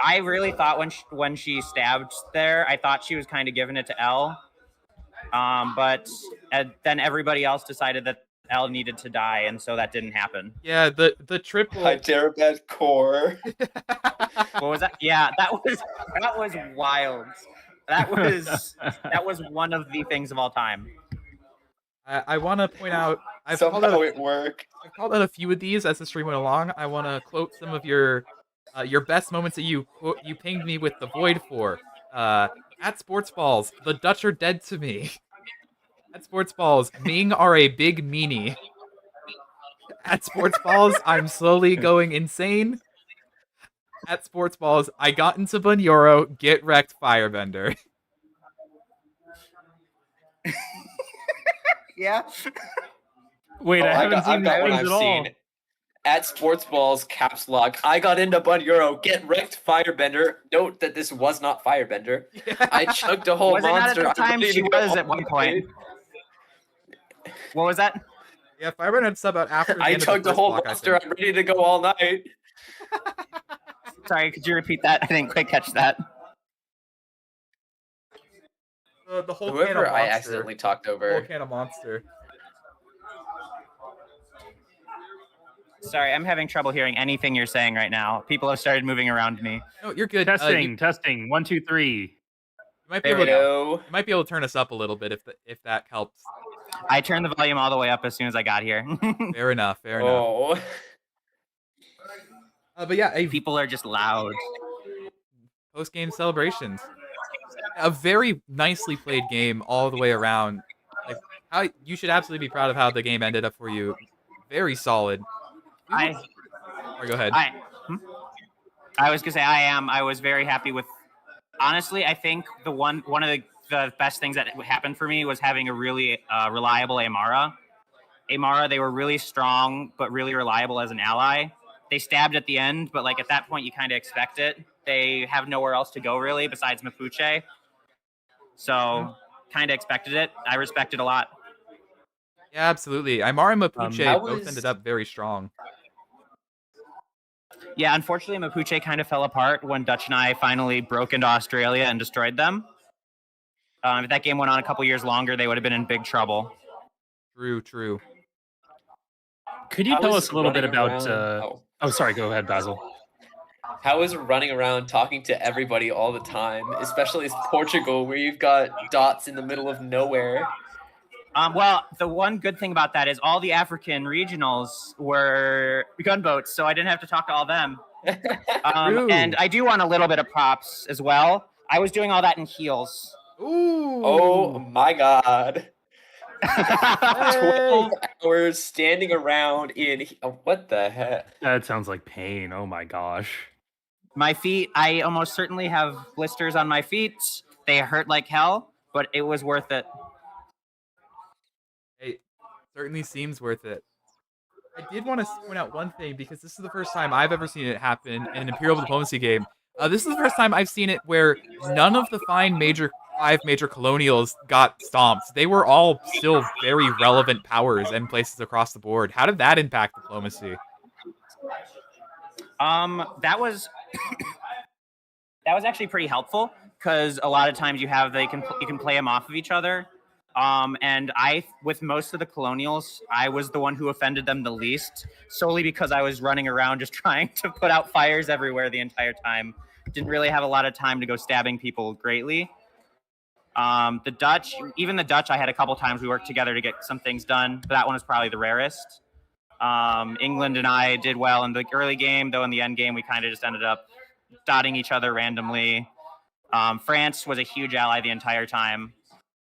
[SPEAKER 16] I really thought when she stabbed there, I thought she was kind of giving it to Elle. But then everybody else decided that Elle needed to die, and so that didn't happen.
[SPEAKER 1] Yeah, the triple
[SPEAKER 3] Hyderabad core.
[SPEAKER 16] What was that? Yeah, that was wild. That was one of the things of all time.
[SPEAKER 1] I want to point out I've called out a few of these as the stream went along. I want to quote some of your best moments that you pinged me with the void for. At Sports Balls, the Dutch are dead to me. At Sports Balls, Ming are a big meanie. At Sports Balls, I'm slowly going insane. At Sports Balls, I got into Bunyoro, get wrecked Firebender.
[SPEAKER 16] Yeah.
[SPEAKER 2] Wait, I haven't seen
[SPEAKER 3] that
[SPEAKER 2] these
[SPEAKER 3] one
[SPEAKER 2] at all.
[SPEAKER 3] At Sports Balls, caps lock, I got into Bunyoro, get wrecked Firebender. Note that this was not Firebender. I chugged a whole
[SPEAKER 16] Was it
[SPEAKER 3] monster.
[SPEAKER 16] not at the time? She was at one point. What was that?
[SPEAKER 1] Yeah, Firebender had sub out after the
[SPEAKER 3] I
[SPEAKER 1] end of the
[SPEAKER 3] chugged a
[SPEAKER 1] first
[SPEAKER 3] whole
[SPEAKER 1] block,
[SPEAKER 3] monster. I'm ready to go all night.
[SPEAKER 16] Sorry, could you repeat that? I didn't quite catch that.
[SPEAKER 1] The whole
[SPEAKER 3] Whoever
[SPEAKER 1] can of
[SPEAKER 3] I
[SPEAKER 1] monster.
[SPEAKER 3] accidentally talked
[SPEAKER 1] The
[SPEAKER 3] over.
[SPEAKER 1] whole can of monster.
[SPEAKER 16] Sorry, I'm having trouble hearing anything you're saying right now. People have started moving around me.
[SPEAKER 1] No, you're good.
[SPEAKER 2] Testing. 1, 2, 3.
[SPEAKER 1] You might be
[SPEAKER 3] There
[SPEAKER 1] able
[SPEAKER 3] we go.
[SPEAKER 1] You might be able to turn us up a little bit if that helps.
[SPEAKER 16] I turned the volume all the way up as soon as I got here.
[SPEAKER 1] Fair enough. Fair enough.
[SPEAKER 3] Oh.
[SPEAKER 1] But yeah,
[SPEAKER 16] People are just loud.
[SPEAKER 1] Post-game celebrations. A very nicely played game all the way around. Like how you should absolutely be proud of how the game ended up for you. Very solid. Or go ahead.
[SPEAKER 16] I was gonna say I am. I was very happy with. Honestly, I think one of the best things that happened for me was having a really reliable Aymara. Aymara, they were really strong but really reliable as an ally. They stabbed at the end, but like at that point, you kind of expect it. They have nowhere else to go really besides Mapuche, so kind of expected it. I respect it a lot.
[SPEAKER 1] Yeah, absolutely. Aymara and Mapuche both
[SPEAKER 16] was-
[SPEAKER 1] ended up very strong.
[SPEAKER 16] Yeah, unfortunately, Mapuche kind of fell apart when Dutch and I finally broke into Australia and destroyed them. If that game went on a couple years longer, they would have been in big trouble.
[SPEAKER 1] True.
[SPEAKER 2] Could you
[SPEAKER 3] I
[SPEAKER 2] tell
[SPEAKER 3] was
[SPEAKER 2] us a little bit
[SPEAKER 3] running
[SPEAKER 2] about?
[SPEAKER 3] around-
[SPEAKER 2] Oh, sorry. Go ahead, Basil.
[SPEAKER 3] How is running around talking to everybody all the time, especially as Portugal, where you've got dots in the middle of nowhere?
[SPEAKER 16] Well, the one good thing about that is all the African regionals were gunboats, so I didn't have to talk to all of them. And I do want a little bit of props as well. I was doing all that in heels.
[SPEAKER 1] Ooh.
[SPEAKER 3] Oh my god. 12 hours standing around in what the heck?
[SPEAKER 2] That sounds like pain. Oh my gosh.
[SPEAKER 16] My feet, I almost certainly have blisters on my feet. They hurt like hell, but it was worth it.
[SPEAKER 1] It certainly seems worth it. I did want to point out one thing, because this is the first time I've ever seen it happen in an Imperial diplomacy game. This is the first time I've seen it where none of the five major colonials got stomped. They were all still very relevant powers and places across the board. How did that impact diplomacy?
[SPEAKER 16] That was that was actually pretty helpful, because a lot of times you can play them off of each other. And with most of the colonials, I was the one who offended them the least, solely because I was running around just trying to put out fires everywhere the entire time. Didn't really have a lot of time to go stabbing people greatly. The Dutch, I had a couple times we worked together to get some things done, but that one was probably the rarest. England and I did well in the early game, though in the end game we kind of just ended up dotting each other randomly. France was a huge ally the entire time.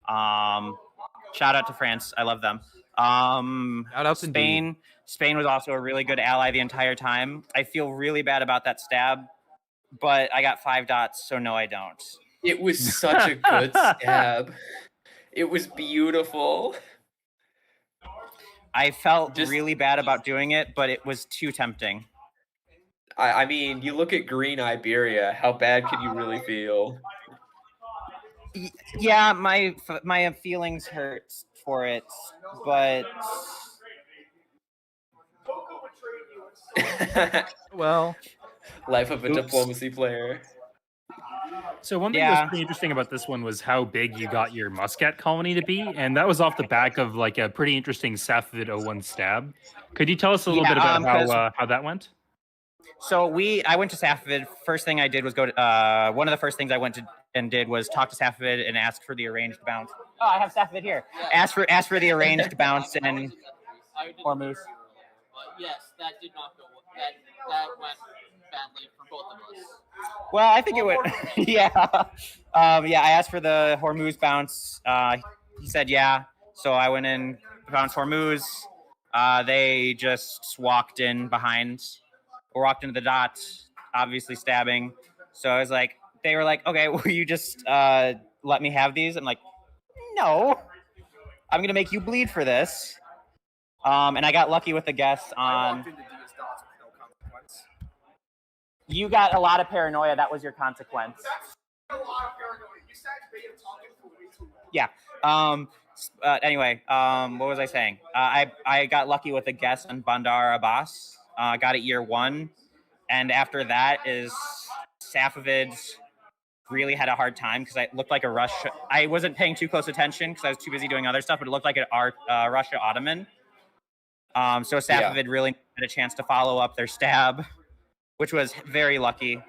[SPEAKER 16] Shout out to France. I love them.
[SPEAKER 1] Shout out
[SPEAKER 16] Spain.
[SPEAKER 1] Indeed.
[SPEAKER 16] Spain was also a really good ally the entire time. I feel really bad about that stab, but I got 5 dots, so no, I don't.
[SPEAKER 3] It was such a good stab. It was beautiful.
[SPEAKER 16] I felt really bad about doing it, but it was too tempting.
[SPEAKER 3] I mean, you look at green Iberia. How bad could you really feel?
[SPEAKER 16] Yeah, my feelings hurt for it, but
[SPEAKER 1] well,
[SPEAKER 3] life of a diplomacy player.
[SPEAKER 2] So one thing that was pretty interesting about this one was how big you got your Muscat colony to be, and that was off the back of like a pretty interesting Safavid 01 stab. Could you tell us a little bit about how that went?
[SPEAKER 16] So I went to Safavid. First thing I did was go to one of the first things I went to and did was talk to Safavid and ask for the arranged bounce. Oh, I have Safavid here. Ask for the arranged bounce and Hormuz.
[SPEAKER 17] But yes, that did not go. That went badly for both of us.
[SPEAKER 16] Well, I think it would. Yeah. I asked for the Hormuz bounce. He said yeah. So I went in, bounced Hormuz. They just walked in behind, or walked into the dot, obviously stabbing. So I was like, they were like, okay, will you just let me have these? I'm like, no. I'm going to make you bleed for this. And I got lucky with the guess on... You got a lot of paranoia. That was your consequence. Yeah. Anyway, what was I saying? I got lucky with a guess on Bandar Abbas. Got it year 1. And after that is Safavid really had a hard time because it looked like a Russia. I wasn't paying too close attention because I was too busy doing other stuff, but it looked like a Russia Ottoman. So Safavid really had a chance to follow up their stab, which was very lucky.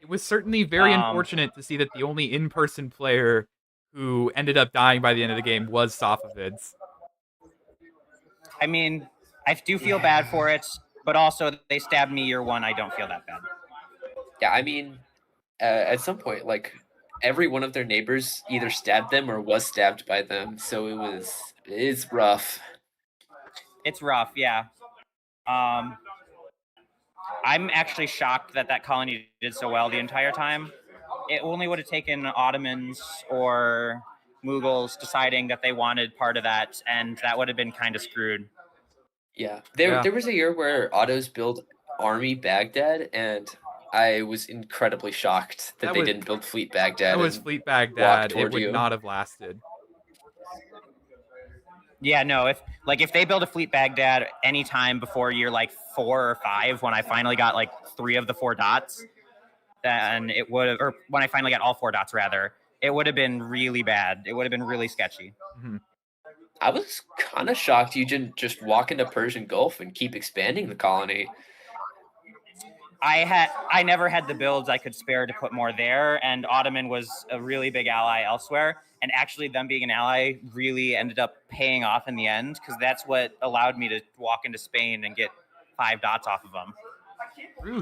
[SPEAKER 1] It was certainly very unfortunate to see that the only in-person player who ended up dying by the end of the game was Safavids.
[SPEAKER 16] I mean, I do feel bad for it, but also they stabbed me year 1. I don't feel that bad.
[SPEAKER 3] Yeah, I mean, at some point, like, every one of their neighbors either stabbed them or was stabbed by them, so it's rough.
[SPEAKER 16] It's rough, yeah. I'm actually shocked that colony did so well the entire time. It only would have taken Ottomans or Mughals deciding that they wanted part of that, and that would have been kind of screwed.
[SPEAKER 3] Yeah. There was a year where Ottos built Army Baghdad, and I was incredibly shocked that they didn't build Fleet Baghdad.
[SPEAKER 1] That was Fleet Baghdad. It would not have lasted.
[SPEAKER 16] Yeah, no, if they build a Fleet Baghdad anytime before year 4 or 5, when I finally got 3 of the 4 dots, then it would have, or when I finally got all 4 dots rather, it would have been really bad. It would have been really sketchy.
[SPEAKER 1] Mm-hmm.
[SPEAKER 3] I was kind of shocked you didn't just walk into Persian Gulf and keep expanding the colony.
[SPEAKER 16] I never had the builds I could spare to put more there, and Ottoman was a really big ally elsewhere. And actually, them being an ally really ended up paying off in the end, because that's what allowed me to walk into Spain and get 5 dots off of them.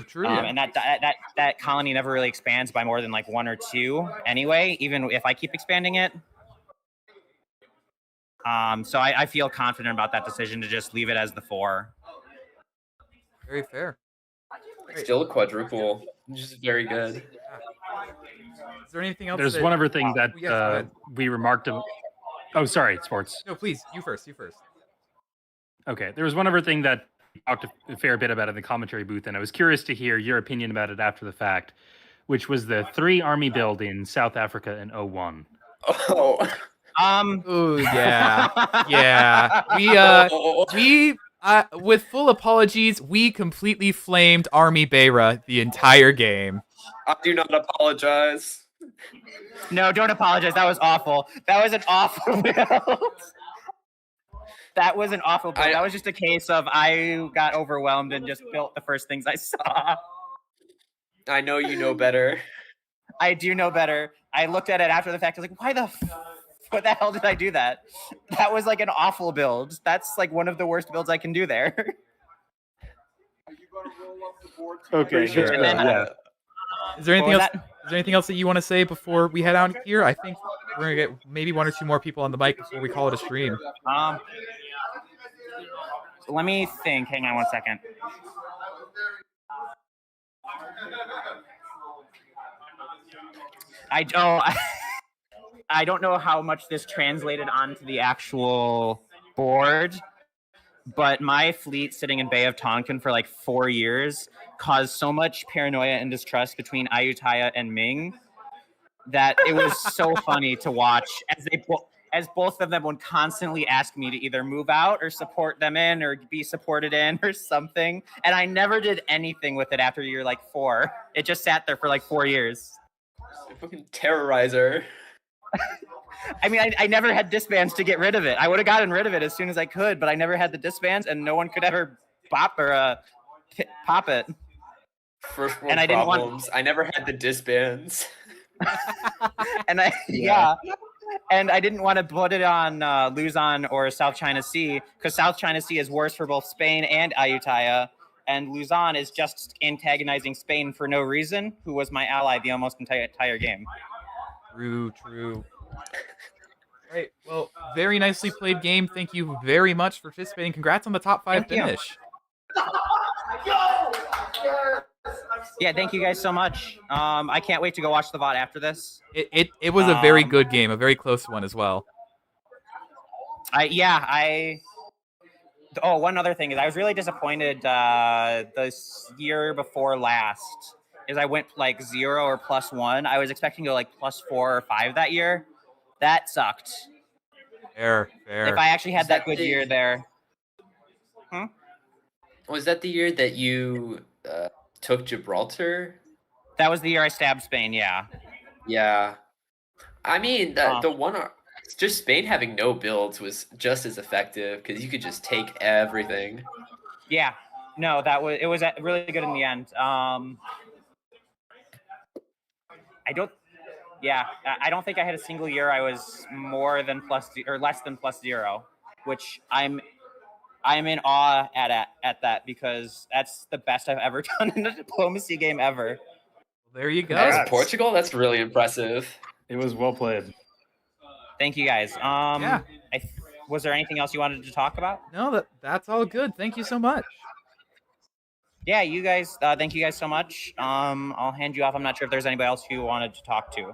[SPEAKER 1] True.
[SPEAKER 16] And that colony never really expands by more than like 1 or 2 anyway, even if I keep expanding it. So I feel confident about that decision to just leave it as the 4.
[SPEAKER 1] Very fair.
[SPEAKER 3] Still a quadruple, which is very good.
[SPEAKER 1] Is there anything else?
[SPEAKER 2] There's one other thing that
[SPEAKER 1] yes,
[SPEAKER 2] we remarked. Oh, sorry, Sports.
[SPEAKER 1] No, please, you first.
[SPEAKER 2] Okay, there was one other thing that we talked a fair bit about in the commentary booth, and I was curious to hear your opinion about it after the fact, which was the 3 army build in South Africa in 01.
[SPEAKER 3] Oh.
[SPEAKER 1] Oh yeah. We with full apologies, we completely flamed Army Beira the entire game.
[SPEAKER 3] I do not apologize.
[SPEAKER 16] No, don't apologize. That was awful. That was an awful build. That was an awful build. That was just a case of I got overwhelmed and just built the first things I saw.
[SPEAKER 3] I know you know better.
[SPEAKER 16] I do know better. I looked at it after the fact. I was like, what the hell did I do that? That was like an awful build. That's like one of the worst builds I can do there.
[SPEAKER 2] Okay, sure. Yeah.
[SPEAKER 1] Is there anything else? Is there anything else that you want to say before we head out here? I think we're gonna get maybe 1 or 2 more people on the mic before we call it a stream.
[SPEAKER 16] So let me think. Hang on 1 second. I don't know how much this translated onto the actual board, but my fleet sitting in Bay of Tonkin for like 4 years caused so much paranoia and distrust between Ayuthayya and Ming that it was so funny to watch as both of them would constantly ask me to either move out or support them in or be supported in or something. And I never did anything with it after year like 4. It just sat there for like 4 years.
[SPEAKER 3] Fucking terrorizer.
[SPEAKER 16] I mean, I never had disbands to get rid of it. I would have gotten rid of it as soon as I could, but I never had the disbands, and no one could ever pop it.
[SPEAKER 3] First world
[SPEAKER 16] And I didn't
[SPEAKER 3] problems. I never had the disbands.
[SPEAKER 16] And and I didn't want to put it on Luzon or South China Sea because South China Sea is worse for both Spain and Ayuthayya, and Luzon is just antagonizing Spain for no reason, who was my ally the almost entire game.
[SPEAKER 1] True. Right. Well, very nicely played game. Thank you very much for participating. Congrats on the top 5 finish.
[SPEAKER 16] Yeah, thank you guys so much. I can't wait to go watch the VOD after this.
[SPEAKER 1] It was a very good game, a very close one as well.
[SPEAKER 16] One other thing is I was really disappointed this year before last is I went like 0 or +1. I was expecting to go like +4 or 5 that year. That sucked.
[SPEAKER 1] Fair.
[SPEAKER 16] If I actually had that good year there.
[SPEAKER 3] Was that the year that you took Gibraltar?
[SPEAKER 16] That was the year I stabbed Spain, yeah.
[SPEAKER 3] Yeah. I mean, the one... Just Spain having no builds was just as effective because you could just take everything.
[SPEAKER 16] Yeah. No, it was really good in the end. I don't think I had a single year I was more than less than +0, which I'm in awe at that because that's the best I've ever done in a diplomacy game ever.
[SPEAKER 1] There you go.
[SPEAKER 3] That was Portugal? That's really impressive.
[SPEAKER 2] It was well played.
[SPEAKER 16] Thank you guys. Was there anything else you wanted to talk about?
[SPEAKER 1] No, that's all good. Thank you so much.
[SPEAKER 16] Yeah, you guys. Thank you guys so much. I'll hand you off. I'm not sure if there's anybody else you wanted to talk to.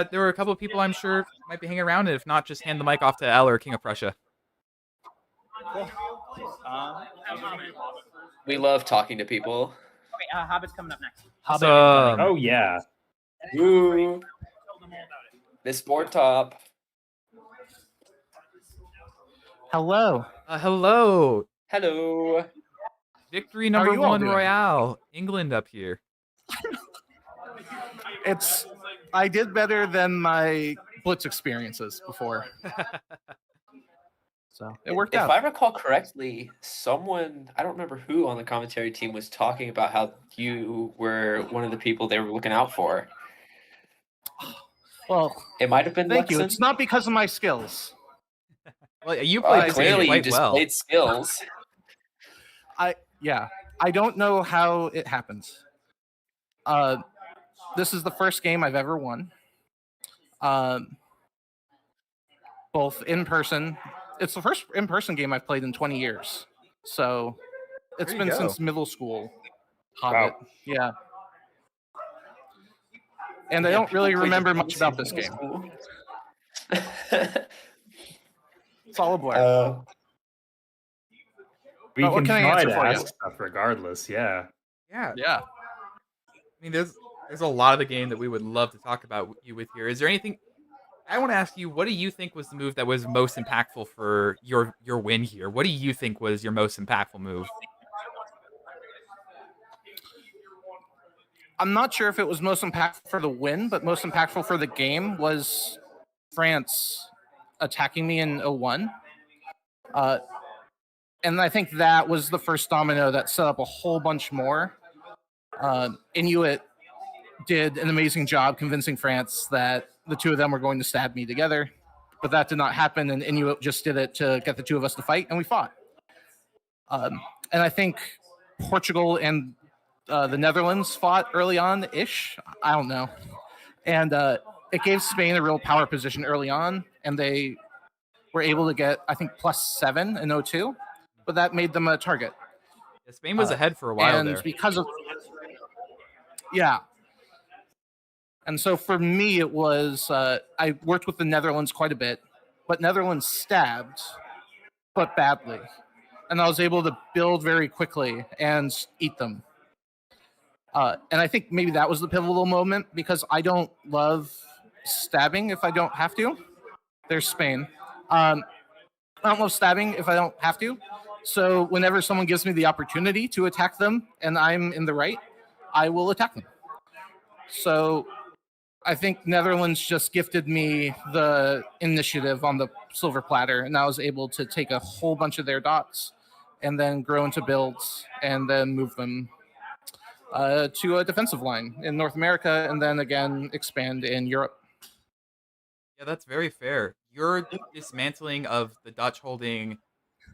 [SPEAKER 1] There were a couple of people I'm sure might be hanging around, and if not, just hand the mic off to Elle or King of Prussia.
[SPEAKER 16] Cool.
[SPEAKER 3] We love talking to people.
[SPEAKER 16] Okay, Hobbit's coming up next.
[SPEAKER 2] Oh yeah.
[SPEAKER 3] Woo. This board top.
[SPEAKER 14] Hello.
[SPEAKER 1] Hello.
[SPEAKER 3] Hello.
[SPEAKER 1] Victory number 1 Royale. England up here.
[SPEAKER 14] I did better than my Blitz experiences before. So it worked out.
[SPEAKER 3] If I recall correctly, someone, I don't remember who on the commentary team was talking about how you were one of the people they were looking out for.
[SPEAKER 14] Well,
[SPEAKER 3] it might have been
[SPEAKER 14] thank you.
[SPEAKER 3] Lexon.
[SPEAKER 14] It's not because of my skills.
[SPEAKER 1] Well, you played
[SPEAKER 3] clearly
[SPEAKER 1] quite
[SPEAKER 3] you displayed
[SPEAKER 1] well.
[SPEAKER 3] skills.
[SPEAKER 14] I don't know how it happens. This is the first game I've ever won. Both in person. It's the first in-person game I've played in 20 years. So it's been since middle school. Hobbit.
[SPEAKER 2] Wow.
[SPEAKER 14] Yeah. And I don't really remember much about this game. It's all a blur.
[SPEAKER 2] We
[SPEAKER 14] But what
[SPEAKER 2] can
[SPEAKER 14] can I
[SPEAKER 2] try
[SPEAKER 14] answer
[SPEAKER 2] to
[SPEAKER 14] for you?
[SPEAKER 2] ask stuff regardless. Yeah.
[SPEAKER 1] Yeah.
[SPEAKER 14] Yeah.
[SPEAKER 1] I mean, there's a lot of the game that we would love to talk about you with here. Is there anything? I want to ask you, what do you think was the move that was most impactful for your win here? What do you think was your most impactful move?
[SPEAKER 14] I'm not sure if it was most impactful for the win, but most impactful for the game was France attacking me in 01. And I think that was the first domino that set up a whole bunch more. Inuit did an amazing job convincing France that the two of them were going to stab me together, but that did not happen, and Inuit just did it to get the two of us to fight, and we fought. And I think Portugal and the Netherlands fought early on-ish. I don't know. And it gave Spain a real power position early on, and they were able to get, I think, +7 in 02, but that made them a target.
[SPEAKER 1] Yeah, Spain was ahead for a while
[SPEAKER 14] and
[SPEAKER 1] there.
[SPEAKER 14] Because of... Yeah. And so for me, it was, I worked with the Netherlands quite a bit, but Netherlands stabbed, but badly. And I was able to build very quickly and eat them. And I think maybe that was the pivotal moment, because I don't love stabbing if I don't have to. There's Spain. I don't love stabbing if I don't have to. So whenever someone gives me the opportunity to attack them and I'm in the right, I will attack them. So I think Netherlands just gifted me the initiative on the silver platter, and I was able to take a whole bunch of their dots and then grow into builds and then move them to a defensive line in North America, and then again expand in Europe.
[SPEAKER 1] Yeah, that's very fair. Your dismantling of the Dutch holding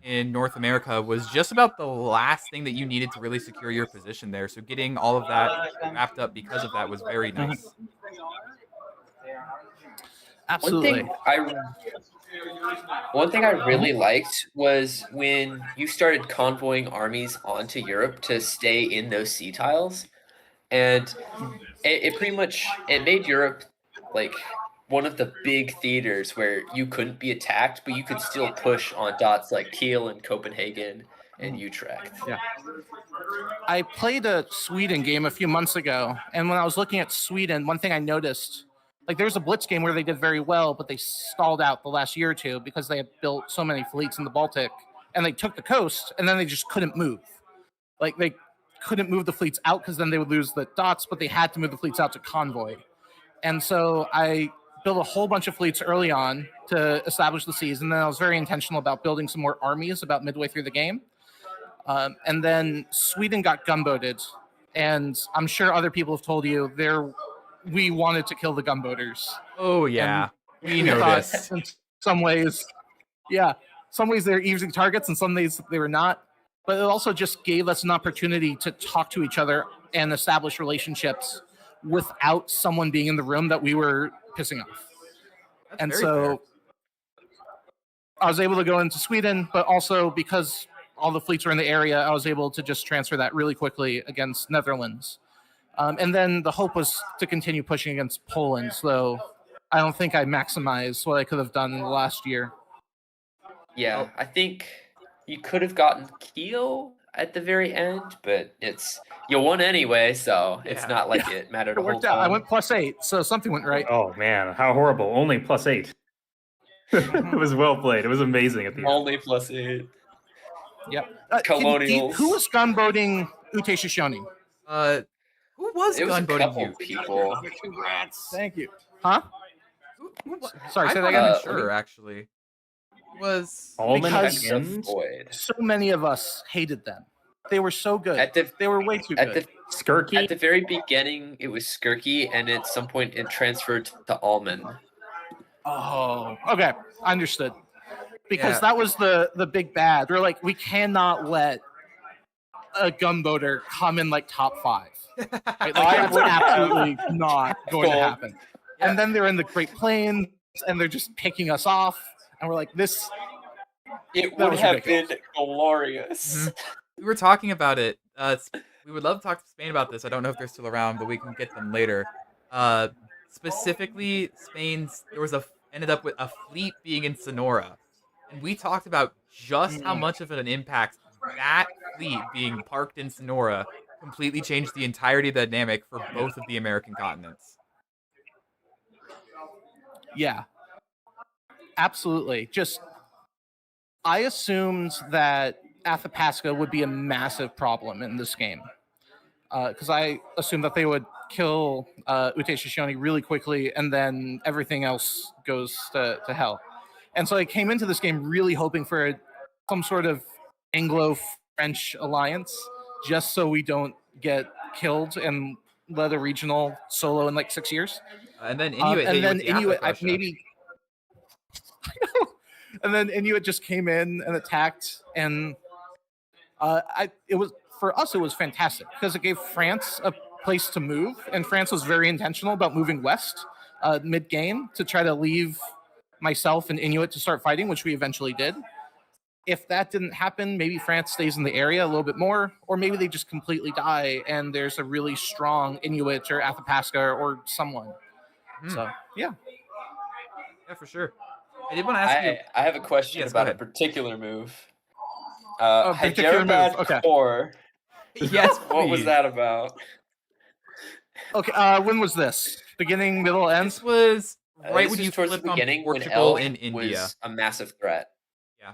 [SPEAKER 1] in North America was just about the last thing that you needed to really secure your position there. So getting all of that wrapped up because of that was very nice.
[SPEAKER 14] Absolutely.
[SPEAKER 3] One thing I really liked was when you started convoying armies onto Europe to stay in those sea tiles, and it pretty much made Europe like one of the big theaters where you couldn't be attacked, but you could still push on dots like Kiel and Copenhagen and Utrecht.
[SPEAKER 14] Yeah. I played a Sweden game a few months ago, and when I was looking at Sweden, one thing I noticed, like there's a Blitz game where they did very well, but they stalled out the last year or two because they had built so many fleets in the Baltic, and they took the coast, and then they just couldn't move. Like they couldn't move the fleets out because then they would lose the dots, but they had to move the fleets out to convoy. And so I built a whole bunch of fleets early on to establish the seas, and then I was very intentional about building some more armies about midway through the game. And then Sweden got gunboated, and I'm sure other people have told you we wanted to kill the gunboaters.
[SPEAKER 1] Oh yeah,
[SPEAKER 14] and
[SPEAKER 1] we know
[SPEAKER 14] thought
[SPEAKER 1] this.
[SPEAKER 14] in some ways, yeah, some ways they're easy targets, and some ways they were not. But it also just gave us an opportunity to talk to each other and establish relationships without someone being in the room that we were pissing off.
[SPEAKER 1] That's
[SPEAKER 14] And
[SPEAKER 1] very
[SPEAKER 14] so
[SPEAKER 1] fair.
[SPEAKER 14] I was able to go into Sweden, but also because all the fleets were in the area, I was able to just transfer that really quickly against Netherlands. And then the hope was to continue pushing against Poland, so I don't think I maximized what I could have done in the last year.
[SPEAKER 3] Yeah, I think you could have gotten Kiel at the very end, but you won anyway, so it's not like it mattered
[SPEAKER 14] It
[SPEAKER 3] a whole
[SPEAKER 14] worked out. I
[SPEAKER 3] ton.
[SPEAKER 14] went +8, so something went right.
[SPEAKER 2] Oh man, how horrible! Only +8. It was well played. It was amazing at the end.
[SPEAKER 3] Only +8.
[SPEAKER 14] Yep.
[SPEAKER 3] Colonials.
[SPEAKER 14] Who was gunboating Ute Shoshone?
[SPEAKER 1] Who was
[SPEAKER 3] It was a
[SPEAKER 1] gunboating
[SPEAKER 3] couple
[SPEAKER 1] you?
[SPEAKER 3] people.
[SPEAKER 13] Congrats.
[SPEAKER 14] Thank you. Huh? Sorry, say
[SPEAKER 1] I'm
[SPEAKER 14] that
[SPEAKER 1] not
[SPEAKER 14] again.
[SPEAKER 1] sure, actually. It was
[SPEAKER 14] Because so many of us hated them. They were so good. They were way too good.
[SPEAKER 2] Skirky?
[SPEAKER 3] At the very beginning, it was Skirky, and at some point it transferred to Almond.
[SPEAKER 14] Oh, okay. Understood. Because
[SPEAKER 3] Yeah.
[SPEAKER 14] that was the big bad. We're like, we cannot let a gunboater come in like top 5. Right? Like,
[SPEAKER 3] I
[SPEAKER 14] that's
[SPEAKER 3] would
[SPEAKER 14] absolutely
[SPEAKER 3] have
[SPEAKER 14] not going to
[SPEAKER 3] told-
[SPEAKER 14] happen. And then they're in the Great Plains and they're just picking us off. And we're like, this.
[SPEAKER 3] It
[SPEAKER 14] that
[SPEAKER 3] would
[SPEAKER 14] was
[SPEAKER 3] have
[SPEAKER 14] ridiculous.
[SPEAKER 3] been glorious.
[SPEAKER 1] We were talking about it. We would love to talk to Spain about this. I don't know if they're still around, but we can get them later. Specifically, ended up with a fleet being in Sonora, and we talked about just how much of an impact that fleet being parked in Sonora completely changed the entirety of the dynamic for both of the American continents.
[SPEAKER 14] Yeah, absolutely. I assumed that Athapasca would be a massive problem in this game. Because I assumed that they would kill Shoshone really quickly and then everything else goes to hell. And so I came into this game really hoping for some sort of Anglo-French alliance just so we don't get killed and let a regional solo in like 6 years.
[SPEAKER 1] And then Inuit,
[SPEAKER 14] maybe. I know. And then Inuit just came in and attacked, and it was for us. It was fantastic because it gave France a place to move, and France was very intentional about moving west mid-game to try to leave myself and Inuit to start fighting, which we eventually did. If that didn't happen, maybe France stays in the area a little bit more, or maybe they just completely die and there's a really strong Inuit or Athapasca or someone. So, yeah.
[SPEAKER 1] Yeah, for sure. I did want to ask you.
[SPEAKER 3] I have a question
[SPEAKER 1] Yes,
[SPEAKER 3] about
[SPEAKER 1] go
[SPEAKER 3] a particular move.
[SPEAKER 14] Particular move,
[SPEAKER 3] Hyderabad
[SPEAKER 14] okay.
[SPEAKER 3] Core.
[SPEAKER 1] Yes,
[SPEAKER 3] What was
[SPEAKER 1] please.
[SPEAKER 3] that about?
[SPEAKER 14] Okay, when was this? Beginning, middle, end?
[SPEAKER 1] This was right
[SPEAKER 3] This
[SPEAKER 1] when
[SPEAKER 3] was
[SPEAKER 1] you
[SPEAKER 3] towards the
[SPEAKER 1] flipped on
[SPEAKER 3] beginning when
[SPEAKER 1] Portugal
[SPEAKER 3] Elle
[SPEAKER 1] and India.
[SPEAKER 3] was a massive threat.
[SPEAKER 1] Yeah.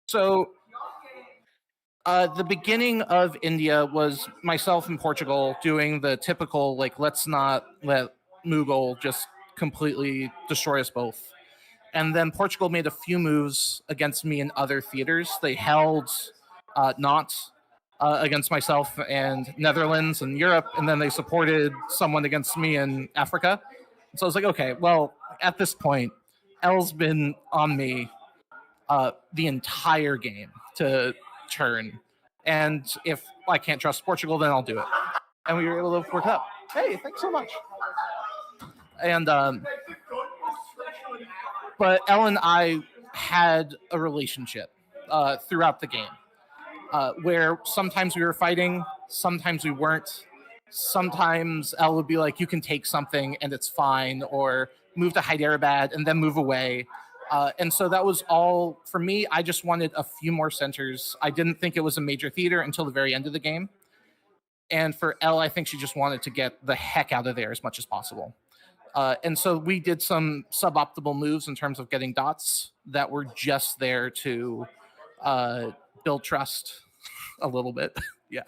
[SPEAKER 14] So, the beginning of India was myself and Portugal doing the typical, like, let's not let Mughal just completely destroy us both. And then Portugal made a few moves against me in other theaters. They held Nantes against myself and Netherlands and Europe, and then they supported someone against me in Africa. So I was like, okay, well, at this point, Elle's been on me the entire game to turn. And if I can't trust Portugal, then I'll do it. And we were able to work it out. Hey, thanks so much. And but Elle and I had a relationship throughout the game where sometimes we were fighting, sometimes we weren't. Sometimes Elle would be like, you can take something and it's fine, or move to Hyderabad and then move away. And so that was all for me. I just wanted a few more centers. I didn't think it was a major theater until the very end of the game. And for Elle, I think she just wanted to get the heck out of there as much as possible. And so we did some suboptimal moves in terms of getting dots that were just there to build trust a little bit. Yeah.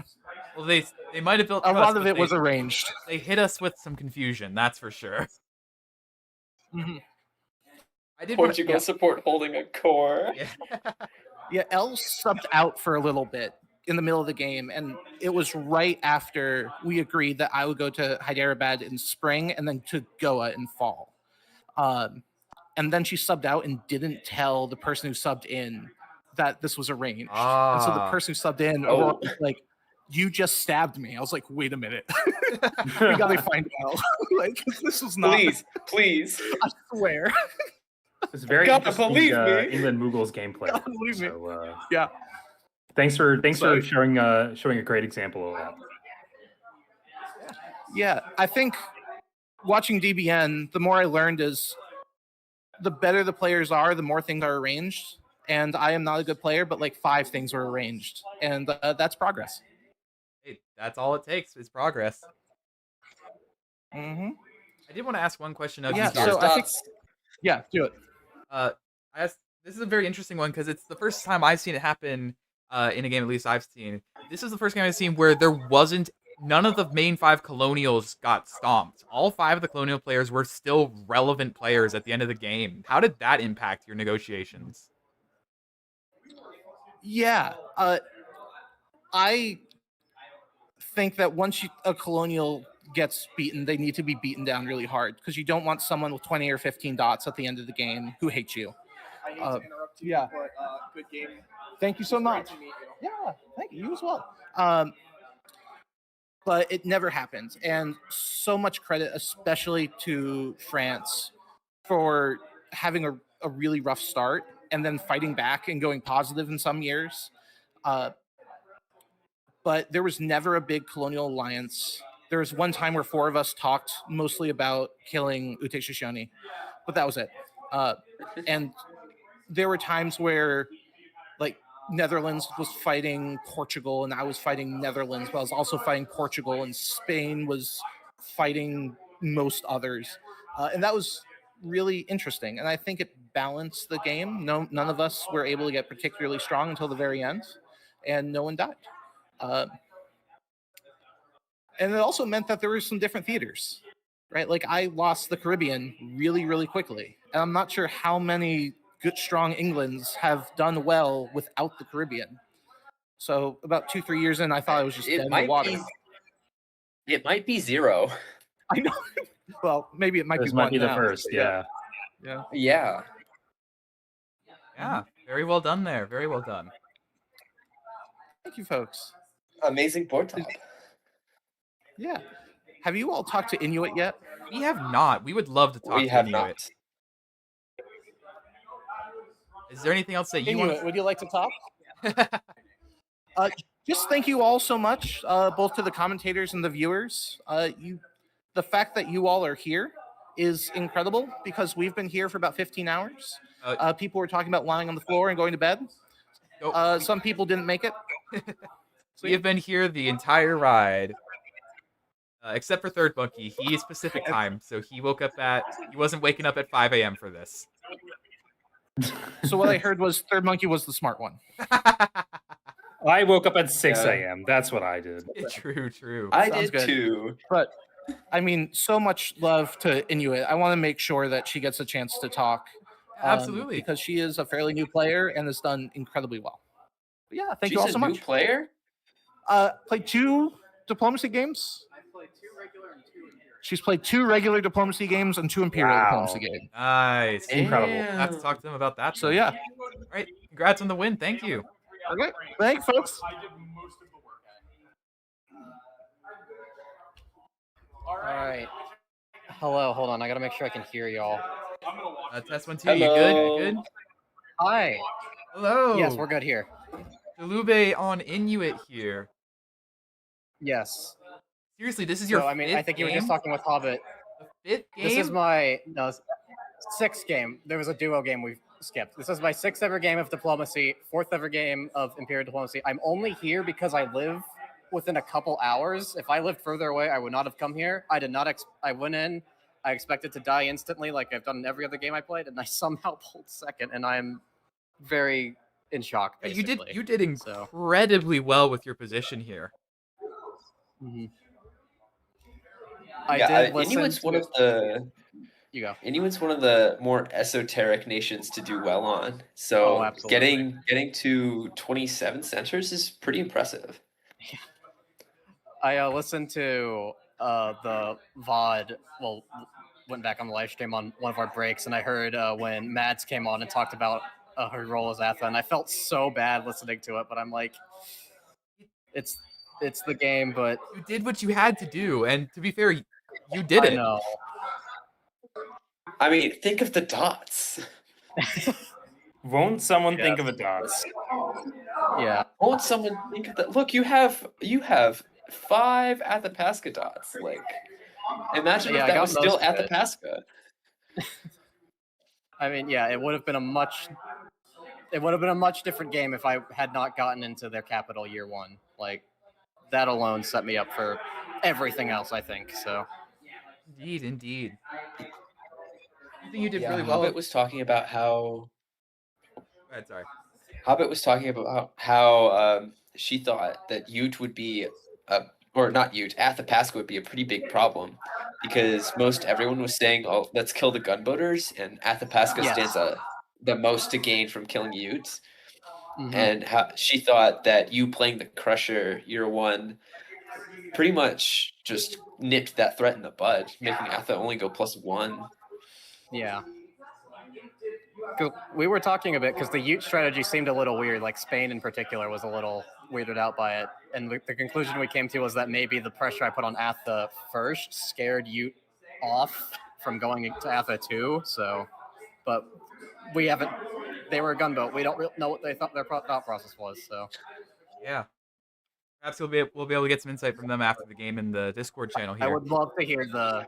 [SPEAKER 1] Well, they might have built
[SPEAKER 14] a
[SPEAKER 1] trust,
[SPEAKER 14] lot of
[SPEAKER 1] but
[SPEAKER 14] it was arranged.
[SPEAKER 1] They hit us with some confusion, that's for sure.
[SPEAKER 14] Mm-hmm.
[SPEAKER 1] I did
[SPEAKER 3] Portugal support holding a core.
[SPEAKER 14] Yeah, Elle subbed out for a little bit in the middle of the game, and it was right after we agreed that I would go to Hyderabad in spring and then to Goa in fall. And then she subbed out and didn't tell the person who subbed in that this was arranged. And so the person who subbed in Aurora was like, you just stabbed me. I was like, wait a minute. We gotta find out. Like, this is not.
[SPEAKER 3] Please.
[SPEAKER 14] I swear.
[SPEAKER 2] It's very interesting, England Mughals gameplay.
[SPEAKER 14] God, believe me.
[SPEAKER 2] So,
[SPEAKER 14] yeah.
[SPEAKER 2] Thanks for showing a great example of that.
[SPEAKER 14] Yeah, I think watching DBN, the more I learned is the better the players are, the more things are arranged. And I am not a good player, but like 5 things were arranged, and that's progress.
[SPEAKER 1] Hey, that's all it takes is progress.
[SPEAKER 14] Mm-hmm.
[SPEAKER 1] I did want to ask one question of
[SPEAKER 14] yeah,
[SPEAKER 1] you.
[SPEAKER 14] so I think, yeah, do it.
[SPEAKER 1] This is a very interesting one because it's the first time I've seen it happen in a game, at least I've seen. This is the first game I've seen where none of the main 5 colonials got stomped. All 5 of the colonial players were still relevant players at the end of the game. How did that impact your negotiations?
[SPEAKER 14] Yeah, I think that once a colonial gets beaten, they need to be beaten down really hard because you don't want someone with 20 or 15 dots at the end of the game who hates you.
[SPEAKER 18] I hate to interrupt you, but good game.
[SPEAKER 14] Thank you so much. Yeah, thank you. You as well. But it never happened. And so much credit, especially to France, for having a really rough start and then fighting back and going positive in some years. But there was never a big colonial alliance. There was one time where 4 of us talked mostly about killing Ute Shoshone, but that was it. And there were times where, like, Netherlands was fighting Portugal, and I was fighting Netherlands, but I was also fighting Portugal, and Spain was fighting most others. And that was really interesting. And I think it balanced the game. None of us were able to get particularly strong until the very end, and no one died. And it also meant that there were some different theaters, right? Like, I lost the Caribbean really, really quickly. And I'm not sure how many good, strong Englands have done well without the Caribbean. So about 2-3 years in, I thought I was just dead in the water.
[SPEAKER 3] It might be 0.
[SPEAKER 14] I know. Well, maybe it might
[SPEAKER 2] This
[SPEAKER 14] be
[SPEAKER 2] might
[SPEAKER 14] 1
[SPEAKER 2] be the
[SPEAKER 14] now,
[SPEAKER 2] first,
[SPEAKER 14] but
[SPEAKER 2] yeah.
[SPEAKER 3] Yeah.
[SPEAKER 1] Yeah, very well done there. Very well done.
[SPEAKER 14] Thank you, folks.
[SPEAKER 3] Amazing board top.
[SPEAKER 14] Yeah. Have you all talked to Inuit yet?
[SPEAKER 1] We have not. We would love to talk
[SPEAKER 3] We
[SPEAKER 1] to
[SPEAKER 3] have
[SPEAKER 1] Inuit.
[SPEAKER 3] not.
[SPEAKER 1] Is there anything else that you
[SPEAKER 14] Inuit,
[SPEAKER 1] want?
[SPEAKER 14] would you like to talk? Just thank you all so much, both to the commentators and the viewers. The fact that you all are here is incredible because we've been here for about 15 hours. People were talking about lying on the floor and going to bed. Some people didn't make it.
[SPEAKER 1] We have been here the entire ride. Except for Third Monkey. He is Pacific time, so he wasn't waking up at 5 a.m. for this.
[SPEAKER 14] So what I heard was Third Monkey was the smart one.
[SPEAKER 2] I woke up at 6 a.m. That's what I did.
[SPEAKER 1] True.
[SPEAKER 3] I
[SPEAKER 14] Sounds
[SPEAKER 3] did
[SPEAKER 14] good.
[SPEAKER 3] too.
[SPEAKER 14] But I mean, so much love to Inuit. I want to make sure that she gets a chance to talk.
[SPEAKER 1] Absolutely.
[SPEAKER 14] Because she is a fairly new player and has done incredibly well. But yeah, thank you all so much.
[SPEAKER 3] She's a new player?
[SPEAKER 14] Played 2 diplomacy games. She's played 2 regular diplomacy games and 2 Imperial diplomacy games.
[SPEAKER 1] Nice.
[SPEAKER 2] Incredible.
[SPEAKER 1] We'll have to talk to them about that.
[SPEAKER 14] So yeah.
[SPEAKER 1] All right. Congrats on the win. Thank you.
[SPEAKER 14] Okay. Thanks, folks.
[SPEAKER 18] All right. Hello, hold on. I gotta make sure I can hear y'all.
[SPEAKER 1] Test 1 2. You good? You good?
[SPEAKER 18] Hi.
[SPEAKER 1] Hello.
[SPEAKER 18] Yes, we're good here.
[SPEAKER 1] Jalube1 Inuit here.
[SPEAKER 18] Yes.
[SPEAKER 1] Seriously, this is your.
[SPEAKER 18] So, I mean, I think you were just talking with Hobbit.
[SPEAKER 1] The 5th game.
[SPEAKER 18] This is my 6th game. There was a duo game we skipped. This is my 6th ever game of diplomacy, 4th ever game of Imperial diplomacy. I'm only here because I live within a couple hours. If I lived further away, I would not have come here. I did not. I went in. I expected to die instantly, like I've done in every other game I played, and I somehow pulled 2nd, and I'm very in shock. Basically.
[SPEAKER 1] You did incredibly well with your position here.
[SPEAKER 18] Mm-hmm.
[SPEAKER 3] Inuit's one of the.
[SPEAKER 18] You go.
[SPEAKER 3] Inuit's one of the more esoteric nations to do well on. So getting to 27 centers is pretty impressive.
[SPEAKER 18] Yeah. I listened to the VOD. Well, went back on the live stream on one of our breaks, and I heard when Mads came on and talked about her role as Atha, and I felt so bad listening to it. But I'm like, it's the game. But
[SPEAKER 1] you did what you had to do, and to be fair, you did it.
[SPEAKER 18] I know.
[SPEAKER 3] I mean, think of the dots.
[SPEAKER 2] Won't someone think of a dots?
[SPEAKER 18] Yeah.
[SPEAKER 3] Won't someone think of that? Look, you have 5 Athapasca dots. Like, imagine if that was still Athapasca.
[SPEAKER 18] I mean, yeah, it would have been a much different game if I had not gotten into their capital year 1. Like, that alone set me up for everything else, I think. So.
[SPEAKER 1] Indeed. I think you did
[SPEAKER 3] Yeah,
[SPEAKER 1] really well.
[SPEAKER 3] Hobbit was talking about how.
[SPEAKER 1] Go ahead, sorry.
[SPEAKER 3] Hobbit was talking about how she thought that Ute would be, or not Ute, Athapasca would be a pretty big problem because most everyone was saying, "Oh, let's kill the gunboaters," and Athapasca stands the most to gain from killing Utes. Mm-hmm. And she thought that you playing the Crusher year 1 pretty much just nipped that threat in the bud, making Atha only go +1.
[SPEAKER 18] Yeah. 'Cause we were talking a bit because the Ute strategy seemed a little weird. Like Spain in particular was a little weirded out by it, and the conclusion we came to was that maybe the pressure I put on Atha first scared Ute off from going to Atha 2. So, but we haven't. They were a gunboat. We don't really know what they thought their thought process was. So,
[SPEAKER 1] Yeah. Perhaps we'll be able to get some insight from them after the game in the Discord channel here.
[SPEAKER 18] I would love to hear the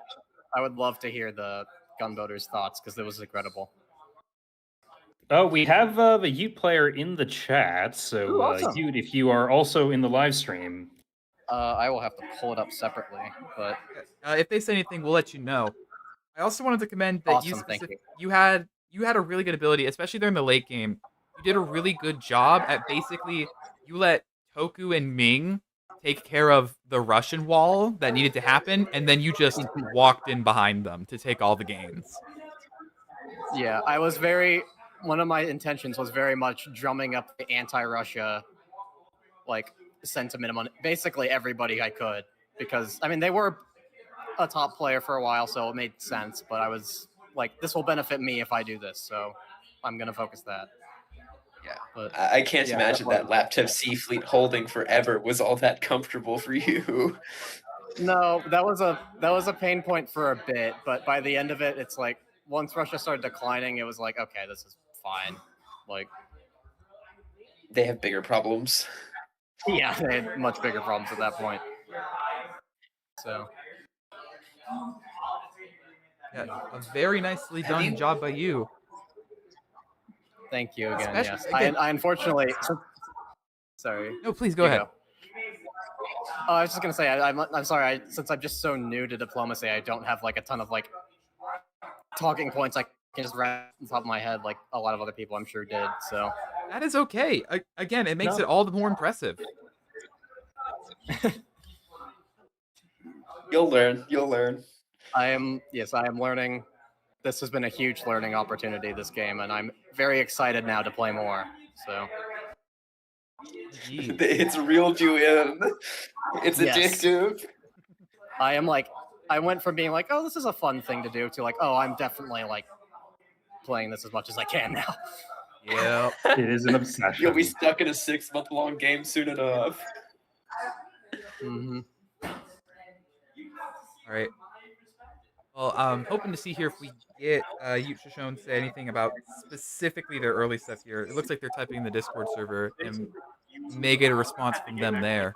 [SPEAKER 18] gunboaters' thoughts because it was incredible.
[SPEAKER 2] Oh, we have a Ute player in the chat. So,
[SPEAKER 18] Ooh, awesome.
[SPEAKER 2] Ute, if you are also in the live stream,
[SPEAKER 18] I will have to pull it up separately, but
[SPEAKER 1] if they say anything, we'll let you know. I also wanted to commend that
[SPEAKER 18] Awesome, thank you.
[SPEAKER 1] you had a really good ability, especially during the late game. You did a really good job at basically you let Toku and Ming take care of the Russian wall that needed to happen, and then you just walked in behind them to take all the gains.
[SPEAKER 18] yeah, one of my intentions was very much drumming up the anti-Russia like sentiment among basically everybody I could, because I mean they were a top player for a while, so it made sense, but I was like, this will benefit me if I do this, so I'm gonna focus that.
[SPEAKER 3] Yeah,
[SPEAKER 18] but
[SPEAKER 3] I can't
[SPEAKER 18] yeah,
[SPEAKER 3] imagine that Laptop Sea Fleet holding forever was all that comfortable for you.
[SPEAKER 18] No, that was a pain point for a bit, but by the end of it, it's like once Russia started declining, it was like, okay, this is fine. Like,
[SPEAKER 3] They have bigger problems.
[SPEAKER 18] yeah, they had much bigger problems at that point. So,
[SPEAKER 1] Yeah, a very nicely done job by you.
[SPEAKER 18] thank you again.
[SPEAKER 1] Especially-
[SPEAKER 18] Yes,
[SPEAKER 1] again-
[SPEAKER 18] I unfortunately. Sorry.
[SPEAKER 1] No, please go
[SPEAKER 18] You
[SPEAKER 1] ahead.
[SPEAKER 18] Oh, I was just gonna say, I'm sorry. Since I'm just so new to diplomacy, I don't have like a ton of like talking points I can just wrap on top of my head like a lot of other people I'm sure did. So
[SPEAKER 1] That is okay. Again, it makes
[SPEAKER 18] No.
[SPEAKER 1] it all the more impressive.
[SPEAKER 3] You'll learn. You'll learn.
[SPEAKER 18] I am learning. This has been a huge learning opportunity, this game, and I'm very excited now to play more. So
[SPEAKER 3] It's reeled you in. It's
[SPEAKER 18] Yes.
[SPEAKER 3] addictive.
[SPEAKER 18] I went from being like, oh, this is a fun thing to do, to like, oh, I'm definitely like playing this as much as I can now.
[SPEAKER 1] Yeah,
[SPEAKER 2] it is an obsession.
[SPEAKER 3] You'll be stuck in a 6-month-long game soon enough.
[SPEAKER 18] Mm-hmm.
[SPEAKER 1] All right. Well, I'm hoping to see here if we get Ute to say anything about specifically their early stuff here. It looks like they're typing in the Discord server and may get a response from them there.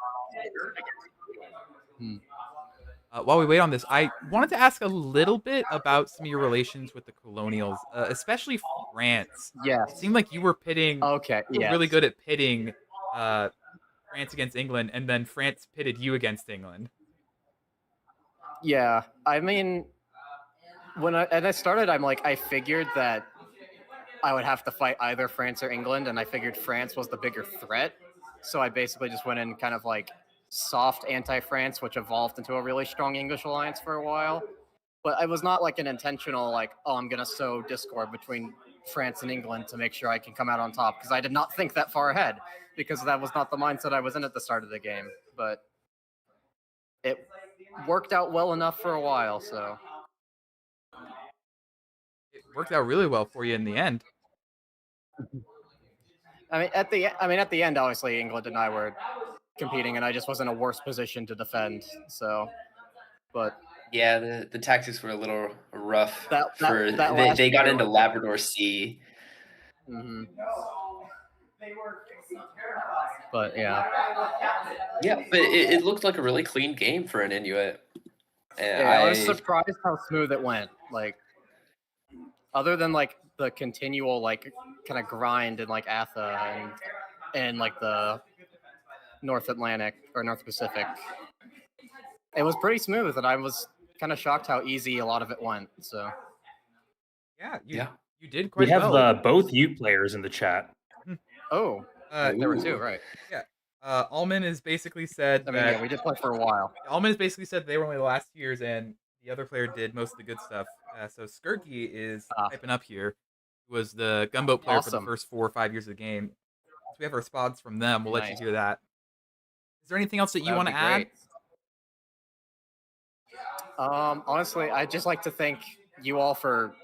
[SPEAKER 1] While we wait on this, I wanted to ask a little bit about some of your relations with the colonials, especially France.
[SPEAKER 18] Yes.
[SPEAKER 1] It seemed like you were pitting.
[SPEAKER 18] Okay,
[SPEAKER 1] You were
[SPEAKER 18] yes.
[SPEAKER 1] really good at pitting France against England, and then France pitted you against England.
[SPEAKER 18] Yeah, I mean, when I started, I figured that I would have to fight either France or England, and I figured France was the bigger threat. So I basically just went in kind of like soft anti-France, which evolved into a really strong English alliance for a while. But it was not like an intentional like, oh, I'm gonna sow discord between France and England to make sure I can come out on top, because I did not think that far ahead, because that was not the mindset I was in at the start of the game. But it worked out well enough for a while, so
[SPEAKER 1] It worked out really well for you in the end.
[SPEAKER 18] I mean, at the end, obviously England and I were competing, and I just was in a worse position to defend. So, but
[SPEAKER 3] Yeah, the tactics were a little rough.
[SPEAKER 18] That
[SPEAKER 3] They
[SPEAKER 18] last
[SPEAKER 3] got
[SPEAKER 18] year
[SPEAKER 3] into
[SPEAKER 18] was-
[SPEAKER 3] Labrador Sea.
[SPEAKER 18] Mhm. But yeah,
[SPEAKER 3] Yeah, but it looked like a really clean game for an Inuit. And
[SPEAKER 18] yeah, I was surprised how smooth it went. Like, other than like the continual like kind of grind in like Atha and like the North Atlantic or North Pacific, it was pretty smooth, and I was kind of shocked how easy a lot of it went. So
[SPEAKER 1] Yeah, you did quite
[SPEAKER 2] We have
[SPEAKER 1] well.
[SPEAKER 2] both Ute players in the chat.
[SPEAKER 18] Oh, there were two, right?
[SPEAKER 1] Yeah. Allman has basically said
[SPEAKER 18] I mean,
[SPEAKER 1] that
[SPEAKER 18] yeah, we did play for a while.
[SPEAKER 1] Allman has basically said they were only the last 2 years, and the other player did most of the good stuff. So Skirky is typing up here, who was the gunboat player for the
[SPEAKER 18] Awesome.
[SPEAKER 1] first 4 or 5 years of the game. Once we have a response from them, we'll let
[SPEAKER 18] Nice.
[SPEAKER 1] you hear that. Is there anything else that you
[SPEAKER 18] That would
[SPEAKER 1] want to
[SPEAKER 18] be
[SPEAKER 1] add?
[SPEAKER 18] great. Honestly, I'd just like to thank you all for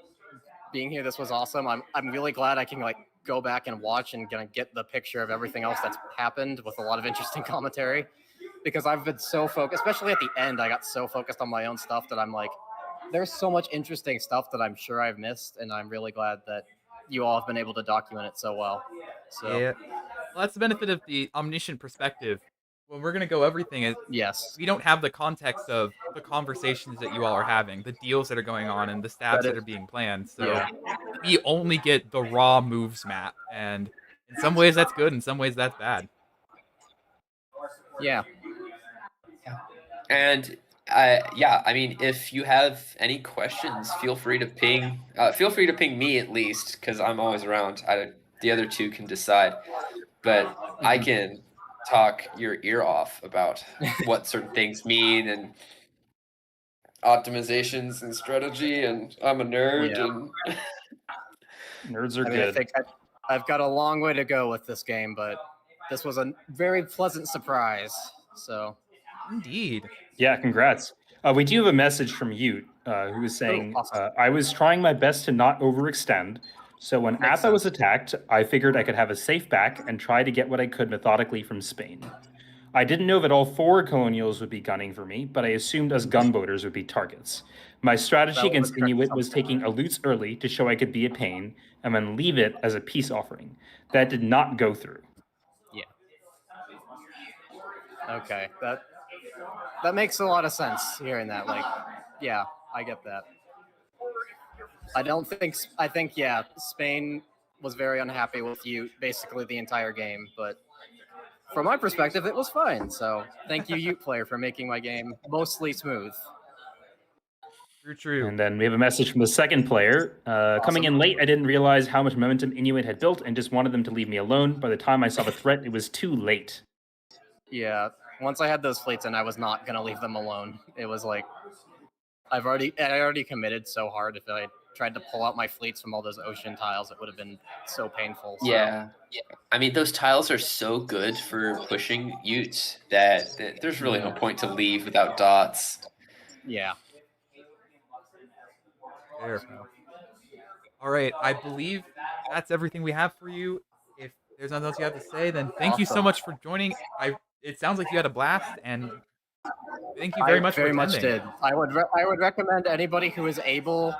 [SPEAKER 18] being here. This was awesome. I'm really glad I can like go back and watch and gonna get the picture of everything else that's happened with a lot of interesting commentary, because I've been so focused, especially at the end. I got so focused on my own stuff that I'm like, there's so much interesting stuff that I'm sure I've missed, and I'm really glad that you all have been able to document it so well. So
[SPEAKER 1] Yeah. Well, that's the benefit of the omniscient perspective. When we're gonna go everything,
[SPEAKER 18] yes,
[SPEAKER 1] we don't have the context of the conversations that you all are having, the deals that are going on, and the stabs that are being planned. So
[SPEAKER 18] Yeah.
[SPEAKER 1] we only get the raw moves map, and in some ways that's good, in some ways that's bad.
[SPEAKER 18] Yeah.
[SPEAKER 3] And I mean, if you have any questions, feel free to ping. Feel free to ping me at least, because I'm always around. The other two can decide, but I can talk your ear off about what certain things mean and optimizations and strategy. And I'm a nerd.
[SPEAKER 18] Yeah.
[SPEAKER 3] And
[SPEAKER 2] Nerds are
[SPEAKER 18] I mean, I
[SPEAKER 2] good.
[SPEAKER 18] think I've got a long way to go with this game, but this was a very pleasant surprise. So,
[SPEAKER 1] indeed.
[SPEAKER 2] Yeah, congrats. We do have a message from Ute, who is saying, I was trying my best to not overextend, so when
[SPEAKER 18] Makes
[SPEAKER 2] Atha was attacked, I figured I could have a safe back and try to get what I could methodically from Spain. I didn't know that all 4 colonials would be gunning for me, but I assumed us gunboaters would be targets. My strategy
[SPEAKER 18] That
[SPEAKER 2] against
[SPEAKER 18] would correct
[SPEAKER 2] Inuit was taking Aleuts early to show I could be a pain, and then leave it as a peace offering. That did not go through.
[SPEAKER 18] yeah. Okay, that makes a lot of sense hearing that. Like, yeah, I get that. I think yeah, Spain was very unhappy with you basically the entire game, but from my perspective, it was fine. So thank you, Ute player, for making my game mostly smooth.
[SPEAKER 1] True.
[SPEAKER 2] And then we have a message from the second player. Coming in late, I didn't realize how much momentum Inuit had built and just wanted them to leave me alone. By the time I saw the threat, it was too late.
[SPEAKER 18] Yeah, once I had those fleets in, I was not gonna leave them alone. It was like I already committed so hard. If I tried to pull out my fleets from all those ocean tiles, it would have been so painful. So.
[SPEAKER 3] yeah, I mean, those tiles are so good for pushing Utes that there's really no point to leave without dots.
[SPEAKER 18] Yeah.
[SPEAKER 1] There. All right, I believe that's everything we have for you. If there's nothing else you have to say, then thank you so
[SPEAKER 18] Awesome.
[SPEAKER 1] much for joining. It sounds like you had a blast, and thank you very much for attending.
[SPEAKER 18] I very much did. I would recommend anybody who is able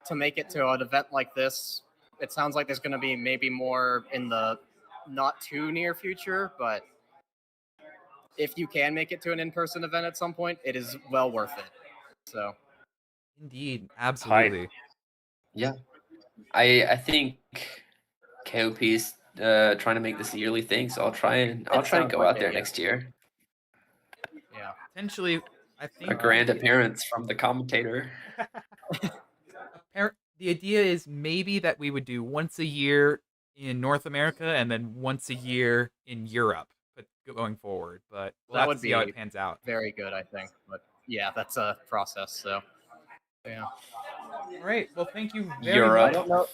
[SPEAKER 18] to make it to an event like this. It sounds like there's going to be maybe more in the not too near future, but if you can make it to an in-person event at some point, it is well worth it. So,
[SPEAKER 1] indeed, absolutely.
[SPEAKER 3] Yeah, I think KOP is trying to make this a yearly thing, so I'll try to go out there next year.
[SPEAKER 18] Yeah,
[SPEAKER 1] potentially. I think
[SPEAKER 3] a grand appearance from the commentator.
[SPEAKER 1] The idea is maybe that we would do once a year in North America and then once a year in Europe, but going forward. But we'll have to see how it pans out.
[SPEAKER 18] Very good, I think. But yeah, that's a process. So yeah.
[SPEAKER 1] All right. Well, thank you very much. I don't know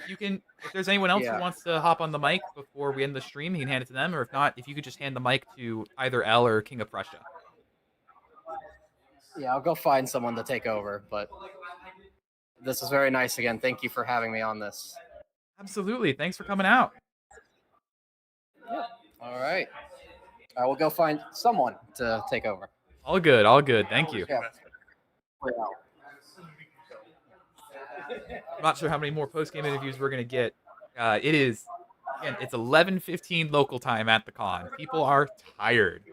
[SPEAKER 1] if there's anyone else who wants to hop on the mic before we end the stream, you can hand it to them, or if not, if you could just hand the mic to either Elle or King of Prussia.
[SPEAKER 18] Yeah, I'll go find someone to take over, but this is very nice again. Thank you for having me on this.
[SPEAKER 1] Absolutely. Thanks for coming out.
[SPEAKER 18] Yeah. All right. I will go find someone to take over.
[SPEAKER 1] All good. All good. Thank you.
[SPEAKER 18] Yeah.
[SPEAKER 1] I'm not sure how many more post-game interviews we're going to get. It is, again, it's 11:15 local time at the con. People are tired.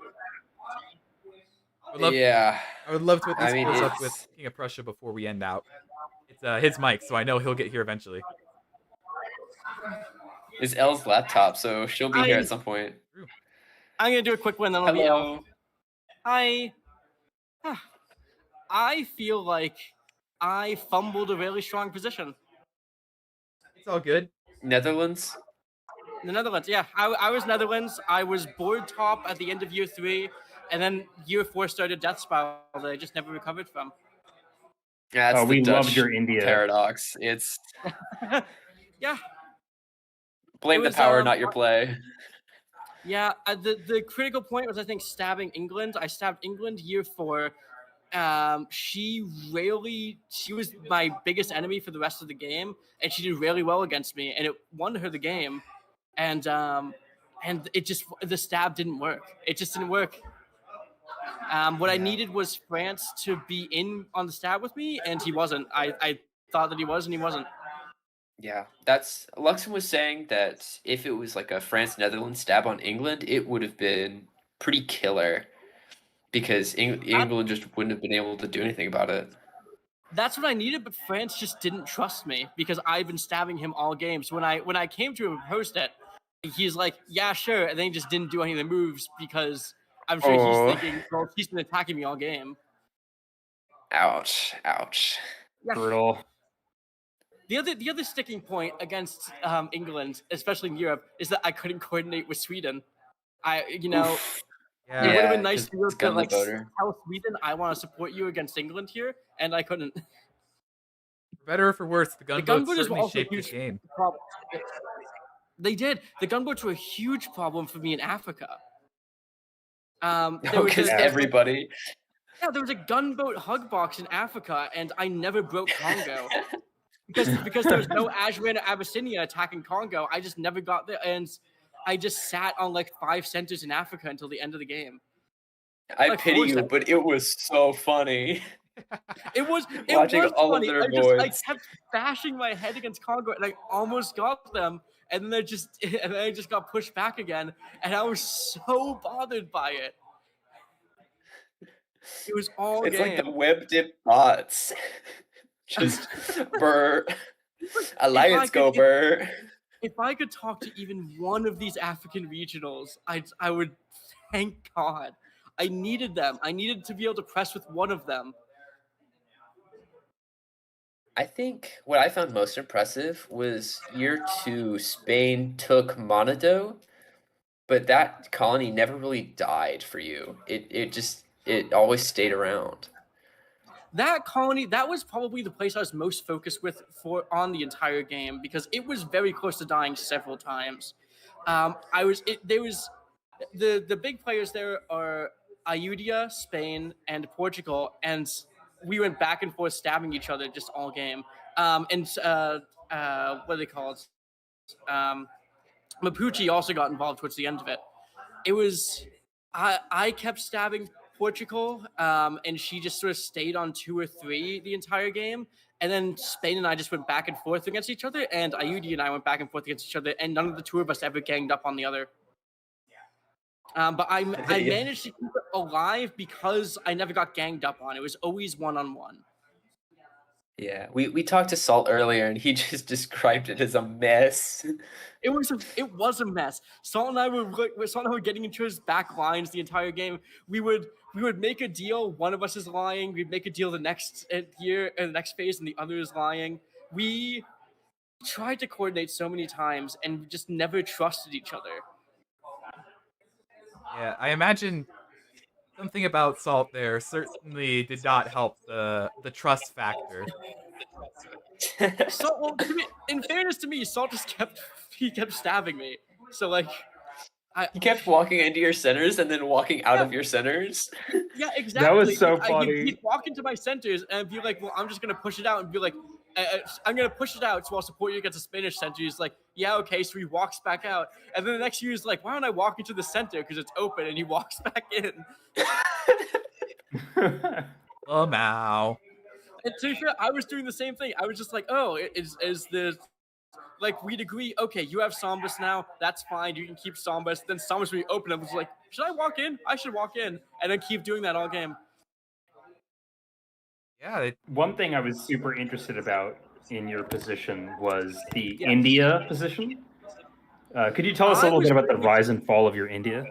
[SPEAKER 1] I would love to at least close up with King of Prussia before we end out. It's his mic, so I know he'll get here eventually.
[SPEAKER 3] It's Elle's laptop, so she'll be here at some point.
[SPEAKER 19] I'm gonna do a quick one. Then I'll be out. I feel like I fumbled a really strong position.
[SPEAKER 1] It's all good.
[SPEAKER 3] Netherlands?
[SPEAKER 19] The Netherlands, yeah. I was Netherlands. I was board top at the end of year 3, and then year 4 started death spiral that I just never recovered from.
[SPEAKER 3] Yeah, that's
[SPEAKER 2] we
[SPEAKER 3] the Dutch
[SPEAKER 2] loved your India
[SPEAKER 3] paradox. It's
[SPEAKER 19] yeah.
[SPEAKER 3] Blame the power, not your play.
[SPEAKER 19] Yeah, the critical point was, I think, stabbing England. I stabbed England year 4, she was my biggest enemy for the rest of the game, and she did really well against me, and it won her the game. And the stab didn't work. It just didn't work. What I needed was France to be in on the stab with me, and he wasn't. I thought that he was, and he wasn't.
[SPEAKER 3] Yeah, that's Luxon was saying that if it was like a France-Netherlands stab on England, it would have been pretty killer because England just wouldn't have been able to do anything about it.
[SPEAKER 19] That's what I needed, but France just didn't trust me because I've been stabbing him all game. So when I came to him and proposed it, he's like, "Yeah, sure," and then he just didn't do any of the moves because I'm sure he's thinking, "Well, he's been attacking me all game."
[SPEAKER 3] Ouch! Ouch!
[SPEAKER 19] Yeah.
[SPEAKER 2] Brutal.
[SPEAKER 19] The other sticking point against England, especially in Europe, is that I couldn't coordinate with Sweden. It would have been nice to be able to like tell Sweden I want to support you against England here, and I couldn't.
[SPEAKER 1] For better or for worse, the gunboats certainly shaped the game.
[SPEAKER 19] They did. The gunboats were a huge problem for me in Africa.
[SPEAKER 3] Because everybody.
[SPEAKER 19] There was a gunboat hug box in Africa, and I never broke Congo. Because there was no Ajuuran or Abyssinia attacking Congo, I just never got there, and I just sat on like 5 centers in Africa until the end of the game.
[SPEAKER 3] I pity you, but it was so funny.
[SPEAKER 19] It was
[SPEAKER 3] watching all
[SPEAKER 19] funny.
[SPEAKER 3] of their
[SPEAKER 19] I
[SPEAKER 3] boys.
[SPEAKER 19] kept bashing my head against Congo, and I almost got them, and then I just got pushed back again, and I was so bothered by it. It was all
[SPEAKER 3] It's
[SPEAKER 19] game.
[SPEAKER 3] like the web dip bots. Just burr. Alliance go burr.
[SPEAKER 19] If I could talk to even one of these African regionals, I would thank God. I needed them. I needed to be able to press with one of them.
[SPEAKER 3] I think what I found most impressive was year 2, Spain took Monado, but that colony never really died for you. It always stayed around.
[SPEAKER 19] That colony, that was probably the place I was most focused on the entire game because it was very close to dying several times. The big players there are Ayuthayya, Spain, and Portugal, and we went back and forth stabbing each other just all game. What do they call it? Mapuche also got involved towards the end of it. It was I kept stabbing Portugal, and she just sort of stayed on 2 or 3 the entire game. And then Spain and I just went back and forth against each other, and Ayuthayya and I went back and forth against each other, and none of the 2 of us ever ganged up on the other. But I managed to keep it alive because I never got ganged up on. It was always one-on-one.
[SPEAKER 3] Yeah, we talked to Salt earlier, and he just described it as a mess.
[SPEAKER 19] It was a mess. Salt and I were getting into his back lines the entire game. We would make a deal. One of us is lying. We'd make a deal the next year, the next phase, and the other is lying. We tried to coordinate so many times, and we just never trusted each other.
[SPEAKER 1] Yeah, I imagine something about Salt there certainly did not help the trust factor.
[SPEAKER 19] Salt, in fairness to me, Salt just kept stabbing me. So like,
[SPEAKER 3] he kept walking into your centers and then walking out of your centers.
[SPEAKER 19] Yeah, exactly.
[SPEAKER 2] That was so funny.
[SPEAKER 19] He'd walk into my centers and be like, "Well, I'm just gonna push it out," and be like, "I'm gonna push it out, so I'll support you against a Spanish center." He's like, "Yeah, okay." So he walks back out, and then the next year he's like, "Why don't I walk into the center because it's open?" And he walks back in.
[SPEAKER 1] Oh, Mao.
[SPEAKER 19] And to be fair, I was doing the same thing. I was just like, "Oh, is the like we'd agree? Okay, you have Sambas now. That's fine. You can keep Sambas." Then Sambas would be open. I was like, "Should I walk in? I should walk in," and then keep doing that all game.
[SPEAKER 1] Yeah.
[SPEAKER 2] One thing I was super interested about in your position was the India position. Could you tell us a little bit about the rise and fall of your India?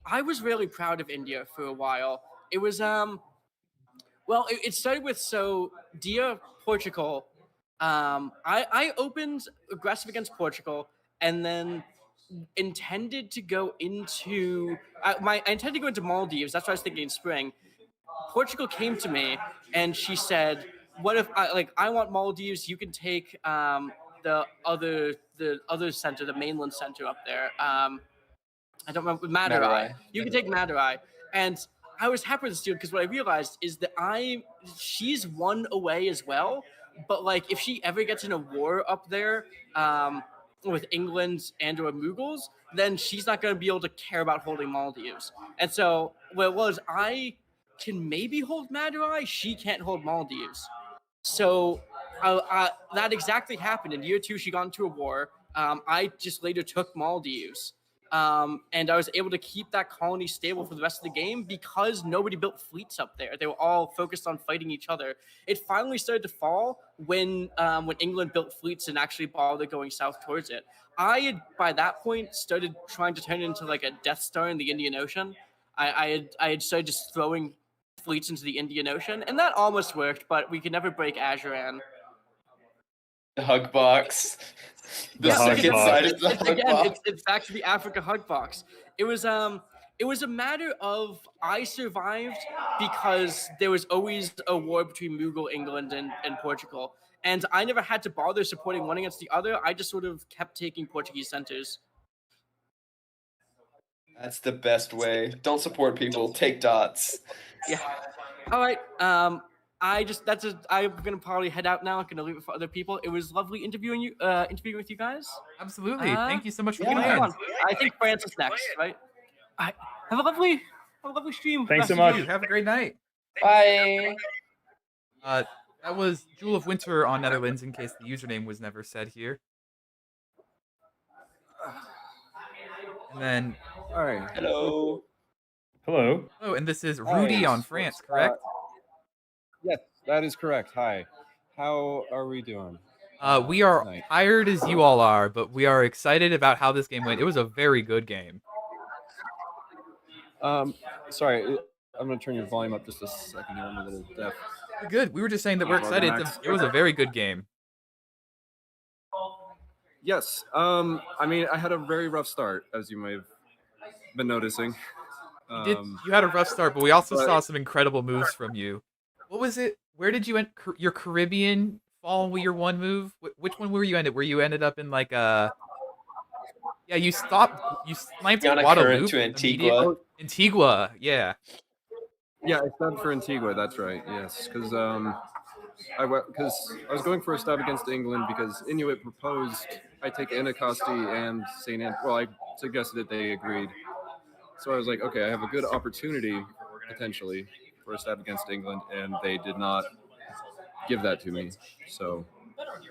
[SPEAKER 19] I was really proud of India for a while. It was well, it started with Dia, Portugal. I opened aggressive against Portugal, and then intended to go into I intended to go into Maldives. That's what I was thinking in spring. Portugal came to me and she said, "What if I want Maldives? You can take the other center, the mainland center up there. I don't remember Madurai. You can take Madurai." And I was happy with this deal because what I realized is that she's one away as well. But like, if she ever gets in a war up there with England and or Mughals, then she's not going to be able to care about holding Maldives. And so what it was, I can maybe hold Madurai, she can't hold Maldives. So that exactly happened. In year 2, she got into a war. I just later took Maldives. And I was able to keep that colony stable for the rest of the game because nobody built fleets up there. They were all focused on fighting each other. It finally started to fall when England built fleets and actually bothered going south towards it. I had, by that point, started trying to turn it into like a Death Star in the Indian Ocean. I had started just throwing fleets into the Indian Ocean, and that almost worked, but we could never break Ajuuran.
[SPEAKER 3] The hug box. The
[SPEAKER 19] Yeah,
[SPEAKER 3] second side of the hug box.
[SPEAKER 19] It's back to the Africa hug box. It was a matter of I survived because there was always a war between Mughal England and Portugal. And I never had to bother supporting one against the other. I just sort of kept taking Portuguese centers.
[SPEAKER 3] That's the best way. Don't support people. Take dots.
[SPEAKER 19] Yeah. All right. I'm gonna probably head out now. I'm gonna leave it for other people. It was lovely interviewing with you guys.
[SPEAKER 1] Absolutely. Thank you so much for
[SPEAKER 19] Yeah,
[SPEAKER 1] coming in.
[SPEAKER 19] I think France is next, right? Have a lovely stream.
[SPEAKER 2] Thanks so
[SPEAKER 1] Rest of
[SPEAKER 2] much.
[SPEAKER 1] you. Have a great night.
[SPEAKER 3] Bye.
[SPEAKER 1] That was Jewel of Winter on Netherlands, in case the username was never said here. And then,
[SPEAKER 20] all right.
[SPEAKER 3] Hello.
[SPEAKER 2] Hello.
[SPEAKER 1] Oh, and this is Roudee on France, correct?
[SPEAKER 20] Yes, that is correct. Hi. How are we doing?
[SPEAKER 1] We are
[SPEAKER 20] tonight?
[SPEAKER 1] tired as you all are, but we are excited about how this game went. It was a very good game.
[SPEAKER 20] Sorry, I'm gonna turn your volume up just a second here. I'm a little deaf.
[SPEAKER 1] You're good. We were just saying that we're excited. It was a very good game.
[SPEAKER 20] Yes. I mean, I had a very rough start, as you may have been noticing.
[SPEAKER 1] You had a rough start, but we also saw some incredible moves from you. What was it? Where did you end your Caribbean fall your one move? Which one were you ended? Where you ended up in like a... Yeah, you stopped. You sniped Guadeloupe
[SPEAKER 3] to Antigua.
[SPEAKER 1] Antigua, yeah.
[SPEAKER 20] Yeah, I stabbed for Antigua. That's right. Yes, because I was going for a stab against England because Inuit proposed I take Anacosty and Saint Anne. Well, I suggested that they agreed. So I was like, okay, I have a good opportunity potentially for a stab against England, and they did not give that to me. So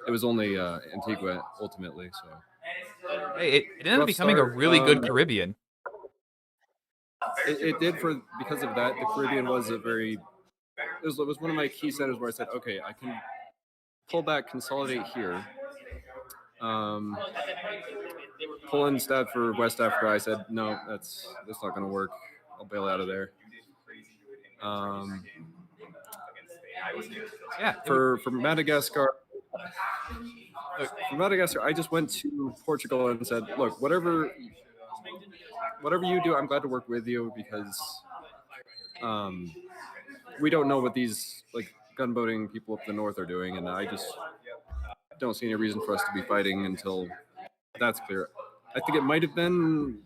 [SPEAKER 20] it was only Antigua ultimately. So
[SPEAKER 1] hey, it ended up becoming a really good Caribbean.
[SPEAKER 20] It did because of that. The Caribbean was it was one of my key centers where I said, okay, I can pull back, consolidate here. Pull in stab for West Africa. I said, no, that's not going to work. I'll bail out of there. For Madagascar. For Madagascar, I just went to Portugal and said, look, whatever you do, I'm glad to work with you because we don't know what these like gunboating people up the north are doing, and I just don't see any reason for us to be fighting until that's clear. I think it might have been,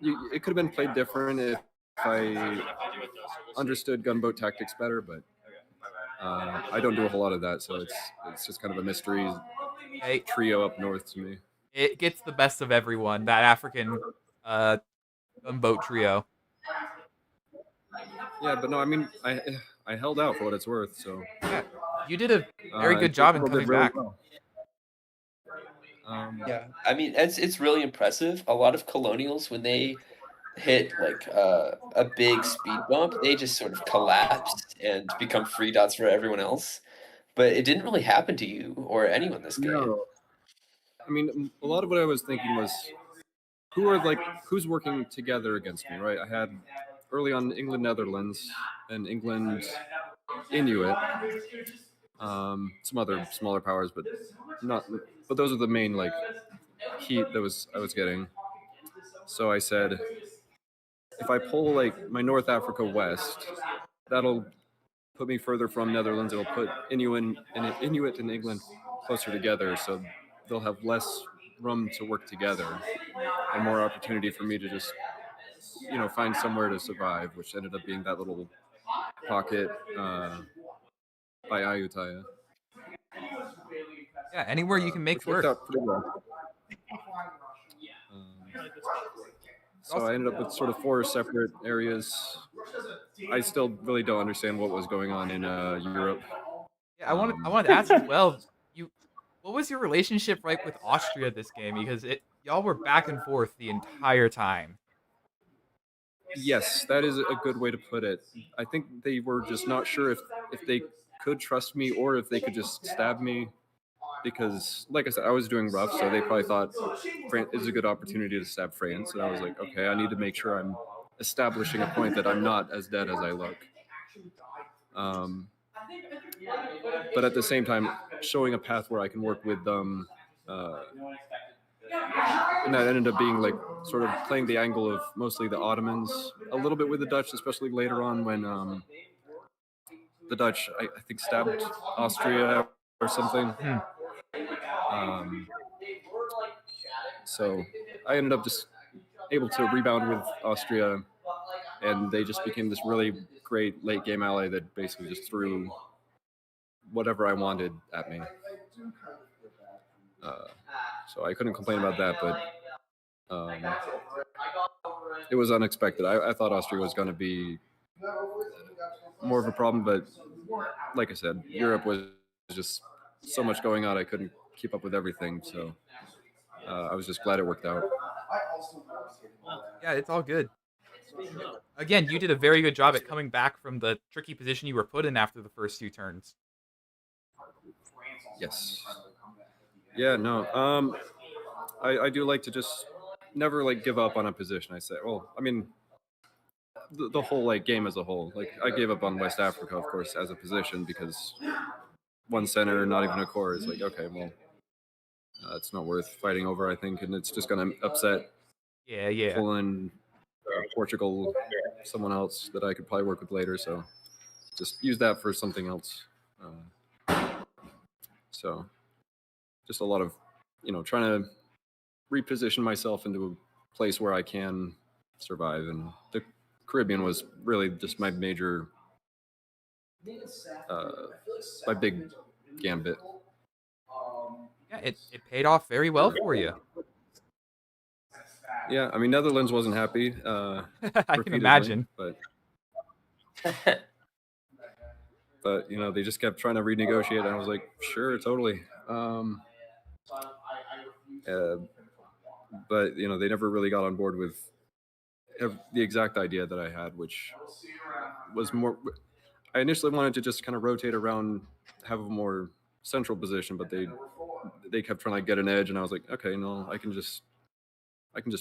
[SPEAKER 20] it could have been played different if I understood gunboat tactics better, but I don't do a whole lot of that, so it's just kind of a mystery trio up north to me.
[SPEAKER 1] It gets the best of everyone, that African gunboat trio.
[SPEAKER 20] Yeah, but no, I mean, I held out for what it's worth, so.
[SPEAKER 1] Yeah, you did a very good job in coming back.
[SPEAKER 20] Well.
[SPEAKER 3] Yeah, I mean, it's really impressive. A lot of colonials, when they hit like a big speed bump, they just sort of collapse and become free dots for everyone else. But it didn't really happen to you or anyone this game.
[SPEAKER 20] No. I mean, a lot of what I was thinking was, who's working together against me, right? I had early on England, Netherlands, and England, Inuit. Some other smaller powers, but those are the main like heat I was getting. So I said, if I pull like my North Africa west, that'll put me further from Netherlands. It'll put Inuit and England closer together, so they'll have less room to work together and more opportunity for me to just find somewhere to survive, which ended up being that little pocket by Ayuthayya.
[SPEAKER 1] Yeah, anywhere you can make
[SPEAKER 20] which worked
[SPEAKER 1] work.
[SPEAKER 20] out pretty well. So I ended up with sort of 4 separate areas. I still really don't understand what was going on in Europe.
[SPEAKER 1] Yeah, I wanted to ask as well. What was your relationship like with Austria this game? Because y'all were back and forth the entire time.
[SPEAKER 20] Yes, that is a good way to put it. I think they were just not sure if they could trust me or if they could just stab me. Because, like I said, I was doing rough, so they probably thought France is a good opportunity to stab France. And I was like, okay, I need to make sure I'm establishing a point that I'm not as dead as I look. But at the same time, showing a path where I can work with them. And that ended up being like sort of playing the angle of mostly the Ottomans, a little bit with the Dutch, especially later on when the Dutch, I think, stabbed Austria or something. So I ended up just able to rebound with Austria, and they just became this really great late game ally that basically just threw whatever I wanted at me. So I couldn't complain about that, but it was unexpected. I thought Austria was going to be more of a problem, but like I said, Europe was just so much going on, I couldn't keep up with everything. So I was just glad it worked out.
[SPEAKER 1] Yeah, it's all good. Again, you did a very good job at coming back from the tricky position you were put in after the first 2 turns.
[SPEAKER 20] Yes. Yeah, no. I do like to just never like give up on a position. I say, well, I mean, the whole like game as a whole. Like I gave up on West Africa, of course, as a position because 1 center, not even a core, is like, okay, well, it's not worth fighting over, I think, and it's just going to upset Poland, Portugal, someone else that I could probably work with later. So just use that for something else. So just a lot of, trying to reposition myself into a place where I can survive. And the Caribbean was really just my major, my big gambit.
[SPEAKER 1] Yeah, it paid off very well for you.
[SPEAKER 20] Yeah, I mean, Netherlands wasn't happy.
[SPEAKER 1] I can imagine.
[SPEAKER 20] But they just kept trying to renegotiate. And I was like, sure, totally. But they never really got on board with the exact idea that I had, which was more. I initially wanted to just kind of rotate around, have a more central position, but they kept trying to get an edge, and I was like, okay, no, I can just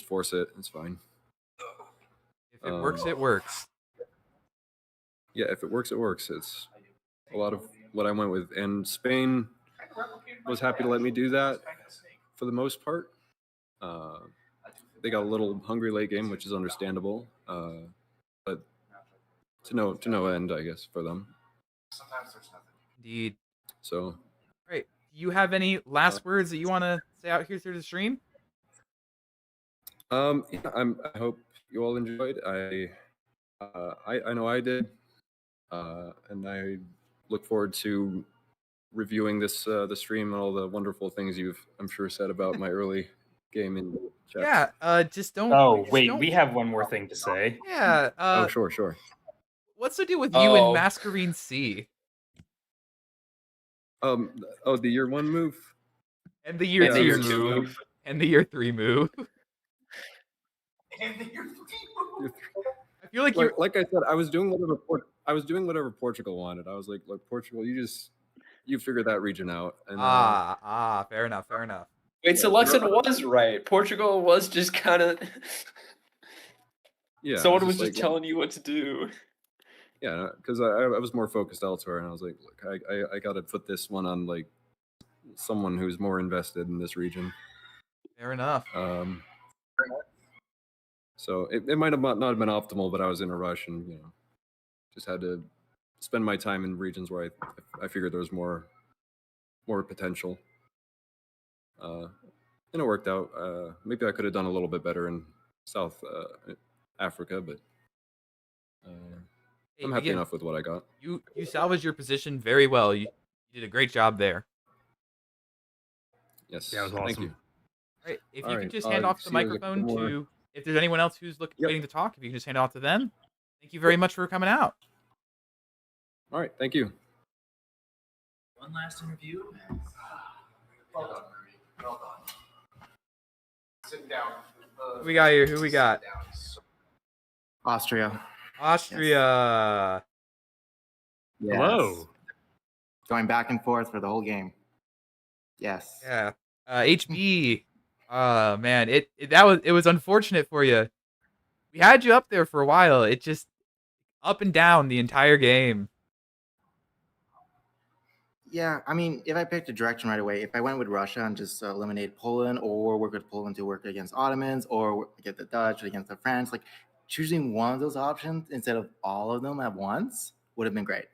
[SPEAKER 20] force it. It's fine.
[SPEAKER 1] If it works, it works.
[SPEAKER 20] Yeah, if it works, it works. It's a lot of what I went with, and Spain was happy to let me do that for the most part. They got a little hungry late game, which is understandable, but to no end, I guess, for them.
[SPEAKER 1] Indeed.
[SPEAKER 20] So,
[SPEAKER 1] right. Do you have any last words that you want to say out here through the stream?
[SPEAKER 20] I hope you all enjoyed. I know I did, and I look forward to reviewing the stream and all the wonderful things I'm sure, said about my early game in chat.
[SPEAKER 1] Yeah, just don't.
[SPEAKER 2] Oh, wait, we have one more thing to say.
[SPEAKER 1] Yeah.
[SPEAKER 20] Oh, sure.
[SPEAKER 1] What's the deal with you and Masquerine C?
[SPEAKER 20] The year 1 move,
[SPEAKER 1] and the year 2 move, and the year 3 move.
[SPEAKER 20] And the year 3 move.
[SPEAKER 1] I feel like
[SPEAKER 20] like I said, I was doing whatever Portugal wanted. I was like, look, Portugal, you figure that region out. And,
[SPEAKER 1] fair enough.
[SPEAKER 3] Wait, so Luxon was right. Portugal was just kind of.
[SPEAKER 20] Yeah.
[SPEAKER 3] Someone was just telling you what to do.
[SPEAKER 20] Yeah, because I was more focused elsewhere, and I was like, look, I got to put this one on like someone who's more invested in this region.
[SPEAKER 1] Fair enough.
[SPEAKER 20] So it might have not have been optimal, but I was in a rush, and just had to spend my time in regions where I figured there was more potential. And it worked out. Maybe I could have done a little bit better in South Africa, but
[SPEAKER 1] Hey,
[SPEAKER 20] I'm happy
[SPEAKER 1] again,
[SPEAKER 20] enough with what I got.
[SPEAKER 1] You salvaged your position very well. You did a great job there.
[SPEAKER 20] Yes.
[SPEAKER 2] Yeah, it was
[SPEAKER 20] Thank
[SPEAKER 2] awesome.
[SPEAKER 20] you.
[SPEAKER 1] All right, if
[SPEAKER 20] All
[SPEAKER 1] you
[SPEAKER 20] right,
[SPEAKER 1] could just hand off the
[SPEAKER 20] see you guys
[SPEAKER 1] microphone
[SPEAKER 20] more.
[SPEAKER 1] to, if there's anyone else who's waiting to talk, if you can just hand it off to them. Thank you very much for coming out.
[SPEAKER 20] All right, thank you.
[SPEAKER 6] One last interview. Well done, Rudy. Well done. Sit down.
[SPEAKER 1] Who we got here? Who we got?
[SPEAKER 21] Austria.
[SPEAKER 1] Austria.
[SPEAKER 21] Yes.
[SPEAKER 2] Hello.
[SPEAKER 21] Going back and forth for the whole game. Yes.
[SPEAKER 1] Yeah. HB. Man, it was unfortunate for you. We had you up there for a while. It just up and down the entire game.
[SPEAKER 21] Yeah, I mean, if I picked a direction right away, if I went with Russia and just eliminated Poland, or work with Poland to work against Ottomans, or get the Dutch against the French, like choosing one of those options instead of all of them at once would have been great.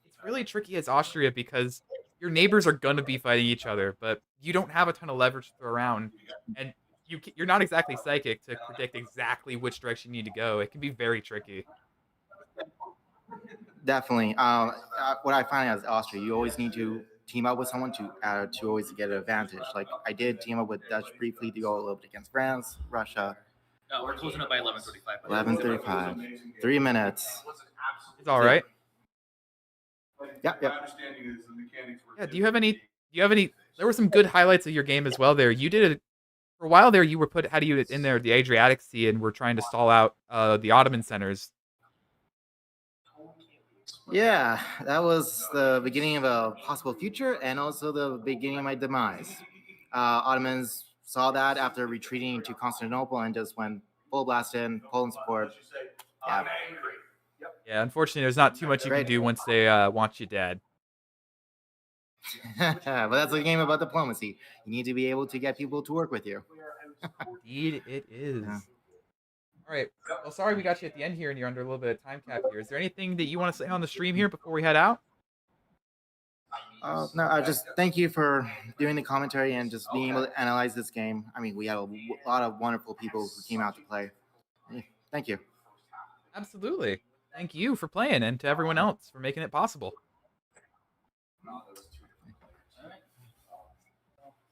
[SPEAKER 1] It's really tricky as Austria because your neighbors are gonna be fighting each other, but you don't have a ton of leverage to throw around, and you're not exactly psychic to predict exactly which direction you need to go. It can be very tricky.
[SPEAKER 21] Definitely. What I find as Austria, you always need to team up with someone to always get an advantage. Like I did team up with Dutch briefly to go a little bit against France, Russia.
[SPEAKER 6] No, we're closing up by 11:35.
[SPEAKER 21] 11:35. 3 minutes.
[SPEAKER 1] It's all right.
[SPEAKER 21] Yeah.
[SPEAKER 1] Yeah. Do you have any? There were some good highlights of your game as well. There, you did it for a while. There, you were had you in there the Adriatic Sea, and were trying to stall out the Ottoman centers.
[SPEAKER 21] Yeah, that was the beginning of a possible future and also the beginning of my demise. Ottomans saw that after retreating to Constantinople and just went full blast in, Poland support. Yeah.
[SPEAKER 1] Yeah, unfortunately, there's not too much you can do once they want you dead.
[SPEAKER 21] But that's a game about diplomacy. You need to be able to get people to work with you.
[SPEAKER 1] Indeed, it is.
[SPEAKER 21] Yeah.
[SPEAKER 1] All right. Well, sorry we got you at the end here, and you're under a little bit of time cap here. Is there anything that you want to say on the stream here before we head out?
[SPEAKER 21] No, I just thank you for doing the commentary and just being able to analyze this game. I mean, we had a lot of wonderful people who came out to play. Thank you.
[SPEAKER 1] Absolutely. Thank you for playing, and to everyone else for making it possible.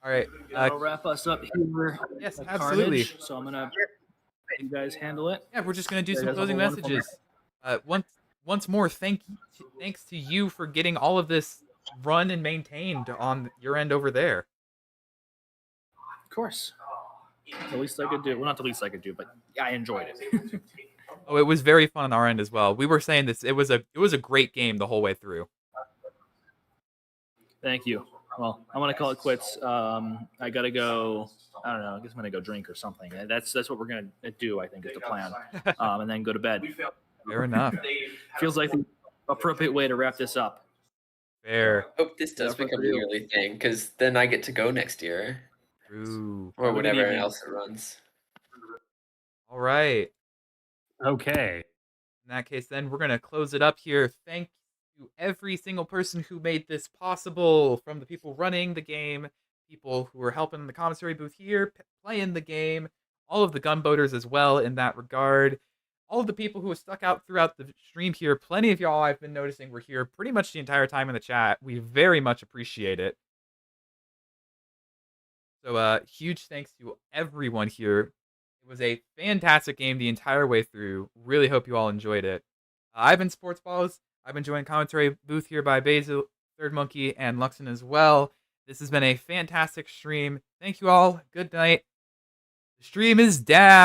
[SPEAKER 1] All right.
[SPEAKER 6] I'll wrap us up here.
[SPEAKER 1] Yes,
[SPEAKER 6] at
[SPEAKER 1] absolutely.
[SPEAKER 6] Carnage, so I'm gonna let you guys handle it.
[SPEAKER 1] Yeah, we're just gonna do
[SPEAKER 6] You
[SPEAKER 1] some
[SPEAKER 6] guys have a
[SPEAKER 1] closing
[SPEAKER 6] wonderful
[SPEAKER 1] messages. Once more, thanks to you for getting all of this run and maintained on your end over there.
[SPEAKER 6] Of course. The least I could do. Well, not the least I could do, but I enjoyed it.
[SPEAKER 1] Oh, it was very fun on our end as well. We were saying this. It was a great game the whole way through.
[SPEAKER 6] Thank you. Well, I'm gonna call it quits. I gotta go. I don't know. I guess I'm gonna go drink or something. That's what we're gonna do. I think is the plan, and then go to bed.
[SPEAKER 1] Fair enough.
[SPEAKER 6] Feels like the appropriate way to wrap this up.
[SPEAKER 1] Fair.
[SPEAKER 3] I hope this does become a yearly thing, because then I get to go next year.
[SPEAKER 1] Ooh.
[SPEAKER 3] Or whatever else it runs.
[SPEAKER 1] All right.
[SPEAKER 2] Okay.
[SPEAKER 1] In that case, then we're gonna close it up here. Thank you every single person who made this possible, from the people running the game, people who are helping in the commissary booth here, playing the game, all of the gunboaters as well in that regard, all of the people who have stuck out throughout the stream here. Plenty of y'all I've been noticing were here pretty much the entire time in the chat. We very much appreciate it. So huge thanks to everyone here. It was a fantastic game the entire way through. Really hope you all enjoyed it. I've been Sports Balls. I've been joining commentary booth here by Basil, Third Monkey, and Luxon as well. This has been a fantastic stream. Thank you all. Good night. The stream is down.